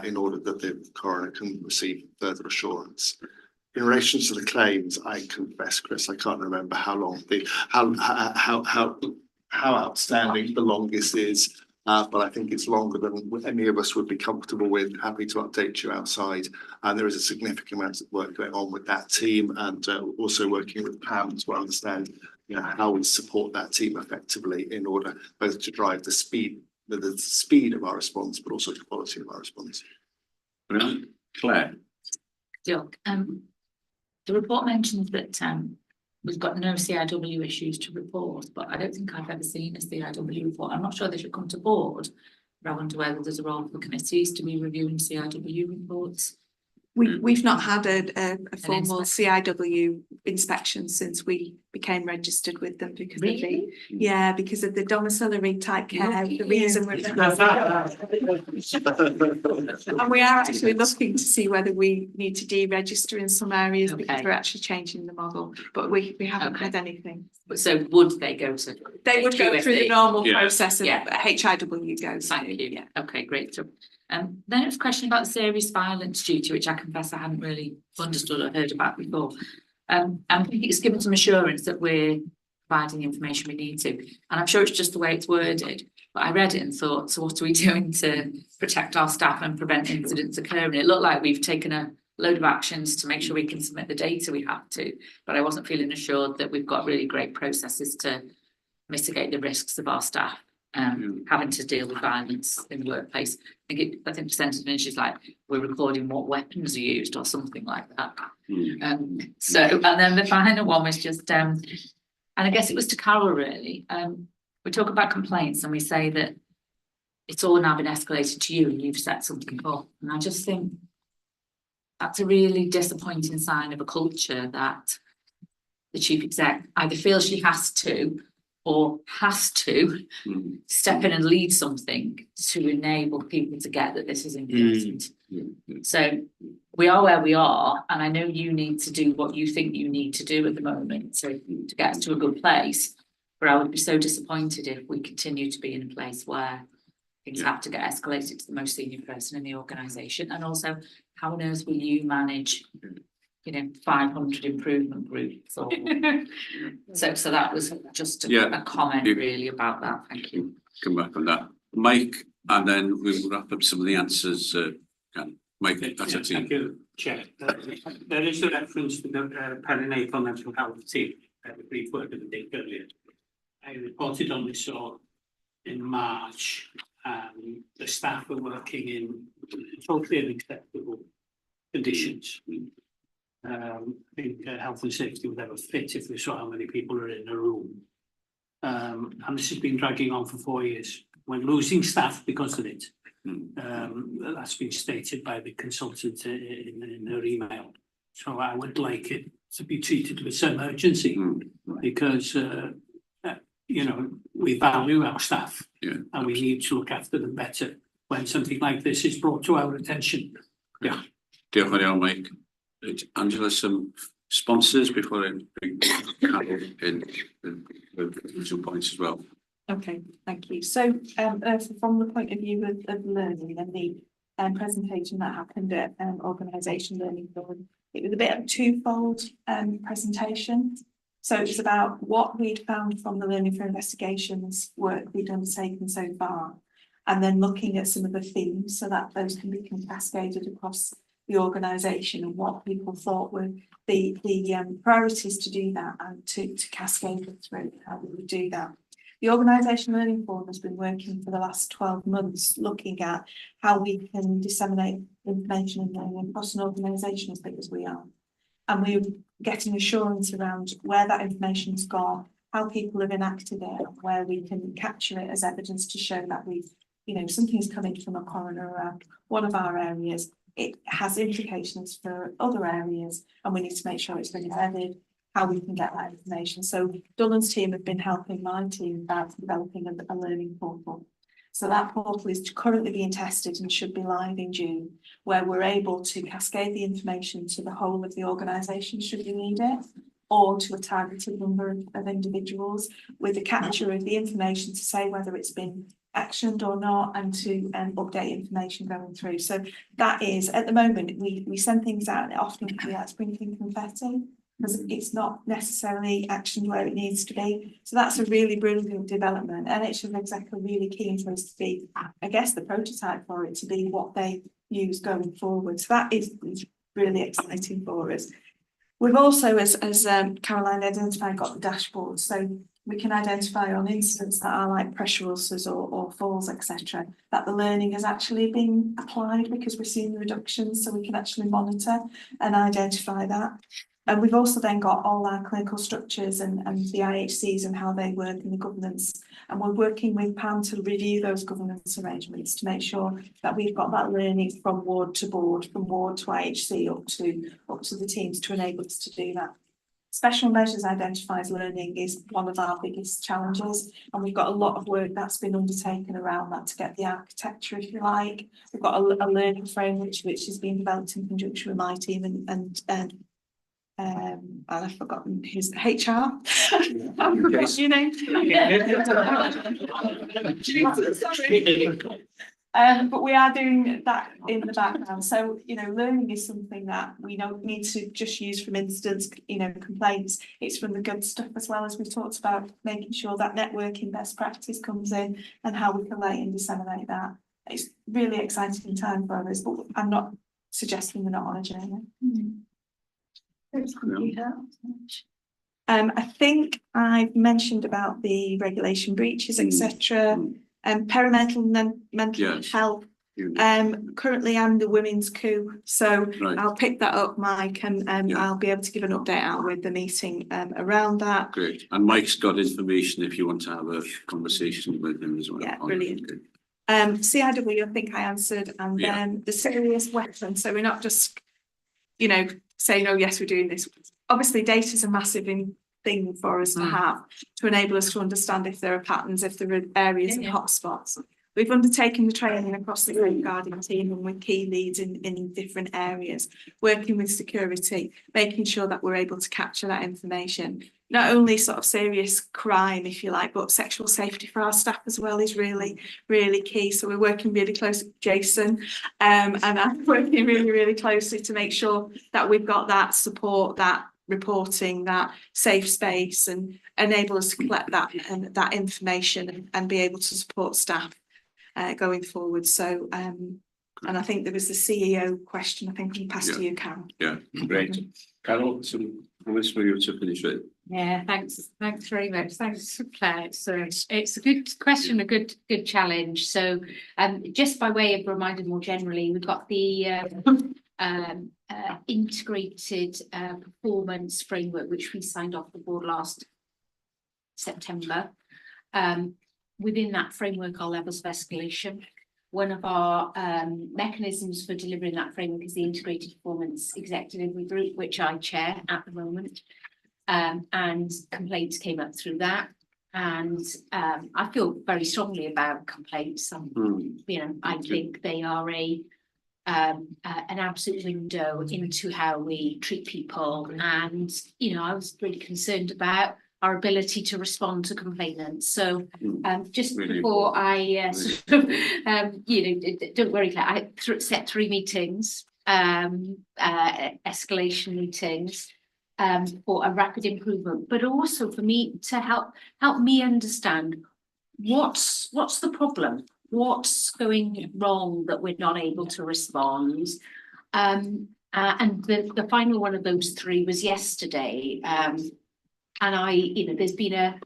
in order that the coroner can receive further assurance. In relation to the claims, I confess, Chris, I can't remember how long how outstanding the longest is. But I think it's longer than any of us would be comfortable with. Happy to update you outside. And there is a significant amount of work going on with that team and also working with Pam to understand how we support that team effectively in order both to drive the speed of our response, but also the quality of our response. Brilliant. Claire. The report mentions that we've got no CIW issues to report, but I don't think I've ever seen a CIW report. I'm not sure they should come to board, but I wonder whether there's a role for committees to be reviewing CIW reports. We've not had a formal inspection. CIW inspection since we became registered with them because Really? because of the domiciliary type care, the reason we're and we are actually looking to see whether we need to deregister in some areas because we're actually changing the model, but we haven't had anything. So would they go to? They would go through the normal process of Yeah. HIW goes. Thank you. Okay, great. So, then it's a question about the serious violence duty, which I confess I hadn't really understood or heard about before. I think it's given some assurance that we're providing the information we need to, and I'm sure it's just the way it's worded. But I read it and thought, so what are we doing to protect our staff and prevent incidents occurring? It looked like we've taken a load of actions to make sure we can submit the data we have to, but I wasn't feeling assured that we've got really great processes to mitigate the risks of our staff having to deal with violence in the workplace. I think percentage is like we're recording what weapons are used or something like that. So, and then the final one was just, and I guess it was to Carol really. We talk about complaints and we say that it's all now been escalated to you and you've set something up. And I just think that's a really disappointing sign of a culture that the chief exec either feels she has to or has to step in and lead something to enable people to get that this is important. So we are where we are, and I know you need to do what you think you need to do at the moment to get us to a good place. But I would be so disappointed if we continue to be in a place where things have to get escalated to the most senior person in the organisation. And also, how on earth will you manage 500 improvement groups or so that was just a comment really about that. Thank you. Come back on that, Mike, and then we'll wrap up some of the answers. Mike, that's it. Thank you, Chair. There is a reference to the perinatal mental health team, the brief work of the day earlier. I reported on this in March. The staff were working in totally unacceptable conditions. I think health and safety would never fit if we saw how many people are in a room. And this has been dragging on for 4 years. We're losing staff because of it. That's been stated by the consultant in her email. So I would like it to be treated with some urgency because, we value our staff and we need to look after them better when something like this is brought to our attention. Yeah, definitely, Mike. Angela, some sponsors before I bring Carol in with some points as well. Okay, thank you. So from the point of view of learning and the presentation that happened at Organisation Learning Forum, it was a bit of a twofold presentation. So it was about what we'd found from the Learning for Investigations work we'd undertaken so far, and then looking at some of the themes so that those can be cascaded across the organisation and what people thought were the priorities to do that and to cascade it through how we would do that. The Organisation Learning Forum has been working for the last 12 months looking at how we can disseminate information and learning across an organisation as big as we are. And we're getting assurance around where that information's gone, how people have enacted it, and where we can capture it as evidence to show that we've, something's coming from a coroner around one of our areas. It has implications for other areas, and we need to make sure it's been embedded, how we can get that information. So Dullen's team have been helping my team about developing a learning portal. So that portal is currently being tested and should be live in June, where we're able to cascade the information to the whole of the organisation should we need it, or to a targeted number of individuals with the capture of the information to say whether it's been actioned or not, and to update information going through. So that is, at the moment, we send things out and it often can be like sprinkling confetti because it's not necessarily actioned where it needs to be. So that's a really brilliant development, and it's exactly really keen for us to be, I guess, the prototype for it to be what they use going forward. So that is really exciting for us. We've also, as Caroline identified, got the dashboard, so we can identify on incidents that are like pressure ulcers or falls, etc., that the learning has actually been applied because we're seeing the reductions, so we can actually monitor and identify that. And we've also then got all our clinical structures and the IHCs and how they work and the governance. And we're working with Pam to review those governance arrangements to make sure that we've got that learning from ward to board, from ward to IHC up to the teams to enable us to do that. Special measures identifies learning is one of our biggest challenges, and we've got a lot of work that's been undertaken around that to get the architecture, if you like. We've got a learning framework which is being developed in conjunction with my team and I've forgotten his HR. I've forgotten your name. But we are doing that in the background. So, you know, learning is something that we don't need to just use from incidents, you know, complaints. It's from the good stuff as well, as we've talked about, making sure that networking best practice comes in and how we collate and disseminate that. It's really exciting time for us, but I'm not suggesting we're not on a journey. I think I've mentioned about the regulation breaches, etc. Perimental and mental health. Currently I'm the women's coup, so I'll pick that up, Mike, and I'll be able to give an update out with the meeting around that. Great. And Mike's got information if you want to have a conversation with him as well. Yeah, brilliant. CIW, I think I answered, and then the serious weapon. So we're not just, you know, saying, oh yes, we're doing this. Obviously, data is a massive thing for us to have to enable us to understand if there are patterns, if there are areas and hotspots. We've undertaken the training across the safeguarding team and with key leads in different areas, working with security, making sure that we're able to capture that information. Not only sort of serious crime, if you like, but sexual safety for our staff as well is really, really key. So we're working really close with Jason and I'm working really, really closely to make sure that we've got that support, that reporting, that safe space, and enable us to collect that and that information and be able to support staff going forward. So and I think there was the CEO question. I think I'll pass to you, Carol. Yeah, great. Carol, some comments for you to finish with. Yeah, thanks very much. Thanks, Claire. So it's a good question, a good challenge. So just by way of reminder more generally, we've got the integrated performance framework, which we signed off the board last September. Within that framework are levels of escalation. One of our mechanisms for delivering that framework is the integrated performance executive group, which I chair at the moment. And complaints came up through that. And I feel very strongly about complaints. You know, I think they are an absolute window into how we treat people. And, you know, I was really concerned about our ability to respond to complainants. So just really before I you know, don't worry, Claire, I set 3 meetings, escalation meetings, for a rapid improvement, but also for me to help me understand what's the problem, what's going wrong that we're not able to respond. And the final one of those 3 was yesterday. And you know, there's been a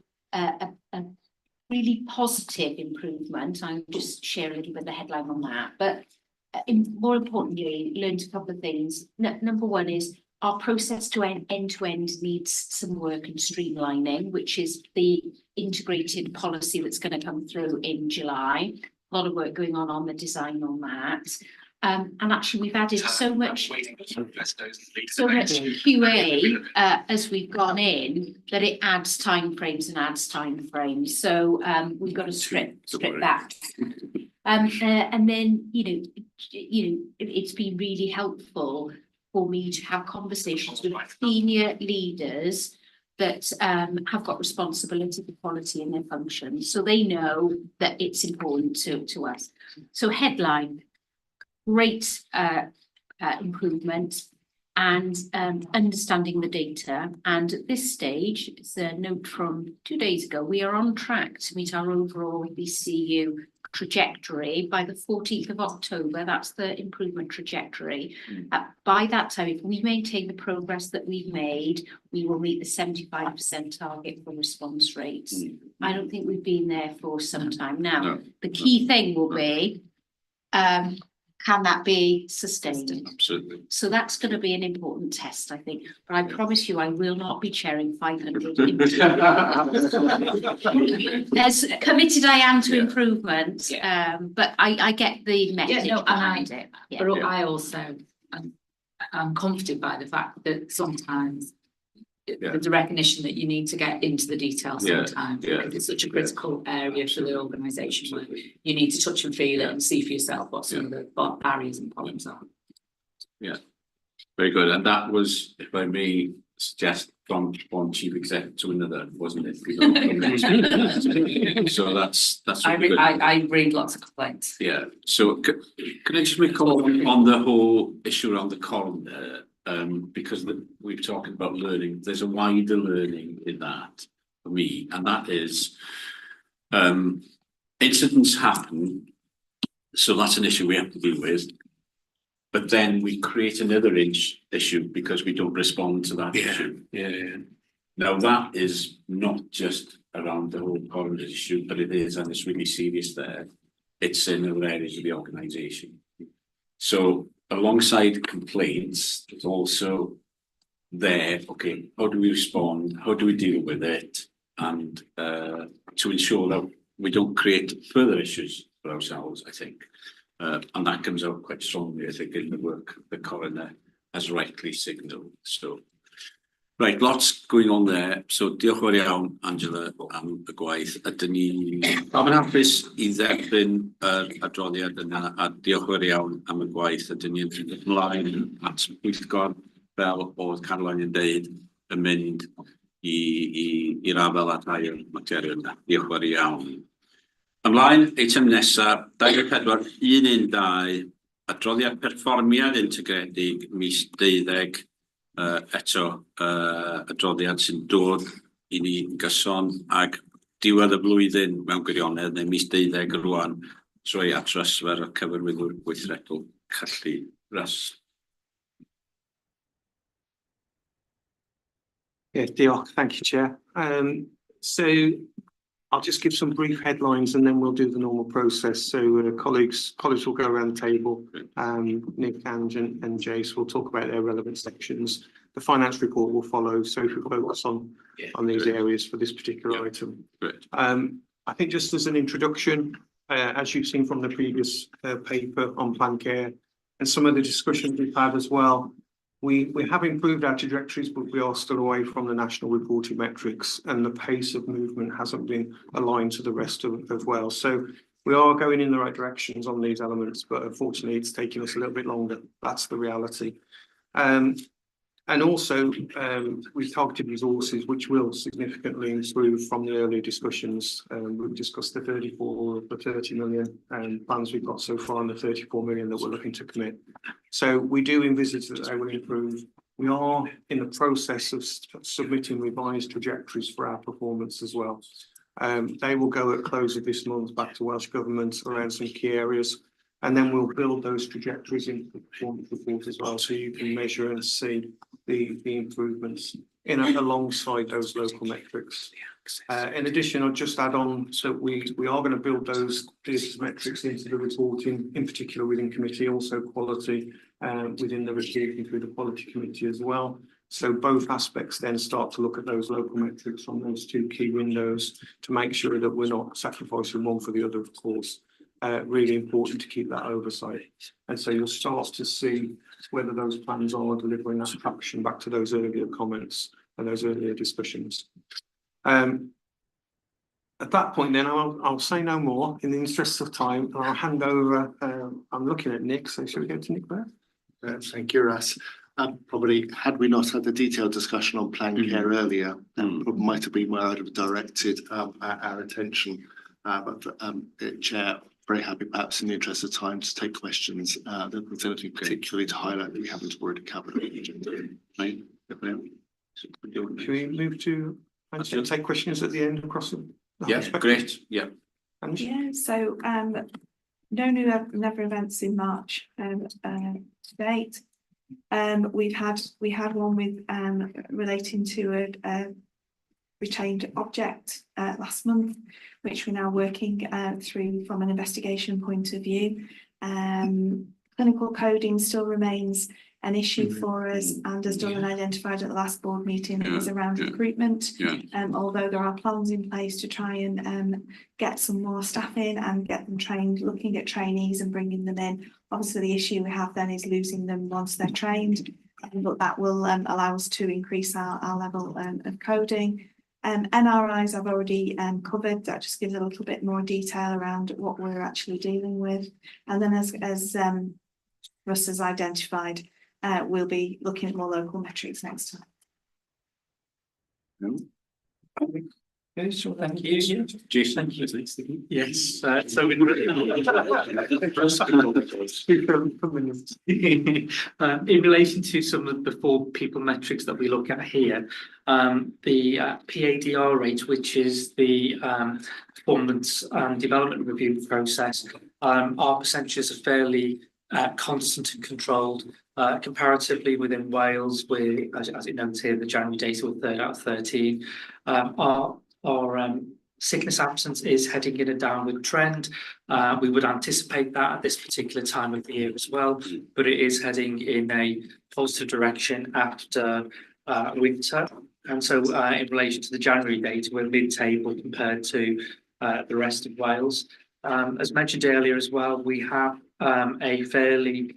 really positive improvement. I'll just share a little bit of the headline on that. But more importantly, learned a couple of things. Number one is our process to end to end needs some work and streamlining, which is the integrated policy that's going to come through in July. A lot of work going on the design on that. And actually, we've added so much QA as we've gone in that it adds timeframes and adds timeframes. So we've got to strip that. And then you know, it's been really helpful for me to have conversations with senior leaders that have got responsibility for quality in their functions, so they know that it's important to us. So headline. Great improvement and understanding the data. And at this stage, it's a note from 2 days ago, we are on track to meet our overall BCU trajectory by the 14th of October. That's the improvement trajectory. By that time, if we maintain the progress that we've made, we will meet the 75% target for response rates. I don't think we've been there for some time now. The key thing will be can that be sustained? Absolutely. So that's going to be an important test, I think. But I promise you, I will not be chairing 500. As committed I am to improvement, but I get the message behind it. But I also am comforted by the fact that sometimes there's a recognition that you need to get into the details sometimes because it's such a critical area for the organisation where you need to touch and feel it and see for yourself what some of the barriers and problems are. Yeah, very good. And that was, if I may suggest, from one chief exec to another, wasn't it? So that's I read lots of complaints. Yeah. So can I just make a comment on the whole issue around the column there? Because we've talked about learning, there's a wider learning in that for me, and that is incidents happen, so that's an issue we have to deal with, but then we create another issue because we don't respond to that issue. Now that is not just around the whole coroner issue, but it is, and it's really serious there. It's in other areas of the organisation. So alongside complaints, there's also there, okay, how do we respond? How do we deal with it? And to ensure that we don't create further issues for ourselves, I think. And that comes out quite strongly, I think, in the work the coroner has rightly signalled. So, right, lots going on there. So, diolch yn fawr iawn, Angela, am y gwaith. Ydyn ni am yn hapus I dderbyn yr adroddiad yna, a diolch yn fawr iawn am y gwaith. Ydyn ni'n mynd ymlaen at pwyllgor, fel oedd Caroline yn deud, yn mynd i'r afel a rhai o'r materion yna. Diolch yn fawr iawn. Ymlaen, eitem nesaf, 24/112, adroddiad perfformiad integredig mis 12, eto adroddiad sy'n dod I ni gyson ag diwedd y flwyddyn mewn gwirionedd neu mis 12 rwan trwy at rysfer y cyfarwyddwr gweithredol Cyllu Rys. Yeah, diolch. Thank you, Chair. So I'll just give some brief headlines and then we'll do the normal process. So colleagues will go around the table. Nick, Ange and Jace will talk about their relevant sections. The finance report will follow, so if we focus on these areas for this particular item. I think just as an introduction, as you've seen from the previous paper on plan care and some of the discussions we've had as well, we have improved our trajectories, but we are still away from the national reporting metrics and the pace of movement hasn't been aligned to the rest of Wales. So we are going in the right directions on these elements, but unfortunately it's taking us a little bit longer. That's the reality. And also we've targeted resources which will significantly improve from the earlier discussions. We've discussed the 34 of the 30 million plans we've got so far and the 34 million that we're looking to commit. So we do envisage that they will improve. We are in the process of submitting revised trajectories for our performance as well. They will go at close of this month back to Welsh Government around some key areas. And then we'll build those trajectories into the performance report as well, so you can measure and see the improvements alongside those local metrics. In addition, I'll just add on that we are going to build these metrics into the reporting, in particular within committee, also quality within the reporting through the quality committee as well. So both aspects then start to look at those local metrics on those two key windows to make sure that we're not sacrificing one for the other, of course. Really important to keep that oversight. And so you'll start to see whether those plans are delivering that traction back to those earlier comments and those earlier discussions. At that point then I'll say no more in the interest of time and I'll hand over, I'm looking at Nick, so shall we go to Nick there? Thank you, Russ. Probably had we not had the detailed discussion on plan care earlier, that might have been where I'd have directed our attention. But Chair, very happy perhaps in the interest of time to take questions that there's anything particularly to highlight that we haven't already covered. Should we move to take questions at the end across the great. Yeah. Yeah, so no new level events in March to date. We had one with relating to a retained object last month, which we're now working through from an investigation point of view. clinical coding still remains an issue for us, and as Dylan identified at the last board meeting, it was around recruitment. Although there are plans in place to try and get some more staff in and get them trained, looking at trainees and bringing them in. Obviously, the issue we have then is losing them once they're trained, but that will allow us to increase our level of coding. NRIs I've already covered. That just gives a little bit more detail around what we're actually dealing with. And then as Russ has identified, we'll be looking at more local metrics next time. Okay, so thank you. Jason, thank you. Yes, so in relation to some of the 4 people metrics that we look at here, the PADR rate, which is the performance and development review process, our percentages are fairly constant and controlled. Comparatively within Wales, we, as it notes here, the January data were 3rd out of 13. Our sickness absence is heading in a downward trend. We would anticipate that at this particular time of the year as well, but it is heading in a positive direction after winter. And so in relation to the January data, we're mid-table compared to the rest of Wales. As mentioned earlier as well, we have a fairly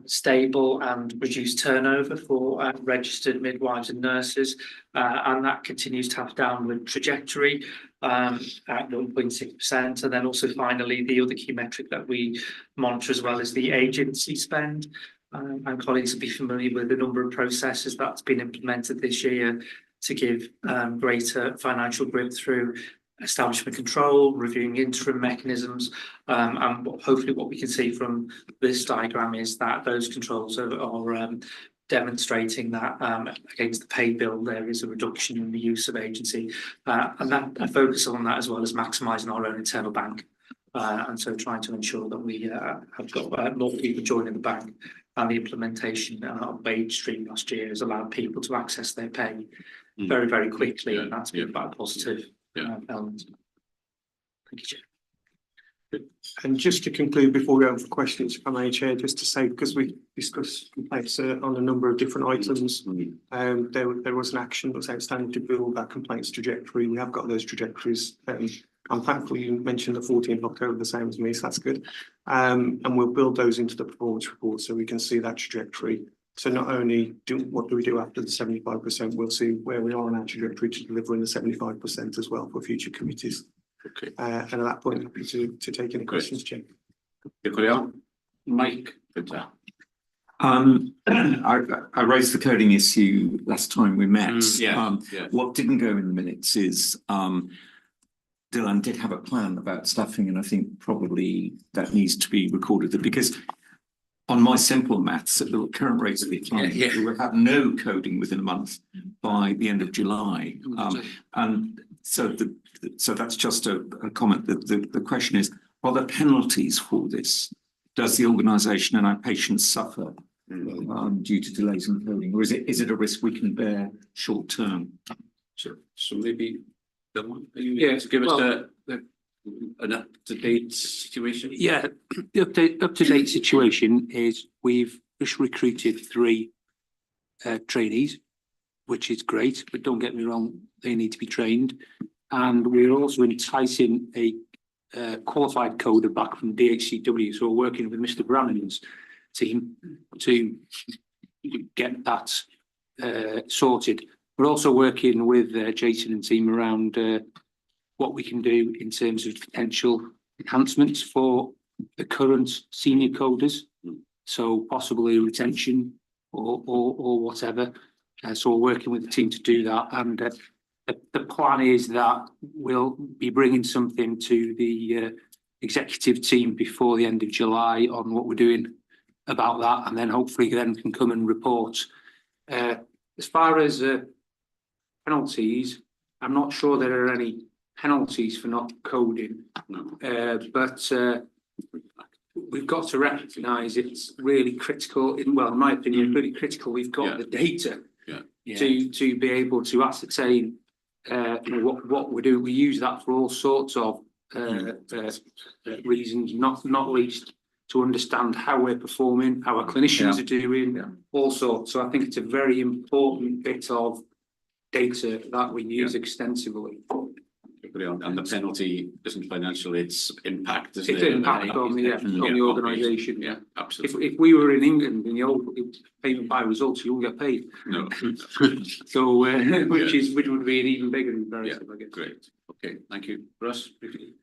stable and reduced turnover for registered midwives and nurses, and that continues to have a downward trajectory at 0.6%. And then also finally, the other key metric that we monitor as well is the agency spend. And colleagues will be familiar with the number of processes that's been implemented this year to give greater financial grip through establishment control, reviewing interim mechanisms, and hopefully what we can see from this diagram is that those controls are demonstrating that against the pay bill there is a reduction in the use of agency, and that a focus on that as well as maximising our own internal bank, and so trying to ensure that we have got more people joining the bank, and the implementation of wage stream last year has allowed people to access their pay very, very quickly, and that's been quite a positive element. Thank you, Chair. And just to conclude before we go for questions, if I may, Chair, just to say, because we discussed complaints on a number of different items, there was an action that was outstanding to build that complaints trajectory. We have got those trajectories. I'm thankful you mentioned the 14th of October, the same as me, so that's good. And we'll build those into the performance report so we can see that trajectory. So not only what do we do after the 75%, we'll see where we are on our trajectory to delivering the 75% as well for future committees. Okay. And at that point, happy to take any questions, Chair. Mike. I raised the coding issue last time we met. Yeah. What didn't go in the minutes is Dylan did have a plan about staffing, and I think probably that needs to be recorded because on my simple maths, at the current rate of decline, we will have no coding within a month by the end of July. And so that's just a comment. The question is, are there penalties for this? Does the organisation and our patients suffer due to delays in coding, or is it a risk we can bear short term? So maybe to give us an up-to-date situation. Yeah, the up-to-date situation is we've just recruited 3 trainees, which is great, but don't get me wrong, they need to be trained. And we're also enticing a qualified coder back from DHCW, so we're working with Mr. Brannan's team to get that sorted. We're also working with Jason and team around what we can do in terms of potential enhancements for the current senior coders, so possibly retention or whatever. So we're working with the team to do that, and the plan is that we'll be bringing something to the executive team before the end of July on what we're doing about that, and then hopefully then can come and report. As far as penalties, I'm not sure there are any penalties for not coding, but we've got to recognise it's really critical. In my opinion, really critical. We've got the data to be able to ascertain what we do. We use that for all sorts of reasons, not least to understand how we're performing, how our clinicians are doing, all sorts. So I think it's a very important bit of data that we use extensively. And the penalty isn't financial, it's impact, isn't It's it? impact on the organisation. Yeah, absolutely. If we were in England in the old payment by results, you won't get paid. No. So which would be an even bigger embarrassment, I guess. Great. Okay, thank you. Russ, briefly.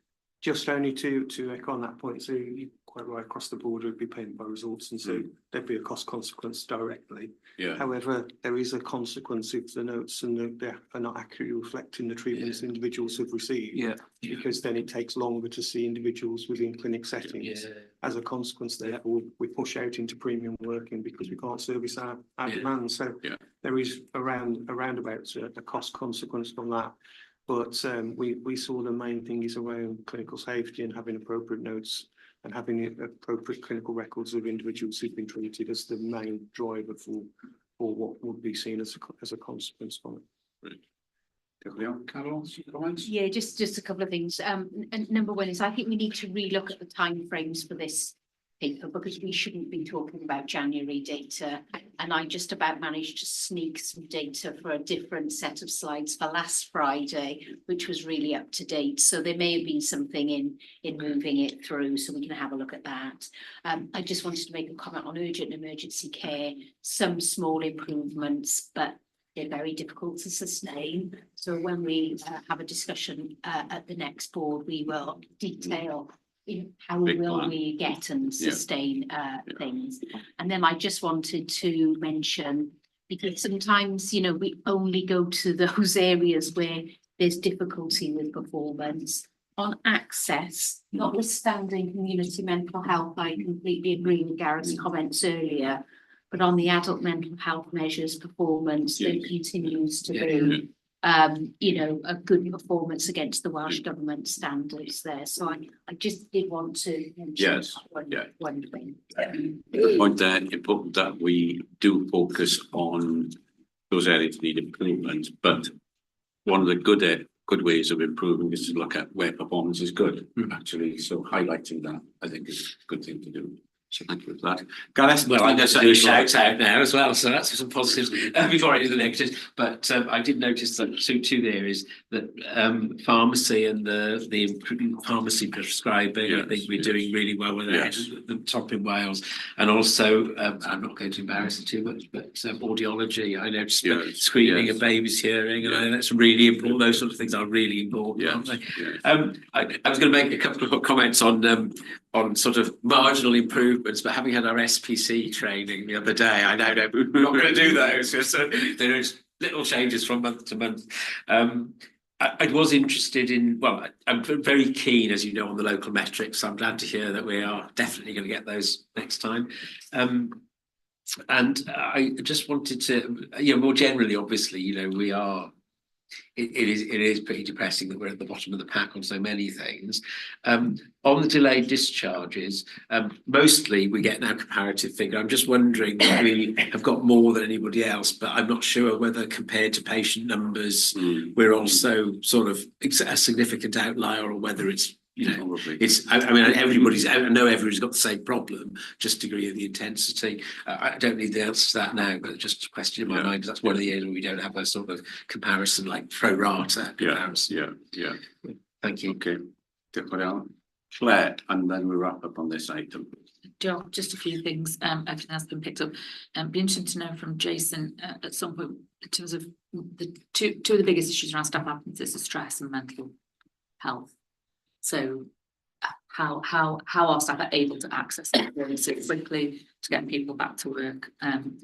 Just only to echo on that point, so you're quite right, across the board would be payment by results, and so there'd be a cost consequence directly. Yeah. However, there is a consequence if the notes and they are not accurately reflecting the treatments individuals have received. Yeah. Because then it takes longer to see individuals within clinic settings. As a consequence, therefore, we push out into premium working because we can't service our demand. So there is around about a cost consequence from that. But we saw the main thing is around clinical safety and having appropriate notes and having appropriate clinical records of individuals who've been treated as the main driver for what would be seen as a consequence from it. Carol, comments? Yeah, just a couple of things. And number one is I think we need to relook at the timeframes for this paper because we shouldn't be talking about January data. And I just about managed to sneak some data for a different set of slides for last Friday, which was really up to date. So there may have been something in moving it through, so we can have a look at that. I just wanted to make a comment on urgent and emergency care, some small improvements, but they're very difficult to sustain. So when we have a discussion at the next board, we will detail how will we get and sustain things. And then I just wanted to mention, because sometimes, we only go to those areas where there's difficulty with performance. On access, notwithstanding community mental health, I completely agree with Gareth's comments earlier, but on the adult mental health measures performance, there continues to be a good performance against the Welsh Government standards there. So I just did want to mention one thing. The point there, important that we do focus on those areas that need improvement, but one of the good ways of improving is to look at where performance is good, actually. So highlighting that, I think, is a good thing to do. So thank you for that. Gareth, well, I'm going to do a shout out now as well, so that's some positives before I do the negatives. But I did notice that two areas that pharmacy and the pharmacy prescribing, I think we're doing really well with that, the top in Wales, and also I'm not going to embarrass it too much, but audiology. I noticed screening of babies' hearing, and I know that's really important. Those sort of things are really important, aren't they? I was going to make a couple of comments on sort of marginal improvements, but having had our SPC training the other day, I know we're not going to do those. So there's little changes from month to month. I was interested in, well, I'm very keen, as you know, on the local metrics. I'm glad to hear that we are definitely going to get those next time. And I just wanted to, more generally, obviously, we are. It is pretty depressing that we're at the bottom of the pack on so many things. On the delayed discharges, mostly we get now comparative figure. I'm just wondering if we have got more than anybody else, but I'm not sure whether compared to patient numbers, we're also sort of a significant outlier, or whether it's it's. I know everybody's got the same problem, just degree of the intensity. I don't need the answer to that now, but just a question in my mind, because that's one of the areas where we don't have a sort of comparison, like pro rata comparison. Yeah. Thank you. Okay. Claire, and then we wrap up on this item. Just a few things. Everything has been picked up. Be interesting to know from Jason at some point in terms of the two of the biggest issues around staff absences is stress and mental health. So how our staff are able to access it really so quickly to get people back to work. And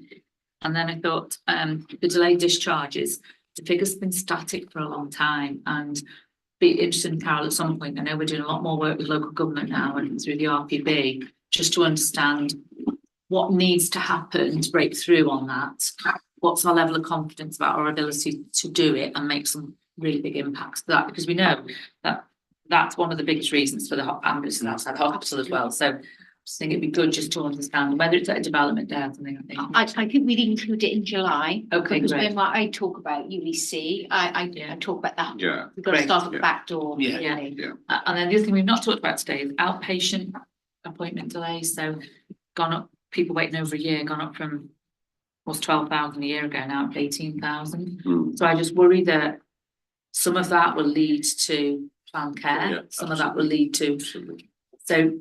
then I thought the delayed discharges, the figure's been static for a long time, and be interested in, Carol, at some point. I know we're doing a lot more work with local government now and through the RPB, just to understand what needs to happen to break through on that. What's our level of confidence about our ability to do it and make some really big impacts to that, because we know that that's one of the biggest reasons for the ambulances outside the hospital as well. So I just think it'd be good just to understand whether it's at a development day or something. I think we'd include it in July. Okay, because great. when I talk about UEC, I talk about that. Yeah. We've got to start at the back door. And then the other thing we've not talked about today is outpatient appointment delays, so gone up, people waiting over a year, gone up from, was 12,000 a year ago, now it's 18,000. So I just worry that some of that will lead to planned care, some of that will lead to, so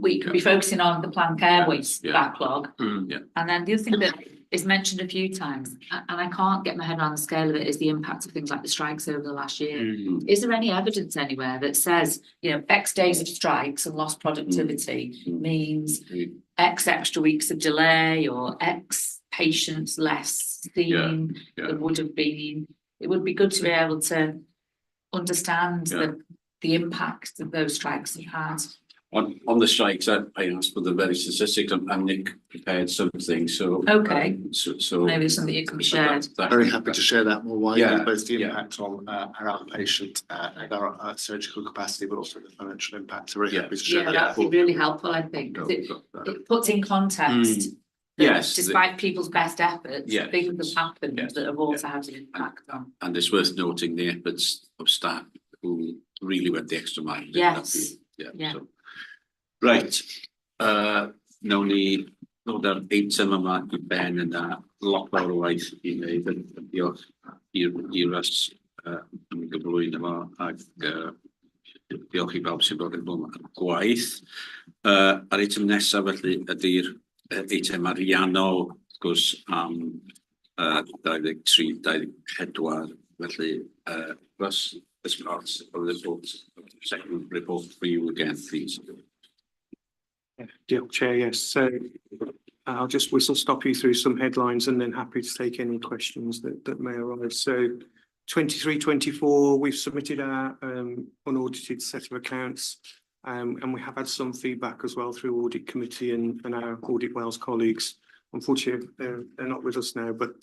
we could be focusing on the planned care waste backlog. And then the other thing that is mentioned a few times, and I can't get my head around the scale of it, is the impact of things like the strikes over the last year. Is there any evidence anywhere that says, you know, X days of strikes and lost productivity means X extra weeks of delay or X patients less seen than would have been? It would be good to be able to understand the impact that those strikes have had. On the strikes, I asked for the very statistics, and Nick prepared something, so. Okay. So maybe it's something that can be shared. Very happy to share that more widely, both the impact on our outpatient and our surgical capacity, but also the financial impact. So very happy to share that. That'd be really helpful, I think, 'cause it puts in context. Yes. Despite people's best efforts, things have happened that have also had an impact on. And it's worth noting the efforts of staff who really went the extra mile. Yes. So. Right, nawn ni ddod â'r eitem yma I ben yna, lot o'r waith I wneud, yn diolch i'r ys yn gyflwyno fo, ac diolch I bawb sy'n bod yn bod yn gwaith. Yr eitem nesaf felly ydy'r eitem ariannol, wrth gwrs, am 23-24, felly Russ, as part of the report, second report for you again, please. Diolch, Chair, yes. So I'll just whistle stop you through some headlines and then happy to take any questions that may arise. So 23-24, we've submitted our unaudited set of accounts, and we have had some feedback as well through Audit Committee and our Audit Wales colleagues. Unfortunately, they're not with us now, but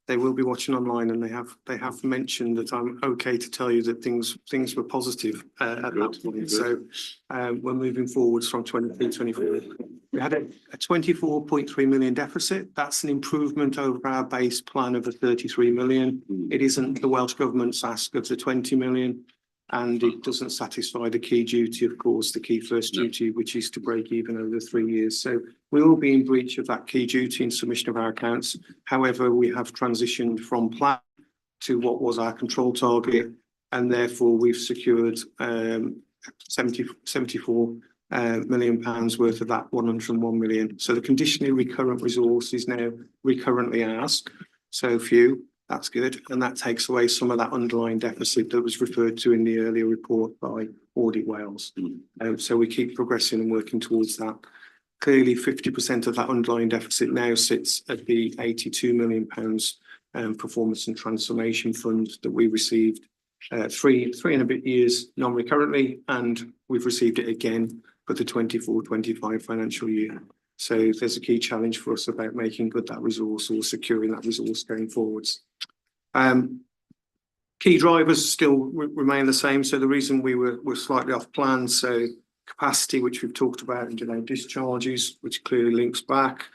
they will be watching online, and they have mentioned that I'm okay to tell you that things were positive at that point. So we're moving forwards from 23-24. We had a 24.3 million deficit. That's an improvement over our base plan of the 33 million. It isn't the Welsh Government's ask of the 20 million. And it doesn't satisfy the key duty, of course, the key first duty, which is to break even over 3 years. So we will be in breach of that key duty in submission of our accounts. However, we have transitioned from plan to what was our control target, and therefore we've secured 74 million pounds worth of that 101 million. So the conditionally recurrent resource is now recurrently asked. So few. That's good, and that takes away some of that underlying deficit that was referred to in the earlier report by Audit Wales. So we keep progressing and working towards that. Clearly, 50% of that underlying deficit now sits at the 82 million pounds performance and transformation fund that we received three and a bit years non-recurrently, and we've received it again for the 24-25 financial year. So there's a key challenge for us about making good that resource or securing that resource going forwards. Key drivers still remain the same. So the reason we were slightly off plan, so capacity, which we've talked about, and delayed discharges, which clearly links back.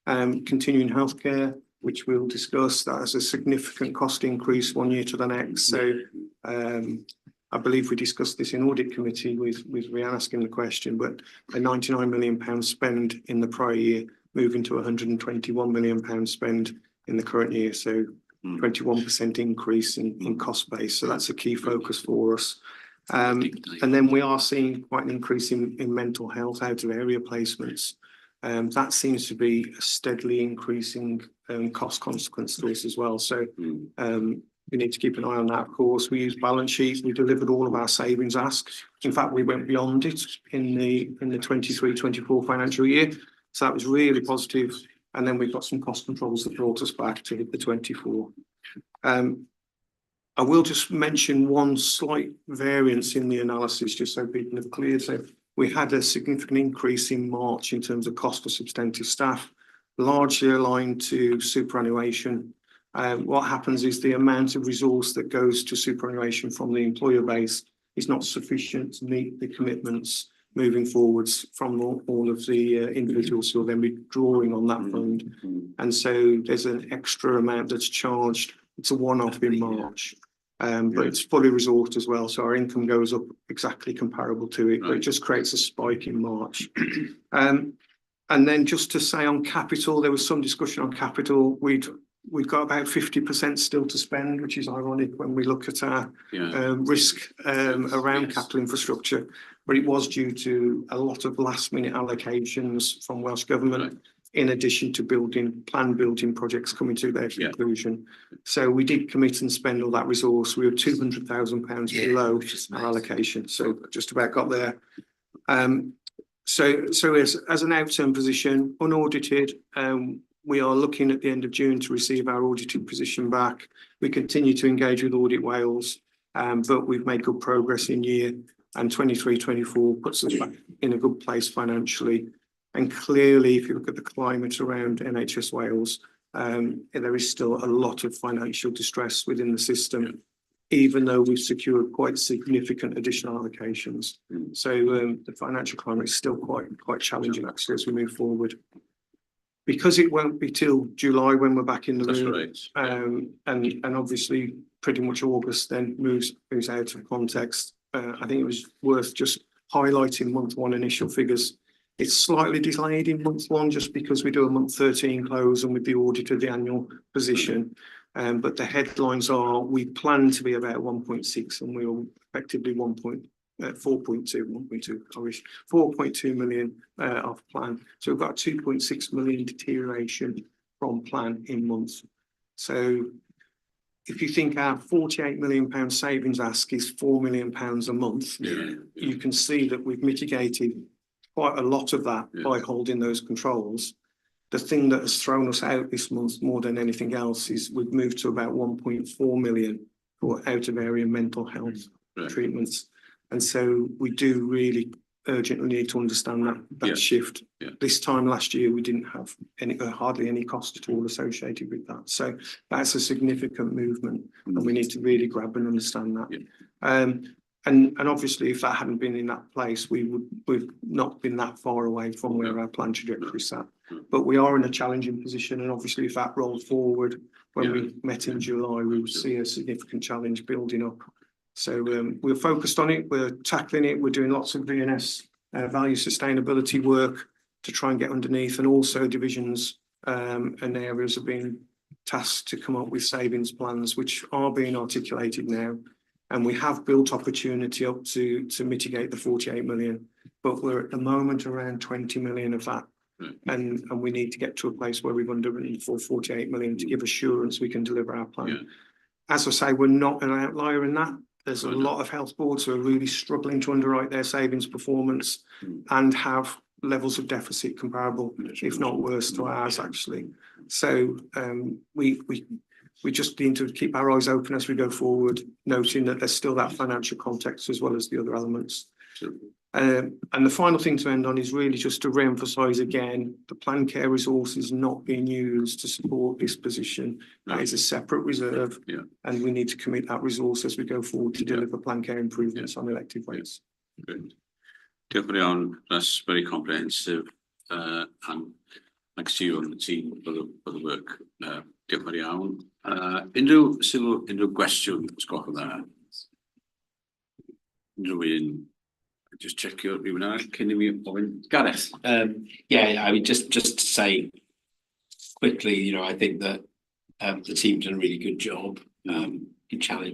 Continuing healthcare, which we'll discuss, that has a significant cost increase 1 year to the next. So I believe we discussed this in Audit Committee with Rhiannon asking the question, but a 99 million pound spend in the prior year, moving to 121 million pound spend in the current year. So 21% increase in cost base. So that's a key focus for us. And then we are seeing quite an increase in mental health out of area placements. That seems to be a steadily increasing cost consequence to us as well. So we need to keep an eye on that, of course. We use balance sheets. We delivered all of our savings asks. In fact, we went beyond it in the 23-24 financial year. So that was really positive. And then we've got some cost controls that brought us back to hit the 24. I will just mention one slight variance in the analysis, just so people have cleared. So we had a significant increase in March in terms of cost for substantive staff, largely aligned to superannuation. What happens is the amount of resource that goes to superannuation from the employer base is not sufficient to meet the commitments moving forwards from all of the individuals who will then be drawing on that fund. And so there's an extra amount that's charged. It's a one-off in March. But it's fully resourced as well, so our income goes up exactly comparable to it, but it just creates a spike in March. And then just to say on capital, there was some discussion on capital. We've got about 50% still to spend, which is ironic when we look at our risk around capital infrastructure. But it was due to a lot of last minute allocations from Welsh Government, in addition to planned building projects coming to their conclusion. So we did commit and spend all that resource. We were £200,000 below our allocation, so just about got there. So as an outturn position, unaudited, we are looking at the end of June to receive our audited position back. We continue to engage with Audit Wales, but we've made good progress in year, and 23-24 puts us back in a good place financially. And clearly, if you look at the climate around NHS Wales, there is still a lot of financial distress within the system, even though we've secured quite significant additional allocations. So the financial climate is still quite challenging actually as we move forward. Because it won't be till July when we're back in the room, and obviously pretty much August then moves out of context. I think it was worth just highlighting month one initial figures. It's slightly delayed in month one just because we do a month 13 close and with the audit of the annual position. But the headlines are we plan to be about 1.6 and we are effectively 4.2 million off plan. So we've got 2.6 million deterioration from plan in months. So if you think our £48 million savings ask is £4 million a month, you can see that we've mitigated quite a lot of that by holding those controls. The thing that has thrown us out this month more than anything else is we've moved to about 1.4 million for out of area mental health treatments. And so we do really urgently need to understand that shift. This time last year, we didn't have hardly any cost at all associated with that. So that's a significant movement and we need to really grab and understand that. And obviously, if that hadn't been in that place, we've not been that far away from where our plan trajectory sat. But we are in a challenging position, and obviously, if that rolled forward when we met in July, we would see a significant challenge building up. So we're focused on it. We're tackling it. We're doing lots of VNS value sustainability work to try and get underneath, and also divisions and areas are being tasked to come up with savings plans, which are being articulated now. And we have built opportunity up to mitigate the 48 million, but we're at the moment around 20 million of that. And we need to get to a place where we've underwritten for 48 million to give assurance we can deliver our plan. As I say, we're not an outlier in that. There's a lot of health boards who are really struggling to underwrite their savings performance and have levels of deficit comparable, if not worse, to ours actually. So we just need to keep our eyes open as we go forward, noting that there's still that financial context as well as the other elements. And the final thing to end on is really just to re-emphasise again, the planned care resource is not being used to support this position. That is a separate reserve, and we need to commit that resource as we go forward to deliver planned care improvements on elective weights. Good. Diolch yn fawr. That's very comprehensive, and thanks to you and the team for the work. Diolch yn fawr. Unrhyw sylw, unrhyw gwestiwn, os gwelwch yn dda? Unrhyw un? Just check your rhywun cyn I mi ofyn. Gareth, I mean, just to say quickly, I think that the team's done a really good job in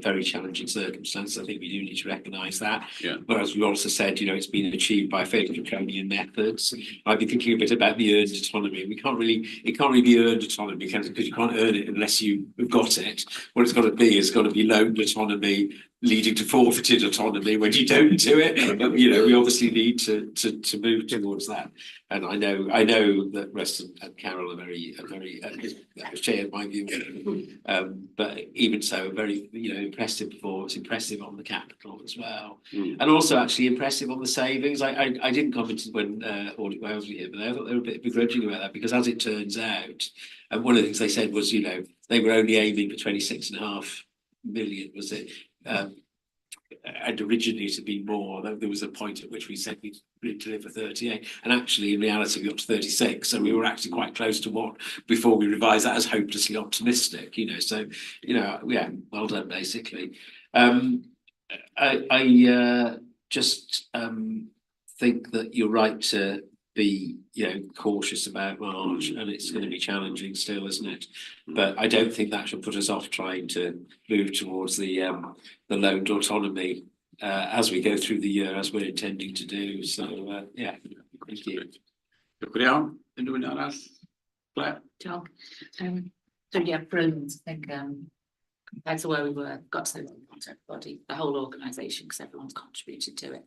very challenging circumstances. I think we do need to recognise that. But as we also said, it's been achieved by fairly draconian methods. I've been thinking a bit about the earned autonomy. It can't really be earned autonomy because you can't earn it unless you've got it. What it's got to be is got to be loaned autonomy, leading to forfeited autonomy when you don't do it. But, we obviously need to move towards that. And I know that Russ and Carol are very share my view. But even so, very impressive performance, impressive on the capital as well, and also actually impressive on the savings. I didn't comment when Audit Wales were here, but I thought they were a bit begrudging about that because, as it turns out, one of the things they said was, they were only aiming for 26.5 million, was it? And originally to be more. There was a point at which we said we'd deliver 38, and actually in reality we got to 36, so we were actually quite close to what before we revised that as hopelessly optimistic. So well done basically. I just think that you're right to be, cautious about March, and it's going to be challenging still, isn't it? But I don't think that should put us off trying to move towards the loaned autonomy as we go through the year, as we're intending to do. So yeah, thank you. Diolch yn iawn. Unrhyw un arall? Claire? John. So yeah, brilliant. I think compared to where we were, got to everybody, the whole organisation, because everyone's contributed to it.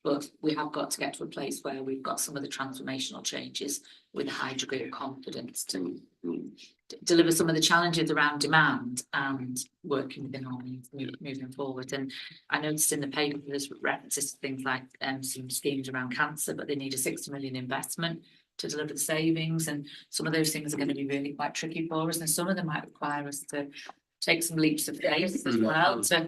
But we have got to get to a place where we've got some of the transformational changes with a high degree of confidence to deliver some of the challenges around demand and working within our means moving forward. And I noticed in the paper there's references to things like some schemes around cancer, but they need a 60 million investment to deliver the savings, and some of those things are going to be really quite tricky for us, and some of them might require us to take some leaps of faith as well to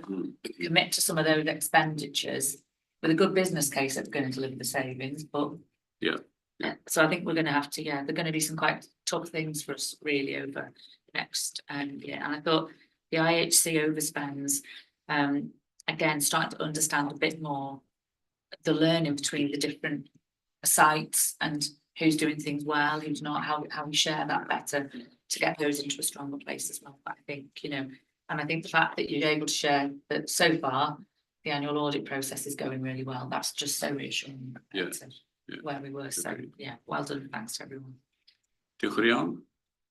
commit to some of those expenditures with a good business case that's going to deliver the savings. But yeah, so I think we're going to have to, they're going to be some quite tough things for us really over the next year. And I thought the IHC overspends, again, starting to understand a bit more the learning between the different sites and who's doing things well, who's not, how we share that better to get those into a stronger place as well. But I think, and I think the fact that you're able to share that so far the annual audit process is going really well, that's just so reassuring to where we were. So yeah, well done, thanks to everyone. Diolch yn iawn.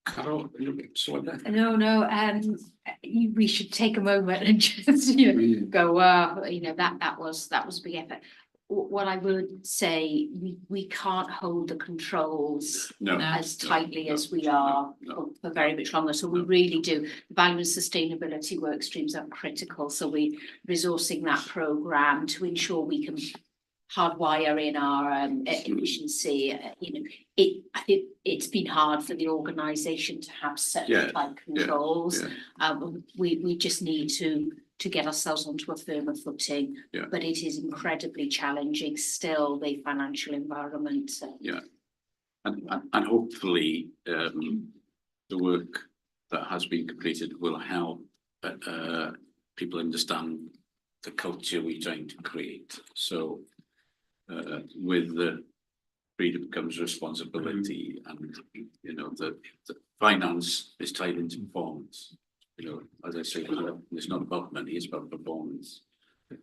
Carol, No, we should take a moment and just go, that was a big effort. What I would say, we can't hold the controls as tightly as we are for very much longer. So we really do. The value and sustainability work streams are critical. So we resourcing that programme to ensure we can hardwire in our efficiency. I think it's been hard for the organisation to have set tight controls. We just need to get ourselves onto a firmer footing, but it is incredibly challenging still, the financial environment. And hopefully the work that has been completed will help people understand the culture we're trying to create. So with the freedom comes responsibility, and the finance is tied into performance. As I say, it's not about money, it's about performance.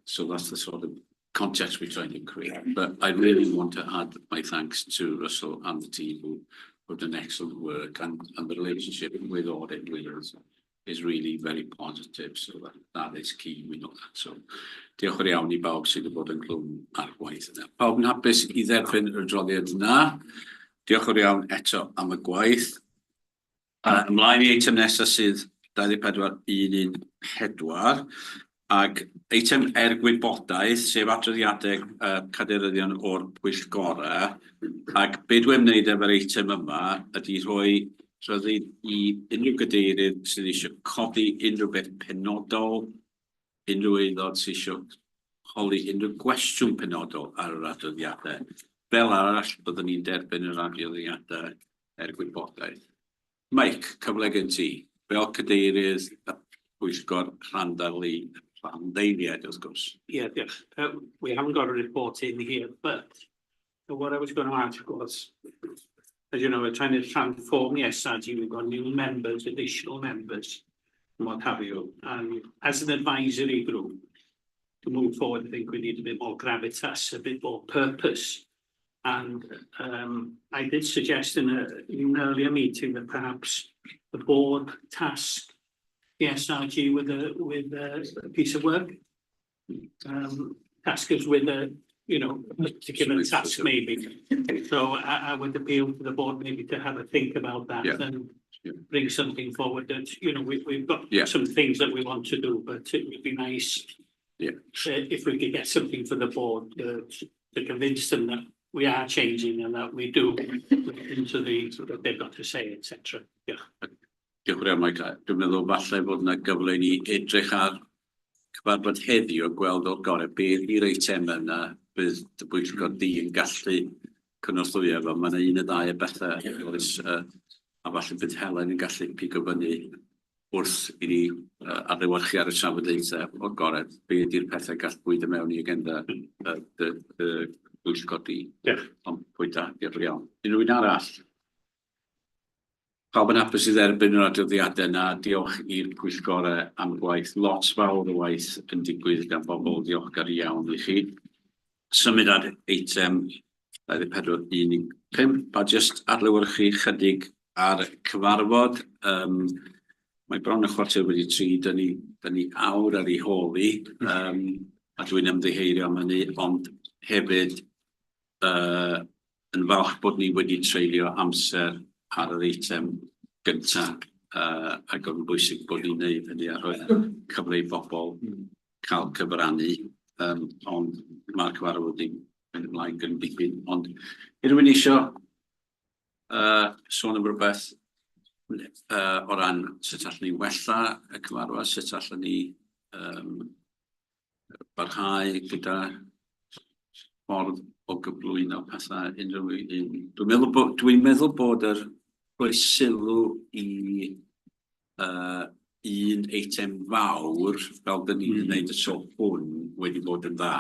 So that's the sort of context we're trying to create. But I really want to add my thanks to Russell and the team who have done excellent work, and the relationship with audit with us is really very positive. So that is key, we know that. So diolch yn iawn I bawb sydd wedi bod yn clwm ar gwaith yna. Pawb yn hapus I dderbyn y adroddiad yna. Diolch yn iawn eto am y gwaith. Ymlaen I eitem nesaf sydd 2414 ag eitem gwybodaeth sef adroddiadau caderyddion o'r pwyllgorau, ag be dwi'n wneud efo'r eitem yma ydy rhoi rhyddid I unrhyw gadeirydd sydd eisiau codi unrhyw beth penodol, unrhyw aelod sydd eisiau holi unrhyw gwestiwn penodol ar yr adroddiadau. Fel arall byddwn ni'n derbyn yr adroddiadau gwybodaeth. Mike, cyfle gen ti. Fel cadeirydd y pwyllgor Rhanddarlu Rhanddeiliad, of course. Yeah. We haven't got a report in here, but what I was going to add, of course, as you know, we're trying to transform the SRG. We've got new members, additional members, and what have you. And as an advisory group, to move forward, I think we need a bit more gravitas, a bit more purpose. And I did suggest in an earlier meeting that perhaps the board task the SRG with a piece of work. Task us with a particular task maybe. So I would appeal to the board maybe to have a think about that and bring something forward that we've got some things that we want to do, but it would be nice if we could get something for the board to convince them that we are changing and that we do into the sort of they've got to say, etc. Diolch yn fawr, Mike. Dwi'n meddwl falle bod yna gyfle I ni edrych ar cyfarfod heddiw a gweld o'r gorau beth yw'r eitem yna bydd y pwyllgor di yn gallu cynorthwyo efo. Mae yna un y ddau o bethau a falle bydd Helen yn gallu pigo fyny wrth i ni adlewyrchu ar y trafodaethau o'r gored, be ydy'r pethau gall bwydo mewn i agenda y bwyllgor di. Ond pwy da, diolch iawn. Unrhyw un arall? Pawb yn hapus i dderbyn yr adroddiadau yna, diolch i'r pwyllgorau am gwaith. Lot fawr o waith yn digwydd gan bobl, diolchgar iawn i chi. Symud ar eitem 2415, a jyst adlewyrchu chydig ar cyfarfod. Mae bron y chwarter wedi 3, dyn ni awr ar ei holi, a dwi'n ymddiheurio am hynny, ond hefyd yn falch bod ni wedi treulio amser ar yr eitem gyntaf ac o'n bwysig bod ni'n neud hynny a rhoi cyfle i bobl cael cyfrannu, ond mae'r cyfarfod wedi mynd ymlaen gyda'n dipyn. Ond unrhyw un eisiau sôn am rhywbeth o ran sut allwn ni wella y cyfarfod, sut allwn ni barhau gyda ffordd o gyflwyno pethau unrhyw un. Dwi'n meddwl bod yr rhoi sylw i un eitem fawr, fel dyn ni'n gwneud y so hwn, wedi bod yn dda.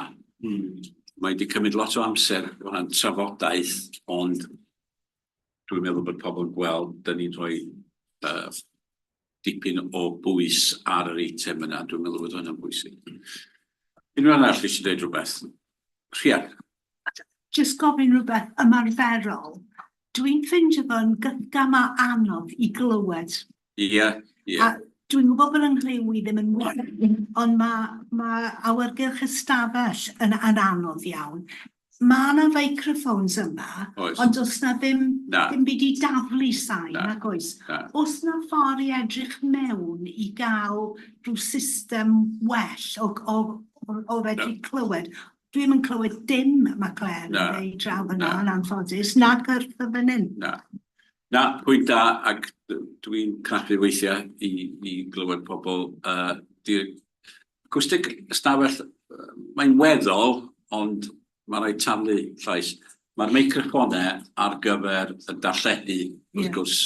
Mae wedi cymryd lot o amser o ran trafodaeth, ond dwi'n meddwl bod pobl yn gweld dyn ni'n rhoi dipyn o bwys ar yr eitem yna. Dwi'n meddwl bod hwnna'n bwysig. Unrhyw arall eisiau dweud rhywbeth? Rhian? Jyst gofyn rhywbeth ymarferol. Dwi'n ffeindio fo'n gyma anodd i glywed. Ie. A dwi'n gwybod bod yng Nghlyw i ddim yn wir, ond mae awyrgylch ystafell yn anodd iawn. Mae yna feicroffons yma, ond does na ddim byd i daflu sain, ac oes. Oes na ffordd i edrych mewn i gael rhyw system well o fedru clywed? Dwi'n yn clywed dim, mae Claire yn dweud draw fyna yn anffodus, nag wrth y fan hyn. Na, pwynt da, ac dwi'n craffu weithiau i glywed pobl. Acwstig ystafell, mae'n weddol, ond mae'n rhaid taflu llais. Mae'r meicrofonau ar gyfer y darlledu, wrth gwrs,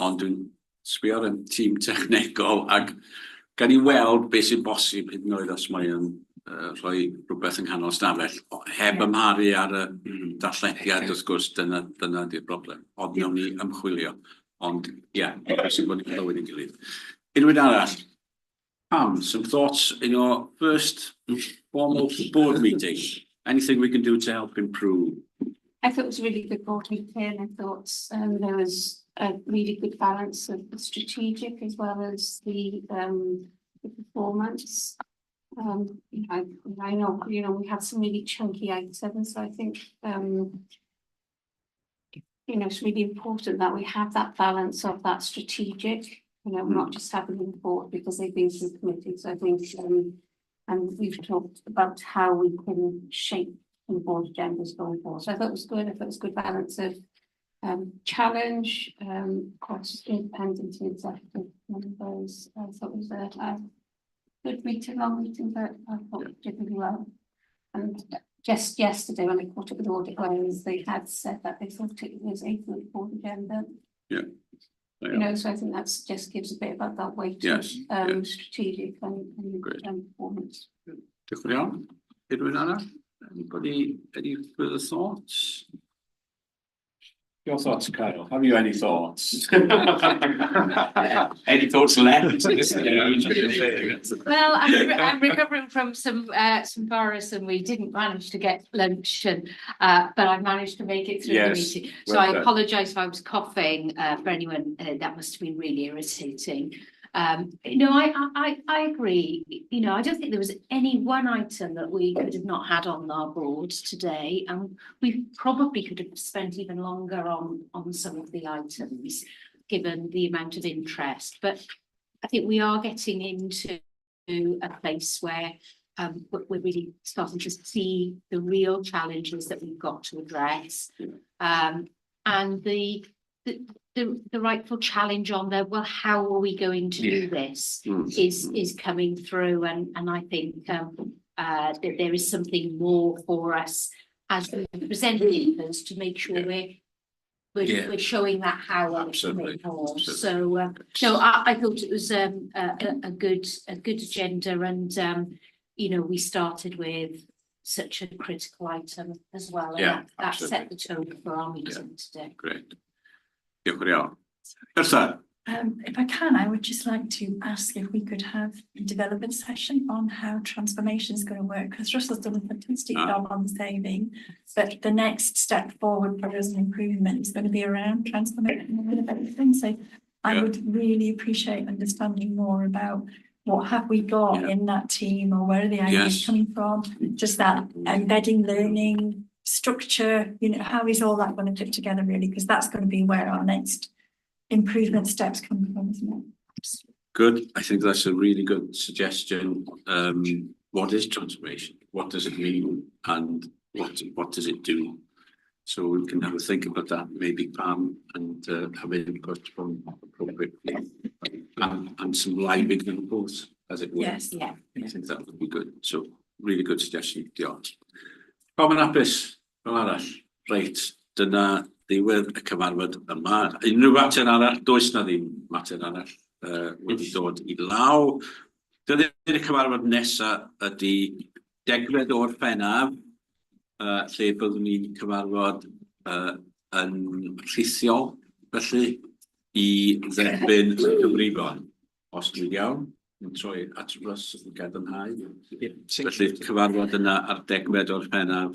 ond dwi'n sbio ar y tîm technegol, ac gan i weld beth sy'n bosib hyd yn oed os mae'n rhoi rhywbeth yng nghanol stafell, heb ymharu ar y darllediad, wrth gwrs, dyna di'r broblem. Ond nawn ni ymchwilio. Ond, ie, sy'n bod ni'n clywed i'n gilydd. Unrhyw un arall? Pam, some thoughts in your first formal board meeting? Anything we can do to help improve? I thought it was a really good board meeting. I thought there was a really good balance of the strategic as well as the performance. I know, we had some really chunky items, so I think, it's really important that we have that balance of that strategic, not just having them board because they've been through committees. So I think, and we've talked about how we can shape the board agendas going forward. So I thought it was good. I thought it was a good balance of challenge, cost, independent and executive members. I thought it was a good meeting, long meeting, but I thought it did really well. And just yesterday when I caught up with audit whereas they had said that they thought it was a good board agenda. Yeah. So I think that's just gives a bit about that weight strategic and performance. Diolch yn iawn. Unrhyw un arall? Anybody, any further thoughts? Your thoughts, Carol. Have you any thoughts? Any thoughts left? Well, I'm recovering from some virus, and we didn't manage to get lunch, but I managed to make it through the meeting. So I apologise if I was coughing. For anyone, that must have been really irritating. I agree. I don't think there was any one item that we could have not had on our board today, and we probably could have spent even longer on some of the items, given the amount of interest. But I think we are getting into a place where we're really starting to see the real challenges that we've got to address, and the rightful challenge on there. Well, how are we going to do this? Is coming through, and I think that there is something more for us as representatives to make sure we're we're showing that how and Absolutely. more. So no, I thought it was a good agenda, and you know, we started with such a critical item as well. And Yeah, that set the tone for our meeting today. Great. Diolch yn fawr. Bertha. If I can, I would just like to ask if we could have a development session on how transformation is going to work, because Russell's done a fantastic job on the saving, but the next step forward for us in improvement is going to be around transformation and development. So I would really appreciate understanding more about what have we got in that team, or where are the ideas coming from, just that embedding learning structure, you know, how is all that going to fit together really, because that's going to be where our next improvement steps come from, isn't it? Good. I think that's a really good suggestion. What is transformation? What does it mean? And what does it do? So we can have a think about that, maybe Pam, and have input from appropriately, and some live examples, as it were. Yes, yeah. I think that would be good. So really good suggestion. Diolch. Pam yn hapus, fel arall. Reit, dyna ddiwedd y cyfarfod yma. Unrhyw mater arall, does na ddim mater arall wedi dod I law. Dyna'r cyfarfod nesa ydy 10 o'r Pennaf, lle byddwn ni'n cyfarfod yn rhithiol, felly I dderbyn y gyfrifon. Os dwi'n iawn, yn troi at Russ yn gadarnhau. Felly cyfarfod yna ar 10 o'r Pennaf